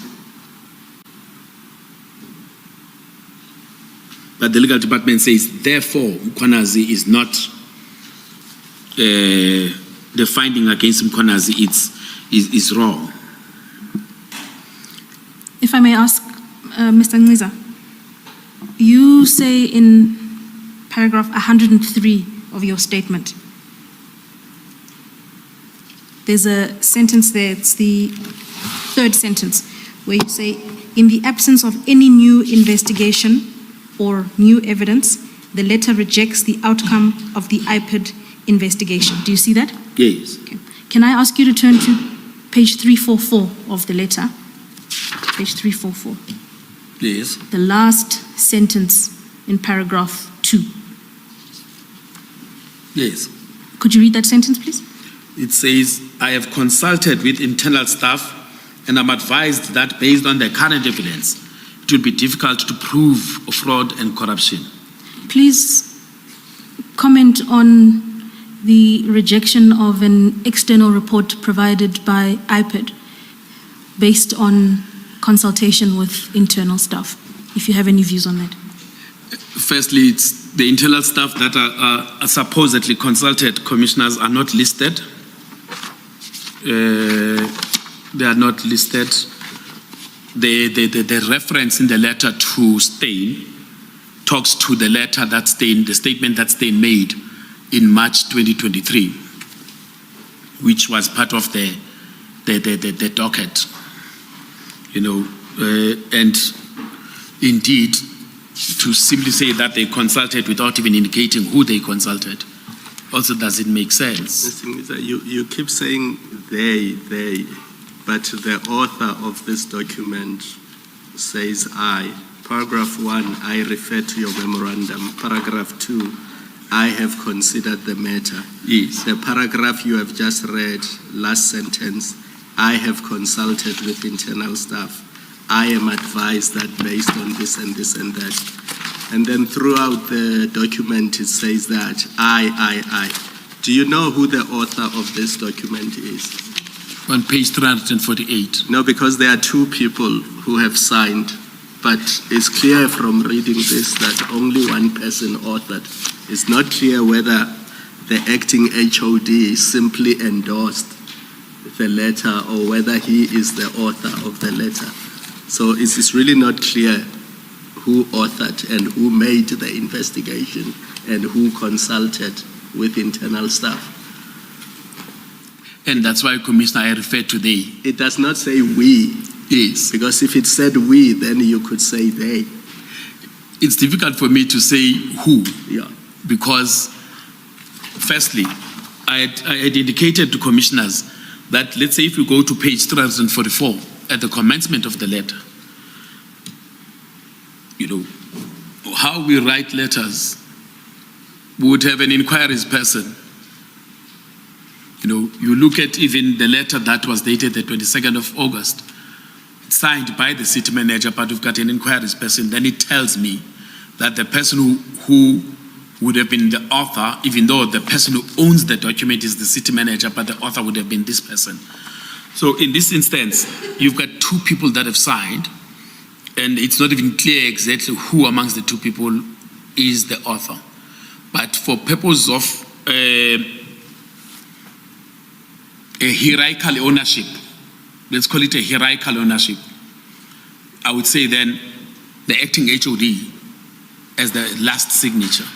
But the legal department says, therefore, Mkhwanazi is not the finding against Mkhwanazi is wrong. If I may ask, Mr. Ngqiza, you say in paragraph 103 of your statement, there's a sentence there, it's the third sentence, where you say, in the absence of any new investigation or new evidence, the letter rejects the outcome of the IPID investigation. Do you see that? Yes. Okay. Can I ask you to turn to page 344 of the letter? Page 344. Yes. The last sentence in paragraph 2. Yes. Could you read that sentence, please? It says, I have consulted with internal staff and I'm advised that based on the current evidence, it will be difficult to prove fraud and corruption. Please comment on the rejection of an external report provided by IPID based on consultation with internal staff, if you have any views on that. Firstly, it's the internal staff that are supposedly consulted commissioners are not listed. They are not listed. The reference in the letter to Steyn talks to the letter that Steyn, the statement that Steyn made in March 2023, which was part of the docket, and indeed, to simply say that they consulted without even indicating who they consulted also doesn't make sense. You keep saying they, but the author of this document says I. Paragraph 1, I refer to your memorandum. Paragraph 2, I have considered the matter. Yes. The paragraph you have just read, last sentence, I have consulted with internal staff. I am advised that based on this and this and that. And then throughout the document it says that I. Do you know who the author of this document is? On page 348. No, because there are two people who have signed, but it's clear from reading this that only one person authored. It's not clear whether the acting HOD simply endorsed the letter or whether he is the author of the letter. So it's really not clear who authored and who made the investigation and who consulted with internal staff. And that's why, Commissioner, I refer to they. It does not say we. Yes. Because if it said we, then you could say they. It's difficult for me to say who. Yeah. Because, firstly, I had indicated to commissioners that, let's say if you go to page 344, at the commencement of the letter, how we write letters, we would have an inquiries person. You look at even the letter that was dated the 22nd of August, signed by the city manager, but we've got an inquiries person, then it tells me that the person who would have been the author, even though the person who owns the document is the city manager, but the author would have been this person. So in this instance, you've got two people that have signed, and it's not even clear exactly who amongst the two people is the author. But for purpose of a hierarchical ownership, let's call it a hierarchical ownership, I would say then the acting HOD as the last signature,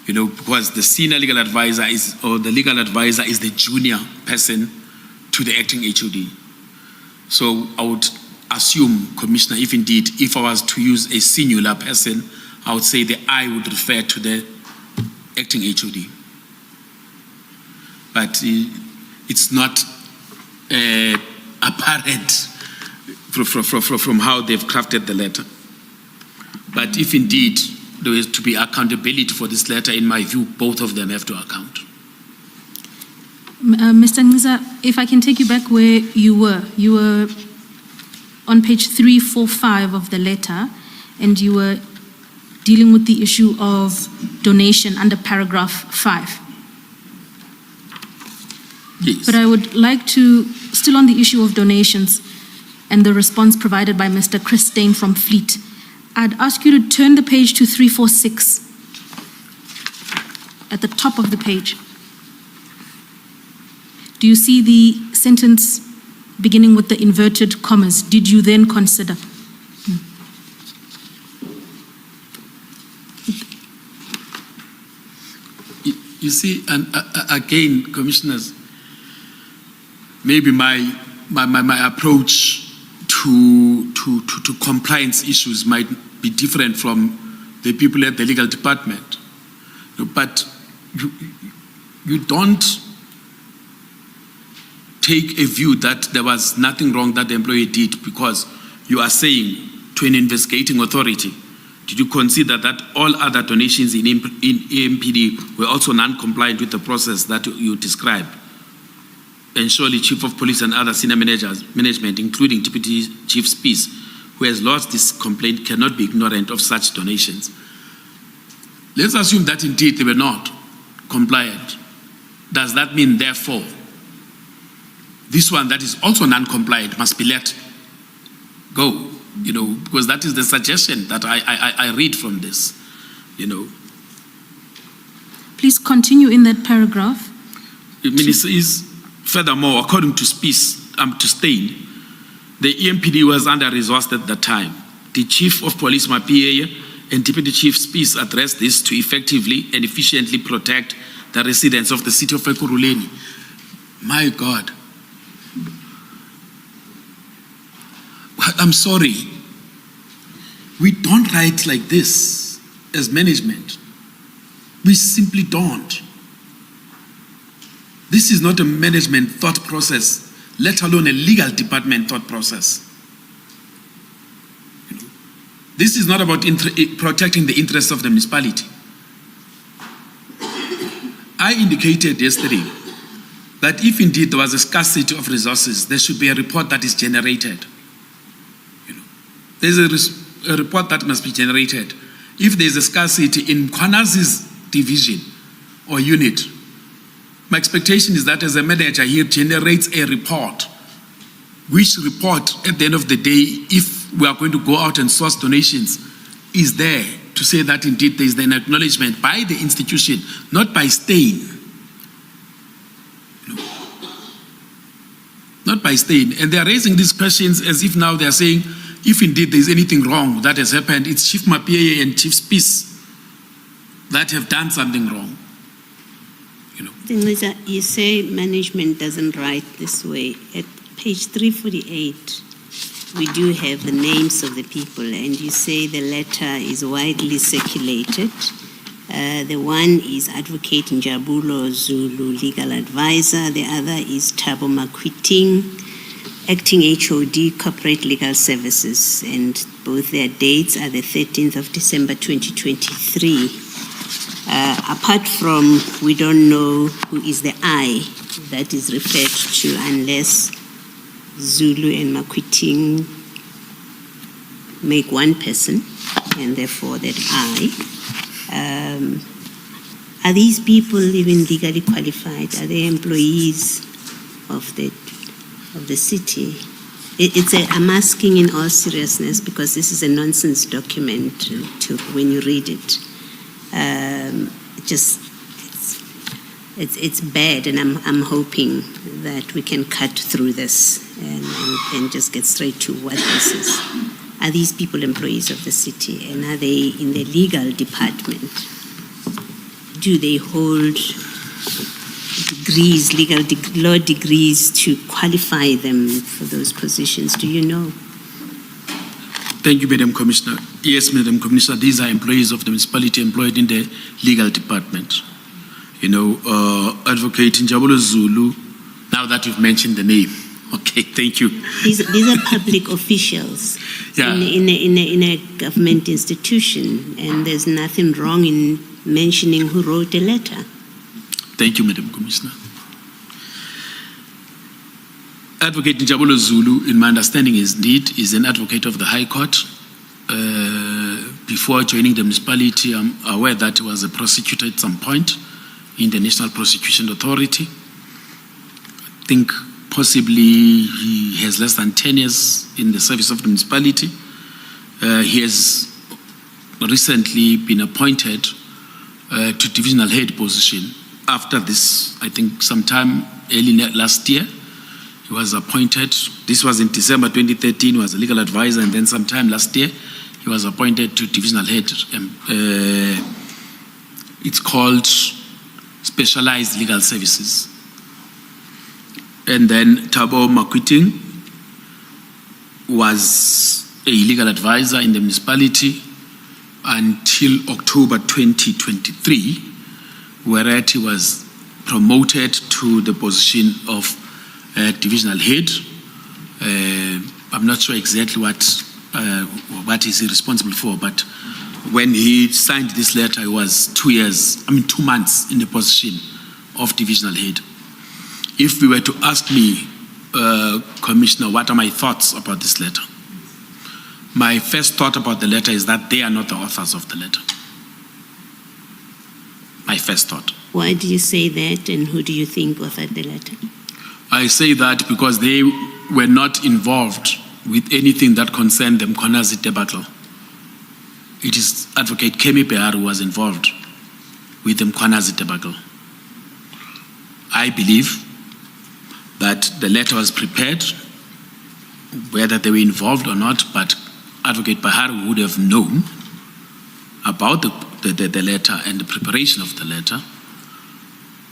because the senior legal advisor the legal advisor is the junior person to the acting HOD. So I would assume, Commissioner, if I was to use a singular person, I would say the I would refer to the acting HOD. But it's not apparent from how they've crafted the letter. But if indeed there is to be accountability for this letter, in my view, both of them have to account. Mr. Ngqiza, if I can take you back where you were on page 345 of the letter, and you were dealing with the issue of donation under paragraph 5. Yes. But I would like to, still on the issue of donations and the response provided by Mr. Chris Steyn from Fleet, I'd ask you to turn the page to 346 at the top of the page. Do you see the sentence beginning with the inverted commas? Did you then consider? You see, and again, commissioners, maybe my approach to compliance issues might be different from the people at the legal department. But you don't take a view that there was nothing wrong that the employee did because you are saying to an investigating authority, did you consider that all other donations in EMPD were also non-compliant with the process that you described? And surely Chief of Police and other senior management, including Deputy Chief Spies, who has lodged this complaint, cannot be ignorant of such donations. Let's assume that indeed they were not compliant. Does that mean, therefore, this one that is also non-compliant must be let go? Because that is the suggestion that I read from this. Please continue in that paragraph. Minister, is furthermore, according to to Stein, the EMPD was under-resourced at the time. The Chief of Police Mapieya and Deputy Chief Spies addressed this to effectively and efficiently protect the residents of the city of Ekurhuleni. My God. I'm sorry. We don't write like this as management. We simply don't. This is not a management thought process, let alone a legal department thought process. This is not about protecting the interests of the municipality. I indicated yesterday that if indeed there was a scarcity of resources, there should be a report that is generated. There's a report that must be generated. If there's a scarcity in Mkhwanazi's division or unit, my expectation is that as a manager here generates a report, which report at the end of the day, if we are going to go out and source donations, is there to say that indeed there is an acknowledgement by the institution, not by Stein. Not by Stein. And they are raising these questions as if now they are saying, if indeed there is anything wrong that has happened, it's Chief Mapieya and Chief Spies that have done something wrong. You say management doesn't write this way. At page 348, we do have the names of the people, and you say the letter is widely circulated. The one is Advocate Njabulo Zulu, legal advisor. The other is Thabo Makwiting, acting HOD, corporate legal services, and both their dates are the 13th of December 2023. Apart from, we don't know who is the I that is referred to unless Zulu and Makwiting make one person, and therefore that I. Are these people even legally qualified? Are they employees of the city? I'm asking in all seriousness because this is a nonsense document when you read it. It's bad, and I'm hoping that we can cut through this and just get straight to what this is. Are these people employees of the city, and are they in the legal department? Do they hold degrees, law degrees to qualify them for those positions? Do you know? Thank you, Madam Commissioner. Yes, Madam Commissioner, these are employees of the municipality employed in the legal department. Advocate Njabulo Zulu, now that you've mentioned the name. Okay, thank you. These are public officials in a government institution, and there's nothing wrong in mentioning who wrote the letter. Thank you, Madam Commissioner. Advocate Njabulo Zulu, in my understanding, is an advocate of the High Court. Before joining the municipality, I'm aware that he was a prosecutor at some point in the National Prosecution Authority. I think possibly he has less than 10 years in the service of the municipality. He has recently been appointed to divisional head position. After this, I think sometime early last year, he was appointed. This was in December 2013, he was a legal advisor, and then sometime last year, he was appointed to divisional head. It's called Specialized Legal Services. And then Thabo Makwiting was a legal advisor in the municipality until October 2023, where he was promoted to the position of divisional head. I'm not sure exactly what is he responsible for, but when he signed this letter, he was 2 months in the position of divisional head. If we were to ask me, Commissioner, what are my thoughts about this letter? My first thought about the letter is that they are not the authors of the letter. My first thought. Why do you say that, and who do you think authored the letter? I say that because they were not involved with anything that concerned the Mkhwanazi debacle. it is Advocate Kemi Behar who was involved with the Mkhwanazi debacle. I believe that the letter was prepared, whether they were involved or not, but Advocate Behar would have known about the letter and the preparation of the letter.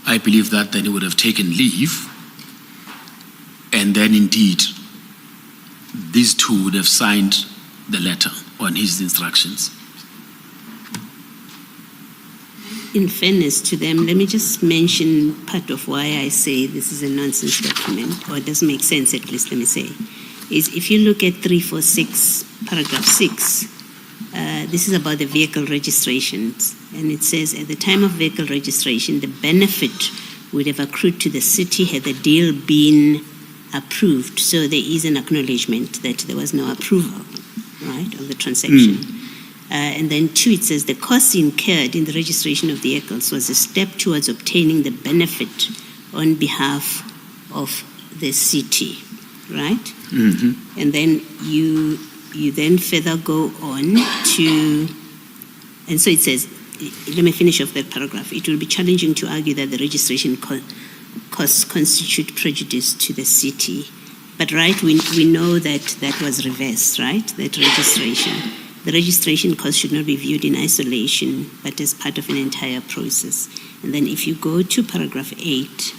I believe that then he would have taken leave, and then indeed these two would have signed the letter on his instructions. In fairness to them, let me just mention part of why I say this is a nonsense document, or it doesn't make sense, at least let me say, is if you look at 346, paragraph 6, this is about the vehicle registrations, and it says, at the time of vehicle registration, the benefit would have accrued to the city had the deal been approved. So there is an acknowledgement that there was no approval, right, of the transaction. And then 2, it says the costs incurred in the registration of vehicles was a step towards obtaining the benefit on behalf of the city, right? Mm-hmm. And then you then further go on to, and so it says, let me finish off that paragraph. It will be challenging to argue that the registration costs constitute prejudice to the city. But right, we know that that was reversed, right? That registration. The registration cost should not be viewed in isolation, but as part of an entire process. And then if you go to paragraph 8,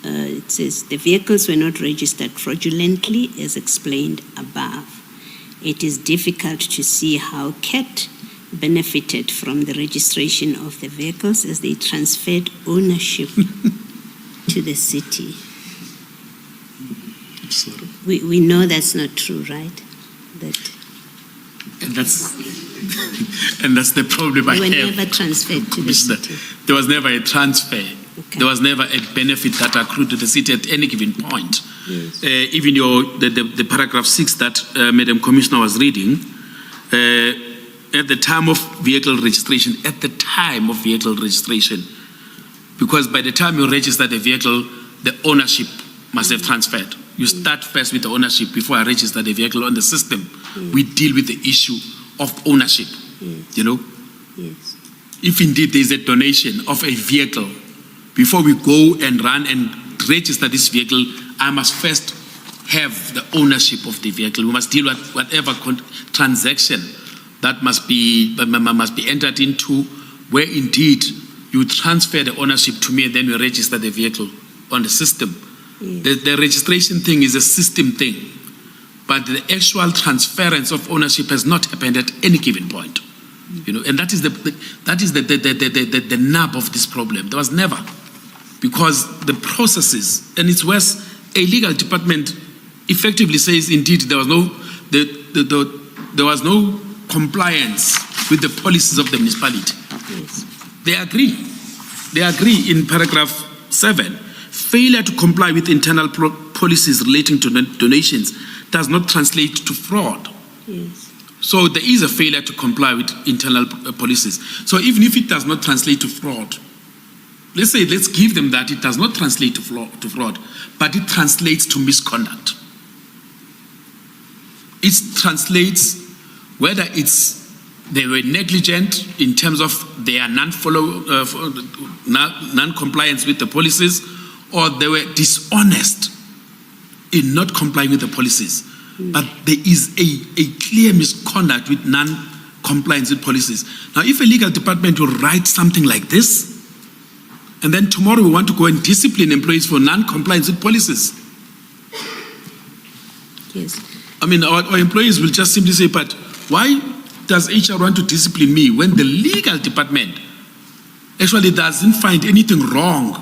it says, the vehicles were not registered fraudulently as explained above. It is difficult to see how CAT benefited from the registration of the vehicles as they transferred ownership to the city. We know that's not true, right? And that's the problem I have. They were never transferred to the city. There was never a transfer. Okay. There was never a benefit that accrued to the city at any given point. Yes. Even the paragraph 6 that Madam Commissioner was reading, at the time of vehicle registration, because by the time you register the vehicle, the ownership must have transferred. You start first with the ownership before I register the vehicle on the system. We deal with the issue of ownership, you know. Yes. If indeed there is a donation of a vehicle, before we go and run and register this vehicle, I must first have the ownership of the vehicle. We must deal with whatever transaction that must be entered into, where indeed you transfer the ownership to me and then we register the vehicle on the system. The registration thing is a system thing, but the actual transference of ownership has not happened at any given point. You know, and that is the nub of this problem. There was never, because the processes, and it's worse, a legal department effectively says indeed there was no compliance with the policies of the municipality. Yes. They agree in paragraph 7. Failure to comply with internal policies relating to donations does not translate to fraud. Yes. So there is a failure to comply with internal policies. So even if it does not translate to fraud, let's give them that it does not translate to fraud, but it translates to misconduct. It translates whether they were negligent in terms of their non-compliance with the policies, or they were dishonest in not complying with the policies. But there is a clear misconduct with non-compliance with policies. Now, if a legal department will write something like this, and then tomorrow we want to go and discipline employees for non-compliance with policies. Yes. I mean, our employees will just simply say, but why does HR want to discipline me when the legal department actually doesn't find anything wrong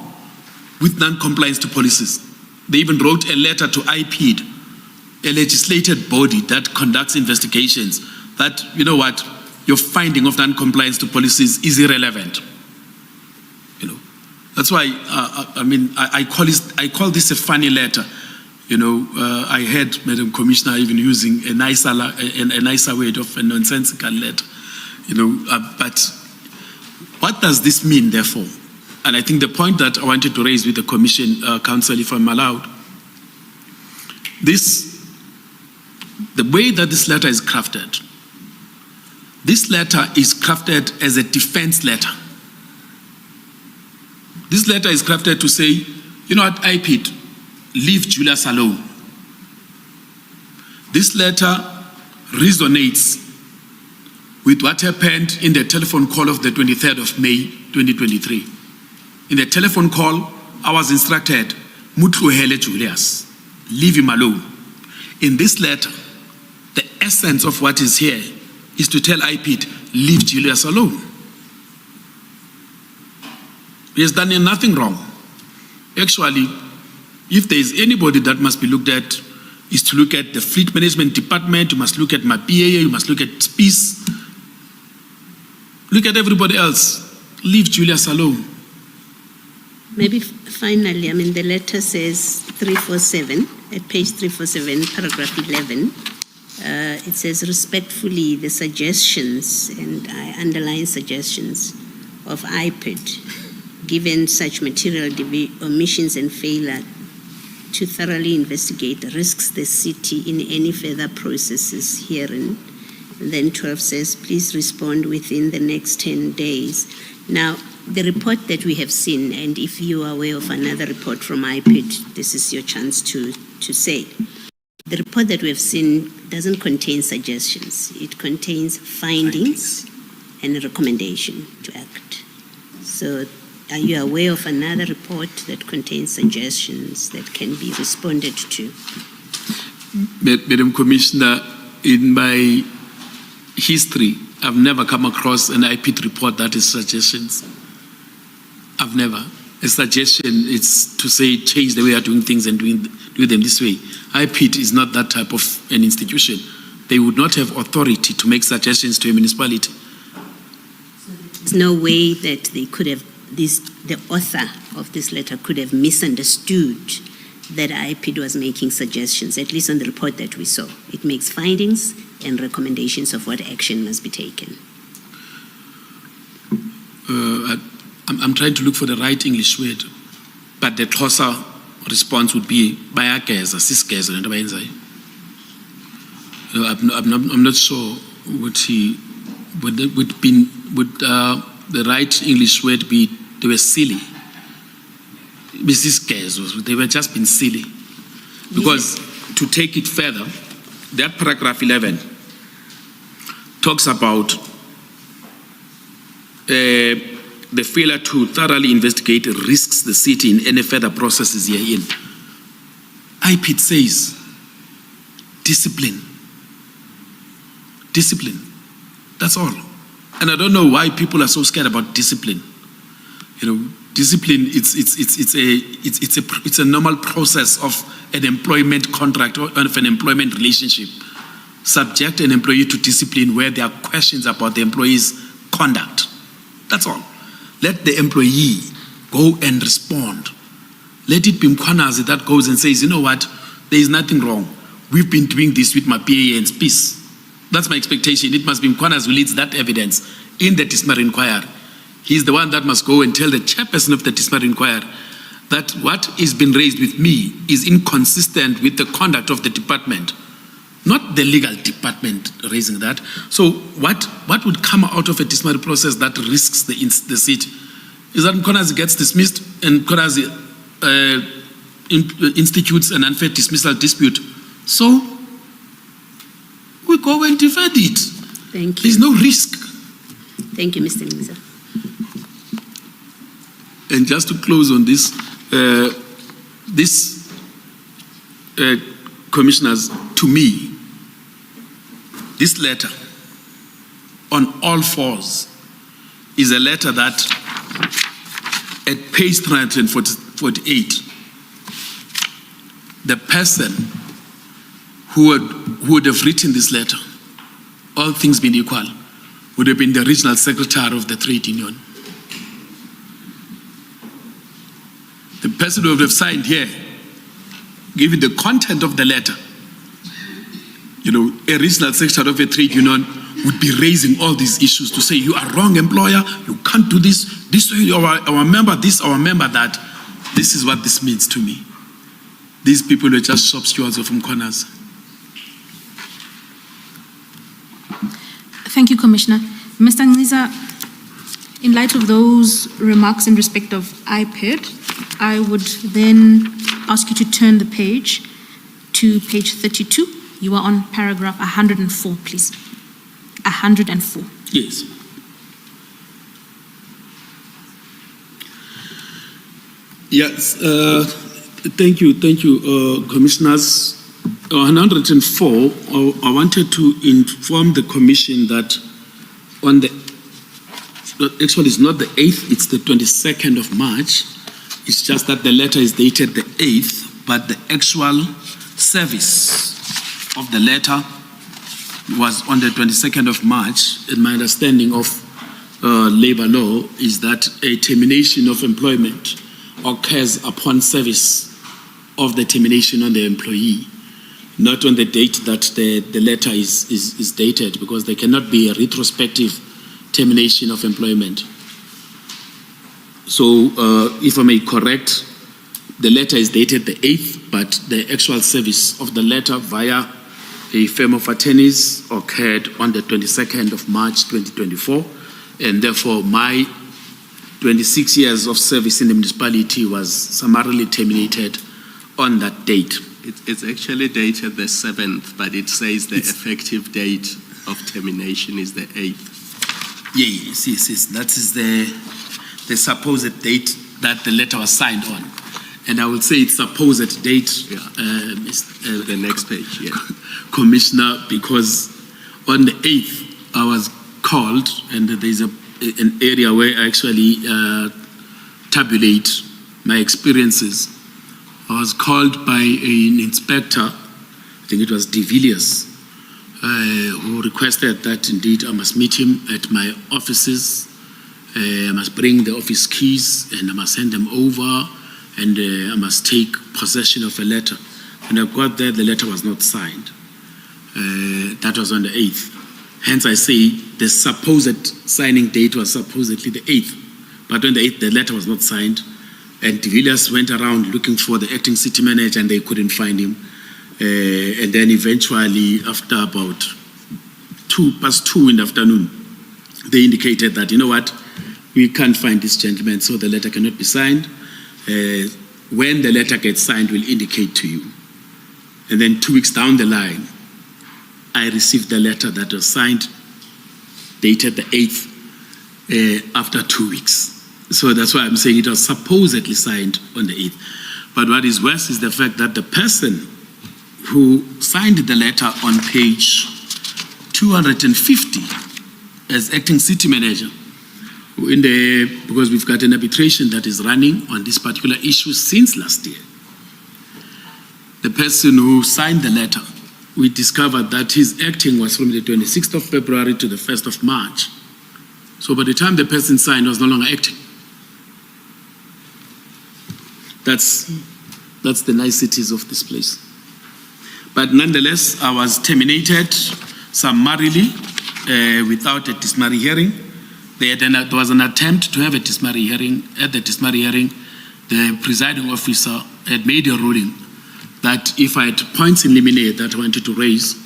with non-compliance to policies? They even wrote a letter to IPID, a legislated body that conducts investigations, that, you know what, your finding of non-compliance to policies is irrelevant. You know, that's why, I call this a funny letter. You know, I heard Madam Commissioner even using a nicer word of a nonsensical letter. You know, but what does this mean, therefore? And I think the point that I wanted to raise with the Commission, Council, if I'm allowed, the way that this letter is crafted, This letter is crafted as a defense letter. This letter is crafted to say, you know what, IPID, leave Julius alone. This letter resonates with what happened in the telephone call of the 23rd of May, 2023. In the telephone call, I was instructed, Mutluhele Julius, leave him alone. In this letter, the essence of what is here is to tell IPID, leave Julius alone. He has done nothing wrong. Actually, if there is anybody that must be looked at, is to look at the Fleet Management Department, you must look at MAPA, you must look at SPIS, look at everybody else. Leave Julius alone. Maybe finally, I mean, the letter says 347, at page 347, paragraph 11, it says, respectfully, the suggestions, and I underline suggestions, of IPID, given such material omissions and failure to thoroughly investigate risks the city in any further processes herein. And then 12 says, please respond within the next 10 days. Now, the report that we have seen, and if you are aware of another report from IPID, this is your chance to say. The report that we have seen doesn't contain suggestions. It contains findings and a recommendation to act. So are you aware of another report that contains suggestions that can be responded to? Madam Commissioner, in my history, I've never come across an IPID report that is suggestions. I've never. A suggestion is to say change the way you're doing things and do them this way. IPID is not that type of an institution. They would not have authority to make suggestions to a municipality. There's no way that they could have, the author of this letter could have misunderstood that IPID was making suggestions, at least on the report that we saw. It makes findings and recommendations of what action must be taken. I'm trying to look for the right English word, but the Xhosa response would be bayageza, sisgeza, nento bayenzayo. I'm not sure would the right English word be they were silly. They were just being silly. Because to take it further, that paragraph 11 talks about the failure to thoroughly investigate risks the city in any further processes herein. IPID says discipline. Discipline. That's all. And I don't know why people are so scared about discipline. You know, discipline, it's a normal process of an employment contract or of an employment relationship. Subject an employee to discipline where there are questions about the employee's conduct. That's all. Let the employee go and respond. Let it be Mkhwanazi that goes and says, you know what, there is nothing wrong. We've been doing this with my PA and SPIS. That's my expectation. It must be Mkhwanazi who leads that evidence in the disciplinary inquiry. He's the one that must go and tell the chairperson of the disciplinary inquiry that what is being raised with me is inconsistent with the conduct of the department, not the legal department raising that. So what would come out of a disciplinary process that risks the city is that Mkhwanazi gets dismissed and Mkhwanazi institutes an unfair dismissal dispute. So we go and defend it. Thank you. There's no risk. Thank you, Mr. Ngisa. And just to close on this, commissioners, to me, this letter on all fours is a letter that at page 348, the person who would have written this letter, all things being equal, would have been the regional secretary of the trade union. The person who would have signed here, given the content of the letter, you know, a regional secretary of a trade union would be raising all these issues to say, you are wrong, employer, you can't do this, this way, our member this, our member that. This is what this means to me. These people were just shop stewards of Mkhwanazi. Thank you, Commissioner. Mr. Ngqiza, in light of those remarks in respect of iPad, I would then ask you to turn the page to page 32. You are on paragraph 104, please. 104. Yes. Yes, thank you, Commissioners. 104, I wanted to inform the Commission that on the, actually it's not the 8th, it's the 22nd of March. It's just that the letter is dated the 8th, but the actual service of the letter was on the 22nd of March. And my understanding of labor law is that a termination of employment occurs upon service of the termination on the employee, not on the date that the letter is dated, because there cannot be a retrospective termination of employment. So if I may correct, the letter is dated the 8th, but the actual service of the letter via a firm of attorneys occurred on the 22nd of March 2024, and therefore my 26 years of service in the municipality was summarily terminated on that date. It's actually dated the 7th, but it says the effective date of termination is the 8th. Yes. That is the supposed date that the letter was signed on. And I would say it's supposed date, the next page, yeah. Commissioner, because on the 8th I was called, and there's an area where I actually tabulate my experiences. I was called by an inspector, I think it was De Villiers, who requested that indeed I must meet him at my offices. I must bring the office keys and I must send them over, and I must take possession of a letter. When I got there, the letter was not signed. That was on the 8th. Hence I say the supposed signing date was supposedly the 8th. But on the 8th, the letter was not signed. And De Villiers went around looking for the acting city manager and they couldn't find him. And then eventually, after about 2:02 in the afternoon, they indicated that, you know what, we can't find this gentleman, so the letter cannot be signed. When the letter gets signed, we'll indicate to you. And then 2 weeks down the line, I received the letter that was signed, dated the 8th, after 2 weeks. So that's why I'm saying it was supposedly signed on the 8th. But what is worse is the fact that the person who signed the letter on page 250 as acting city manager, because we've got an arbitration that is running on this particular issue since last year. The person who signed the letter, we discovered that his acting was from the 26th of February to the 1st of March. So by the time the person signed, he was no longer acting. That's the niceties of this place. But nonetheless, I was terminated summarily without a disciplinary hearing. There was an attempt to have a disciplinary hearing. At the disciplinary hearing, the presiding officer had made a ruling that if I had points in limine that I wanted to raise,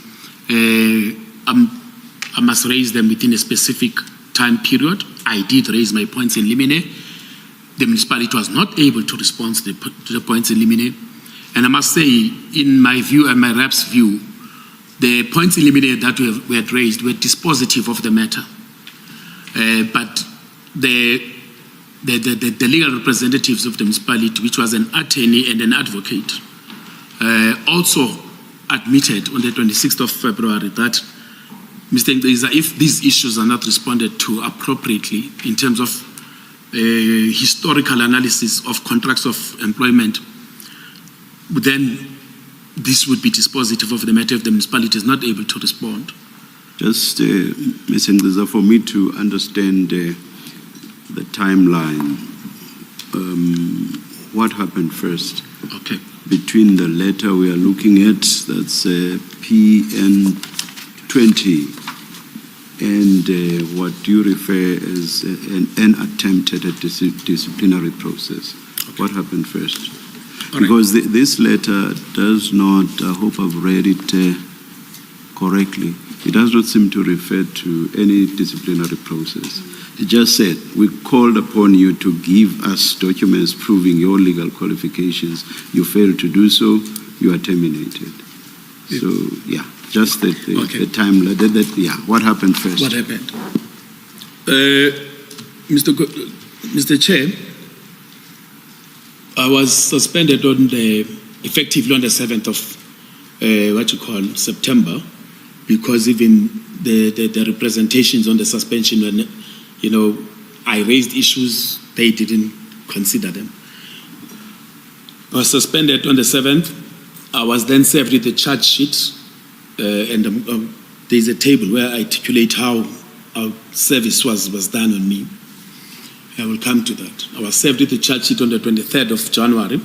I must raise them within a specific time period. I did raise my points in limine. The municipality was not able to respond to the points in limine. And I must say, in my view and my rep's view, the points in limine that we had raised were dispositive of the matter. But the legal representatives of the municipality, which was an attorney and an advocate, also admitted on the 26th of February that, Mr. Ngqiza, if these issues are not responded to appropriately in terms of historical analysis of contracts of employment, then this would be dispositive of the matter if the municipality is not able to respond. Just, Mr. Ngqiza, for me to understand the timeline, what happened first? Okay. Between the letter we are looking at, that's PN 20, and what you refer as an attempt at a disciplinary process. Okay. What happened first? Because this letter does not, I hope I've read it correctly, it does not seem to refer to any disciplinary process. It just said, we called upon you to give us documents proving your legal qualifications. You failed to do so, you are terminated. So, yeah, just the time, what happened first? What happened? Mr. Chair, I was suspended effectively on the 7th of September, because even the representations on the suspension, when, I raised issues, they didn't consider them. I was suspended on the 7th. I was then served with a charge sheet, and there's a table where I articulate how our service was done on me. I will come to that. I was served with a charge sheet on the 23rd of January,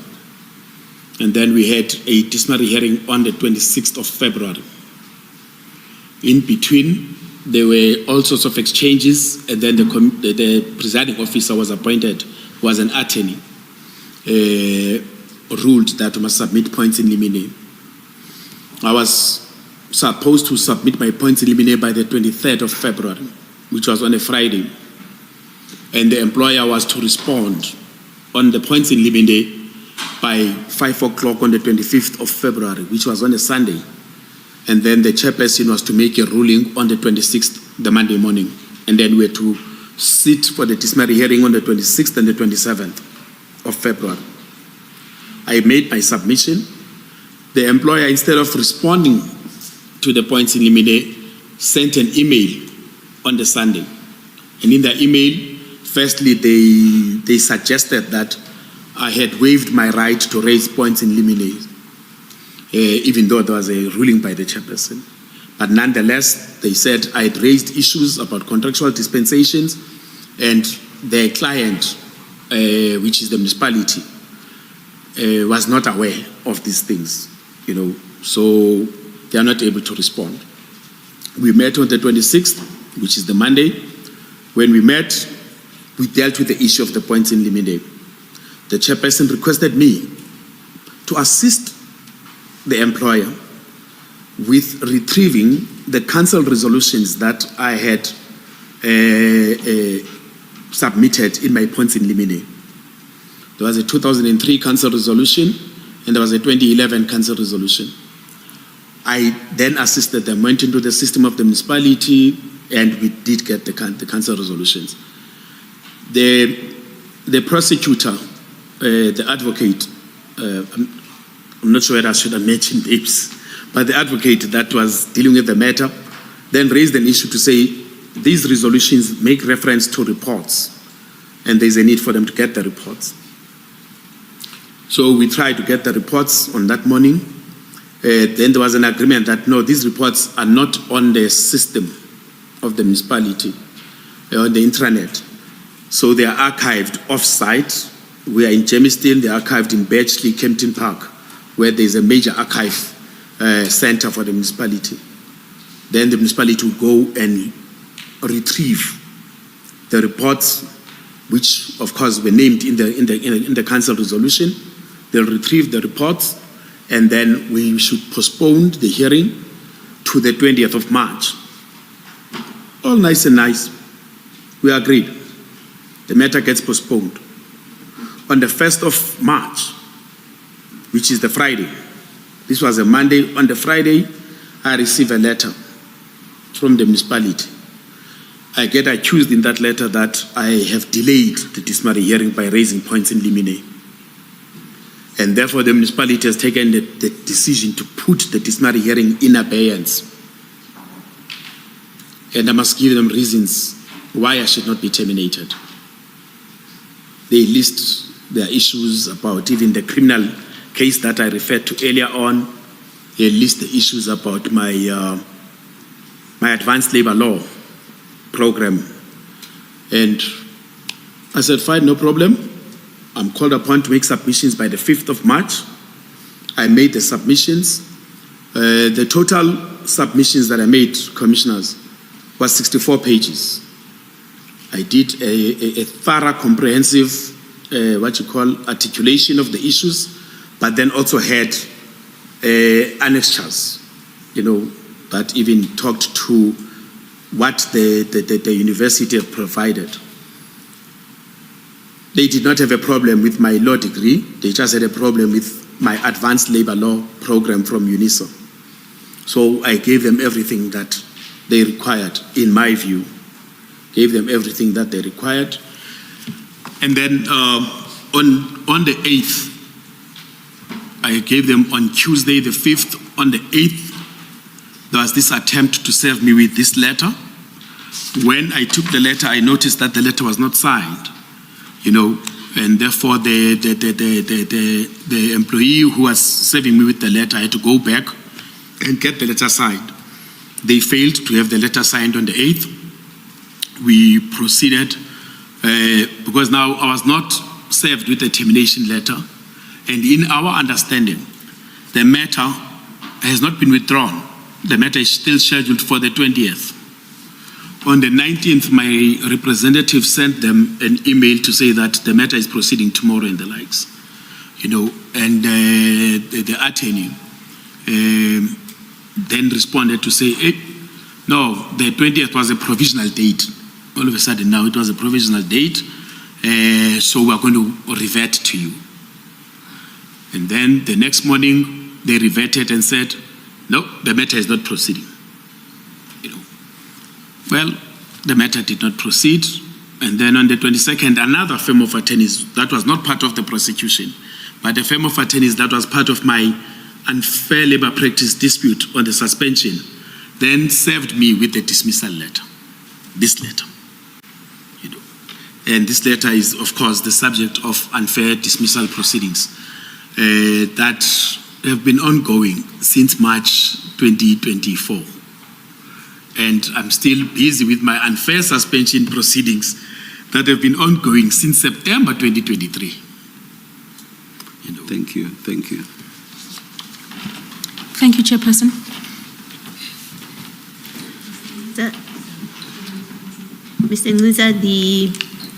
and then we had a disciplinary hearing on the 26th of February. In between, there were all sorts of exchanges, and then the presiding officer was appointed, was an attorney, ruled that we must submit points in limine. I was supposed to submit my points in limine by the 23rd of February, which was on a Friday. And the employer was to respond on the points in limine by 5 o'clock on the 25th of February, which was on a Sunday. And then the chairperson was to make a ruling on the 26th, the Monday morning. And then we were to sit for the disciplinary hearing on the 26th and the 27th of February. I made my submission. The employer, instead of responding to the points in limine, sent an email on the Sunday. And in the email, firstly, they suggested that I had waived my right to raise points in limine, even though there was a ruling by the chairperson. But nonetheless, they said I had raised issues about contractual dispensations, and their client, which is the municipality, was not aware of these things, so they are not able to respond. We met on the 26th, which is the Monday. When we met, we dealt with the issue of the points in limine. The chairperson requested me to assist the employer with retrieving the council resolutions that I had submitted in my points in limine. There was a 2003 council resolution, and there was a 2011 council resolution. I then assisted them, went into the system of the municipality, and we did get the council resolutions. The prosecutor, the advocate, I'm not sure whether I should have mentioned names, but the advocate that was dealing with the matter then raised an issue to say these resolutions make reference to reports, and there's a need for them to get the reports. So we tried to get the reports on that morning. Then there was an agreement that no, these reports are not on the system of the municipality, on the intranet. So they are archived off-site. We are in Germiston, they are archived in Birchley, Kempton Park, where there's a major archive center for the municipality. Then the municipality will go and retrieve the reports, which of course were named in the council resolution. They'll retrieve the reports, and then we should postpone the hearing to the 20th of March. All nice and nice. We agreed. The matter gets postponed. On the 1st of March, which is the Friday, this was a Monday, on the Friday, I received a letter from the municipality. I get accused in that letter that I have delayed the disciplinary hearing by raising points in limine. And therefore the municipality has taken the decision to put the disciplinary hearing in abeyance. And I must give them reasons why I should not be terminated. They list their issues about even the criminal case that I referred to earlier on. They list the issues about my advanced labor law program. And I said, fine, no problem. I'm called upon to make submissions by the 5th of March. I made the submissions. The total submissions that I made, commissioners, was 64 pages. I did a thorough, comprehensive, articulation of the issues, but then also had annexures, that even talked to what the university had provided. They did not have a problem with my law degree. They just had a problem with my advanced labor law program from UNISO. So I gave them everything that they required, in my view. Gave them everything that they required. And then on the 8th, I gave them on Tuesday the 5th. On the 8th, there was this attempt to serve me with this letter. When I took the letter, I noticed that the letter was not signed, and therefore the employee who was serving me with the letter had to go back and get the letter signed. They failed to have the letter signed on the 8th. We proceeded, because now I was not served with a termination letter, and in our understanding, the matter has not been withdrawn. The matter is still scheduled for the 20th. On the 19th, my representative sent them an email to say that the matter is proceeding tomorrow and the likes, and the attorney then responded to say, no, the 20th was a provisional date. All of a sudden now it was a provisional date, so we're going to revert to you. And then the next morning they reverted and said, no, the matter is not proceeding. Well, the matter did not proceed. And then on the 22nd, another firm of attorneys that was not part of the prosecution, but a firm of attorneys that was part of my unfair labor practice dispute on the suspension, then served me with a dismissal letter. This letter. And this letter is, of course, the subject of unfair dismissal proceedings that have been ongoing since March 2024. And I'm still busy with my unfair suspension proceedings that have been ongoing since September 2023. Thank you. Thank you. Thank you, Chairperson. Mr. Ngcuza,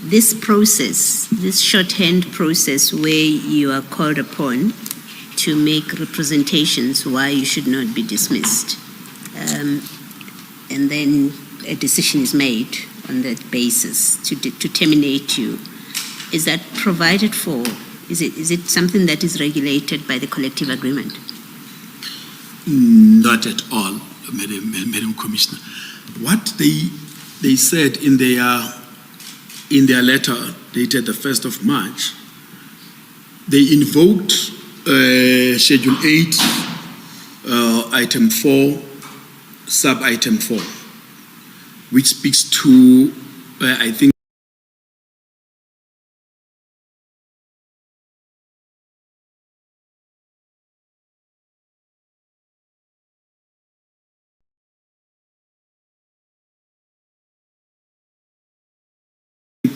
this process, this shorthand process where you are called upon to make representations why you should not be dismissed, and then a decision is made on that basis to terminate you, is that provided for? Is it something that is regulated by the collective agreement? Not at all, Madam Commissioner. What they said in their letter dated the 1st of March, they invoked Schedule 8, Item 4, Sub-Item 4, which speaks to, I think,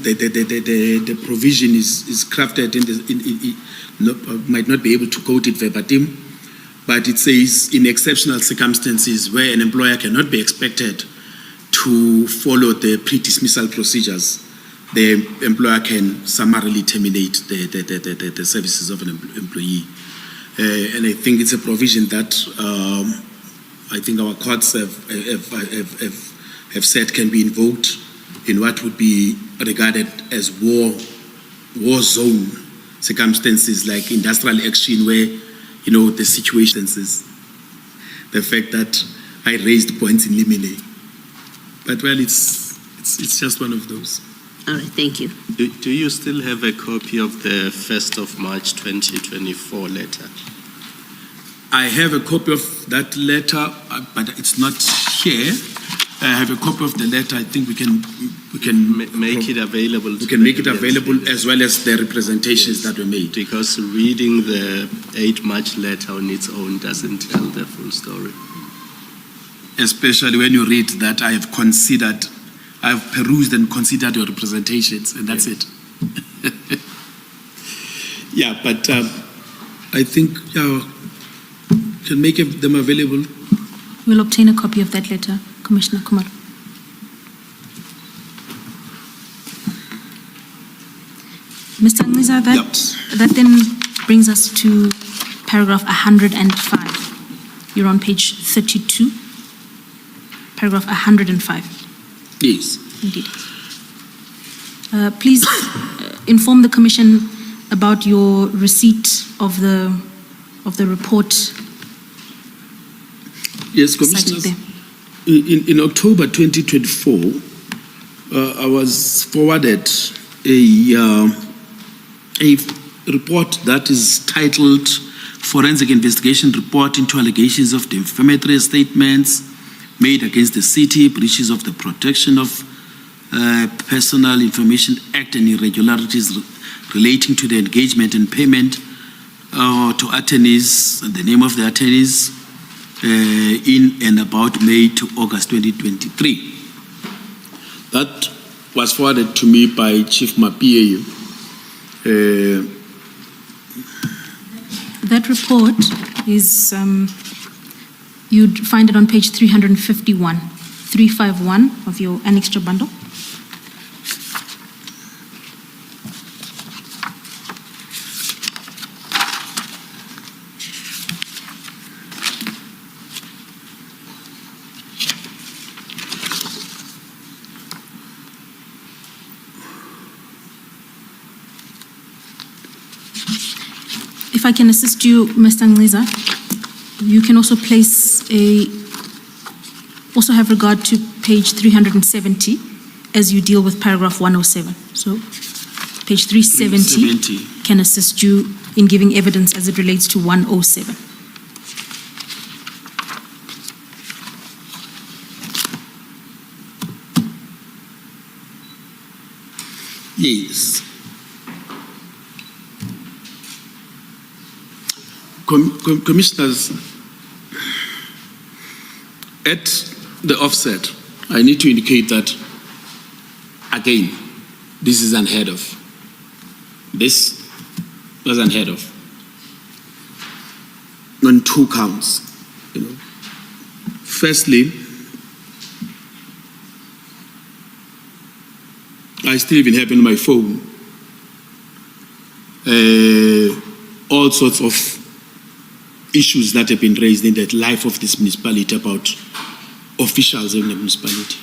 the provision is crafted might not be able to quote it verbatim, but it says in exceptional circumstances where an employer cannot be expected to follow the pre-dismissal procedures, the employer can summarily terminate the services of an employee. And I think it's a provision that I think our courts have said can be invoked in what would be regarded as war zone circumstances, like industrial action where, the situations is the fact that I raised points in limine. But well, it's just one of those. All right, thank you. Do you still have a copy of the 1st of March 2024 letter? I have a copy of that letter, but it's not here. I have a copy of the letter. I think we can make it available. We can make it available as well as the representations that were made. Because reading the 8 March letter on its own doesn't tell the full story. Especially when you read that I have perused and considered your representations, and that's it. Yeah, but I think can make them available. We'll obtain a copy of that letter, Commissioner Kumar. Mr. Ngcuza, that then brings us to paragraph 105. You're on page 32. paragraph 105. Yes. Indeed. Please inform the Commission about your receipt of the report. Yes, Commissioners. In October 2024, I was forwarded a report that is titled Forensic Investigation Report into Allegations of Defamatory Statements made against the city, breaches of the Protection of Personal Information Act and irregularities relating to the engagement and payment to attorneys, the name of the attorneys, in and about May to August 2023. That was forwarded to me by Chief Mapie. That report is, you'd find it on page 351 of your annexure bundle. If I can assist you, Mr. Ngliza, you can also also have regard to page 370 as you deal with paragraph 107. So page 370 can assist you in giving evidence as it relates to 107. Yes. Commissioners, at the offset, I need to indicate that, again, this is unheard of. This was unheard of. On two counts. Firstly, I still even have in my phone all sorts of issues that have been raised in the life of this municipality about officials in the municipality,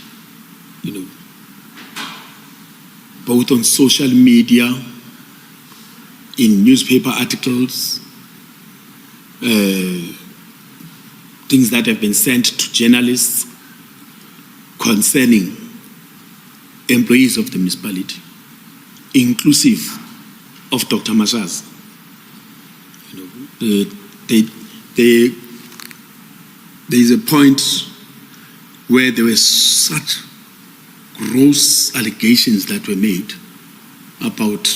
both on social media, in newspaper articles, things that have been sent to journalists concerning employees of the municipality, inclusive of Dr. Mkhwanazi. There is a point where there were such gross allegations that were made about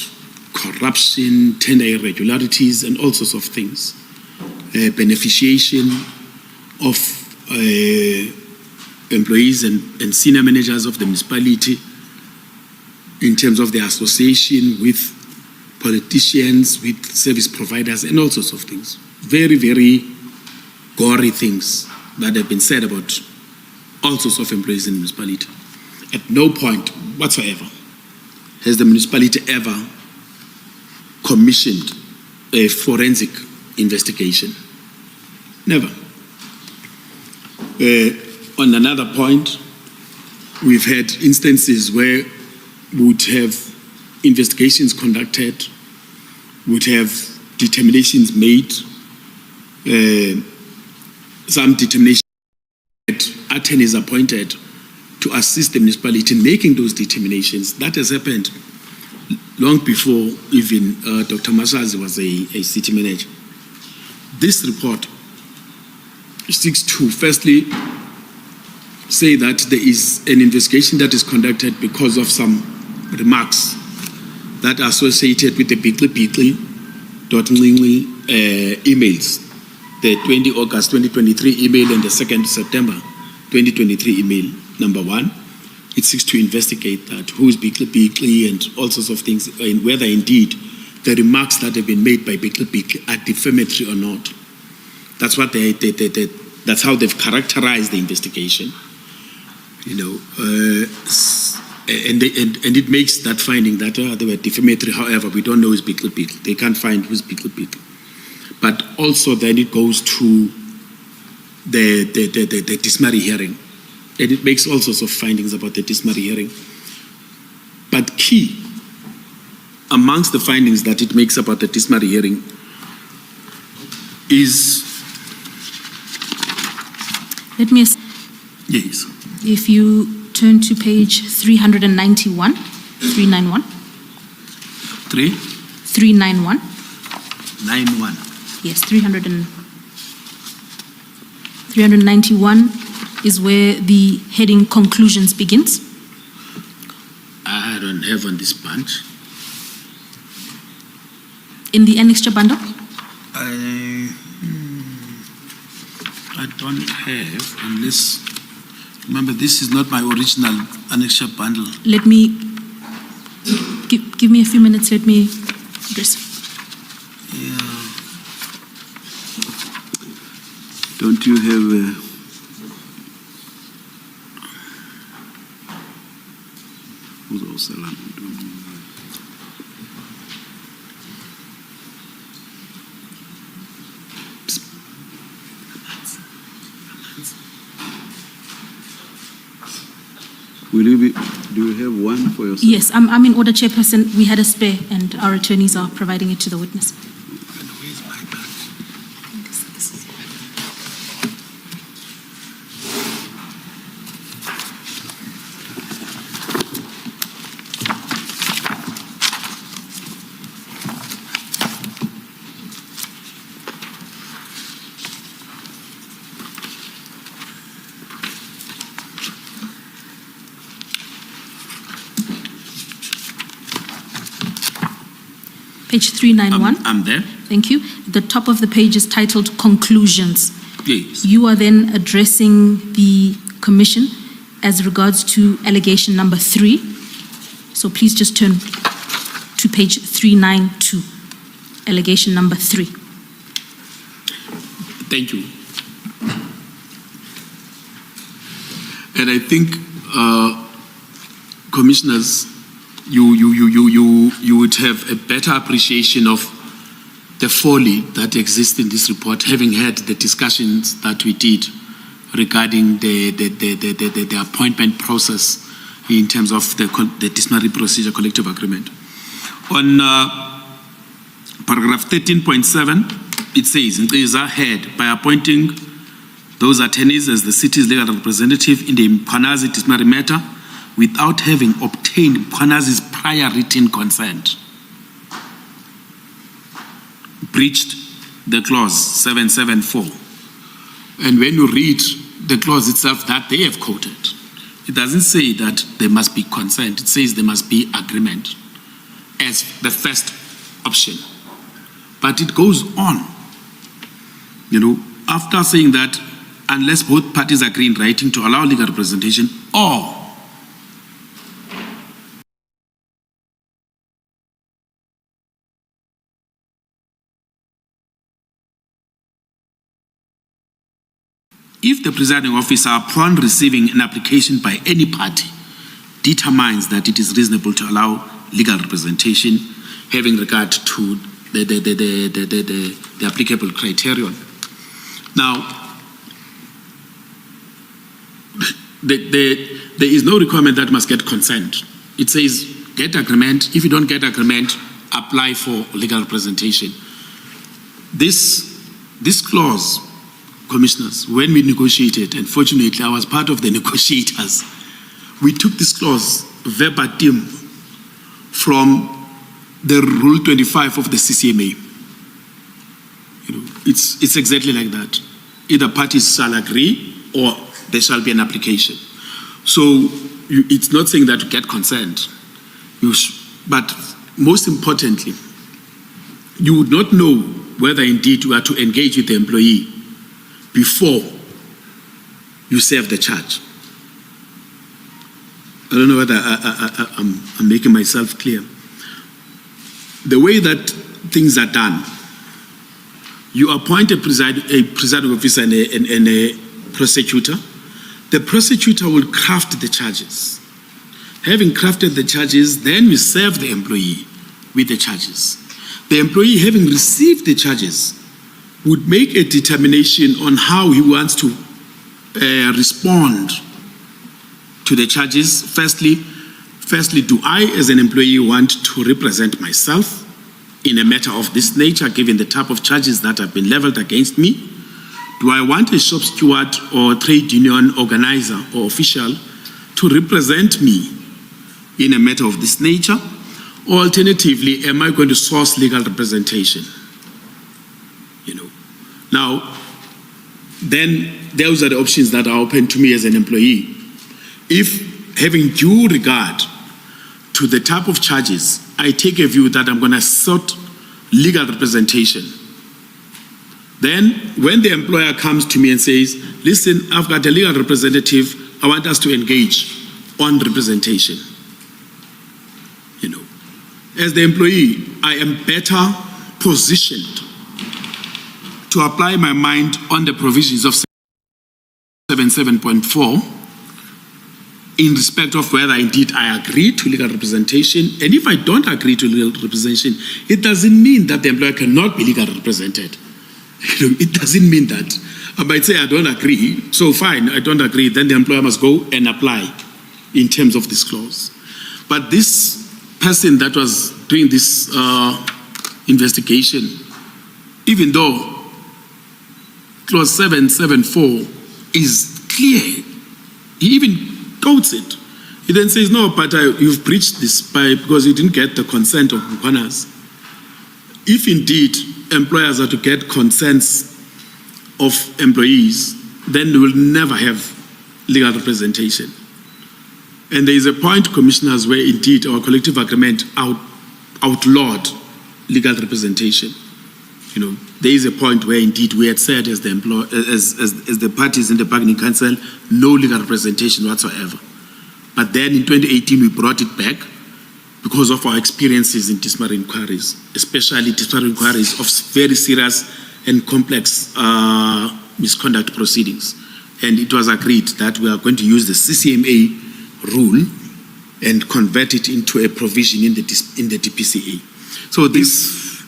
corruption, tender irregularities, and all sorts of things. Beneficiation of employees and senior managers of the municipality in terms of their association with politicians, with service providers, and all sorts of things. Very, very gory things that have been said about all sorts of employees in the municipality. At no point whatsoever has the municipality ever commissioned a forensic investigation. Never. On another point, we've had instances where we would have investigations conducted, would have determinations made, some determinations, attorneys appointed to assist the municipality in making those determinations. That has happened long before even Dr. Mkhwanazi was a city manager. This report seeks to firstly say that there is an investigation that is conducted because of some remarks that are associated with the Nhlanhla emails, the 20 August 2023 email and the 2nd September 2023 email, number one. It seeks to investigate that, who's Bikli and all sorts of things, and whether indeed the remarks that have been made by Bikli are defamatory or not. That's what that's how they've characterized the investigation. And it makes that finding that they were defamatory. However, we don't know who's Bikli. They can't find who's Bikli. But also then it goes to the dismally hearing, and it makes all sorts of findings about the disciplinary hearing. But key, amongst the findings that it makes about the disciplinary hearing is... Let me... Yes. If you turn to page 391, 391. 391. 91. Yes, 391 is where the heading conclusions begins. I don't have on this bunch. In the annexure bundle? I don't have, unless... Remember, this is not my original annexure bundle. Let me... Give me a few minutes, let me address. Yeah. Don't you have... Will you be, do you have one for yourself? Yes, I'm in order, Chairperson. We had a spare and our attorneys are providing it to the witness. Page 391. I'm there. Thank you. The top of the page is titled Conclusions. Yes. You are then addressing the Commission as regards to allegation number 3. So please just turn to page 392, allegation number 3. Thank you. And I think, commissioners, you would have a better appreciation of the folly that exists in this report, having had the discussions that we did regarding the appointment process in terms of the disciplinary procedure collective agreement. On paragraph 13.7, it says, Nkhiza had, by appointing those attorneys as the city's legal representative in the Mkhwanazi disciplinary matter, without having obtained Mkhwanazi's prior written consent, breached the clause 774. And when you read the clause itself that they have quoted, it doesn't say that there must be consent. It says there must be agreement as the first option. But it goes on, after saying that unless both parties agree in writing to allow legal representation, or if the presiding officer, upon receiving an application by any party, determines that it is reasonable to allow legal representation, having regard to the applicable criterion. Now, there is no requirement that must get consent. It says get agreement. If you don't get agreement, apply for legal representation. This clause, commissioners, when we negotiated, and fortunately I was part of the negotiators, we took this clause verbatim from the Rule 25 of the CCMA. It's exactly like that. Either parties shall agree or there shall be an application. So it's not saying that you get consent, but most importantly, you would not know whether indeed you are to engage with the employee before you serve the charge. I don't know whether I'm making myself clear. The way that things are done, you appoint a presiding officer and a prosecutor. The prosecutor will craft the charges. Having crafted the charges, then we serve the employee with the charges. The employee, having received the charges, would make a determination on how he wants to respond to the charges. Firstly, do I as an employee want to represent myself in a matter of this nature, given the type of charges that have been leveled against me? Do I want a shop steward or trade union organizer or official to represent me in a matter of this nature? Or alternatively, am I going to source legal representation? Now, then those are the options that are open to me as an employee. If, having due regard to the type of charges, I take a view that I'm going to sort legal representation, then when the employer comes to me and says, listen, I've got a legal representative, I want us to engage on representation. As the employee, I am better positioned to apply my mind on the provisions of 77.4 in respect of whether indeed I agree to legal representation. And if I don't agree to legal representation, it doesn't mean that the employer cannot be legally represented. It doesn't mean that. I might say I don't agree, so fine, I don't agree, then the employer must go and apply in terms of this clause. But this person that was doing this investigation, even though clause 774 is clear, he even quotes it. He then says, no, but you've breached this because you didn't get the consent of Mkhwanazi. If indeed employers are to get consents of employees, then they will never have legal representation. And there is a point, commissioners, where indeed our collective agreement outlawed legal representation. There is a point where indeed we had said as the parties in the bargaining council, no legal representation whatsoever. But then in 2018 we brought it back because of our experiences in disciplinary inquiries, especially disciplinary inquiries of very serious and complex misconduct proceedings. And it was agreed that we are going to use the CCMA rule and convert it into a provision in the DPCA. So this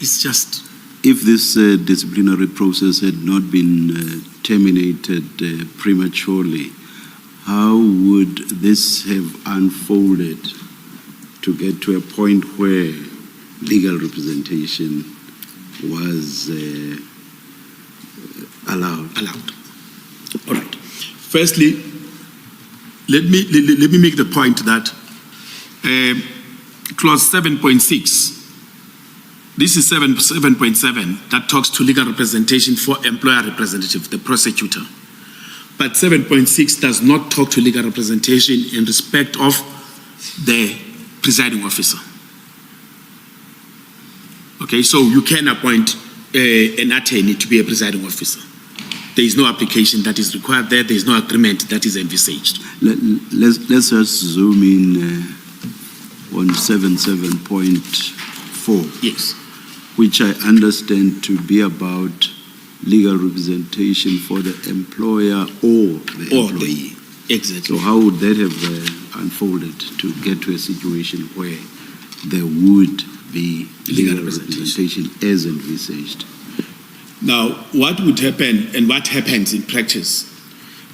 is just... If this disciplinary process had not been terminated prematurely, how would this have unfolded to get to a point where legal representation was allowed? All right. Firstly, let me make the point that clause 7.6, this is 7.7 that talks to legal representation for employer representative, the prosecutor. But 7.6 does not talk to legal representation in respect of the presiding officer. Okay, so you can appoint an attorney to be a presiding officer. There is no application that is required there. There is no agreement that is envisaged. Let's just zoom in on 77.4. Yes. Which I understand to be about legal representation for the employer or the employee. Exactly. So how would that have unfolded to get to a situation where there would be legal representation as envisaged? Now, what would happen and what happens in practice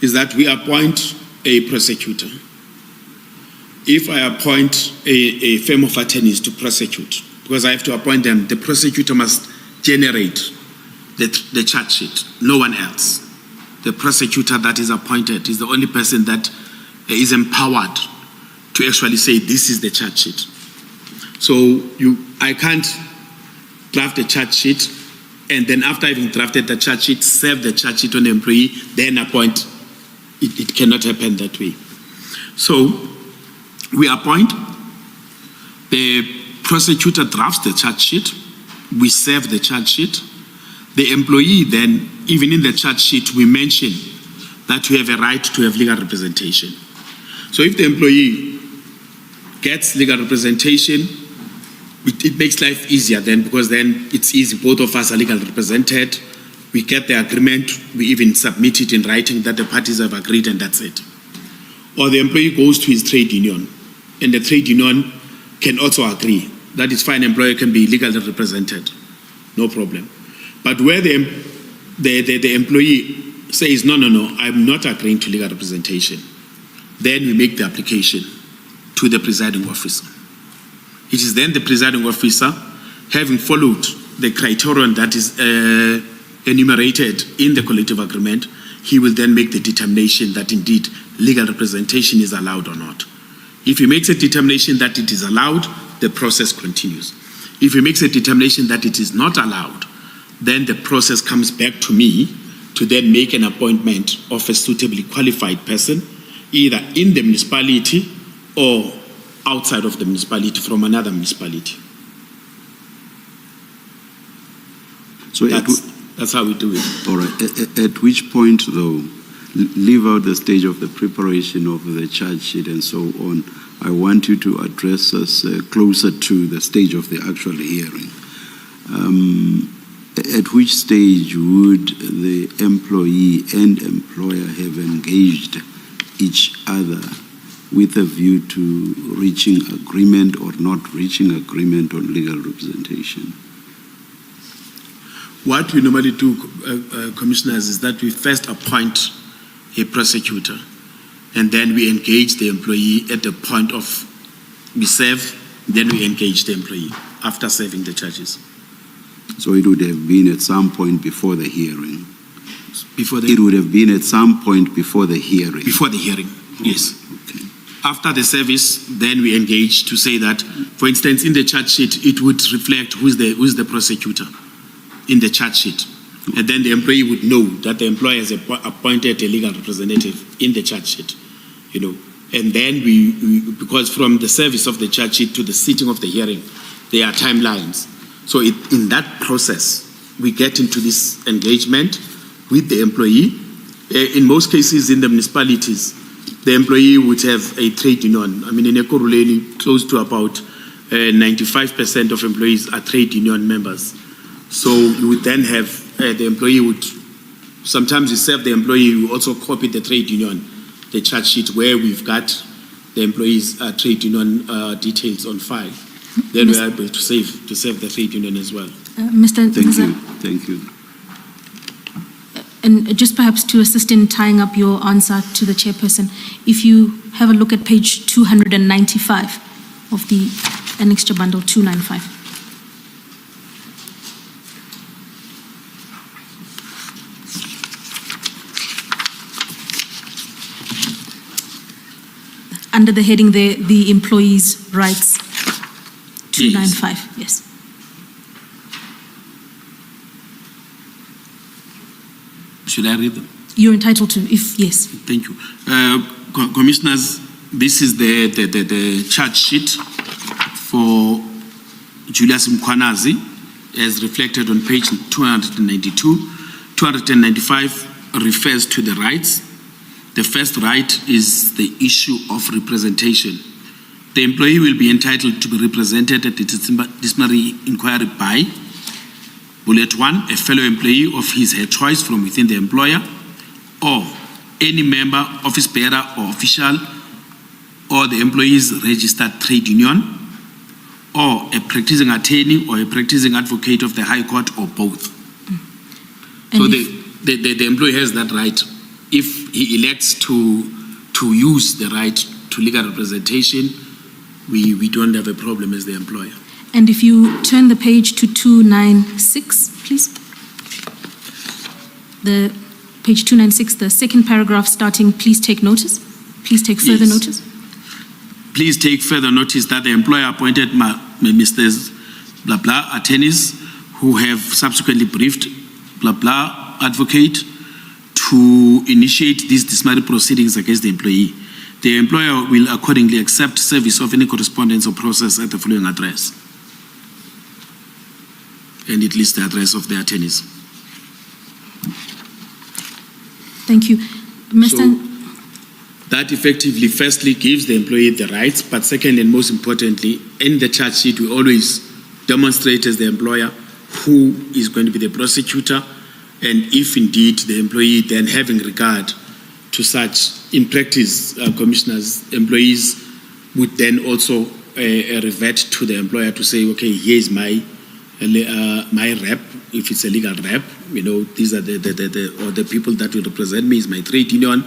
is that we appoint a prosecutor. If I appoint a firm of attorneys to prosecute, because I have to appoint them, the prosecutor must generate the charge sheet, no one else. The prosecutor that is appointed is the only person that is empowered to actually say this is the charge sheet. So I can't draft a charge sheet and then after having drafted the charge sheet, serve the charge sheet on the employee, then appoint. It cannot happen that way. So we appoint, the prosecutor drafts the charge sheet, we serve the charge sheet. The employee then, even in the charge sheet, we mention that we have a right to have legal representation. So if the employee gets legal representation, it makes life easier then, because then it's easy, both of us are legally represented, we get the agreement, we even submit it in writing that the parties have agreed and that's it. Or the employee goes to his trade union and the trade union can also agree that it's fine, employer can be legally represented, no problem. But where the employee says, no, I'm not agreeing to legal representation, then we make the application to the presiding officer. It is then the presiding officer, having followed the criterion that is enumerated in the collective agreement, he will then make the determination that indeed legal representation is allowed or not. If he makes a determination that it is allowed, the process continues. If he makes a determination that it is not allowed, then the process comes back to me to then make an appointment of a suitably qualified person, either in the municipality or outside of the municipality from another municipality. So that's how we do it. All right. At which point, though, leave out the stage of the preparation of the charge sheet and so on, I want you to address us closer to the stage of the actual hearing. At which stage would the employee and employer have engaged each other with a view to reaching agreement or not reaching agreement on legal representation? What we normally do, commissioners, is that we first appoint a prosecutor, and then we engage the employee at the point of we serve, then we engage the employee after serving the charges. So it would have been at some point before the hearing. It would have been at some point before the hearing. Before the hearing, yes. Okay. After the service, then we engage to say that, for instance, in the charge sheet, it would reflect who's the prosecutor in the charge sheet. And then the employee would know that the employer has appointed a legal representative in the charge sheet, you know. And then we because from the service of the charge sheet to the sitting of the hearing, there are timelines. So in that process, we get into this engagement with the employee. In most cases in the municipalities, the employee would have a trade union. I mean, in Ekurhuleni, close to about 95% of employees are trade union members. So you would then have the employee would, sometimes you serve the employee, you also copy the trade union, the charge sheet where we've got the employee's trade union details on file. Then we're able to serve the trade union as well. Mr. Thank you. And just perhaps to assist in tying up your answer to the chairperson, if you have a look at page 295 of the annexure bundle 295. Under the heading there, the employees' rights, 295, yes. Should I read them? You're entitled to, if yes. Thank you. Commissioners, this is the charge sheet for Julius Mkhwanazi as reflected on page 292. 295 refers to the rights. The first right is the issue of representation. The employee will be entitled to be represented at the disciplinary inquiry by bullet 1, a fellow employee of his or her choice from within the employer, or any member, office bearer or official, or the employee's registered trade union, or a practicing attorney or a practicing advocate of the High Court, or both. So the employee has that right. If he elects to use the right to legal representation, we don't have a problem as the employer. And if you turn the page to 296, please. The page 296, the second paragraph starting, please take notice. Please take further notice. Please take further notice that the employer appointed Mr. blah blah attorneys who have subsequently briefed blah blah advocate to initiate these disciplinary proceedings against the employee. The employer will accordingly accept service of any correspondence or process at the following address. And it lists the address of the attorneys. Thank you. Mr. So that effectively firstly gives the employee the rights, but second and most importantly, in the charge sheet we always demonstrate as the employer who is going to be the prosecutor, and if indeed the employee then having regard to such, in practice, commissioners, employees would then also revert to the employer to say, okay, here's my rep, if it's a legal rep, you know, these are the people that will represent me, is my trade union,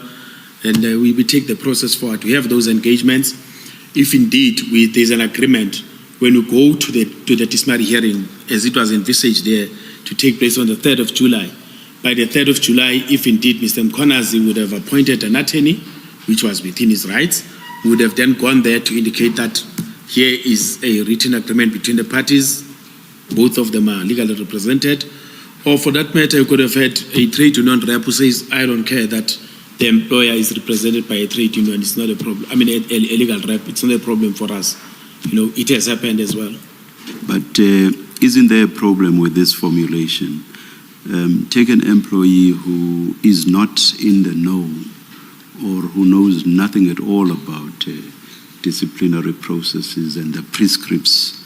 and we take the process forward. We have those engagements. If indeed there's an agreement, when we go to the disciplinary hearing, as it was envisaged there, to take place on the 3rd of July, by the 3rd of July, if indeed Mr. Mkhwanazi would have appointed an attorney, which was within his rights, we would have then gone there to indicate that here is a written agreement between the parties, both of them are legally represented, or for that matter, you could have had a trade union rep who says, I don't care that the employer is represented by a trade union, it's not a problem. I mean, a legal rep, it's not a problem for us. It has happened as well. But isn't there a problem with this formulation? Take an employee who is not in the know or who knows nothing at all about disciplinary processes and the prescripts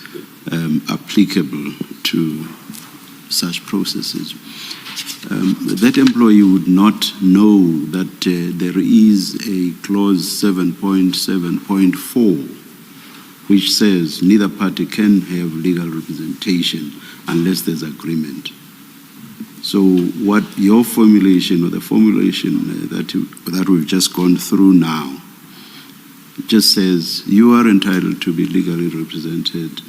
applicable to such processes. That employee would not know that there is a clause 7.7.4 which says neither party can have legal representation unless there's agreement. So what your formulation or the formulation that we've just gone through now, it just says you are entitled to be legally represented.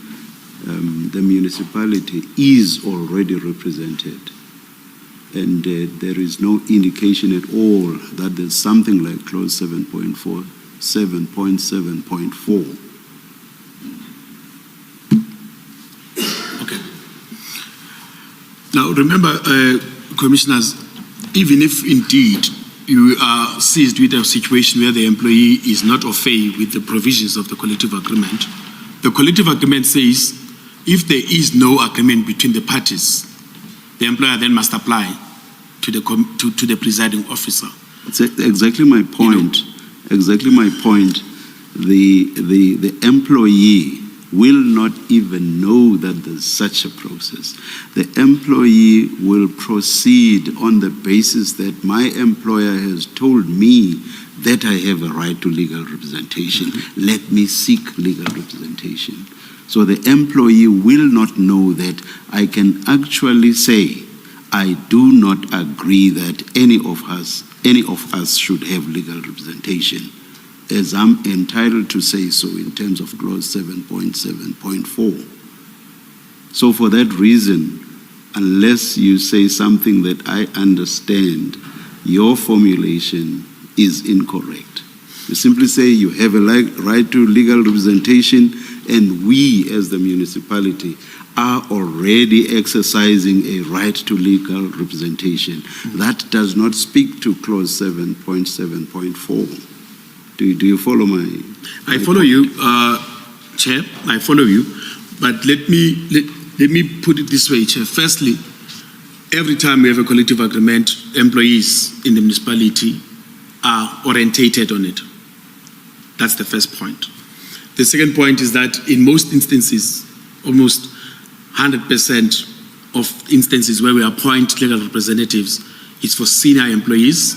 The municipality is already represented, and there is no indication at all that there's something like clause 7.4, 7.7.4. Okay. Now remember, commissioners, even if indeed you are seized with a situation where the employee is not au fait with the provisions of the collective agreement, the collective agreement says if there is no agreement between the parties, the employer then must apply to the presiding officer. It's exactly my point. Exactly my point. The employee will not even know that there's such a process. The employee will proceed on the basis that my employer has told me that I have a right to legal representation. Let me seek legal representation. So the employee will not know that I can actually say, I do not agree that any of us should have legal representation, as I'm entitled to say so in terms of clause 7.7.4. So for that reason, unless you say something that I understand, your formulation is incorrect. You simply say you have a right to legal representation, and we as the municipality are already exercising a right to legal representation. That does not speak to clause 7.7.4. Do you follow my? I follow you, Chair. I follow you, but let me put it this way, Chair. Firstly, every time we have a collective agreement, employees in the municipality are orientated on it. That's the first point. The second point is that in most instances, almost 100% of instances where we appoint legal representatives, it's for senior employees.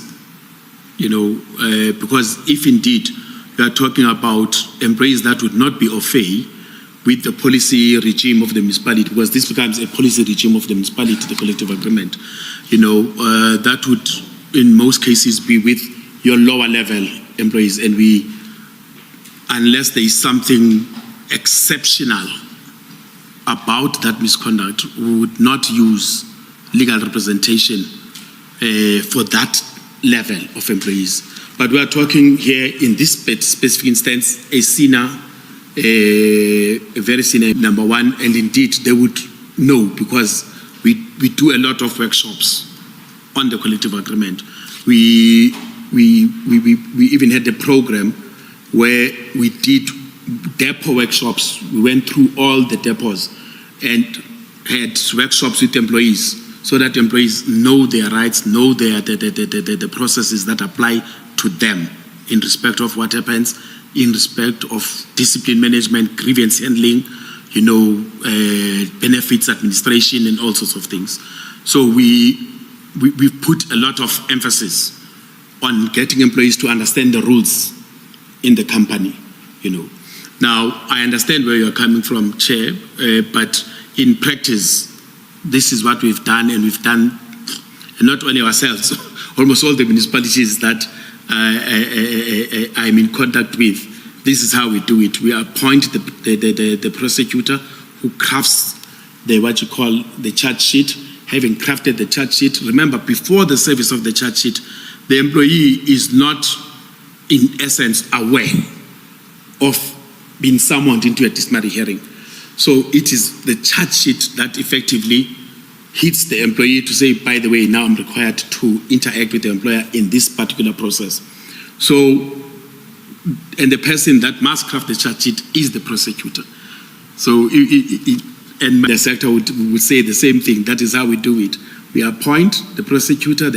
Because if indeed you are talking about employees that would not be au fait with the policy regime of the municipality, because this becomes a policy regime of the municipality, the collective agreement, that would in most cases be with your lower level employees, and unless there is something exceptional about that misconduct, we would not use legal representation for that level of employees. But we are talking here in this specific instance, a senior, a very senior number one, and indeed they would know because we do a lot of workshops on the collective agreement. We even had a program where we did depot workshops. We went through all the depots and had workshops with employees, so that employees know their rights, know the processes that apply to them in respect of what happens, in respect of discipline management, grievance handling, benefits administration, and all sorts of things. So we put a lot of emphasis on getting employees to understand the rules in the company. Now, I understand where you're coming from, Chair, but in practice, this is what we've done, and we've done, and not only ourselves, almost all the municipalities that I'm in contact with, this is how we do it. We appoint the prosecutor who crafts the charge sheet. Having crafted the charge sheet, remember, before the service of the charge sheet, the employee is not, in essence, aware of being summoned into a disciplinary hearing. So it is the charge sheet that effectively hits the employee to say, by the way, now I'm required to interact with the employer in this particular process. So, and the person that must craft the charge sheet is the prosecutor. So, and the sector would say the same thing. That is how we do it. We appoint the prosecutor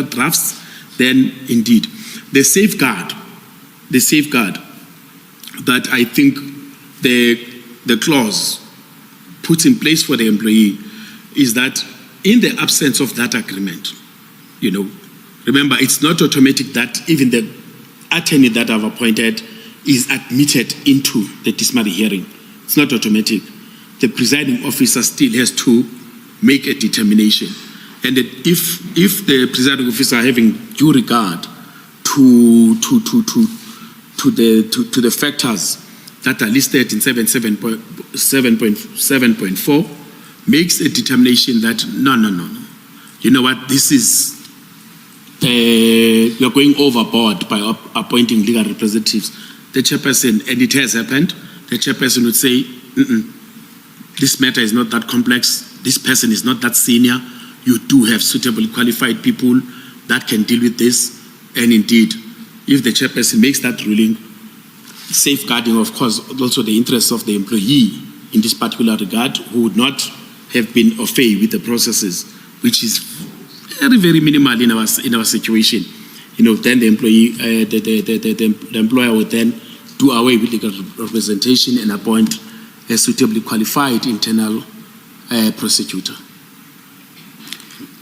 drafts, then indeed. The safeguard that I think the clause puts in place for the employee is that in the absence of that agreement, remember, it's not automatic that even the attorney that I've appointed is admitted into the disciplinary hearing. It's not automatic. The presiding officer still has to make a determination. And that if the presiding officer having due regard to the factors that are listed in 7.4 makes a determination that no. You know what, this is, you're going overboard by appointing legal representatives. The chairperson, and it has happened, the chairperson would say, this matter is not that complex, this person is not that senior, you do have suitably qualified people that can deal with this. And indeed, if the chairperson makes that ruling, safeguarding, of course, also the interests of the employee in this particular regard, who would not have been au fait with the processes, which is very, very minimal in our situation. Then the employee, the employer would then do away with legal representation and appoint a suitably qualified internal prosecutor.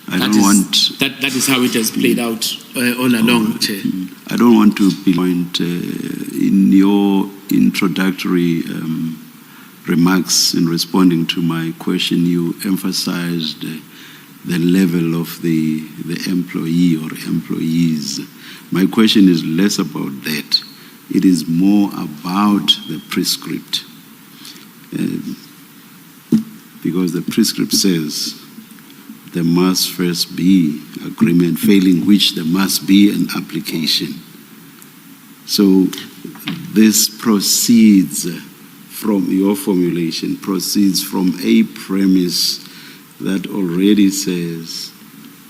That is how it has played out all along, Chair. I don't want to pinpoint in your introductory remarks in responding to my question, you emphasized the level of the employee or employees. My question is less about that. It is more about the prescript. Because the prescript says there must first be agreement, failing which there must be an application. So this proceeds from your formulation, proceeds from a premise that already says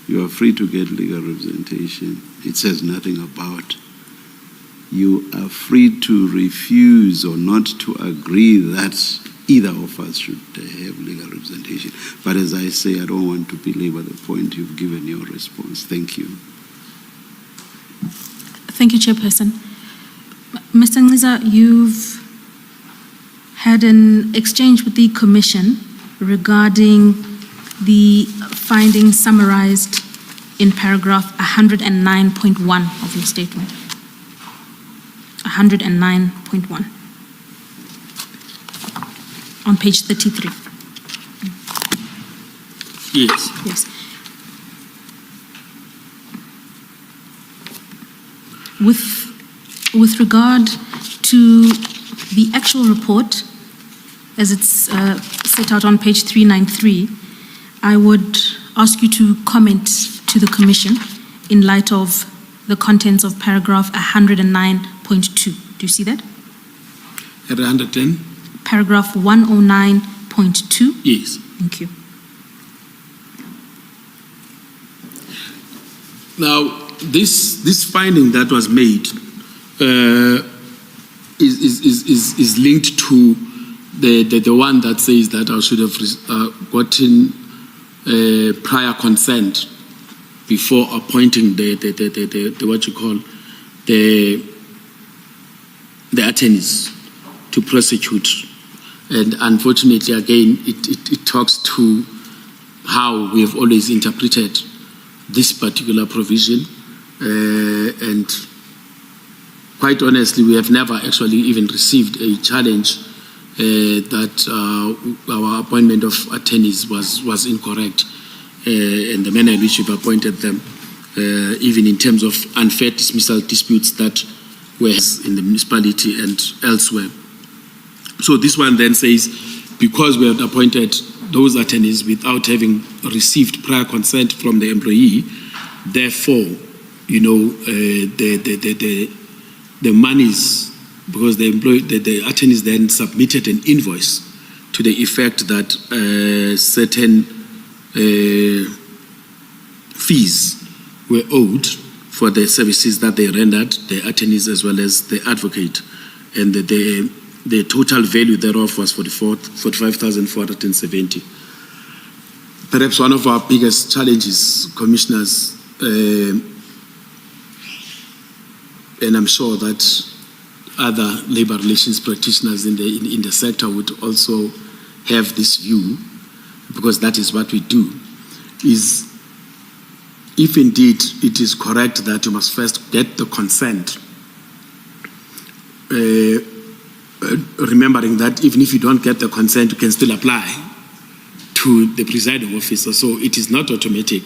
you are free to get legal representation. It says nothing about you are free to refuse or not to agree that either of us should have legal representation. But as I say, I don't want to belabor the point. You've given your response. Thank you. Thank you, Chairperson. Mr. Ngqiza, you've had an exchange with the Commission regarding the findings summarized in paragraph 109.1 of your statement. 109.1. On page 33. Yes. Yes. With regard to the actual report, as it's set out on page 393, I would ask you to comment to the Commission in light of the contents of paragraph 109.2. Do you see that? At 110? Paragraph 109.2. Yes. Thank you. Now, this finding that was made is linked to the one that says that I should have gotten prior consent before appointing the what you call the attorneys to prosecute. And unfortunately, again, it talks to how we have always interpreted this particular provision. And quite honestly, we have never actually even received a challenge that our appointment of attorneys was incorrect, and the manner in which we've appointed them. even in terms of unfair dismissal disputes that were in the municipality and elsewhere. So this one then says, because we have appointed those attorneys without having received prior consent from the employee, therefore, you know, the monies, because the attorneys then submitted an invoice to the effect that certain fees were owed for the services that they rendered, the attorneys as well as the advocate, and the total value thereof was 45,470. Perhaps one of our biggest challenges, commissioners, and I'm sure that other labor relations practitioners in the sector would also have this view, because that is what we do, is if indeed it is correct that you must first get the consent, remembering that even if you don't get the consent, you can still apply to the presiding officer. So it is not automatic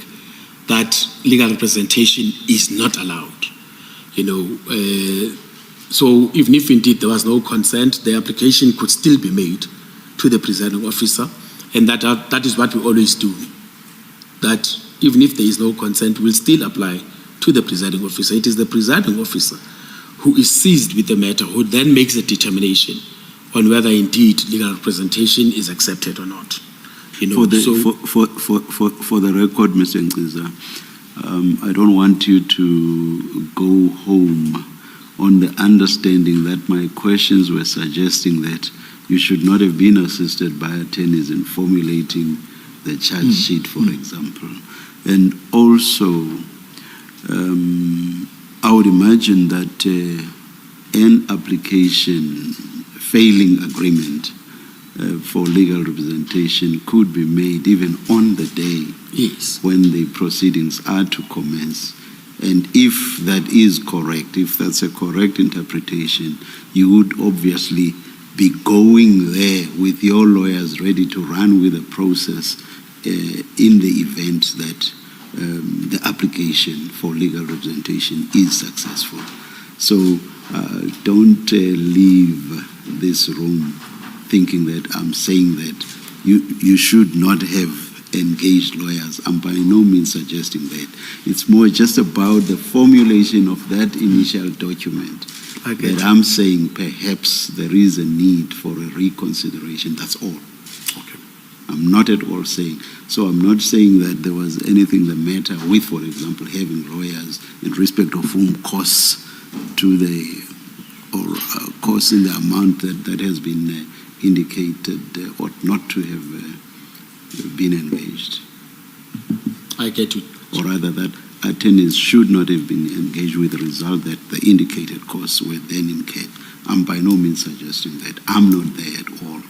that legal representation is not allowed. You know, so even if indeed there was no consent, the application could still be made to the presiding officer, and that is what we always do. That even if there is no consent, we'll still apply to the presiding officer. It is the presiding officer who is seized with the matter, who then makes a determination on whether indeed legal representation is accepted or not. You know, for the record, Mr. Ngciza, I don't want you to go home on the understanding that my questions were suggesting that you should not have been assisted by attorneys in formulating the charge sheet, for example. And also, I would imagine that an application failing agreement for legal representation could be made even on the day when the proceedings are to commence. And if that is correct, if that's a correct interpretation, you would obviously be going there with your lawyers ready to run with the process in the event that the application for legal representation is successful. So don't leave this room thinking that I'm saying that you should not have engaged lawyers. I'm by no means suggesting that. It's more just about the formulation of that initial document that I'm saying perhaps there is a need for a reconsideration. That's all. Okay. I'm not at all saying. So I'm not saying that there was anything the matter with, for example, having lawyers in respect of whom costs to the, or costs in the amount that has been indicated ought not to have been engaged. I get you. Or rather that attorneys should not have been engaged with the result that the indicated costs were then incurred. I'm by no means suggesting that. I'm not there at all.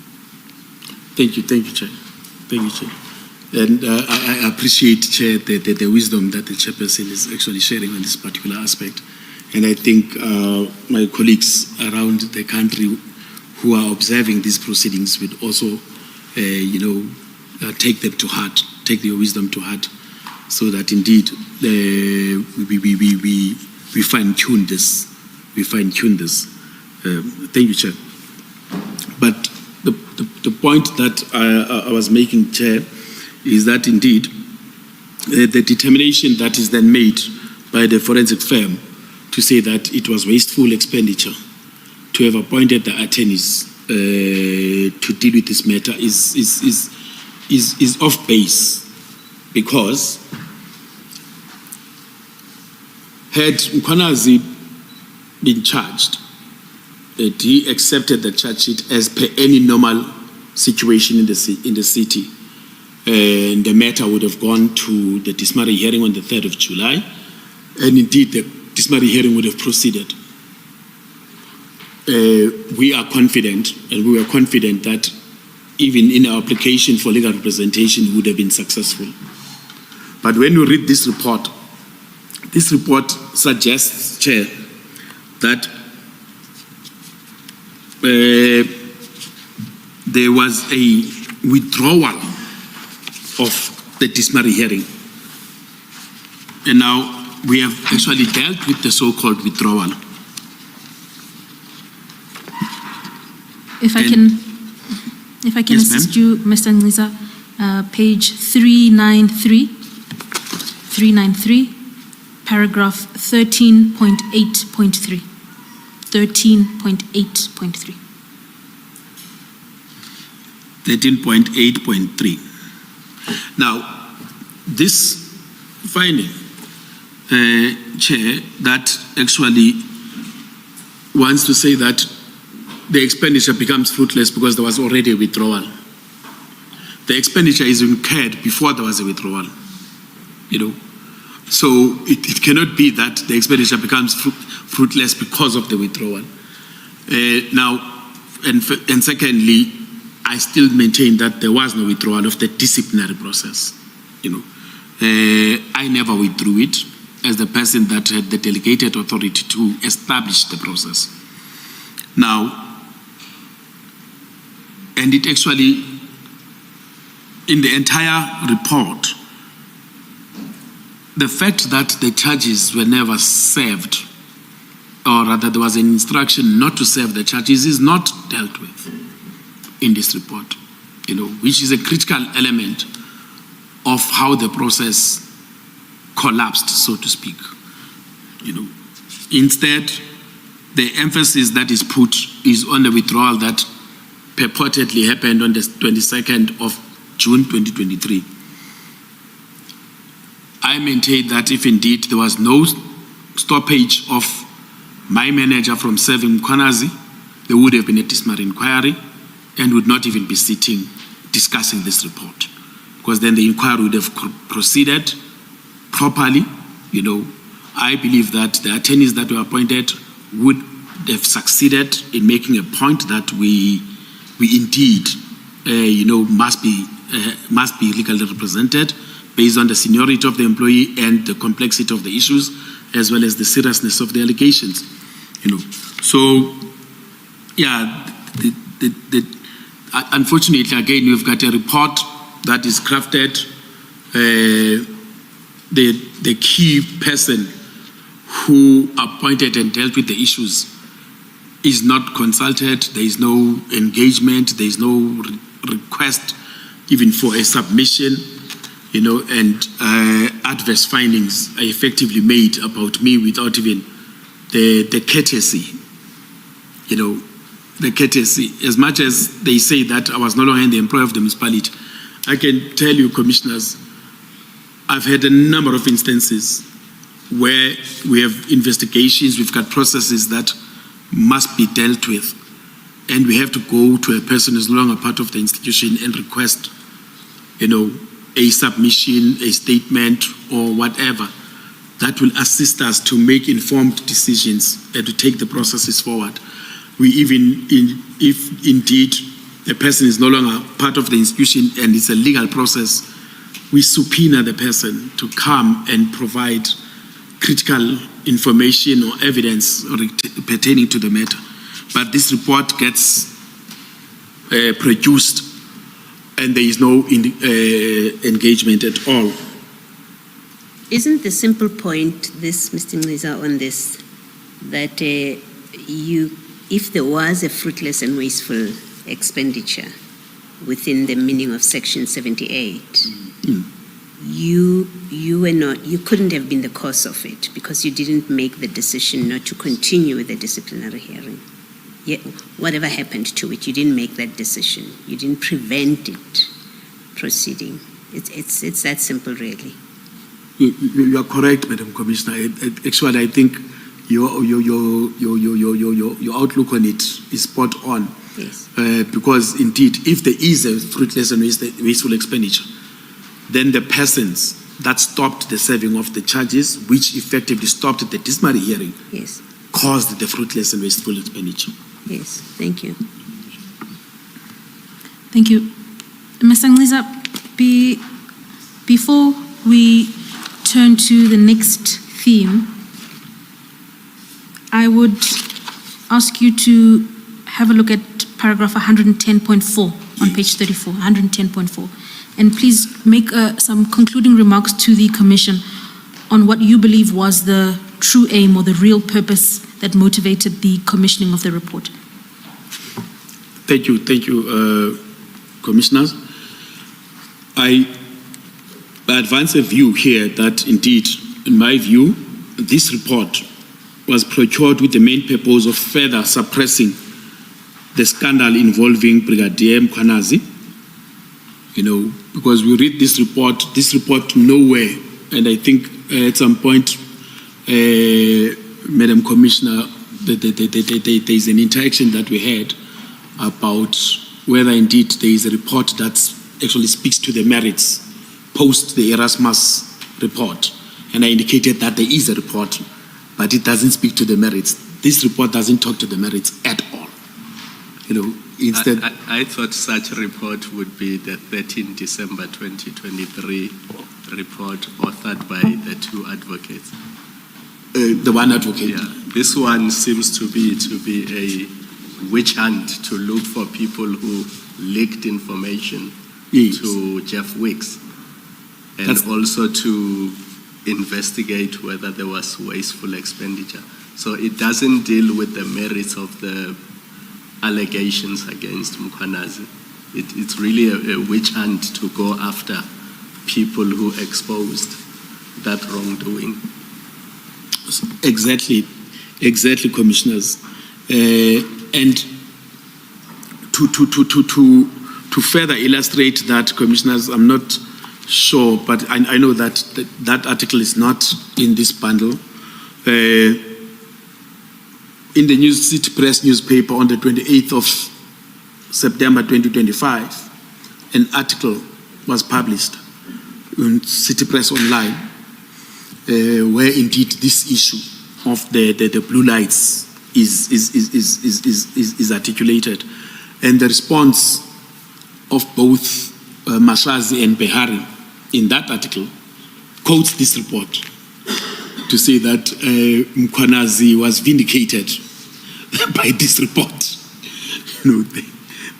Thank you, Chair. Thank you, Chair. And I appreciate, Chair, the wisdom that the chairperson is actually sharing on this particular aspect. And I think my colleagues around the country who are observing these proceedings would also, take them to heart, take their wisdom to heart, so that indeed we fine-tune this. We fine-tune this. Thank you, Chair. But the point that I was making, Chair, is that indeed the determination that is then made by the forensic firm to say that it was wasteful expenditure to have appointed the attorneys to deal with this matter is off base, because had Mkhwanazi been charged, he accepted the charge sheet as per any normal situation in the city, and the matter would have gone to the dismally hearing on the 3rd of July, and indeed the dismally hearing would have proceeded. We are confident, and we were confident that even in our application for legal representation would have been successful. But when you read this report suggests, Chair, that there was a withdrawal of the dismally hearing. And now we have actually dealt with the so-called withdrawal. If I can Yes, assist ma'am. you, Mr. Ngisa, page 393, paragraph 13.8.3. 13.8.3. 13.8.3. Now, this finding, Chair, that actually wants to say that the expenditure becomes fruitless because there was already a withdrawal. The expenditure is incurred before there was a withdrawal, So it cannot be that the expenditure becomes fruitless because of the withdrawal. Now, and secondly, I still maintain that there was no withdrawal of the disciplinary process. I never withdrew it as the person that had the delegated authority to establish the process. Now, and it actually, in the entire report, the fact that the charges were never served, or rather there was an instruction not to serve the charges, is not dealt with in this report, which is a critical element of how the process collapsed, so to speak. Instead, the emphasis that is put is on the withdrawal that purportedly happened on the 22nd of June 2023. I maintain that if indeed there was no stoppage of my manager from serving Mkhwanazi, there would have been a disciplinary inquiry and would not even be sitting discussing this report, because then the inquiry would have proceeded properly. I believe that the attorneys that were appointed would have succeeded in making a point that we indeed must be legally represented based on the seniority of the employee and the complexity of the issues, as well as the seriousness of the allegations. So yeah, unfortunately, again, we've got a report that is crafted. The key person who appointed and dealt with the issues is not consulted. There is no engagement. There is no request even for a submission, and adverse findings are effectively made about me without even the courtesy, the courtesy. As much as they say that I was no longer in the employ of the municipality, I can tell you, commissioners, I've had a number of instances where we have investigations, we've got processes that must be dealt with, and we have to go to a person who's no longer part of the institution and request, a submission, a statement, or whatever that will assist us to make informed decisions and to take the processes forward. We even, if indeed the person is no longer part of the institution and it's a legal process, we subpoena the person to come and provide critical information or evidence pertaining to the matter. But this report gets produced and there is no engagement at all. Isn't the simple point, this, Mr. Ngisa, on this, that if there was a fruitless and wasteful expenditure within the meaning of Section 78, you couldn't have been the cause of it because you didn't make the decision not to continue with the disciplinary hearing. Yet, whatever happened to it, you didn't make that decision. You didn't prevent it proceeding. It's that simple, really. You are correct, Madam Commissioner. Actually, I think your outlook on it is spot on. Yes. Because indeed, if there is a fruitless and wasteful expenditure, then the persons that stopped the serving of the charges, which effectively stopped the disciplinary hearing, yes, caused the fruitless and wasteful expenditure. Yes, thank you. Thank you. Mr. Ngisa, before we turn to the next theme, I would ask you to have a look at paragraph 110.4 on page 34, 110.4, and please make some concluding remarks to the Commission on what you believe was the true aim or the real purpose that motivated the commissioning of the report. Thank you, Commissioners. I advance a view here that indeed, in my view, this report was procured with the main purpose of further suppressing the scandal involving Brigadier Mkhwanazi. Because we read this report nowhere, and I think at some point, Madam Commissioner, there is an interaction that we had about whether indeed there is a report that actually speaks to the merits post the Erasmus report. And I indicated that there is a report, but it doesn't speak to the merits. This report doesn't talk to the merits at all. Instead, I thought such a report would be the 13 December 2023 report authored by the two advocates. The one advocate. Yeah, this one seems to be a witch hunt to look for people who leaked information to Jeff Wicks, and also to investigate whether there was wasteful expenditure. So it doesn't deal with the merits of the allegations against Mkhwanazi. It's really a witch hunt to go after people who exposed that wrongdoing. Exactly, Commissioners. And to further illustrate that, Commissioners, I'm not sure, but I know that that article is not in this bundle. In the News City Press newspaper on the 28th of September 2025, an article was published in City Press Online, where indeed this issue of the blue lights is articulated, and the response of both Mkhwanazi and Behari in that article quotes this report to say that Mkhwanazi was vindicated by this report.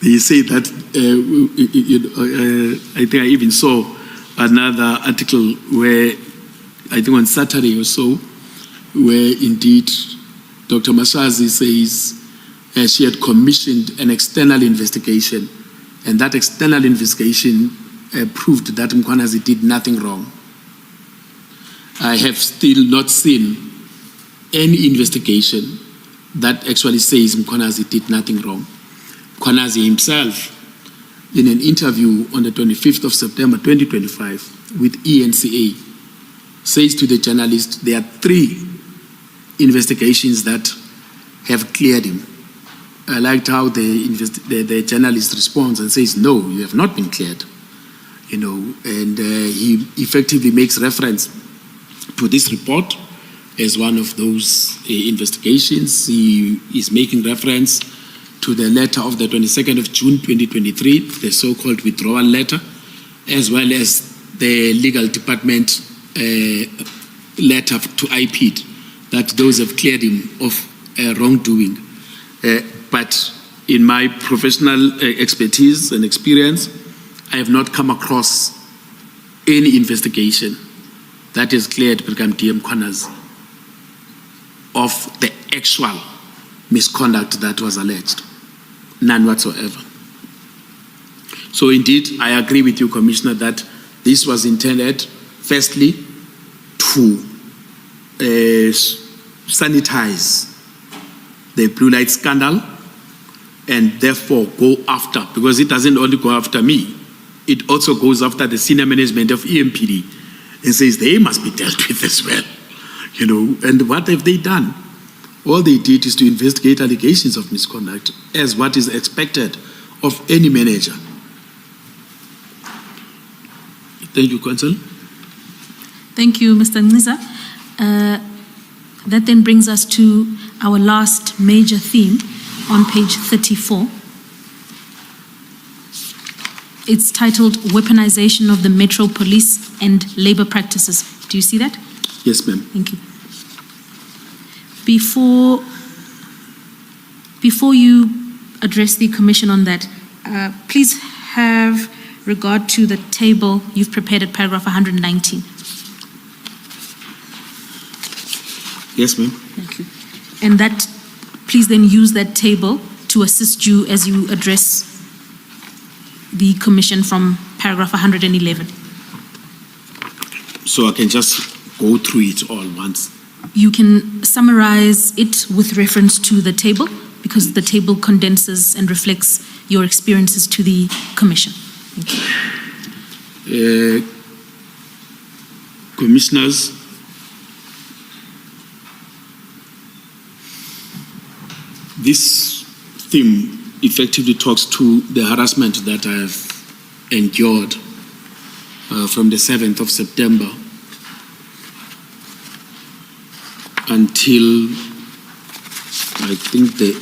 They say that, I think I even saw another article where, I think on Saturday or so, where indeed Dr. Mkhwanazi says she had commissioned an external investigation, and that external investigation proved that Mkhwanazi did nothing wrong. I have still not seen any investigation that actually says Mkhwanazi did nothing wrong. Mkhwanazi himself, in an interview on the 25th of September 2025 with ENCA, says to the journalist there are 3 investigations that have cleared him. I liked how the journalist responds and says, no, you have not been cleared. And he effectively makes reference to this report as one of those investigations. He is making reference to the letter of the 22nd of June 2023, the so-called withdrawal letter, as well as the legal department letter to IPID, that those have cleared him of wrongdoing. But in my professional expertise and experience, I have not come across any investigation that has cleared Brigadier Mkhwanazi of the actual misconduct that was alleged. None whatsoever. So indeed, I agree with you, Commissioner, that this was intended, firstly, to sanitize the blue light scandal and therefore go after, because it doesn't only go after me, it also goes after the senior management of EMPD and says they must be dealt with as well. And what have they done? All they did is to investigate allegations of misconduct as what is expected of any manager. Thank you, Counsel. Thank you, Mr. Ngciza. That then brings us to our last major theme on page 34. It's titled Weaponization of the Metro Police and Labor Practices. Do you see that? Yes, ma'am. Thank you. Before you address the Commission on that, please have regard to the table you've prepared at paragraph 119. Yes, ma'am. Thank you. And that, please then use that table to assist you as you address the commission from paragraph 111. So I can just go through it all once. You can summarize it with reference to the table, because the table condenses and reflects your experiences to the commission. Thank you. Commissioners, this theme effectively talks to the harassment that I have endured from the 7th of September until I think the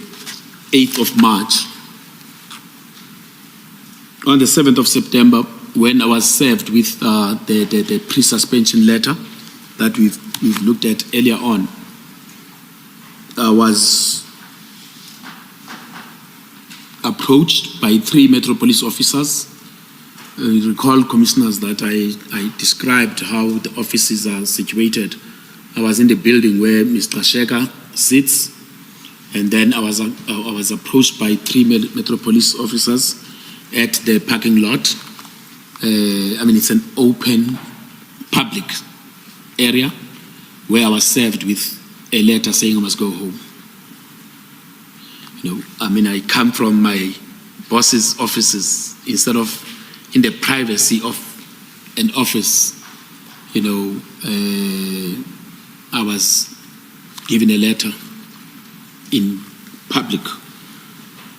8th of March. On the 7th of September, when I was served with the pre-suspension letter that we've looked at earlier on, I was approached by 3 Metro Police officers. You recall, commissioners, that I described how the offices are situated. I was in the building where Mr. Sheka sits, and then I was approached by 3 Metro Police officers at the parking lot. It's an open public area where I was served with a letter saying I must go home. I come from my boss's offices instead of in the privacy of an office. I was given a letter in public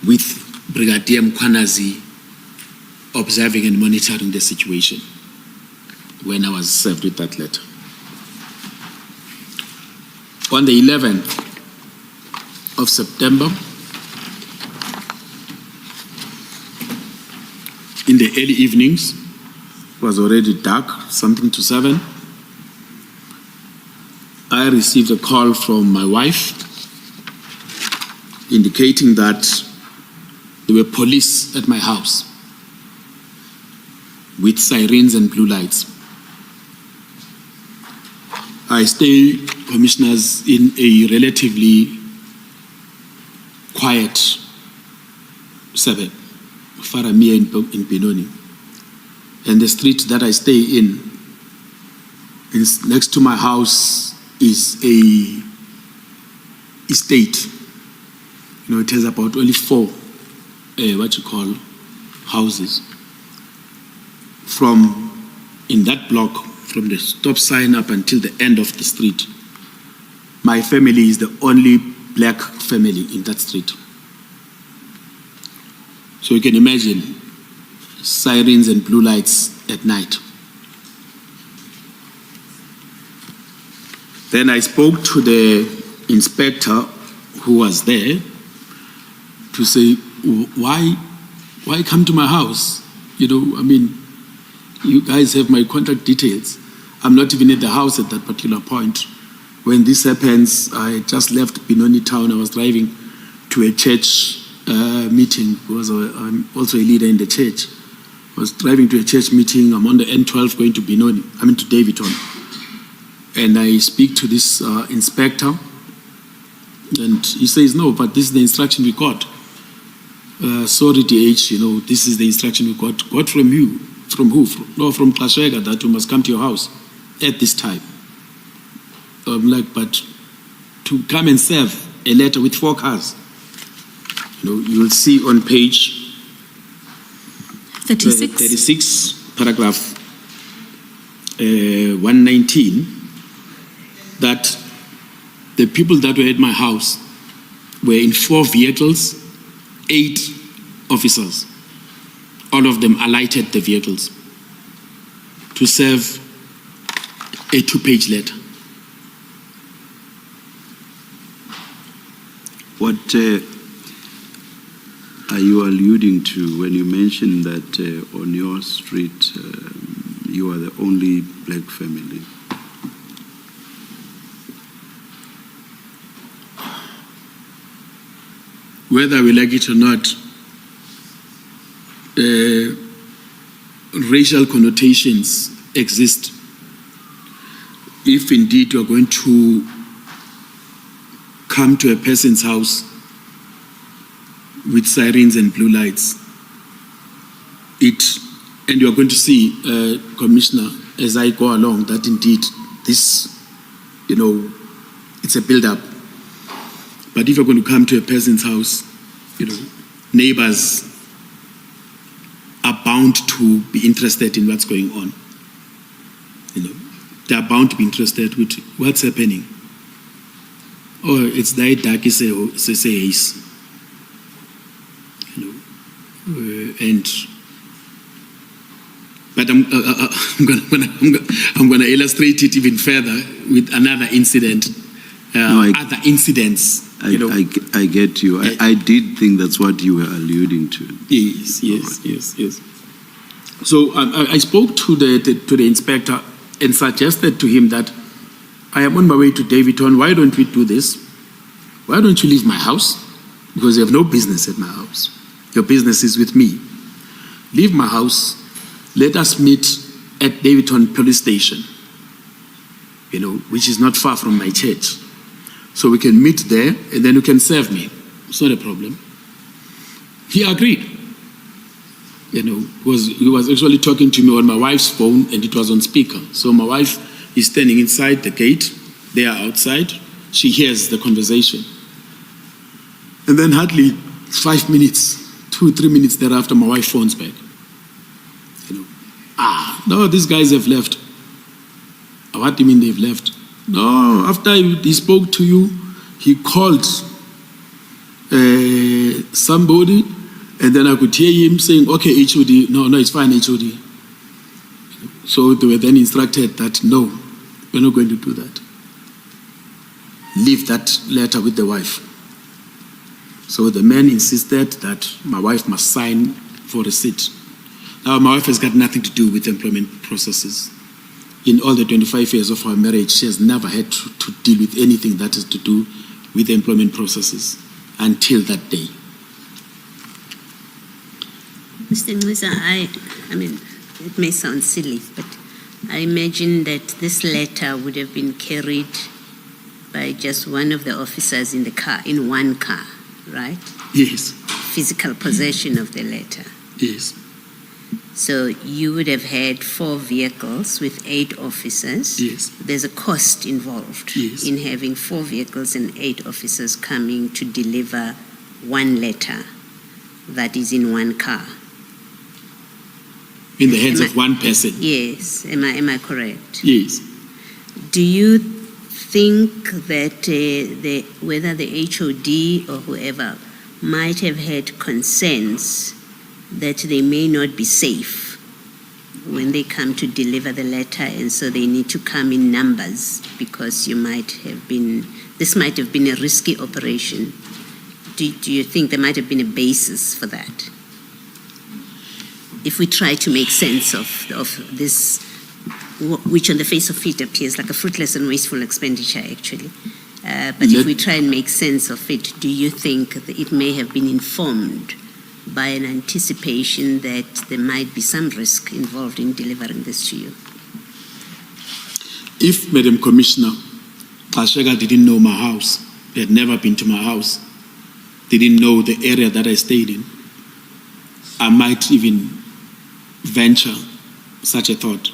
with Brigadier Mkhwanazi observing and monitoring the situation when I was served with that letter. On the 11th of September, in the early evenings, it was already dark, something to 7, I received a call from my wife indicating that there were police at my house with sirens and blue lights. I stay, commissioners, in a relatively quiet suburb, Faramia in Benoni. And the street that I stay in is next to my house is a estate. It has about only 4 houses. In that block, from the stop sign up until the end of the street, my family is the only black family in that street. So you can imagine sirens and blue lights at night. Then I spoke to the inspector who was there to say, why come to my house? You guys have my contact details. I'm not even at the house at that particular point. When this happens, I just left Benoni town. I was driving to a church meeting because I'm also a leader in the church. I was driving to a church meeting. I'm on the N12 going to Benoni. To Davidton. And I speak to this inspector, and he says, no, but this is the instruction we got. Sorry, DH, this is the instruction we got. Got from you. From who? From Klashega, that you must come to your house at this time. I'm like, but to come and serve a letter with 4 cars. You will see on page 36, paragraph 119, that the people that were at my house were in 4 vehicles, 8 officers. All of them alighted the vehicles to serve a 2-page letter. What are you alluding to when you mention that on your street you are the only black family? Whether we like it or not, racial connotations exist. If indeed you are going to come to a person's house with sirens and blue lights, and you're going to see, Commissioner, as I go along, that indeed this, it's a build-up. But if you're going to come to a person's house, neighbors are bound to be interested in what's going on. They are bound to be interested with what's happening. Oh, it's that dark, it's a haze. But I'm going to illustrate it even further with another incident, other incidents. I get you. I did think that's what you were alluding to. Yes. So I spoke to the inspector and suggested to him that I am on my way to Davidton. Why don't we do this? Why don't you leave my house? Because you have no business at my house. Your business is with me. Leave my house. Let us meet at Davidton Police Station, which is not far from my church. So we can meet there and then you can serve me. It's not a problem. He agreed. Because he was actually talking to me on my wife's phone and it was on speaker. So my wife is standing inside the gate. They are outside. She hears the conversation. And then hardly 5 minutes, 2-3 minutes thereafter, my wife phones back. No, these guys have left. What do you mean they've left? No, after he spoke to you, he called somebody, and then I could hear him saying, okay, HOD, no, it's fine, HOD. So they were then instructed that, no, we're not going to do that. Leave that letter with the wife. So the man insisted that my wife must sign for receipt. Now, my wife has got nothing to do with employment processes. In all the 25 years of our marriage, she has never had to deal with anything that has to do with employment processes until that day. Mr. Ngwiza, I mean, it may sound silly, but I imagine that this letter would have been carried by just one of the officers in the car, in one car, right? Yes. Physical possession of the letter. Yes. So you would have had 4 vehicles with 8 officers. Yes. There's a cost involved in having 4 vehicles and 8 officers coming to deliver one letter that is in one car. In the hands of one person. Yes. Am I correct? Yes. Do you think that whether the HOD or whoever might have had concerns that they may not be safe when they come to deliver the letter, and so they need to come in numbers because this might have been a risky operation? Do you think there might have been a basis for that? If we try to make sense of this, which on the face of it appears like a fruitless and wasteful expenditure, actually. But if we try and make sense of it, do you think that it may have been informed by an anticipation that there might be some risk involved in delivering this to you? If, Madam Commissioner, Ashega didn't know my house, he had never been to my house, didn't know the area that I stayed in, I might even venture such a thought.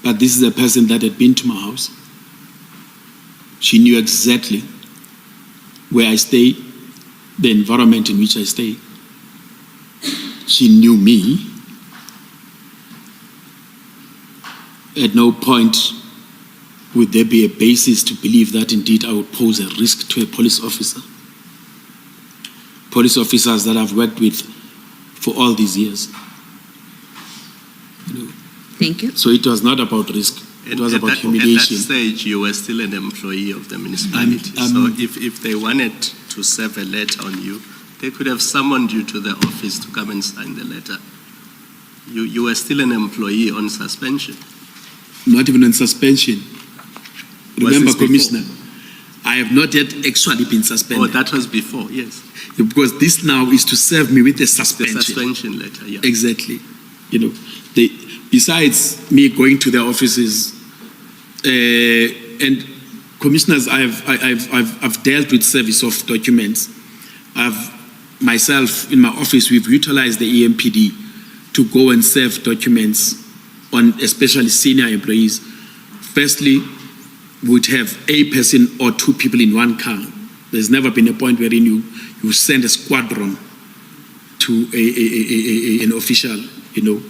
But this is a person that had been to my house. She knew exactly where I stay, the environment in which I stay. She knew me. At no point would there be a basis to believe that indeed I would pose a risk to a police officer. Police officers that I've worked with for all these years. Thank you. So it was not about risk. It was about humiliation. At that stage, you were still an employee of the municipality. So if they wanted to serve a letter on you, they could have summoned you to the office to come and sign the letter. You were still an employee on suspension. Not even on suspension. Remember, Commissioner, I have not yet actually been suspended. Oh, that was before, yes. Because this now is to serve me with a suspension. The suspension letter, yeah. Exactly. Besides me going to their offices, and Commissioners, I've dealt with service of documents. Myself, in my office, we've utilized the EMPD to go and serve documents on especially senior employees. Firstly, we'd have a person or two people in one car. There's never been a point wherein you send a squadron to an official, you know.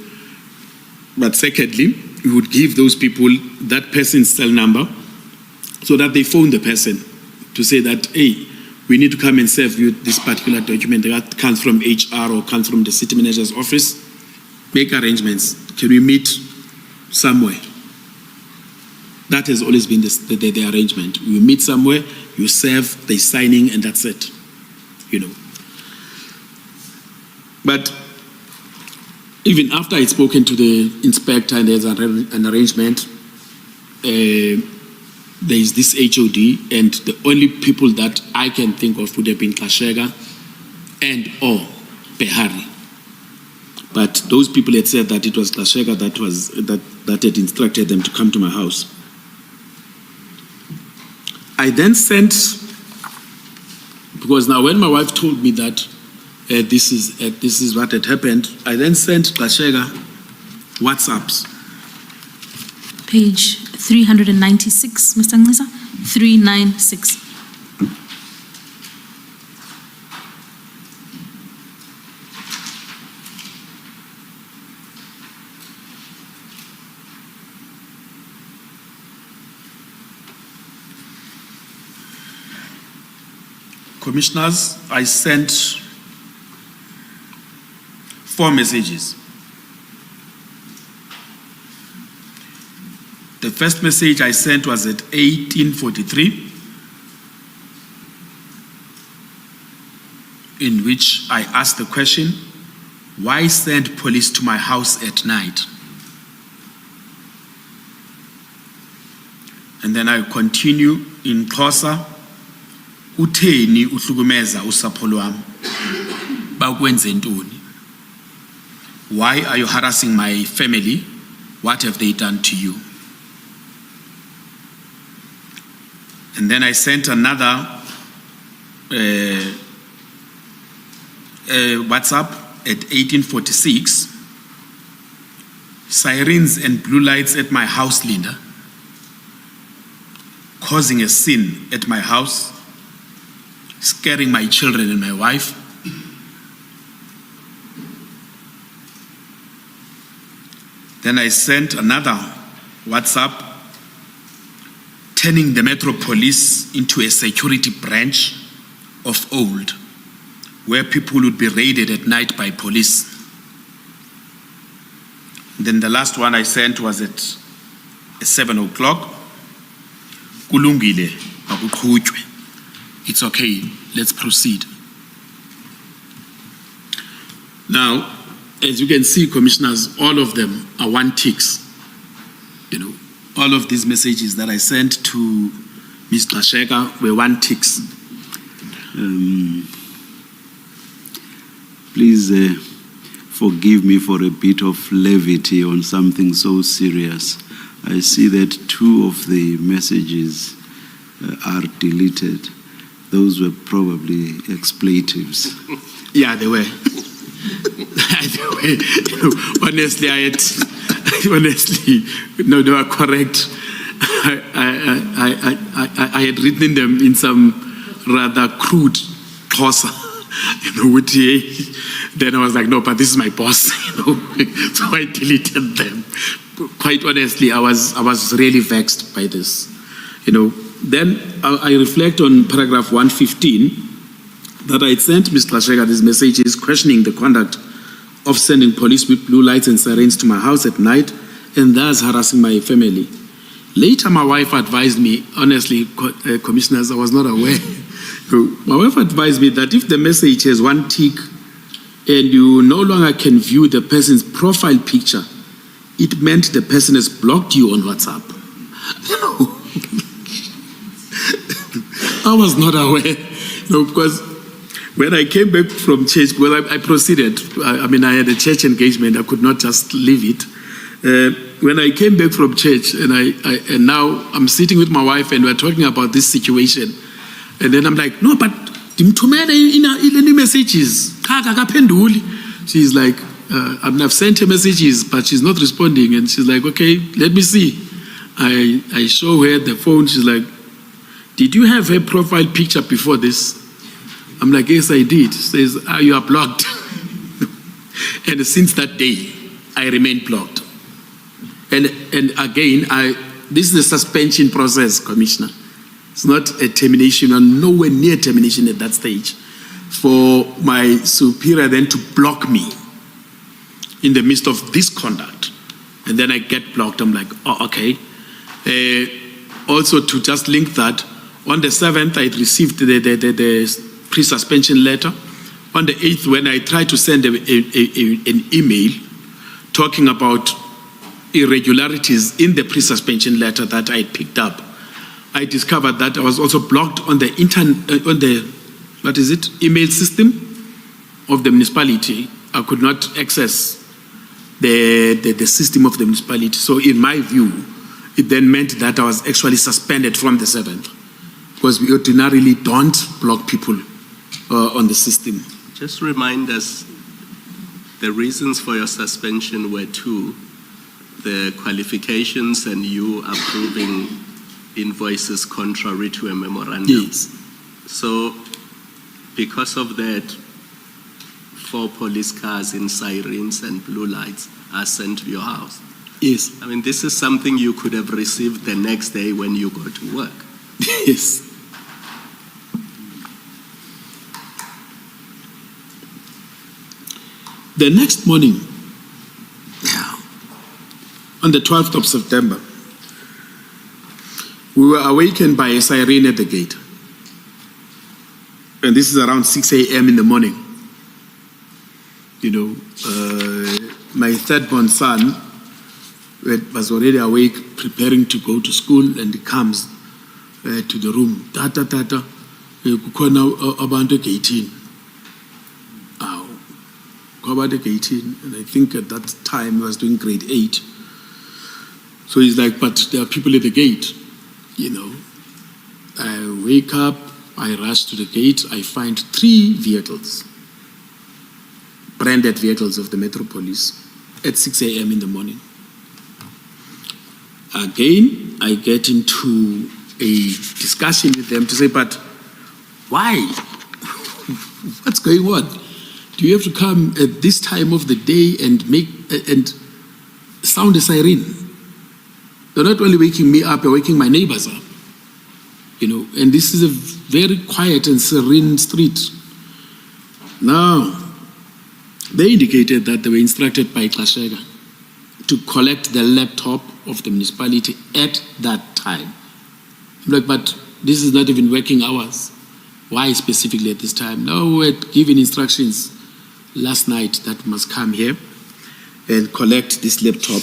But secondly, we would give those people that person's cell number so that they phone the person to say that, hey, we need to come and serve you this particular document that comes from HR or comes from the city manager's office. Make arrangements. Can we meet somewhere? That has always been the arrangement. You meet somewhere, you serve, they signing, and that's it. You know. But even after I'd spoken to the inspector and there's an arrangement, there is this HOD, and the only people that I can think of would have been Kashega and or Behari. But those people had said that it was Kashega that had instructed them to come to my house. I then sent, because now when my wife told me that this is what had happened, I then sent Kashega WhatsApps. Page 396, Mr. Ngisa, 396. Commissioners, I sent 4 messages. The first message I sent was at 18:43, in which I asked the question, why send police to my house at night? And then I continue in Xhosa, utheni uhlukumeza usapho lwami? Bakwenze ntoni? Why are you harassing my family? What have they done to you? And then I sent another WhatsApp at 18:46. Sirens and blue lights at my house, Linda, causing a scene at my house, scaring my children and my wife. Then I sent another WhatsApp turning the Metro Police into a security branch of old, where people would be raided at night by police. Then the last one I sent was at 7 o'clock. Kulungile, akuqhutywe. It's okay, let's proceed. Now, as you can see, Commissioners, all of them are one ticks. You know, all of these messages that I sent to Ms. Kashega were one ticks. Please forgive me for a bit of levity on something so serious. I see that 2 of the messages are deleted. Those were probably expletives. Yeah, they were. Honestly, no, they were correct. I had written them in some rather crude Xhosa, with then I was like, no, but this is my boss, so I deleted them. Quite honestly, I was really vexed by this, Then I reflect on paragraph 115 that I sent Mr. Kashega these messages questioning the conduct of sending police with blue lights and sirens to my house at night and thus harassing my family. Later, my wife advised me, honestly, Commissioners, I was not aware. My wife advised me that if the message has one tick and you no longer can view the person's profile picture, it meant the person has blocked you on WhatsApp. I was not aware, because when I came back from church, well, I proceeded. I had a church engagement. I could not just leave it. when I came back from church, and now I'm sitting with my wife and we're talking about this situation, and then I'm like, no, but in messages, she's like, I've sent her messages, but she's not responding, and she's like, okay, let me see. I show her the phone. She's like, did you have her profile picture before this? I'm like, yes, I did. She says, you are blocked. And since that day, I remain blocked. And again, this is a suspension process, Commissioner. It's not a termination, and nowhere near termination at that stage. For my superior then to block me in the midst of this conduct, and then I get blocked. I'm like, oh, okay. Also, to just link that, on the 7th, I received the pre-suspension letter. On the 8th, when I tried to send an email talking about irregularities in the pre-suspension letter that I picked up, I discovered that I was also blocked on the email system of the municipality. I could not access the system of the municipality. So in my view, it then meant that I was actually suspended from the 7th, because we ordinarily don't block people on the system. Just remind us, the reasons for your suspension were two: the qualifications and you approving invoices contrary to a memorandum. Yes. So, because of that, 4 police cars in sirens and blue lights are sent to your house. Yes. I mean, this is something you could have received the next day when you go to work. Yes. The next morning, on the 12th of September, we were awakened by a siren at the gate. And this is around 6 a.m. in the morning. You know, my third-born son was already awake, preparing to go to school, and he comes to the room. Tata, kukhona abantu 18. About 18, and I think at that time he was doing grade 8. So he's like, but there are people at the gate, you know. I wake up, I rush to the gate, I find 3 vehicles, branded vehicles of the Metropolis, at 6 a.m. in the morning. Again, I get into a discussion with them to say, but why? What's going on? Do you have to come at this time of the day and sound a siren? They're not only waking me up, they're waking my neighbors up. You know, and this is a very quiet and serene street. Now, they indicated that they were instructed by Xashega to collect the laptop of the municipality at that time. I'm like, but this is not even working hours. Why specifically at this time? No, we're given instructions last night that must come here and collect this laptop.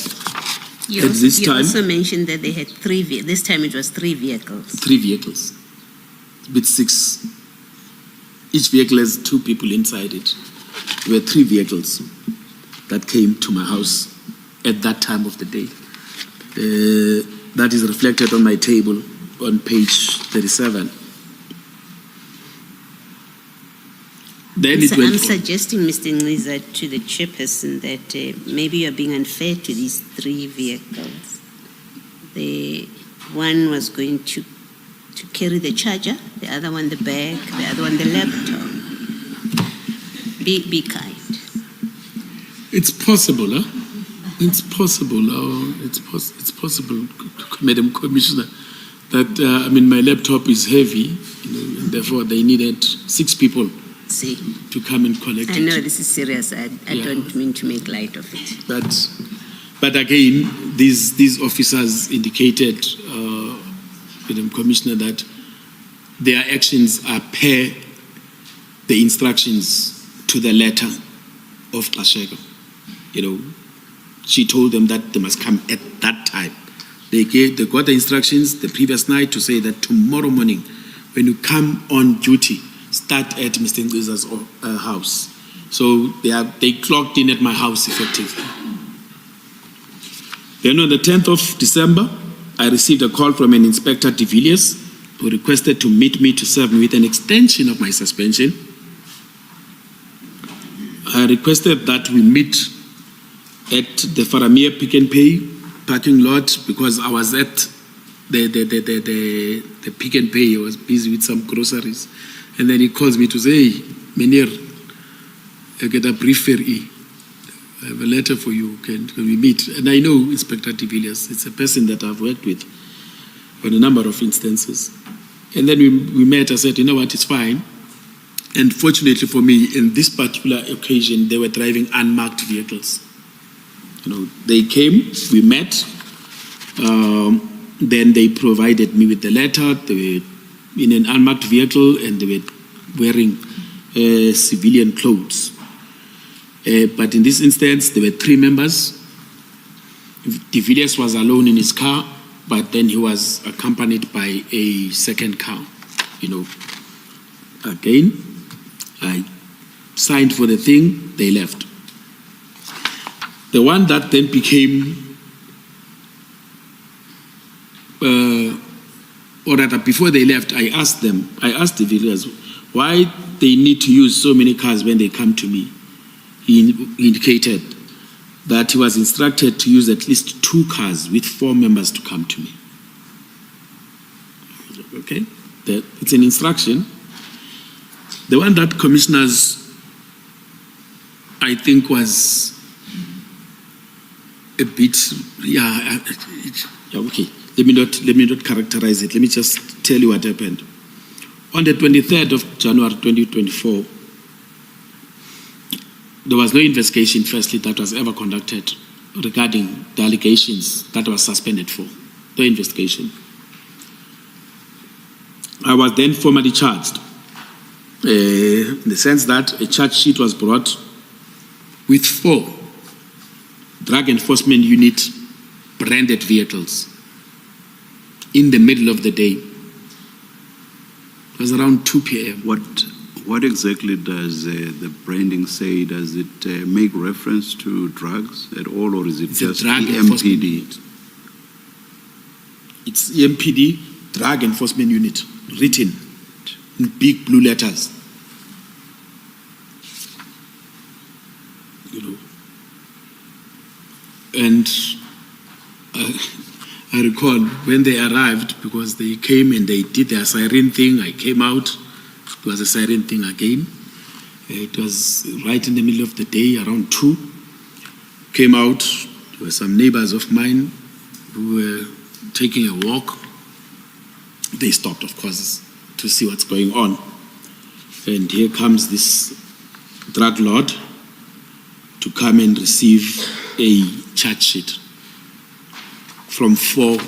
You also mentioned that they had 3 vehicles. This time it was 3 vehicles. 3 vehicles. With 6. Each vehicle has 2 people inside it. There were 3 vehicles that came to my house at that time of the day. That is reflected on my table on page 37. Then so I'm suggesting, Mr. Ngqiza, to the chairperson that maybe you're being unfair to these 3 vehicles. The one was going to carry the charger, the other one the bag, the other one the laptop. Be kind. It's possible, huh? It's possible. It's possible, Madam Commissioner, that I mean, my laptop is heavy, you know, and therefore they needed 6 people to come and collect it. I know this is serious. I don't mean to make light of it. But again, these officers indicated, Madam Commissioner, that their actions are per the instructions to the letter of Xashega. You know, she told them that they must come at that time. They got the instructions the previous night to say that tomorrow morning, when you come on duty, start at Mr. Ngqiza's house. So they clocked in at my house effectively. Then on the 10th of December, I received a call from an Inspector de Villiers who requested to meet me to serve me with an extension of my suspension. I requested that we meet at the Faramir Pick and Pay parking lot because I was at the Pick and Pay. I was busy with some groceries. And then he calls me to say, hey, Menir, I get a brief ferry. I have a letter for you. Can we meet? And I know Inspector de Villiers. It's a person that I've worked with on a number of instances. And then we met. I said, you know what, it's fine. And fortunately for me, in this particular occasion, they were driving unmarked vehicles. You know, they came, we met, then they provided me with the letter. They were in an unmarked vehicle and they were wearing civilian clothes. But in this instance, there were 3 members. De Villiers was alone in his car, but then he was accompanied by a second car. You know, again, I signed for the thing, they left. The one that then became, or rather before they left, I asked de Villiers why they need to use so many cars when they come to me. He indicated that he was instructed to use at least 2 cars with 4 members to come to me. Okay, it's an instruction. The one that commissioners, I think, was a bit, okay. Let me not characterize it. Let me just tell you what happened. On the 23rd of January 2024, there was no investigation, firstly, that was ever conducted regarding the allegations that was suspended for. No investigation. I was then formally charged in the sense that a charge sheet was brought with 4 Drug Enforcement Unit branded vehicles in the middle of the day. It was around 2 p.m. What exactly does the branding say? Does it make reference to drugs at all, or is it just EMPD? It's EMPD, Drug Enforcement Unit, written in big blue letters. You know, and I recall when they arrived, because they came and they did their siren thing. I came out. It was a siren thing again. It was right in the middle of the day, around 2. Came out. There were some neighbors of mine who were taking a walk. They stopped, of course, to see what's going on. And here comes this drug lord to come and receive a charge sheet from 4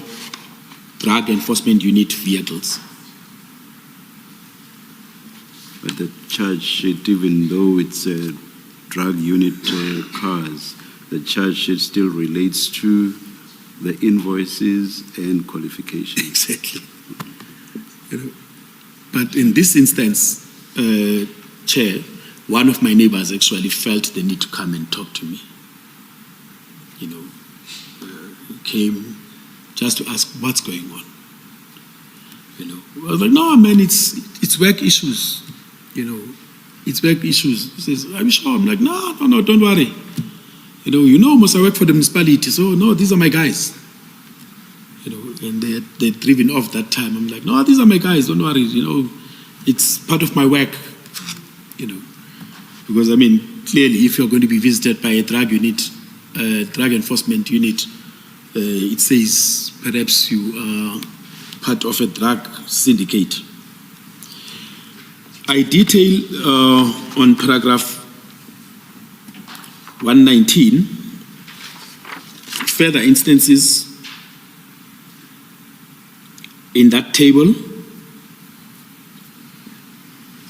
Drug Enforcement Unit vehicles. But the charge sheet, even though it's a drug unit cars, the charge sheet still relates to the invoices and qualifications. Exactly. You know, but in this instance, Chair, one of my neighbors actually felt the need to come and talk to me. You know, came just to ask what's going on. You know, I was like, no, man, it's work issues. You know, it's work issues. He says, are you sure? I'm like, no, don't worry. You know, must I work for the municipality? So, no, these are my guys. You know, and they'd driven off that time. I'm like, no, these are my guys, don't worry. You know, it's part of my work. You know, because, I mean, clearly, if you're going to be visited by a drug unit, drug enforcement unit, it says perhaps you are part of a drug syndicate. I detail on paragraph 119 further instances in that table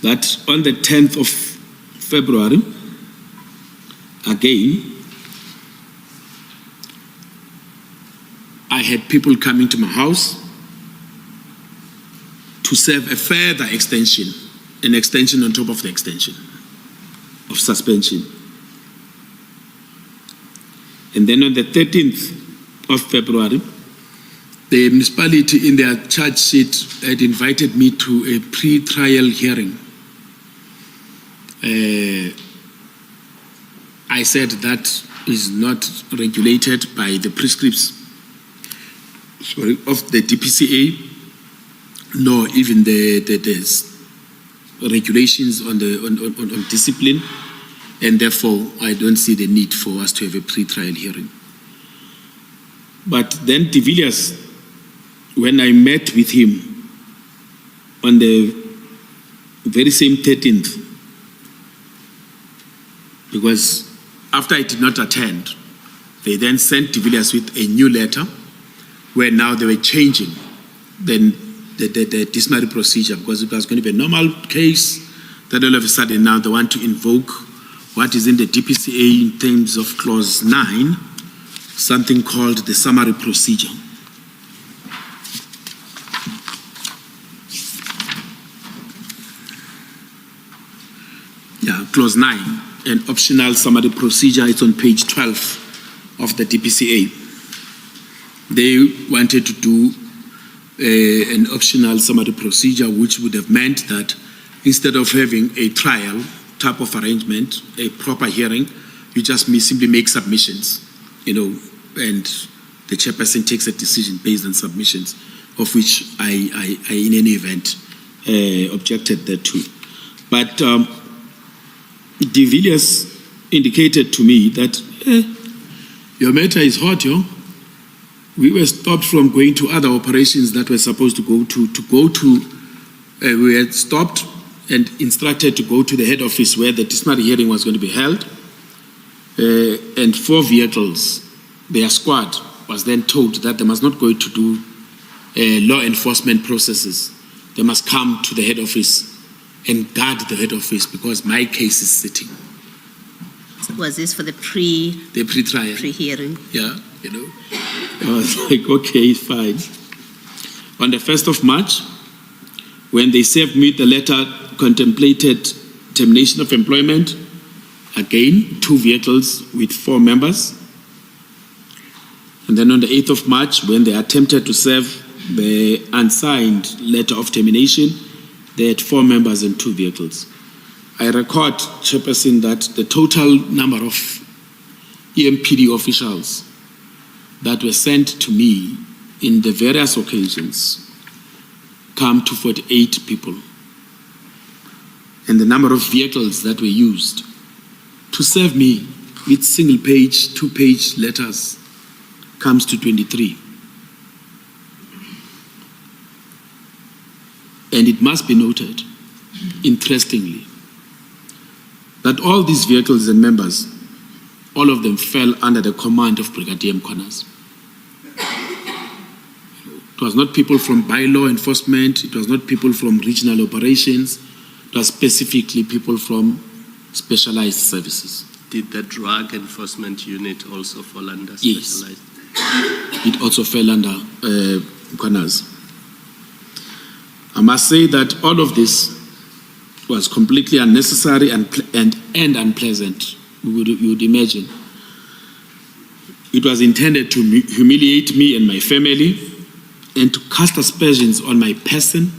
that on the 10th of February, again, I had people coming to my house to serve a further extension, an extension on top of the extension of suspension. And then on the 13th of February, the municipality in their charge sheet had invited me to a pre-trial hearing. I said that is not regulated by the prescripts of the DPCA, nor even the regulations on discipline, and therefore I don't see the need for us to have a pre-trial hearing. But then de Villiers, when I met with him on the very same 13th, because after I did not attend, they then sent de Villiers with a new letter where now they were changing the disciplinary procedure, because it was going to be a normal case. That all of a sudden now they want to invoke what is in the DPCA in terms of clause 9, something called the summary procedure. Yeah, clause 9, an optional summary procedure. It's on page 12 of the DPCA. They wanted to do an optional summary procedure, which would have meant that instead of having a trial type of arrangement, a proper hearing, you just simply make submissions, and the chairperson takes a decision based on submissions, of which I in any event, objected thereto. But de Villiers indicated to me that your matter is hot, yo. We were stopped from going to other operations that we're supposed to go to. We had stopped and instructed to go to the head office where the disciplinary hearing was going to be held. And 4 vehicles, their squad, was then told that they must not go to do law enforcement processes. They must come to the head office and guard the head office because my case is sitting. Was this for the pre-trial? Pre-hearing? Yeah, I was like, okay, fine. On the 1st of March, when they served me the letter contemplated termination of employment, again, 2 vehicles with 4 members. And then on the 8th of March, when they attempted to serve the unsigned letter of termination, they had 4 members and 2 vehicles. I record, Chairperson, that the total number of EMPD officials that were sent to me in the various occasions come to 48 people. And the number of vehicles that were used to serve me with single-page, 2-page letters comes to 23. And it must be noted, interestingly, that all these vehicles and members, all of them fell under the command of Brigadier Mkhwanazi. It was not people from bylaw enforcement, it was not people from regional operations, it was specifically people from specialized services. Did the drug enforcement unit also fall under specialized? Yes, it also fell under Mkhwanazi. I must say that all of this was completely unnecessary and unpleasant, you would imagine. It was intended to humiliate me and my family and to cast aspersions on my person,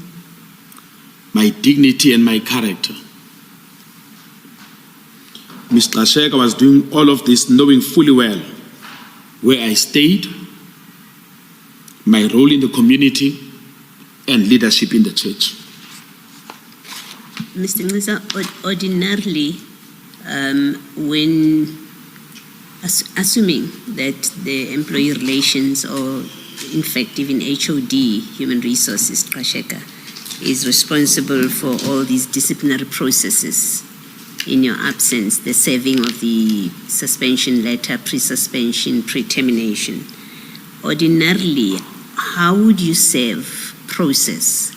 my dignity and my character. Mr. Sheka was doing all of this knowing fully well where I stayed, my role in the community, and leadership in the church. Mr. Ngisa, ordinarily, when assuming that the employee relations or in fact even HOD, Human Resources, Kasheka, is responsible for all these disciplinary processes in your absence, the serving of the suspension letter, pre-suspension, pre-termination. Ordinarily, how would you serve process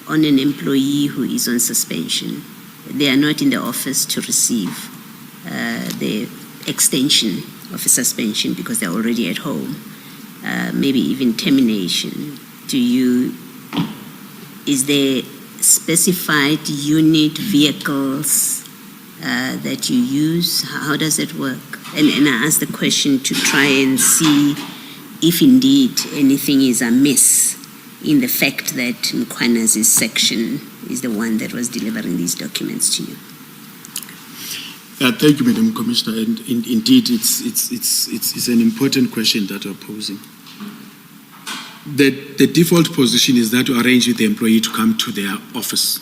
on an employee who is on suspension? They are not in the office to receive the extension of a suspension because they're already at home. Maybe even termination. Is there specified unit vehicles that you use? How does it work? And I ask the question to try and see if indeed anything is amiss in the fact that Mkhwanazi's section is the one that was delivering these documents to you. Thank you, Madam Commissioner. And indeed, it's an important question that you're posing. The default position is that you arrange with the employee to come to their office,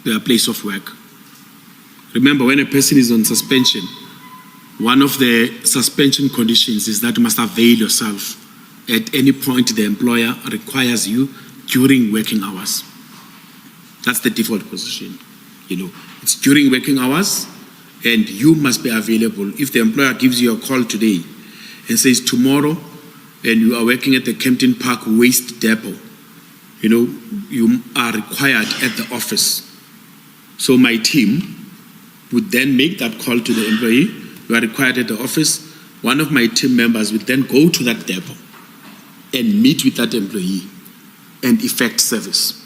their place of work. Remember, when a person is on suspension, one of the suspension conditions is that you must avail yourself at any point the employer requires you during working hours. That's the default position. It's during working hours, and you must be available. If the employer gives you a call today and says tomorrow, and you are working at the Kempton Park Waste Depot, you are required at the office. So my team would then make that call to the employee. You are required at the office. One of my team members would then go to that depot and meet with that employee and effect service.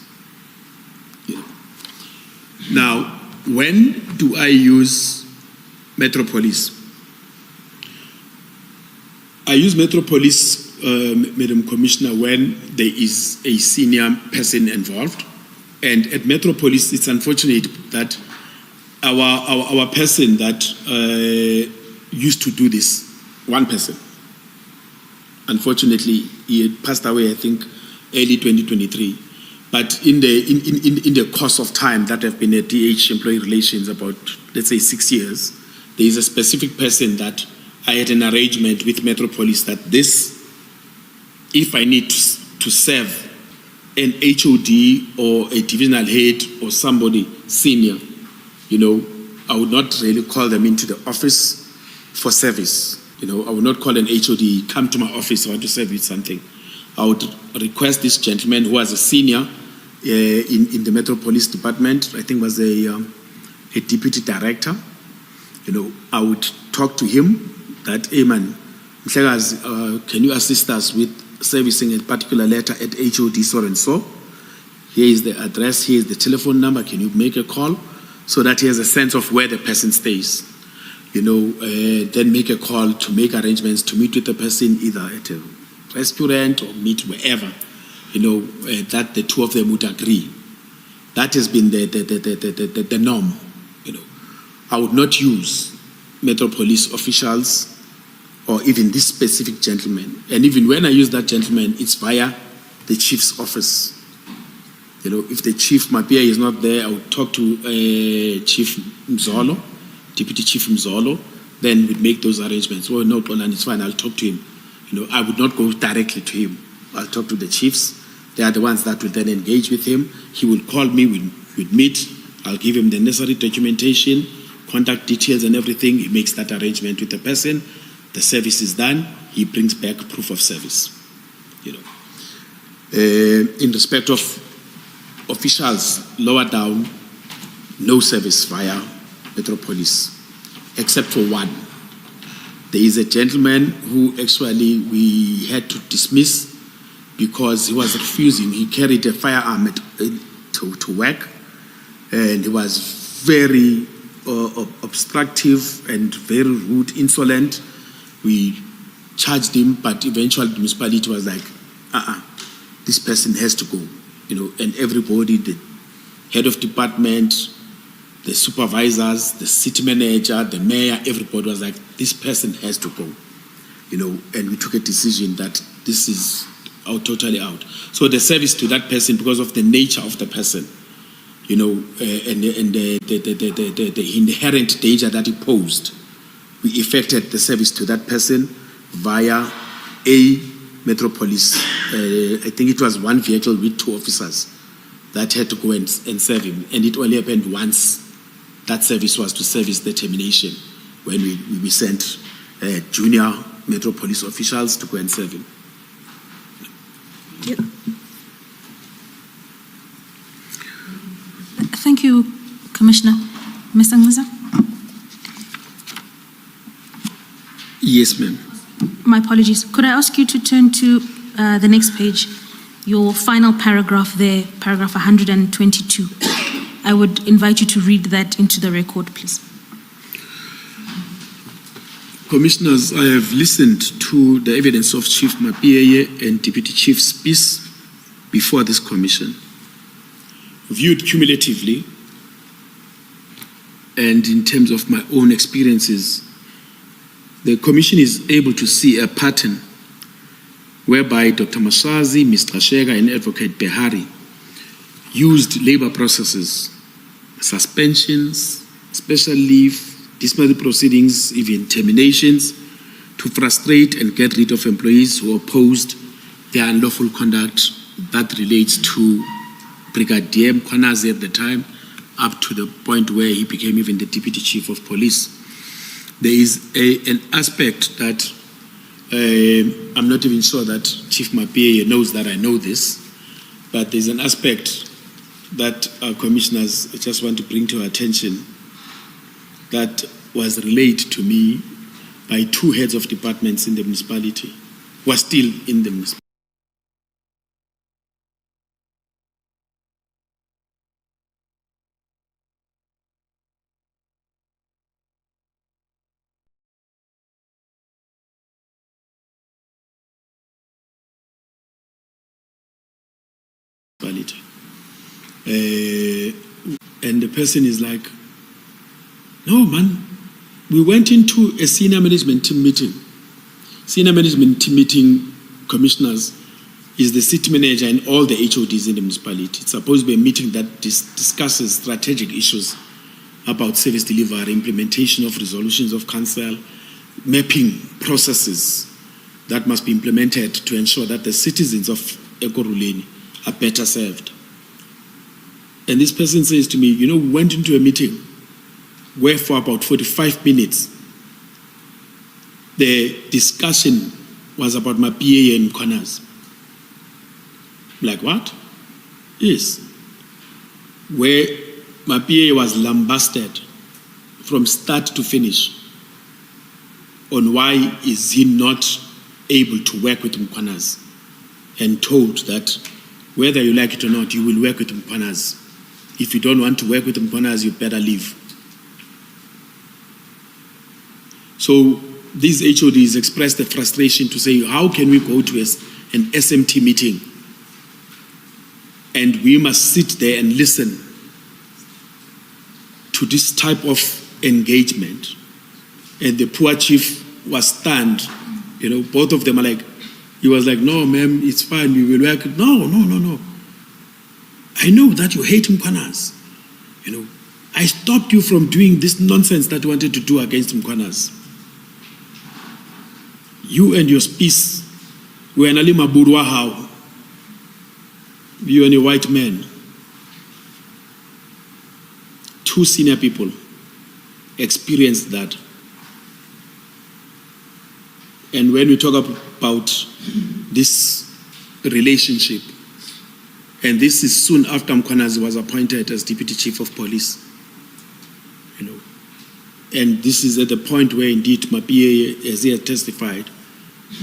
Now, when do I use Metropolis? I use Metropolis, Madam Commissioner, when there is a senior person involved. And at Metropolis, it's unfortunate that our person that used to do this, one person, unfortunately, he had passed away, I think, early 2023. But in the course of time that I've been at DH Employee Relations, about, let's say, 6 years, there is a specific person that I had an arrangement with Metropolis that this, if I need to serve an HOD or a divisional head or somebody senior, I would not really call them into the office for service. I would not call an HOD, come to my office, I want to serve you something. I would request this gentleman who was a senior in the Metropolis Department, I think was a deputy director. I would talk to him that, hey man, can you assist us with servicing a particular letter at HOD so and so? Here is the address, here is the telephone number, can you make a call? So that he has a sense of where the person stays. Then make a call to make arrangements to meet with the person either at a restaurant or meet wherever, that the two of them would agree. That has been the norm. I would not use Metropolis officials or even this specific gentleman. And even when I use that gentleman, it's via the chief's office. If the chief Mapia is not there, I would talk to Chief Mzolo, Deputy Chief Mzolo, then we'd make those arrangements. Oh, no, Poland, it's fine, I'll talk to him. I would not go directly to him. I'll talk to the chiefs. They are the ones that will then engage with him. He will call me, we'd meet. I'll give him the necessary documentation, contact details and everything. He makes that arrangement with the person. The service is done. He brings back proof of service. In respect of officials lower down, no service via Metropolis, except for one. There is a gentleman who actually we had to dismiss because he was refusing. He carried a firearm to work, and he was very obstructive and very rude, insolent. We charged him, but eventually the municipality was like, this person has to go. And everybody, the head of department, the supervisors, the city manager, the mayor, everybody was like, this person has to go. And we took a decision that this is totally out. So the service to that person, because of the nature of the person, and the inherent danger that he posed, we effected the service to that person via a Metropolis. I think it was one vehicle with 2 officers that had to go and serve him. And it only happened once. That service was to service the termination when we sent junior Metropolis officials to go and serve him. Yep. Thank you, Commissioner. Mr. Ngwiza? Yes, ma'am. My apologies. Could I ask you to turn to the next page, your final paragraph there, paragraph 122. I would invite you to read that into the record, please. Commissioners, I have listened to the evidence of Chief Mapieye and Deputy Chief Spies before this commission. Viewed cumulatively, and in terms of my own experiences, the commission is able to see a pattern whereby Dr. Mkhwanazi, Mr. Shega, and Advocate Behari used labor processes, suspensions, special leave, disciplinary proceedings, even terminations, to frustrate and get rid of employees who opposed their unlawful conduct that relates to Brigadier Mkhwanazi at the time, up to the point where he became even the Deputy Chief of Police. There is an aspect that I'm not even sure that Chief Mapieye knows that I know this, but there's an aspect that our commissioners just want to bring to our attention that was relayed to me by two heads of departments in the municipality, who are still in the municipality. And the person is like, no, man, we went into a senior management team meeting. Senior management team meeting, commissioners, is the city manager and all the HODs in the municipality. It's supposed to be a meeting that discusses strategic issues about service delivery, implementation of resolutions of council, mapping processes that must be implemented to ensure that the citizens of Ekurhuleni are better served. And this person says to me, you know, we went into a meeting where for about 45 minutes, the discussion was about Mapieye and Mkhwanazi. Like what? Yes. Where Mapieye was lambasted from start to finish on why is he not able to work with Mkhwanazi, and told that whether you like it or not, you will work with Mkhwanazi. If you don't want to work with Mkhwanazi, you better leave. So these HODs expressed the frustration to say, how can we go to an SMT meeting and we must sit there and listen to this type of engagement? And the poor chief was stunned. You know, both of them are like, he was like, no, ma'am, it's fine, we will work. No. I know that you hate Mkhwanazi. You know, I stopped you from doing this nonsense that you wanted to do against Mkhwanazi. You and your species were an Alimaburu how. You and a white man. Two senior people experienced that. And when we talk about this relationship, and this is soon after Mkhwanazi was appointed as Deputy Chief of Police, you know, and this is at the point where indeed Mapieye, as he had testified,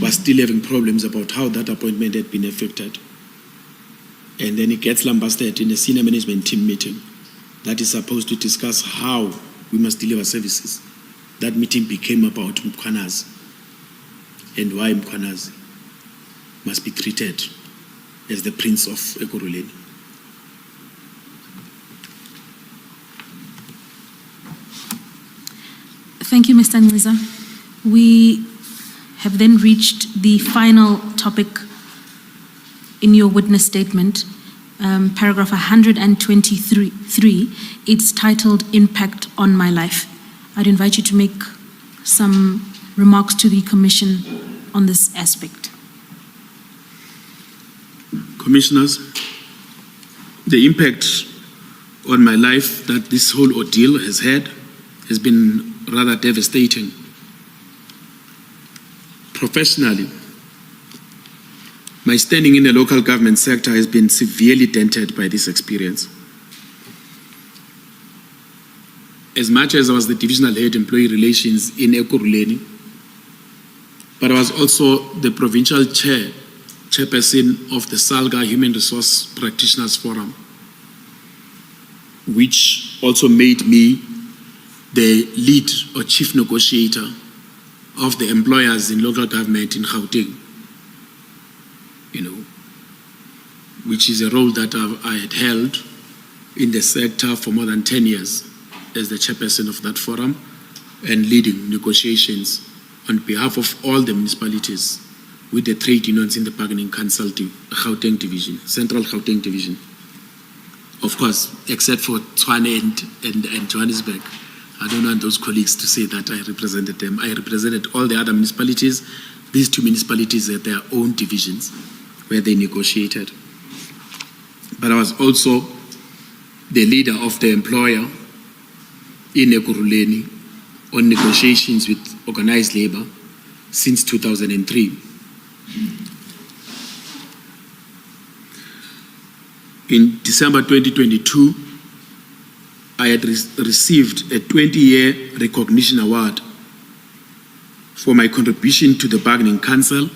was still having problems about how that appointment had been effected. And then he gets lambasted in a senior management team meeting that is supposed to discuss how we must deliver services. That meeting became about Mkhwanazi and why Mkhwanazi must be treated as the Prince of Ekurhuleni. Thank you, Mr. Nhlanhla. We have then reached the final topic in your witness statement, paragraph 123. It's titled Impact on My Life. I'd invite you to make some remarks to the Commission on this aspect. Commissioners, the impact on my life that this whole ordeal has had has been rather devastating. Professionally, my standing in the local government sector has been severely dented by this experience. As much as I was the divisional head employee relations in Ekurhuleni, but I was also the provincial chairperson of the Salga Human Resource Practitioners Forum, which also made me the lead or chief negotiator of the employers in local government in Gauteng, which is a role that I had held in the sector for more than 10 years as the chairperson of that forum and leading negotiations on behalf of all the municipalities with the trade unions in the bargaining council Gauteng division, Central Gauteng division. Of course, except for Tshwane and Johannesburg. I don't want those colleagues to say that I represented them. I represented all the other municipalities. These two municipalities had their own divisions where they negotiated. But I was also the leader of the employer in Ekurhuleni on negotiations with organized labor since 2003. In December 2022, I had received a 20-year recognition award for my contribution to the Bargaining Council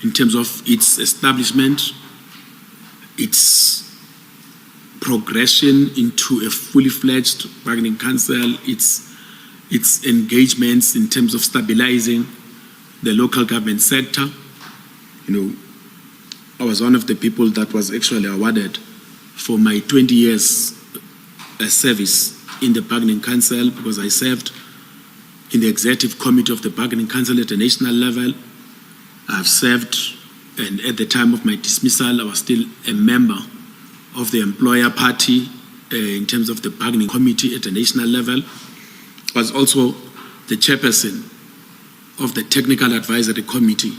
in terms of its establishment, its progression into a fully fledged Bargaining Council, its engagements in terms of stabilizing the local government sector. I was one of the people that was actually awarded for my 20 years service in the Bargaining Council because I served in the Executive Committee of the Bargaining Council at the national level. I've served, and at the time of my dismissal, I was still a member of the employer party in terms of the Bargaining Committee at the national level. I was also the chairperson of the Technical Advisory Committee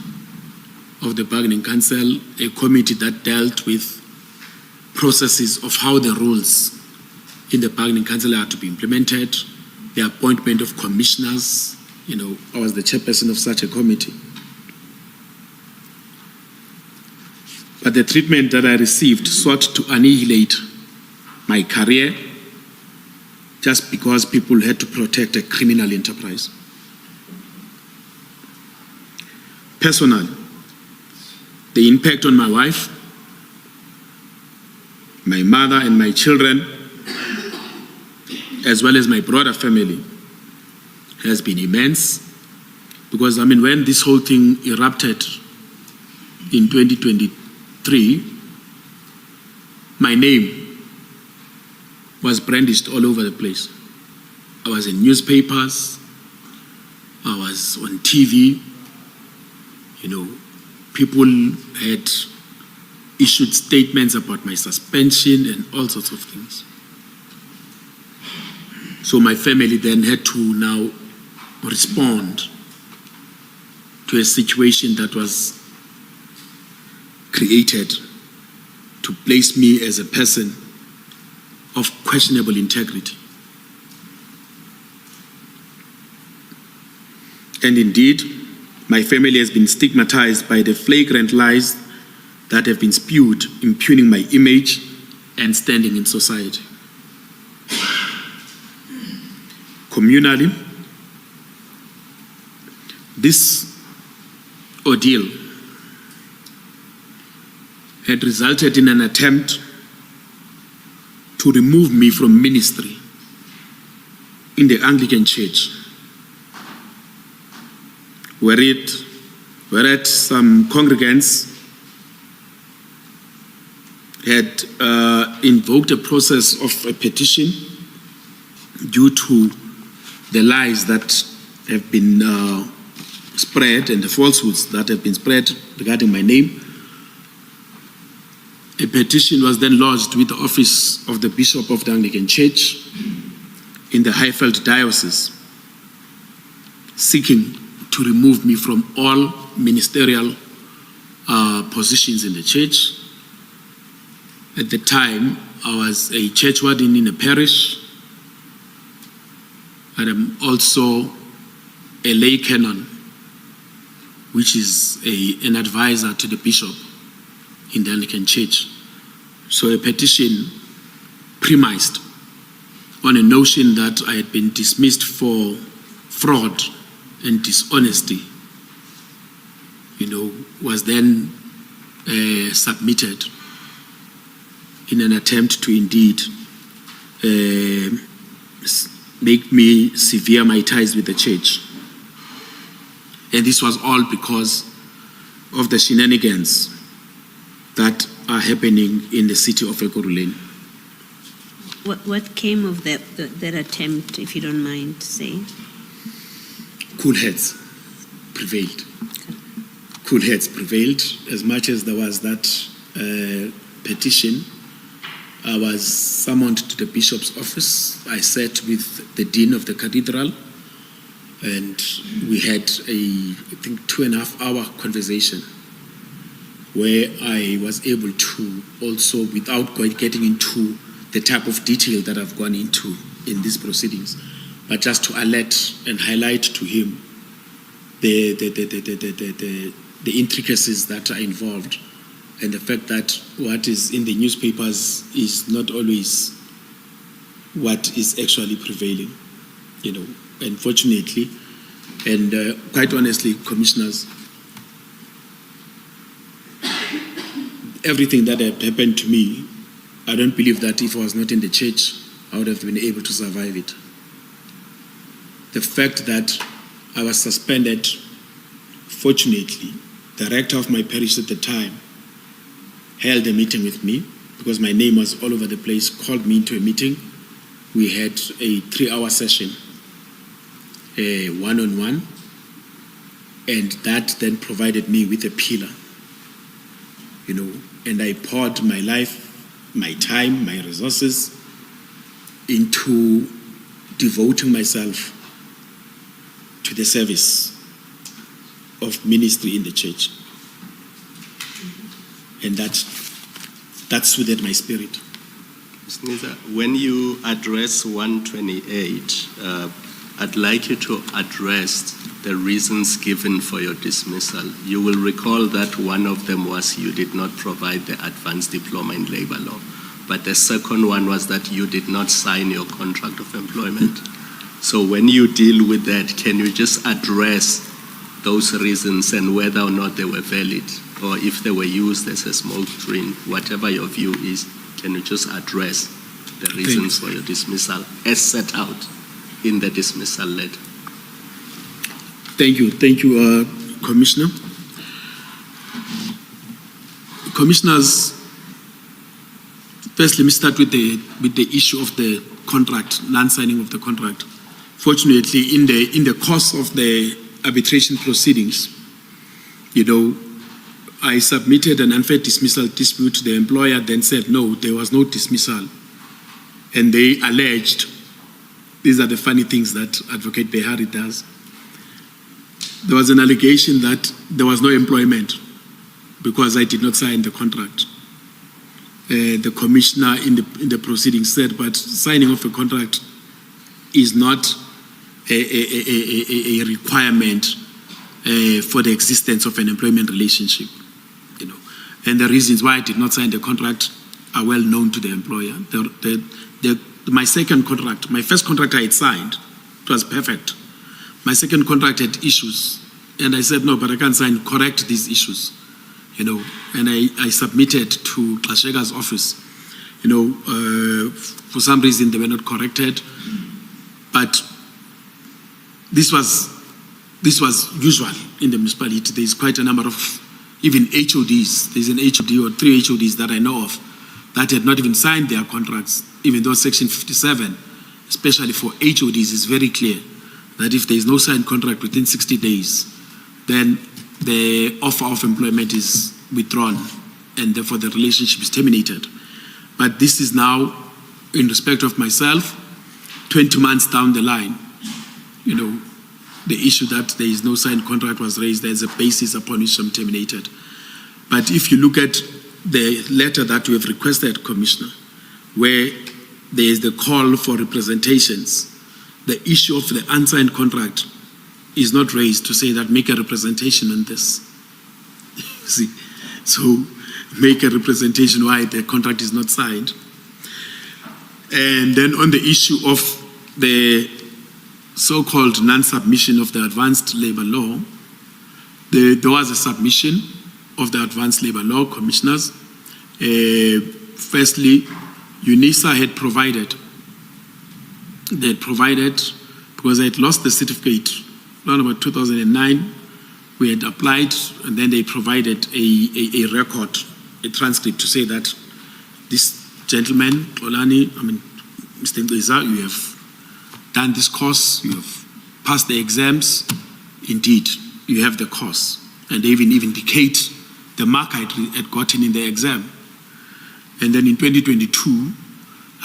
of the Bargaining Council, a committee that dealt with processes of how the rules in the Bargaining Council are to be implemented, the appointment of commissioners. I was the chairperson of such a committee. But the treatment that I received sought to annihilate my career just because people had to protect a criminal enterprise. Personally, the impact on my wife, my mother and my children, as well as my broader family, has been immense. Because, when this whole thing erupted in 2023, my name was brandished all over the place. I was in newspapers, I was on TV, people had issued statements about my suspension and all sorts of things. So my family then had to now respond to a situation that was created to place me as a person of questionable integrity. And indeed, my family has been stigmatized by the flagrant lies that have been spewed, impugning my image and standing in society. Communally, this ordeal had resulted in an attempt to remove me from ministry in the Anglican Church, whereat some congregants had invoked a process of a petition due to the lies that have been spread and the falsehoods that have been spread regarding my name. A petition was then lodged with the office of the Bishop of the Anglican Church in the Highveld Diocese, seeking to remove me from all ministerial positions in the church. At the time, I was a church warden in a parish, and I'm also a lay canon, which is an advisor to the bishop in the Anglican Church. So a petition premised on a notion that I had been dismissed for fraud and dishonesty, was then submitted in an attempt to indeed make me sever my ties with the church. And this was all because of the shenanigans that are happening in the city of Ekurhuleni. What came of that attempt, if you don't mind saying? Cool heads prevailed. Cool heads prevailed. As much as there was that petition, I was summoned to the bishop's office. I sat with the dean of the cathedral, and we had I think 2.5 hour conversation where I was able to also, without getting into the type of detail that I've gone into in these proceedings, but just to alert and highlight to him the intricacies that are involved, and the fact that what is in the newspapers is not always what is actually prevailing, unfortunately. And quite honestly, commissioners, everything that had happened to me, I don't believe that if I was not in the church, I would have been able to survive it. The fact that I was suspended, fortunately, the rector of my parish at the time held a meeting with me because my name was all over the place, called me into a meeting. We had a 3-hour session, one-on-one, and that then provided me with a pillar, and I poured my life, my time, my resources into devoting myself to the service of ministry in the church. And that soothed my spirit. Ms. Niza, when you address 128, I'd like you to address the reasons given for your dismissal. You will recall that one of them was you did not provide the advanced diploma in labor law, but the second one was that you did not sign your contract of employment. So when you deal with that, can you just address those reasons and whether or not they were valid, or if they were used as a smoke screen, whatever your view is, can you just address the reasons for your dismissal as set out in the dismissal letter? Thank you, Commissioner. Commissioners, first let me start with the issue of the contract, non-signing of the contract. Fortunately, in the course of the arbitration proceedings, I submitted an unfair dismissal dispute. The employer then said, no, there was no dismissal. And they alleged, these are the funny things that Advocate Behari does, there was an allegation that there was no employment because I did not sign the contract. The commissioner in the proceedings said, but signing of a contract is not a requirement for the existence of an employment relationship. And the reasons why I did not sign the contract are well known to the employer. My second contract, my first contract I had signed, it was perfect. My second contract had issues, and I said, no, but I can't sign, correct these issues, and I submitted to Kashega's office, for some reason they were not corrected, but this was usual in the municipality. There's quite a number of even HODs. There's an HOD or 3 HODs that I know of that had not even signed their contracts, even though Section 57, especially for HODs, is very clear that if there is no signed contract within 60 days, then the offer of employment is withdrawn and therefore the relationship is terminated. But this is now, in respect of myself, 20 months down the line, the issue that there is no signed contract was raised as a basis upon which I'm terminated. But if you look at the letter that we have requested, Commissioner, where there is the call for representations, the issue of the unsigned contract is not raised to say that make a representation on this. See, so make a representation why the contract is not signed. And then on the issue of the so-called non-submission of the advanced labor law, there was a submission of the advanced labor law, commissioners. Firstly, UNISA had provided, because I had lost the certificate around about 2009, We had applied, and then they provided a record, a transcript to say that this gentleman, Mr. Ngeza, you have done this course, you have passed the exams, indeed, you have the course. And they even indicate the mark I had gotten in the exam. And then in 2022,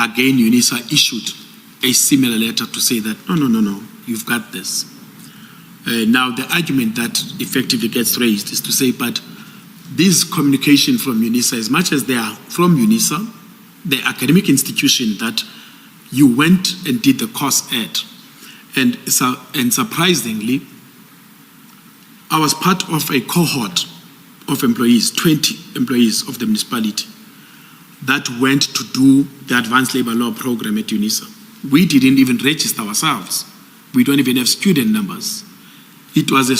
again, UNISA issued a similar letter to say that, no, you've got this. Now, the argument that effectively gets raised is to say, but this communication from UNISA, as much as they are from UNISA, the academic institution that you went and did the course at, and surprisingly, I was part of a cohort of employees, 20 employees of the municipality, that went to do the advanced labor law program at UNISA. We didn't even register ourselves. We don't even have student numbers. It was a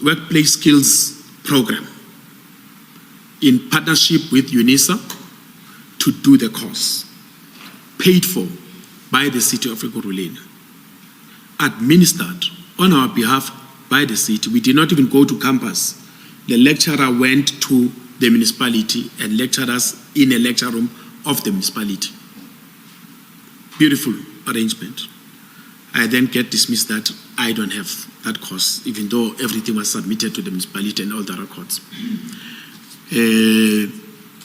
workplace skills program in partnership with UNISA to do the course, paid for by the city of Ekurhuleni, administered on our behalf by the city. We did not even go to campus. The lecturer went to the municipality and lectured us in a lecture room of the municipality. Beautiful arrangement. I then get dismissed that I don't have that course, even though everything was submitted to the municipality and all the records.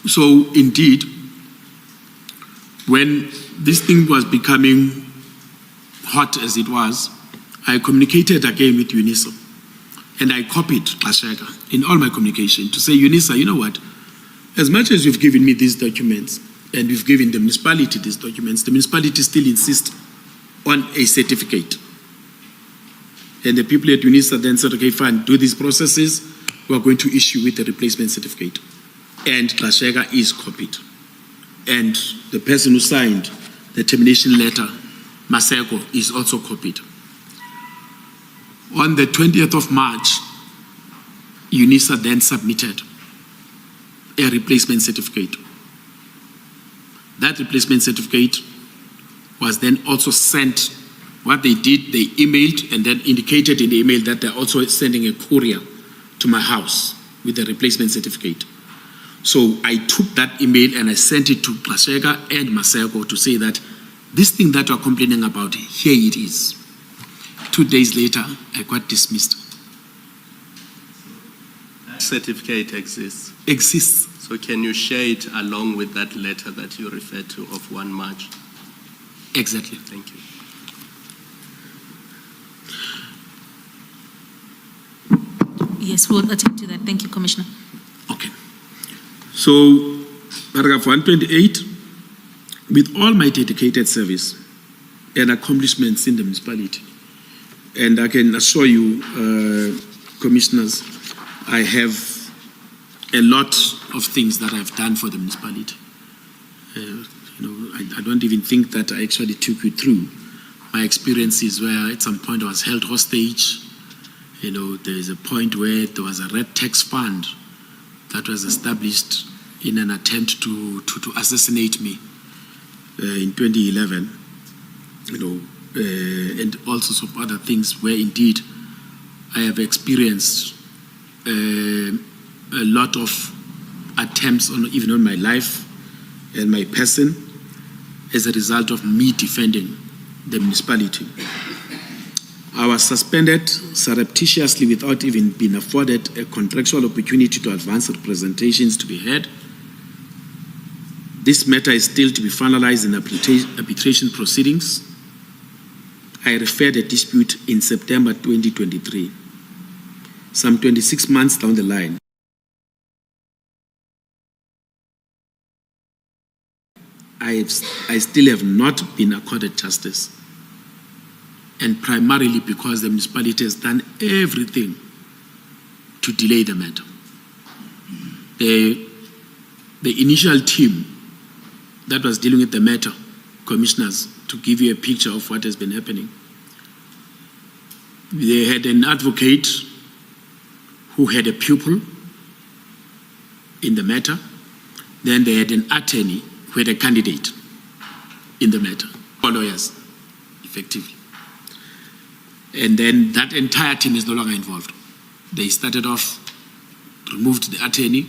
So indeed, when this thing was becoming hot as it was, I communicated again with UNISA, and I copied Xhaka in all my communication to say, UNISA, you know what, as much as you've given me these documents and you've given the municipality these documents, the municipality still insists on a certificate. And the people at UNISA then said, okay, fine, do these processes, we are going to issue with a replacement certificate. And Xhaka is copied. And the person who signed the termination letter, Maseko, is also copied. On the 20th of March, UNISA then submitted a replacement certificate. That replacement certificate was then also sent. What they did, they emailed and then indicated in the email that they're also sending a courier to my house with the replacement certificate. So I took that email and I sent it to Xhaka and Maseko to say that this thing that you're complaining about, here it is. 2 days later, I got dismissed. That certificate exists? Exists. So can you share it along with that letter that you referred to of 1 March? Exactly. Thank you. Yes, we'll attend to that. Thank you, Commissioner. Okay. So, paragraph 128, with all my dedicated service and accomplishments in the municipality, and I can assure you, commissioners, I have a lot of things that I've done for the municipality. I don't even think that I actually took you through my experiences where at some point I was held hostage. There is a point where there was a red tax fund that was established in an attempt to assassinate me in 2011. And all sorts of other things where indeed I have experienced a lot of attempts even on my life and my person as a result of me defending the municipality. I was suspended surreptitiously without even being afforded a contractual opportunity to advance representations to be heard. This matter is still to be finalized in arbitration proceedings. I referred a dispute in September 2023. Some 26 months down the line, I still have not been accorded justice. And primarily because the municipality has done everything to delay the matter. The initial team that was dealing with the matter, commissioners, to give you a picture of what has been happening, they had an advocate who had a pupil in the matter. Then they had an attorney who had a candidate in the matter, or lawyers, effectively. And then that entire team is no longer involved. They started off, removed the attorney,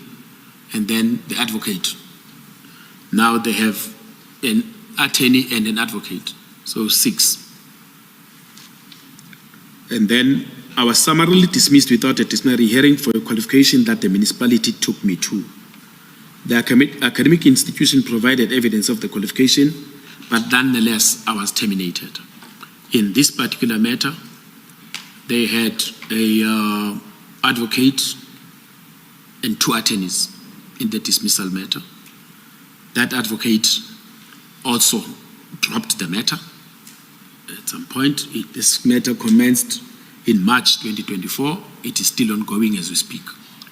and then the advocate. Now they have an attorney and an advocate, so 6. And then I was summarily dismissed without a disciplinary hearing for a qualification that the municipality took me to. The academic institution provided evidence of the qualification, but nonetheless, I was terminated. In this particular matter, they had a advocate and 2 attorneys in the dismissal matter. That advocate also dropped the matter. At some point, this matter commenced in March 2024. It is still ongoing as we speak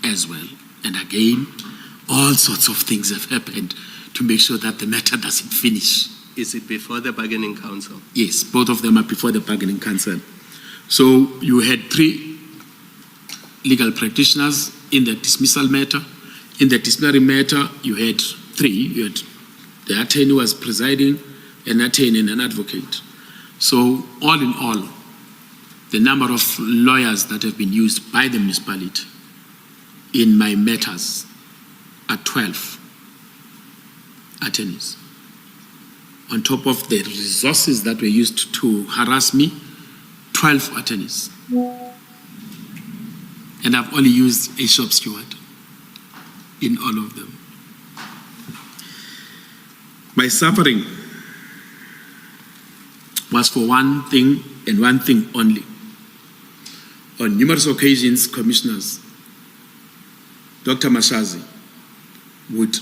as well. And again, all sorts of things have happened to make sure that the matter doesn't finish. Is it before the bargaining council? Yes, both of them are before the bargaining council. So you had 3 legal practitioners in the dismissal matter. In the disciplinary matter, you had 3. You had the attorney was presiding, an attorney and an advocate. So all in all, the number of lawyers that have been used by the municipality in my matters are 12 attorneys. On top of the resources that were used to harass me, 12 attorneys. And I've only used a shop steward in all of them. My suffering was for one thing and one thing only. On numerous occasions, commissioners, Dr. Mkhwanazi would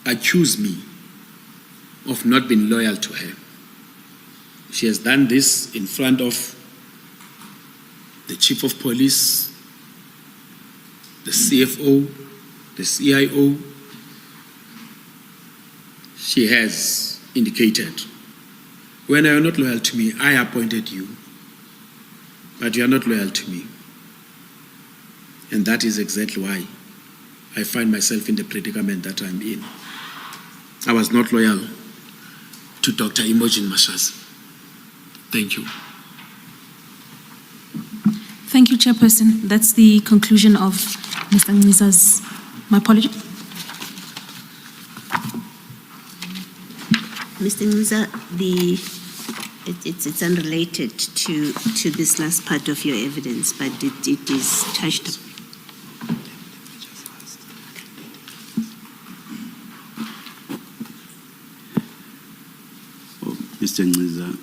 accuse me of not being loyal to her. She has done this in front of the chief of police, the CFO, the CIO. She has indicated, when you are not loyal to me, I appointed you, but you are not loyal to me. And that is exactly why I find myself in the predicament that I'm in. I was not loyal to Dr. Imogen Mkhwanazi. Thank you. Thank you, Chairperson. That's the conclusion of Mr. Ngciza's. My apology. Mr. Ngciza, it's unrelated to this last part of your evidence, but it is touched. Mr. Ngciza,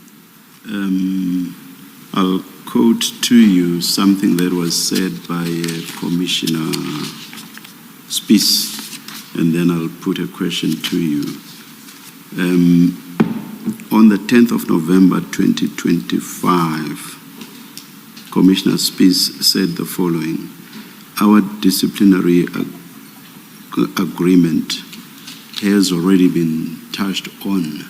I'll quote to you something that was said by Commissioner Spies, and then I'll put a question to you. On the 10th of November 2025, Commissioner Spies said the following: our disciplinary agreement has already been touched on.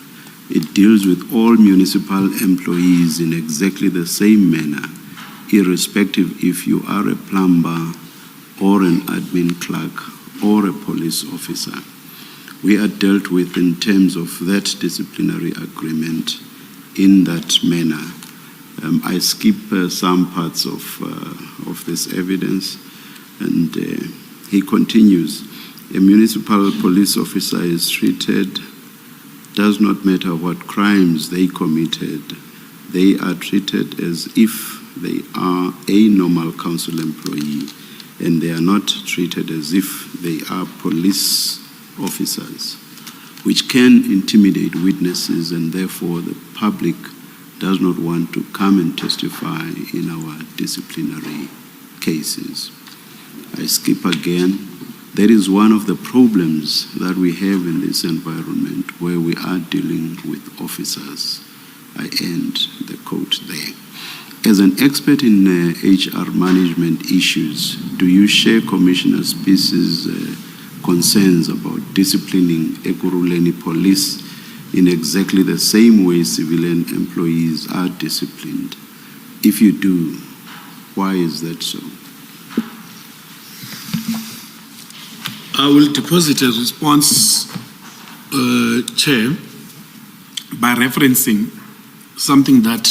It deals with all municipal employees in exactly the same manner, irrespective if you are a plumber or an admin clerk or a police officer. We are dealt with in terms of that disciplinary agreement in that manner. I skip some parts of this evidence, and he continues. A municipal police officer is treated, does not matter what crimes they committed, they are treated as if they are a normal council employee, and they are not treated as if they are police officers, which can intimidate witnesses, and therefore the public does not want to come and testify in our disciplinary cases. I skip again. That is one of the problems that we have in this environment where we are dealing with officers. I end the quote there. As an expert in HR management issues, do you share Commissioner Spies' concerns about disciplining Ekurhuleni police in exactly the same way civilian employees are disciplined? If you do, why is that so? I will deposit a response, Chair, by referencing something that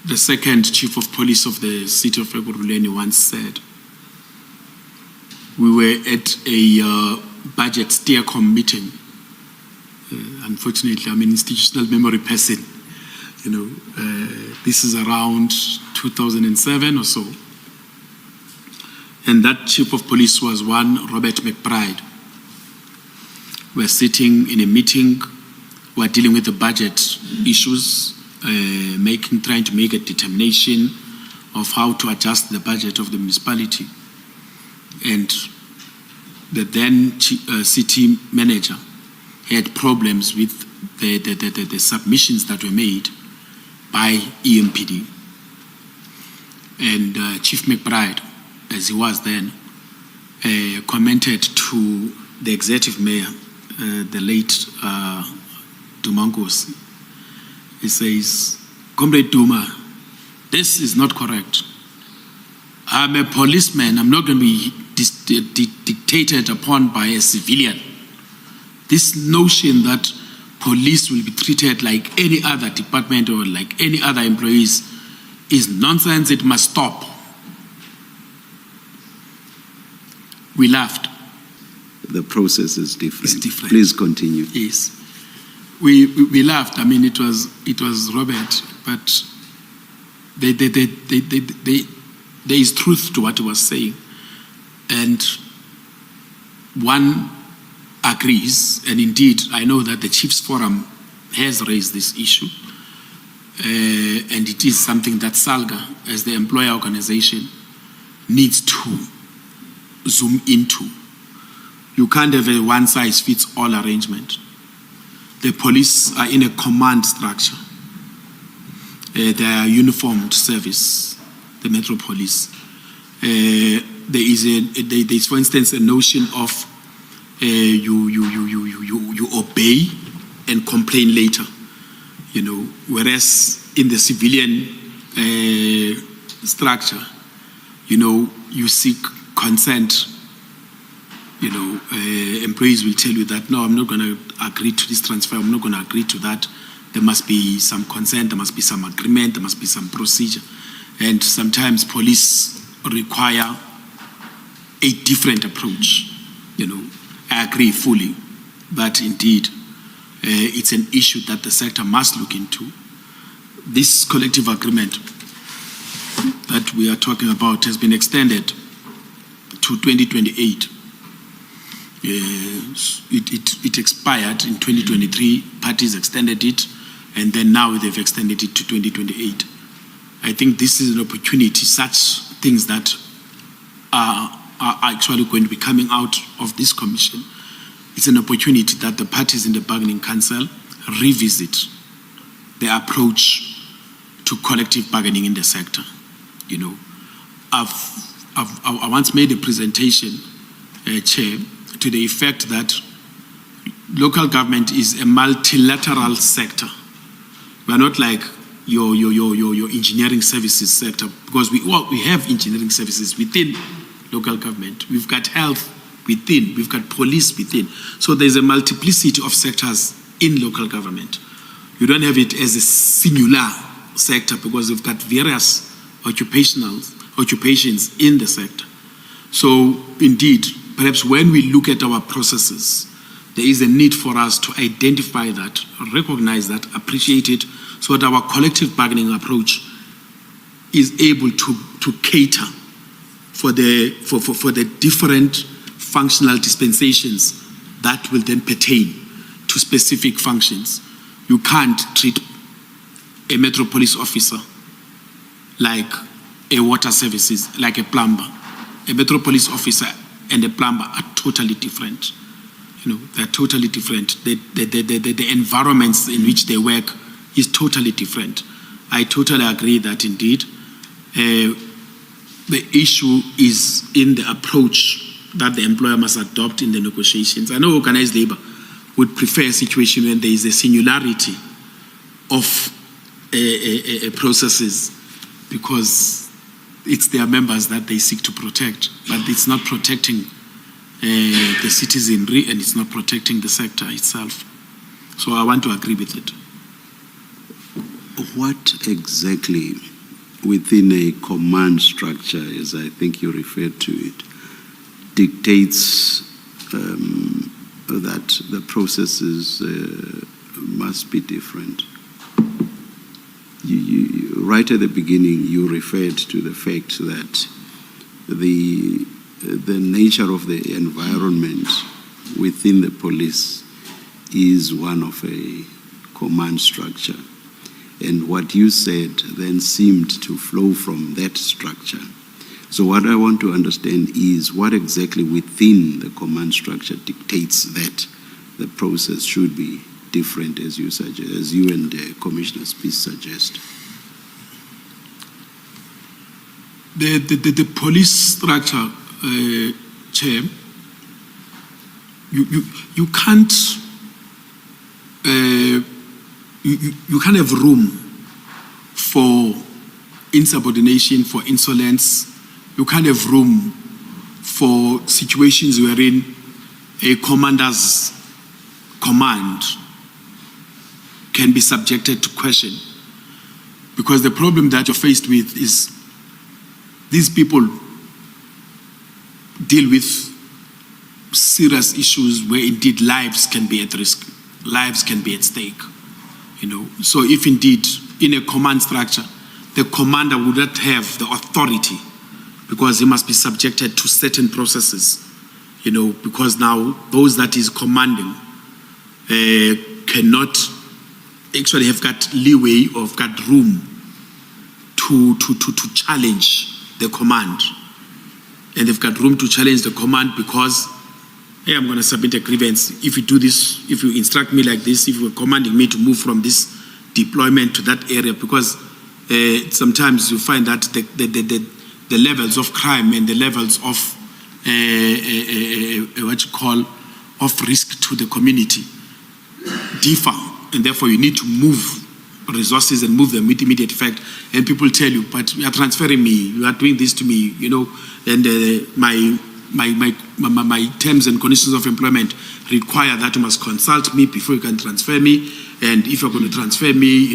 the second chief of police of the city of Ekurhuleni once said, we were at a budget steercom meeting. Unfortunately, I'm an institutional memory person. This is around 2007 or so. And that chief of police was one Robert McBride. We're sitting in a meeting, we're dealing with the budget issues, trying to make a determination of how to adjust the budget of the municipality. And the then city manager had problems with the submissions that were made by EMPD. And Chief McBride, as he was then, commented to the executive mayor, the late Dumangosi. He says, Comrade Duma, this is not correct. I'm a policeman. I'm not going to be dictated upon by a civilian. This notion that police will be treated like any other department or like any other employees is nonsense. It must stop. We laughed. The process is different. It's different. Please continue. Yes. We laughed. I mean, it was Robert, but there is truth to what he was saying. And one agrees, and indeed, I know that the Chiefs Forum has raised this issue, and it is something that SALGA, as the employer organization, needs to zoom into. You can't have a one-size-fits-all arrangement. The police are in a command structure. They are uniformed service, the Metro Police. There is, for instance, a notion of you obey and complain later, whereas in the civilian structure, you seek consent. Employees will tell you that, no, I'm not going to agree to this transfer, I'm not going to agree to that. There must be some consent, there must be some agreement, there must be some procedure. And sometimes police require a different approach. I agree fully that indeed it's an issue that the sector must look into. This collective agreement that we are talking about has been extended to 2028. It expired in 2023, parties extended it, and then now they've extended it to 2028. I think this is an opportunity, such things that are actually going to be coming out of this commission. It's an opportunity that the parties in the bargaining council revisit their approach to collective bargaining in the sector. I once made a presentation, Chair, to the effect that local government is a multilateral sector. We are not like your engineering services sector, because we have engineering services within local government. We've got health within, we've got police within. So there's a multiplicity of sectors in local government. You don't have it as a singular sector because we've got various occupations in the sector. So indeed, perhaps when we look at our processes, there is a need for us to identify that, recognize that, appreciate it, so that our collective bargaining approach is able to cater for the different functional dispensations that will then pertain to specific functions. You can't treat a Metro Police officer like a water services, like a plumber. A Metro Police officer and a plumber are totally different. They're totally different. The environments in which they work is totally different. I totally agree that indeed the issue is in the approach that the employer must adopt in the negotiations. I know organized labor would prefer a situation when there is a singularity of processes, because it's their members that they seek to protect, but it's not protecting the citizenry and it's not protecting the sector itself. So I want to agree with it. What exactly within a command structure, as I think you referred to it, dictates that the processes must be different. Right at the beginning, you referred to the fact that the nature of the environment within the police is one of a command structure. And what you said then seemed to flow from that structure. So what I want to understand is what exactly within the command structure dictates that the process should be different, as you suggest, as you and Commissioner Spies suggest. The police structure, Chair, you can't you can't have room for insubordination, for insolence. You can't have room for situations wherein a commander's command can be subjected to question. Because the problem that you're faced with is these people deal with serious issues where indeed lives can be at risk, lives can be at stake. So if indeed in a command structure, the commander would not have the authority because he must be subjected to certain processes, because now those that is commanding cannot actually have got leeway or have got room to challenge the command. And they've got room to challenge the command because, hey, I'm going to submit a grievance. If you do this, if you instruct me like this, if you are commanding me to move from this deployment to that area, because sometimes you find that the levels of crime and the levels of of risk to the community differ, and therefore you need to move resources and move them with immediate effect. And people tell you, but you are transferring me, you are doing this to me, and my terms and conditions of employment require that you must consult me before you can transfer me. And if you're going to transfer me,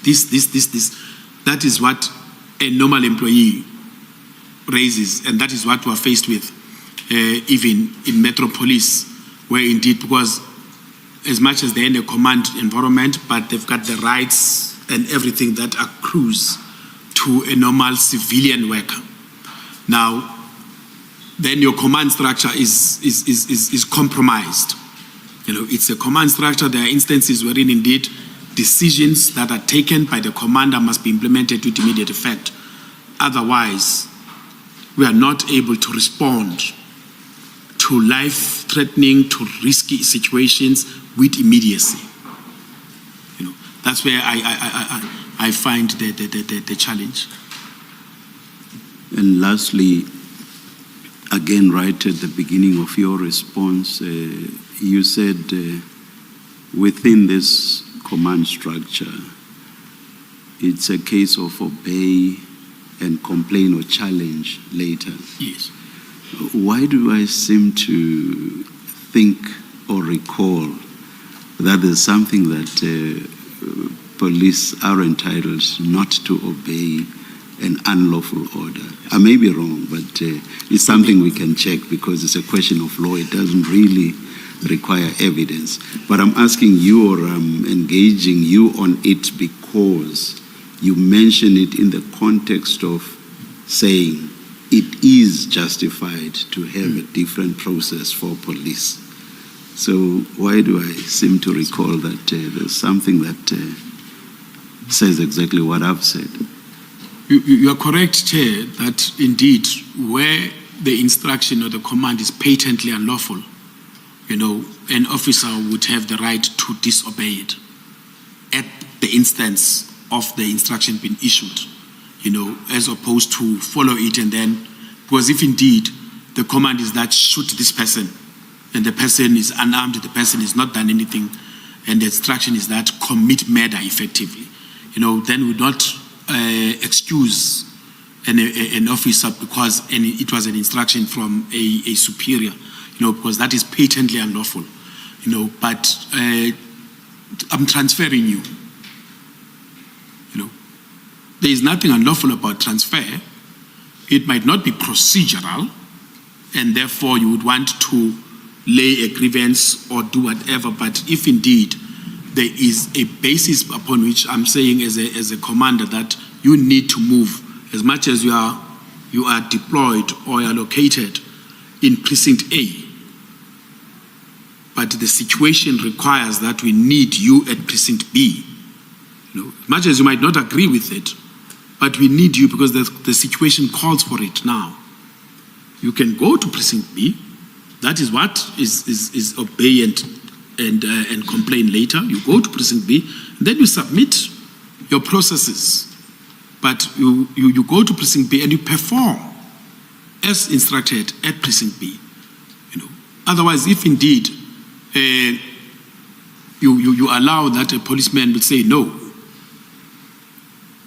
this. That is what a normal employee raises, and that is what we are faced with, even in Metropolis, where indeed, because as much as they're in a command environment, but they've got the rights and everything that accrues to a normal civilian worker. Now, then your command structure is compromised. It's a command structure. There are instances wherein indeed decisions that are taken by the commander must be implemented with immediate effect. Otherwise, we are not able to respond to life-threatening, to risky situations with immediacy. That's where I find the challenge. And lastly, again, right at the beginning of your response, you said within this command structure, it's a case of obey and complain or challenge later. Yes. Why do I seem to think or recall that there's something that police are entitled not to obey an unlawful order? I may be wrong, but it's something we can check because it's a question of law. It doesn't really require evidence. But I'm asking you, or I'm engaging you on it because you mention it in the context of saying it is justified to have a different process for police. So why do I seem to recall that there's something that says exactly what I've said? You are correct, Chair, that indeed where the instruction or the command is patently unlawful, an officer would have the right to disobey it at the instance of the instruction being issued, as opposed to follow it and then, because if indeed the command is that shoot this person and the person is unarmed, the person has not done anything, and the instruction is that commit murder effectively, then we not excuse an officer because it was an instruction from a superior, because that is patently unlawful, but I'm transferring you, there is nothing unlawful about transfer. It might not be procedural, and therefore you would want to lay a grievance or do whatever. But if indeed there is a basis upon which I'm saying as a commander that you need to move, as much as you are deployed or you are located in precinct A, but the situation requires that we need you at precinct B. As much as you might not agree with it, but we need you because the situation calls for it now. You can go to precinct B. That is what is obey and complain later. You go to precinct B, and then you submit your processes. But you go to precinct B and you perform as instructed at precinct B. Otherwise, if indeed you allow that a policeman would say no,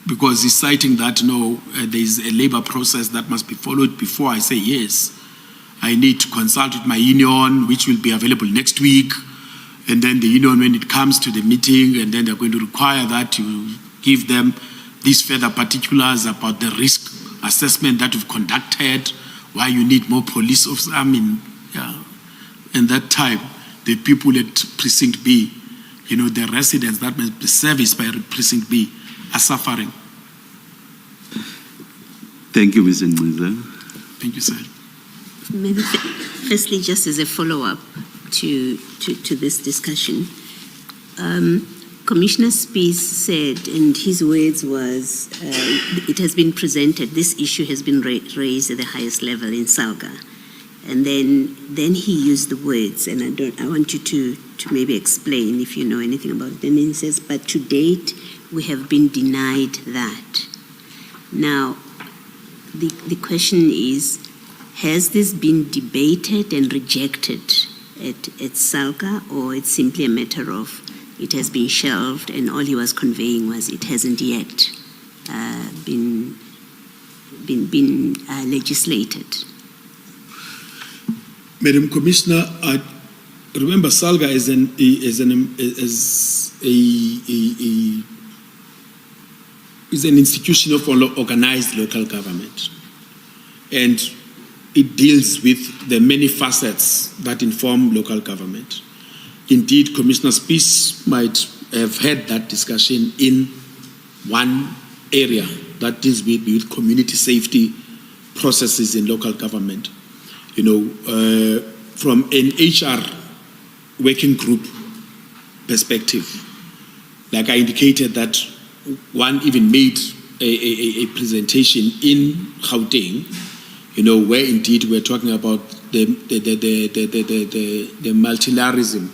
because he's citing that there is a labor process that must be followed before I say yes. I need to consult with my union, which will be available next week, and then the union, when it comes to the meeting, and then they're going to require that you give them these further particulars about the risk assessment that you've conducted, why you need more police officers. And that time, the people at precinct B, the residents that must be serviced by precinct B are suffering. Thank you, Mr. Ngqiza. Thank you, sir. Maybe firstly, just as a follow-up to this discussion, Commissioner Spies said, and his words was, it has been presented, this issue has been raised at the highest level in Salga. And then he used the words, and I want you to maybe explain if you know anything about it. And then he says, but to date, we have been denied that. Now, the question is, has this been debated and rejected at Salga, or it's simply a matter of it has been shelved and all he was conveying was it hasn't yet been legislated? Madam Commissioner, remember Salga is an institution of organized local government, and it deals with the many facets that inform local government. Indeed, Commissioner Spies might have had that discussion in one area that deals with community safety processes in local government. From an HR working group perspective, like I indicated that one even made a presentation in Gauteng, where indeed we're talking about the multilateralism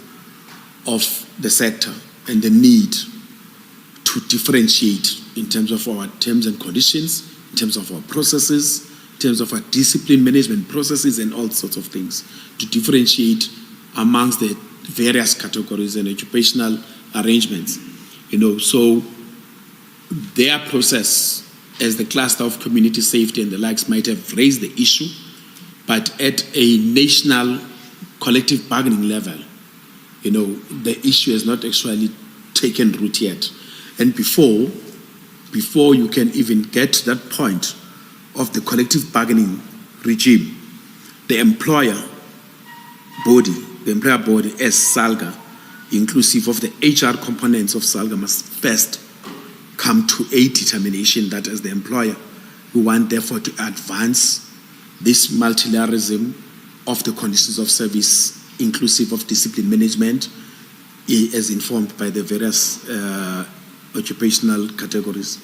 of the sector and the need to differentiate in terms of our terms and conditions, in terms of our processes, in terms of our discipline management processes and all sorts of things, to differentiate amongst the various categories and occupational arrangements. So their process as the cluster of community safety and the likes might have raised the issue, but at a national collective bargaining level, the issue has not actually taken root yet. And before you can even get to that point of the collective bargaining regime, the employer body as SALGA, inclusive of the HR components of SALGA, must first come to a determination that as the employer, we want therefore to advance this multilateralism of the conditions of service, inclusive of discipline management, as informed by the various occupational categories.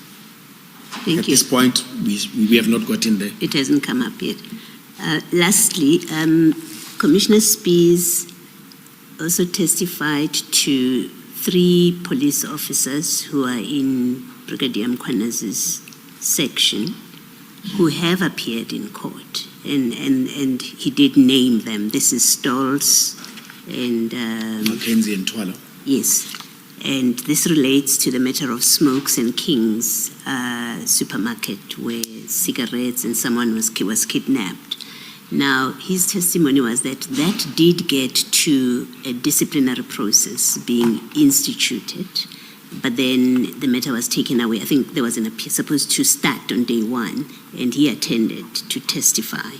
At this point, we have not gotten there. It hasn't come up yet. Lastly, Commissioner Spies also testified to 3 police officers who are in Brigadier Mkhwanazi's section who have appeared in court, and he did name them. This is Stolz and Mackenzie and Twala. Yes, and this relates to the matter of Smokes and King's supermarket where cigarettes and someone was kidnapped. Now, his testimony was that did get to a disciplinary process being instituted, but then the matter was taken away. I think there was an appeal supposed to start on day one, and he attended to testify.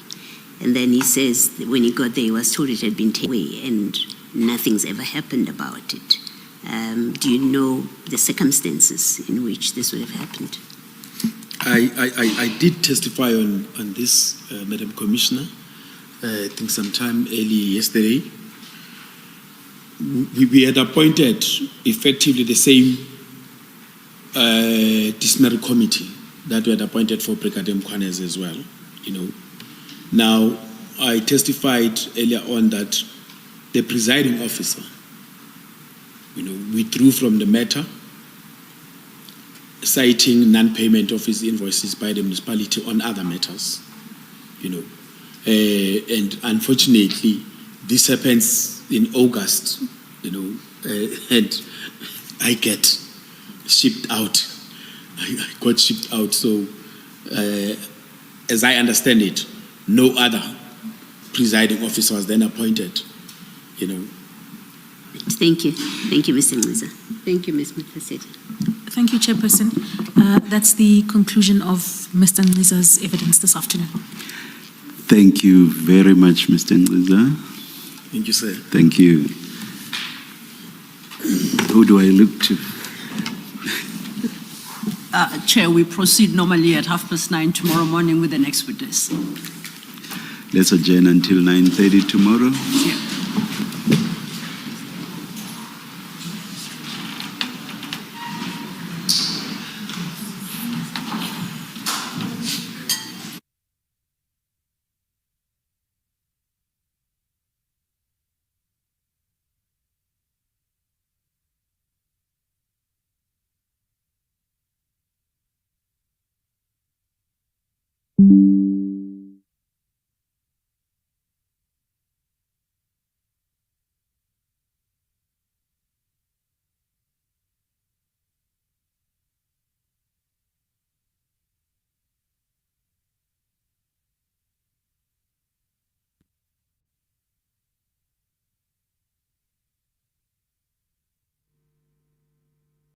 And then he says that when he got there, he was told it had been taken away, and nothing's ever happened about it. Do you know the circumstances in which this would have happened? I did testify on this, Madam Commissioner. I think sometime early yesterday. We had appointed effectively the same disciplinary committee that we had appointed for Brigadier Mkhwanazi as well. Now, I testified earlier on that the presiding officer, withdrew from the matter, citing non-payment of his invoices by the municipality on other matters. And unfortunately, this happens in August, and I get shipped out. I got shipped out. So, as I understand it, no other presiding officer was then appointed. Thank you. Thank you, Mr. Ngqiza. Thank you, Ms. Mkhwanazi. Thank you, Chairperson. That's the conclusion of Mr. Ngqiza's evidence this afternoon. Thank you very much, Mr. Ngqiza. Thank you, sir. Thank you. Who do I look to? Chair, we proceed normally at 9:30 tomorrow morning with the next witness. Let's adjourn until 9:30 tomorrow. Yeah. Thank you.